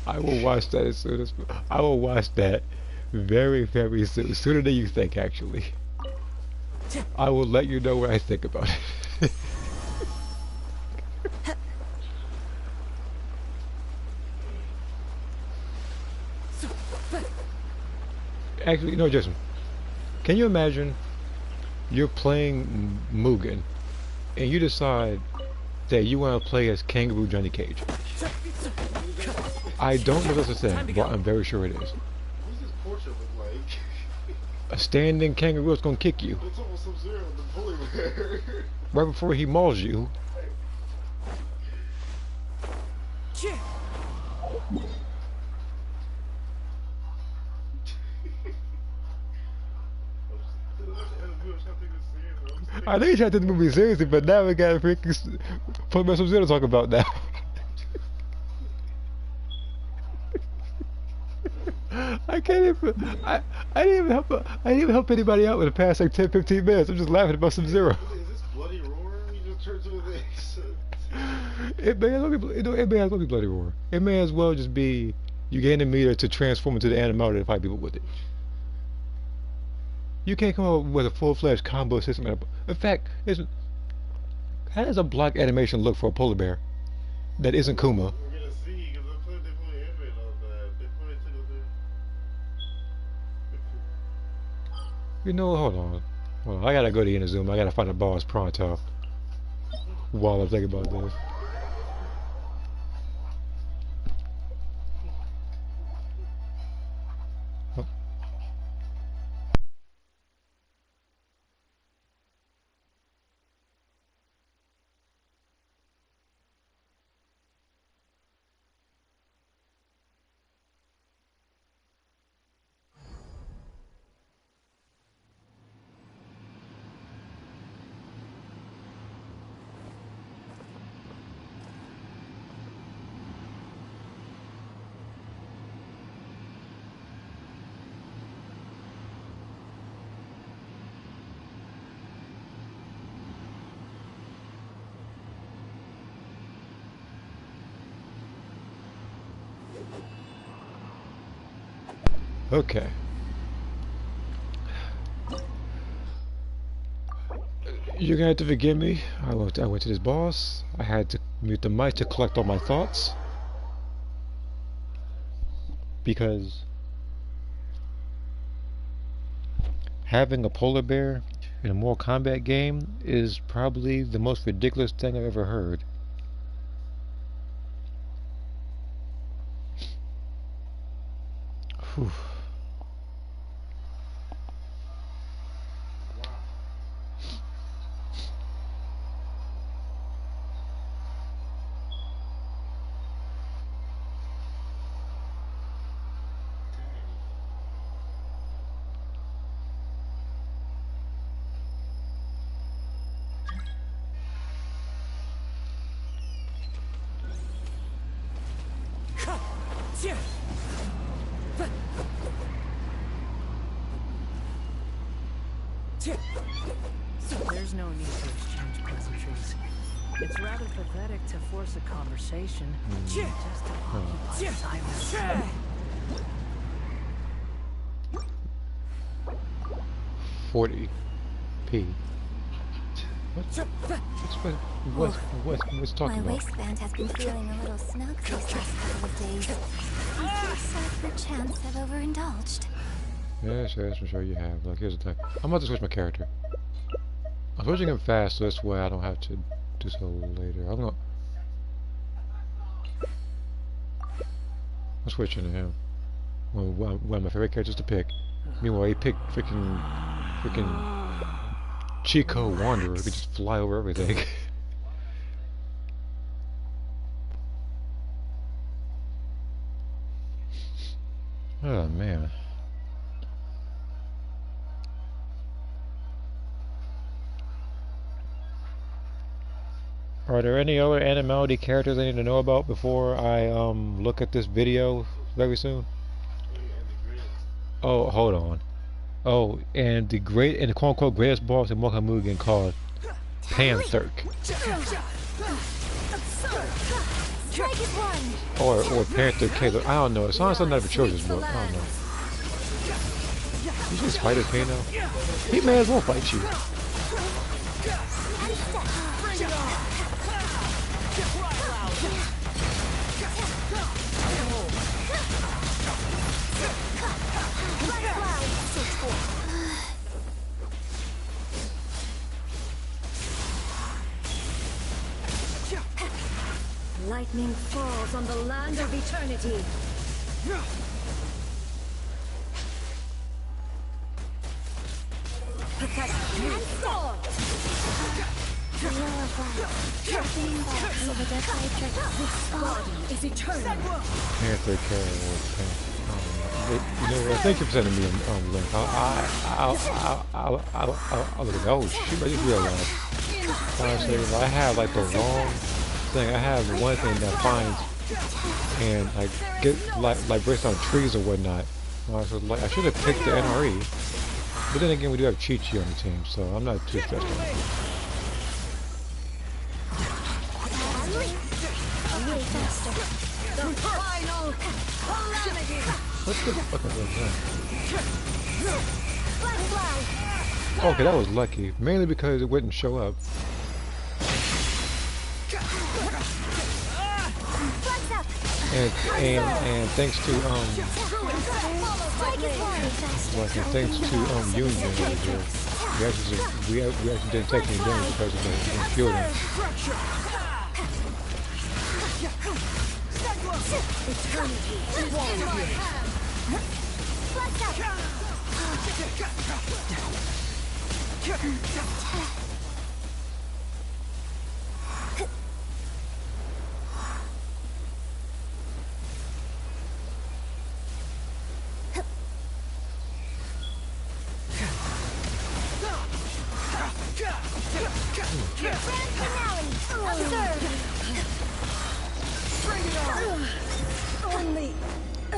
I will watch that as soon as I will watch that very, very soon. Sooner than you think, actually. I will let you know what I think about it. Actually, no, Jason. Can you imagine you're playing Mugen and you decide that you want to play as Kangaroo Johnny Cage? I don't know what to say, but I'm very sure it is. What's his portrait look like? A standing kangaroo is gonna kick you. It's almost Sub-Zero, the bully bear. Right before he mauls you. I think he tried to take the movie seriously, but now we got a freaking Polar Sub-Zero to talk about now. I can't even. I didn't even help anybody out with the past like 10-15 minutes. I'm just laughing about Sub-Zero. Is this bloody roar? He just turns into this. It may as well be, it may as well be Bloody Roar. It may as well just be you gain a meter to transform into the animality to fight people with it. You can't come up with a full-fledged combo system. In fact, how does a block animation look for a polar bear that isn't Kuma? We're gonna see, because they probably animated all that. They probably took it. You know, hold on. Hold on. I gotta go to Inazuma. I gotta find a boss pronto. While I'm thinking about this. Okay. You're gonna have to forgive me. I went to this boss. I had to mute the mic to collect all my thoughts. Because having a polar bear in a Mortal Kombat game is probably the most ridiculous thing I've ever heard. Whew. So there's no need to exchange pleasantries. It's rather pathetic to force a conversation just to occupy silence. 40p. What's talking My about? waistband has been feeling a little snug these last couple of days. I think perchance I've overindulged. Yes, I'm sure you have. Look, here's the thing. I'm about to switch my character. I'm switching him fast, so this way I don't have to do so later. I'm switching to him. One of my favorite characters to pick. Meanwhile, he picked freaking Chico Wanderer, who could just fly over everything. Oh man. Are there any other animality characters I need to know about before I look at this video very soon? Oh, hold on. Oh, and the quote-unquote greatest boss in Mortal Kombat game called Panther. Or Panther Killer. I don't know. It sounds like a children's book. I don't know. You just fight his pain now? He may as well fight you. Lightning falls on the land of eternity. Protect you. Body is eternal. Panther Killer. You know what? Thank you for sending me a link. I'll look at that. Oh shoot! I just realized. Honestly, I have like the wrong thing. I have one thing that finds and like get like breaks down trees or whatnot. So like I should have picked the NRE, but then again we do have Chi-Chi on the team, so I'm not too stressed on it. way faster. The final calamity. What the fuck is that? Black fly. Okay, that was lucky. Mainly because it wouldn't show up. And thanks to thanks to Union over here, we actually didn't take any damage because of the shielding.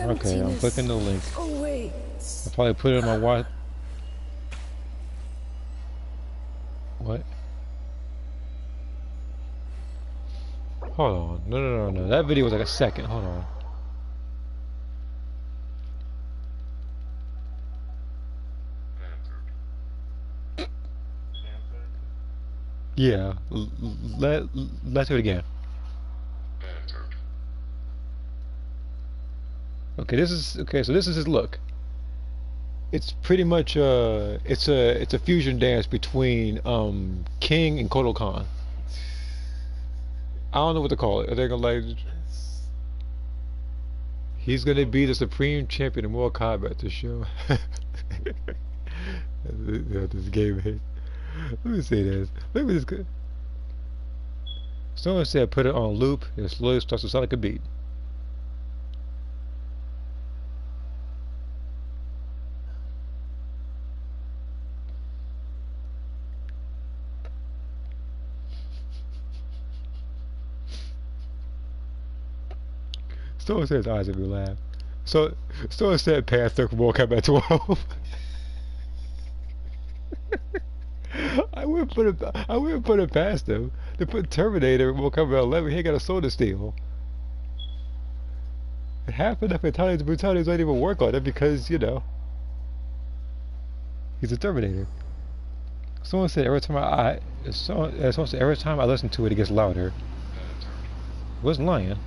Okay, I'm clicking the link. I'll probably put it on my watch. What? Hold on. No. That video was like a second. Hold on. Yeah. Let's do it again. Okay, so this is his look. It's pretty much it's a fusion dance between King and Kotal Khan. I don't know what to call it. Are they gonna like he's gonna be the supreme champion in Mortal Kombat this show. This game hit. Let me see this. Let me just someone said put it on loop, it slowly starts to sound like a beat. Someone said his eyes if you laugh. So someone said Panther from Mortal Kombat 12. I wouldn't put it past him. They put Terminator in Mortal Kombat 11. He ain't got a soda steal. And half of the brutalities don't even work on it because you know he's a Terminator. Someone said every time someone said every time I listen to it, it gets louder. It wasn't lying.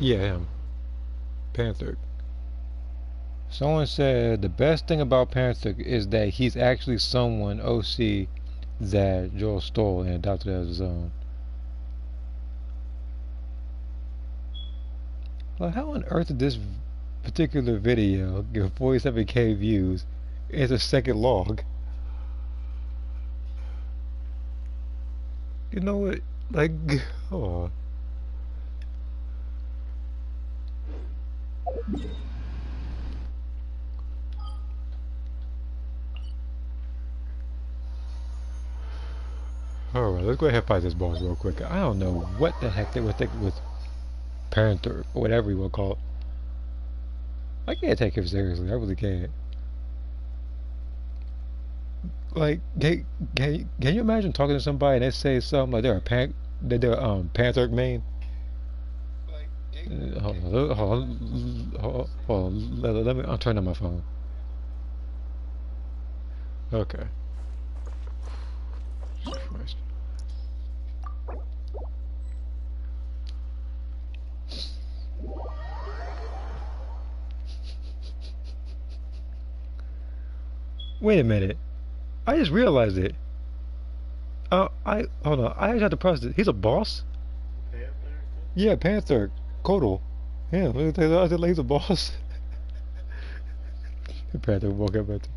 Yeah, him. Panther. Someone said the best thing about Panther is that he's actually someone OC that Joel stole and adopted as his own. Well, how on earth did this particular video get 47K views? It's a second log. You know what? Like, oh. Alright, let's go ahead and fight this boss real quick. I don't know what the heck they were thinking with Panther, or whatever you want to call it. I can't take him seriously, I really can't. Like, can you imagine talking to somebody and they say something like they're a Panther main? Hold on, let me, I'll turn on my phone. Okay. Christ. Wait a minute. I just realized it. Hold on. I just have to process it. He's a boss? Panther? Yeah, Panther. Kotal. Yeah, I said like he's a boss. Panther woke up at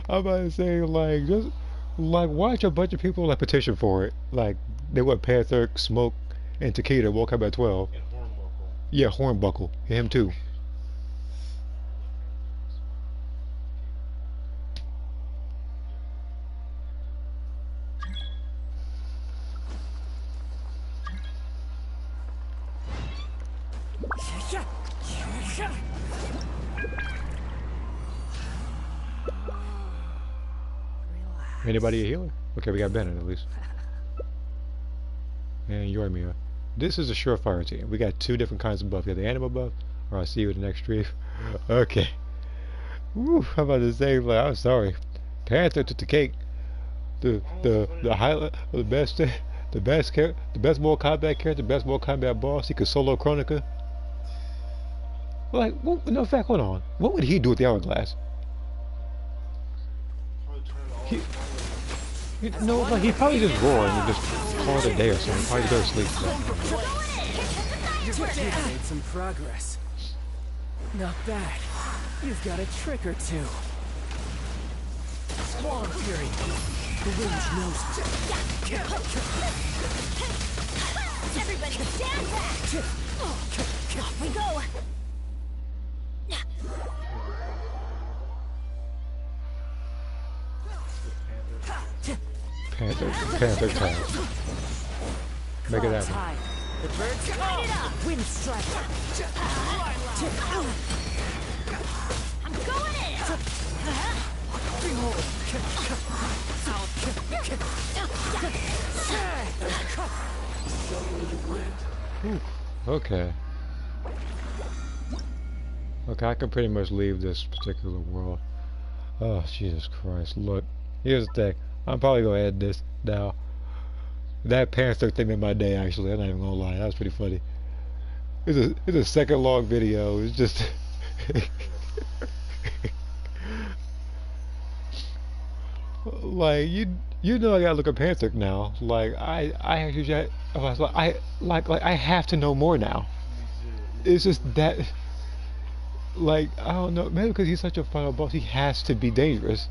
I'm about to say like just like watch a bunch of people like petition for it. Like they want Panther, Smoke, and Takeda woke up at 12. And Hornbuckle. Yeah, Hornbuckle. Him too. Anybody a healer? Okay, we got Bennett at least. and Yoimiya. This is a surefire team. We got two different kinds of buff. We got the animal buff, or I'll see you in the next stream. Okay. Woo, I'm about to say, like, I'm sorry. Panther took the cake. The highlight, the best Mortal Kombat character, the best Mortal Kombat boss. He could solo Chronica. Like, what, no, in fact, hold on. What would he do with the hourglass? No, like he probably just roar and just call it a day or something. Probably go to sleep. You've made some progress. Not bad. You've got a trick or two. Squall Fury. The wind knows it. Everybody stand back! Off we go! Panther time. Make it happen. The birds come. Wind strike. I'm going in! Ooh, okay. Okay, I can pretty much leave this particular world. Oh, Jesus Christ. Look, here's the thing. I'm probably going to end this now. That Panther thing made my day, actually. I'm not even going to lie. That was pretty funny. It's a second long video. It's just... like, you know I gotta look at Panther now. Like, I have to know more now. It's just that... Like, I don't know. Maybe because he's such a final boss, he has to be dangerous.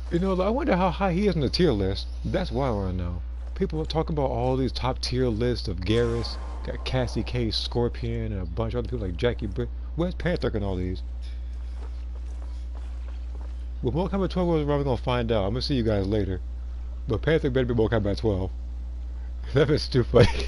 You know, I wonder how high he is on the tier list. That's why I want to know. People are talking about all these top tier lists of Garrus, got Cassie K, Scorpion, and a bunch of other people like Jackie Britt. Where's Panther and all these? Well, Mortal Kombat 12 was around, we're going to find out. I'm going to see you guys later. But Panther better be Mortal Kombat 12. That is too funny.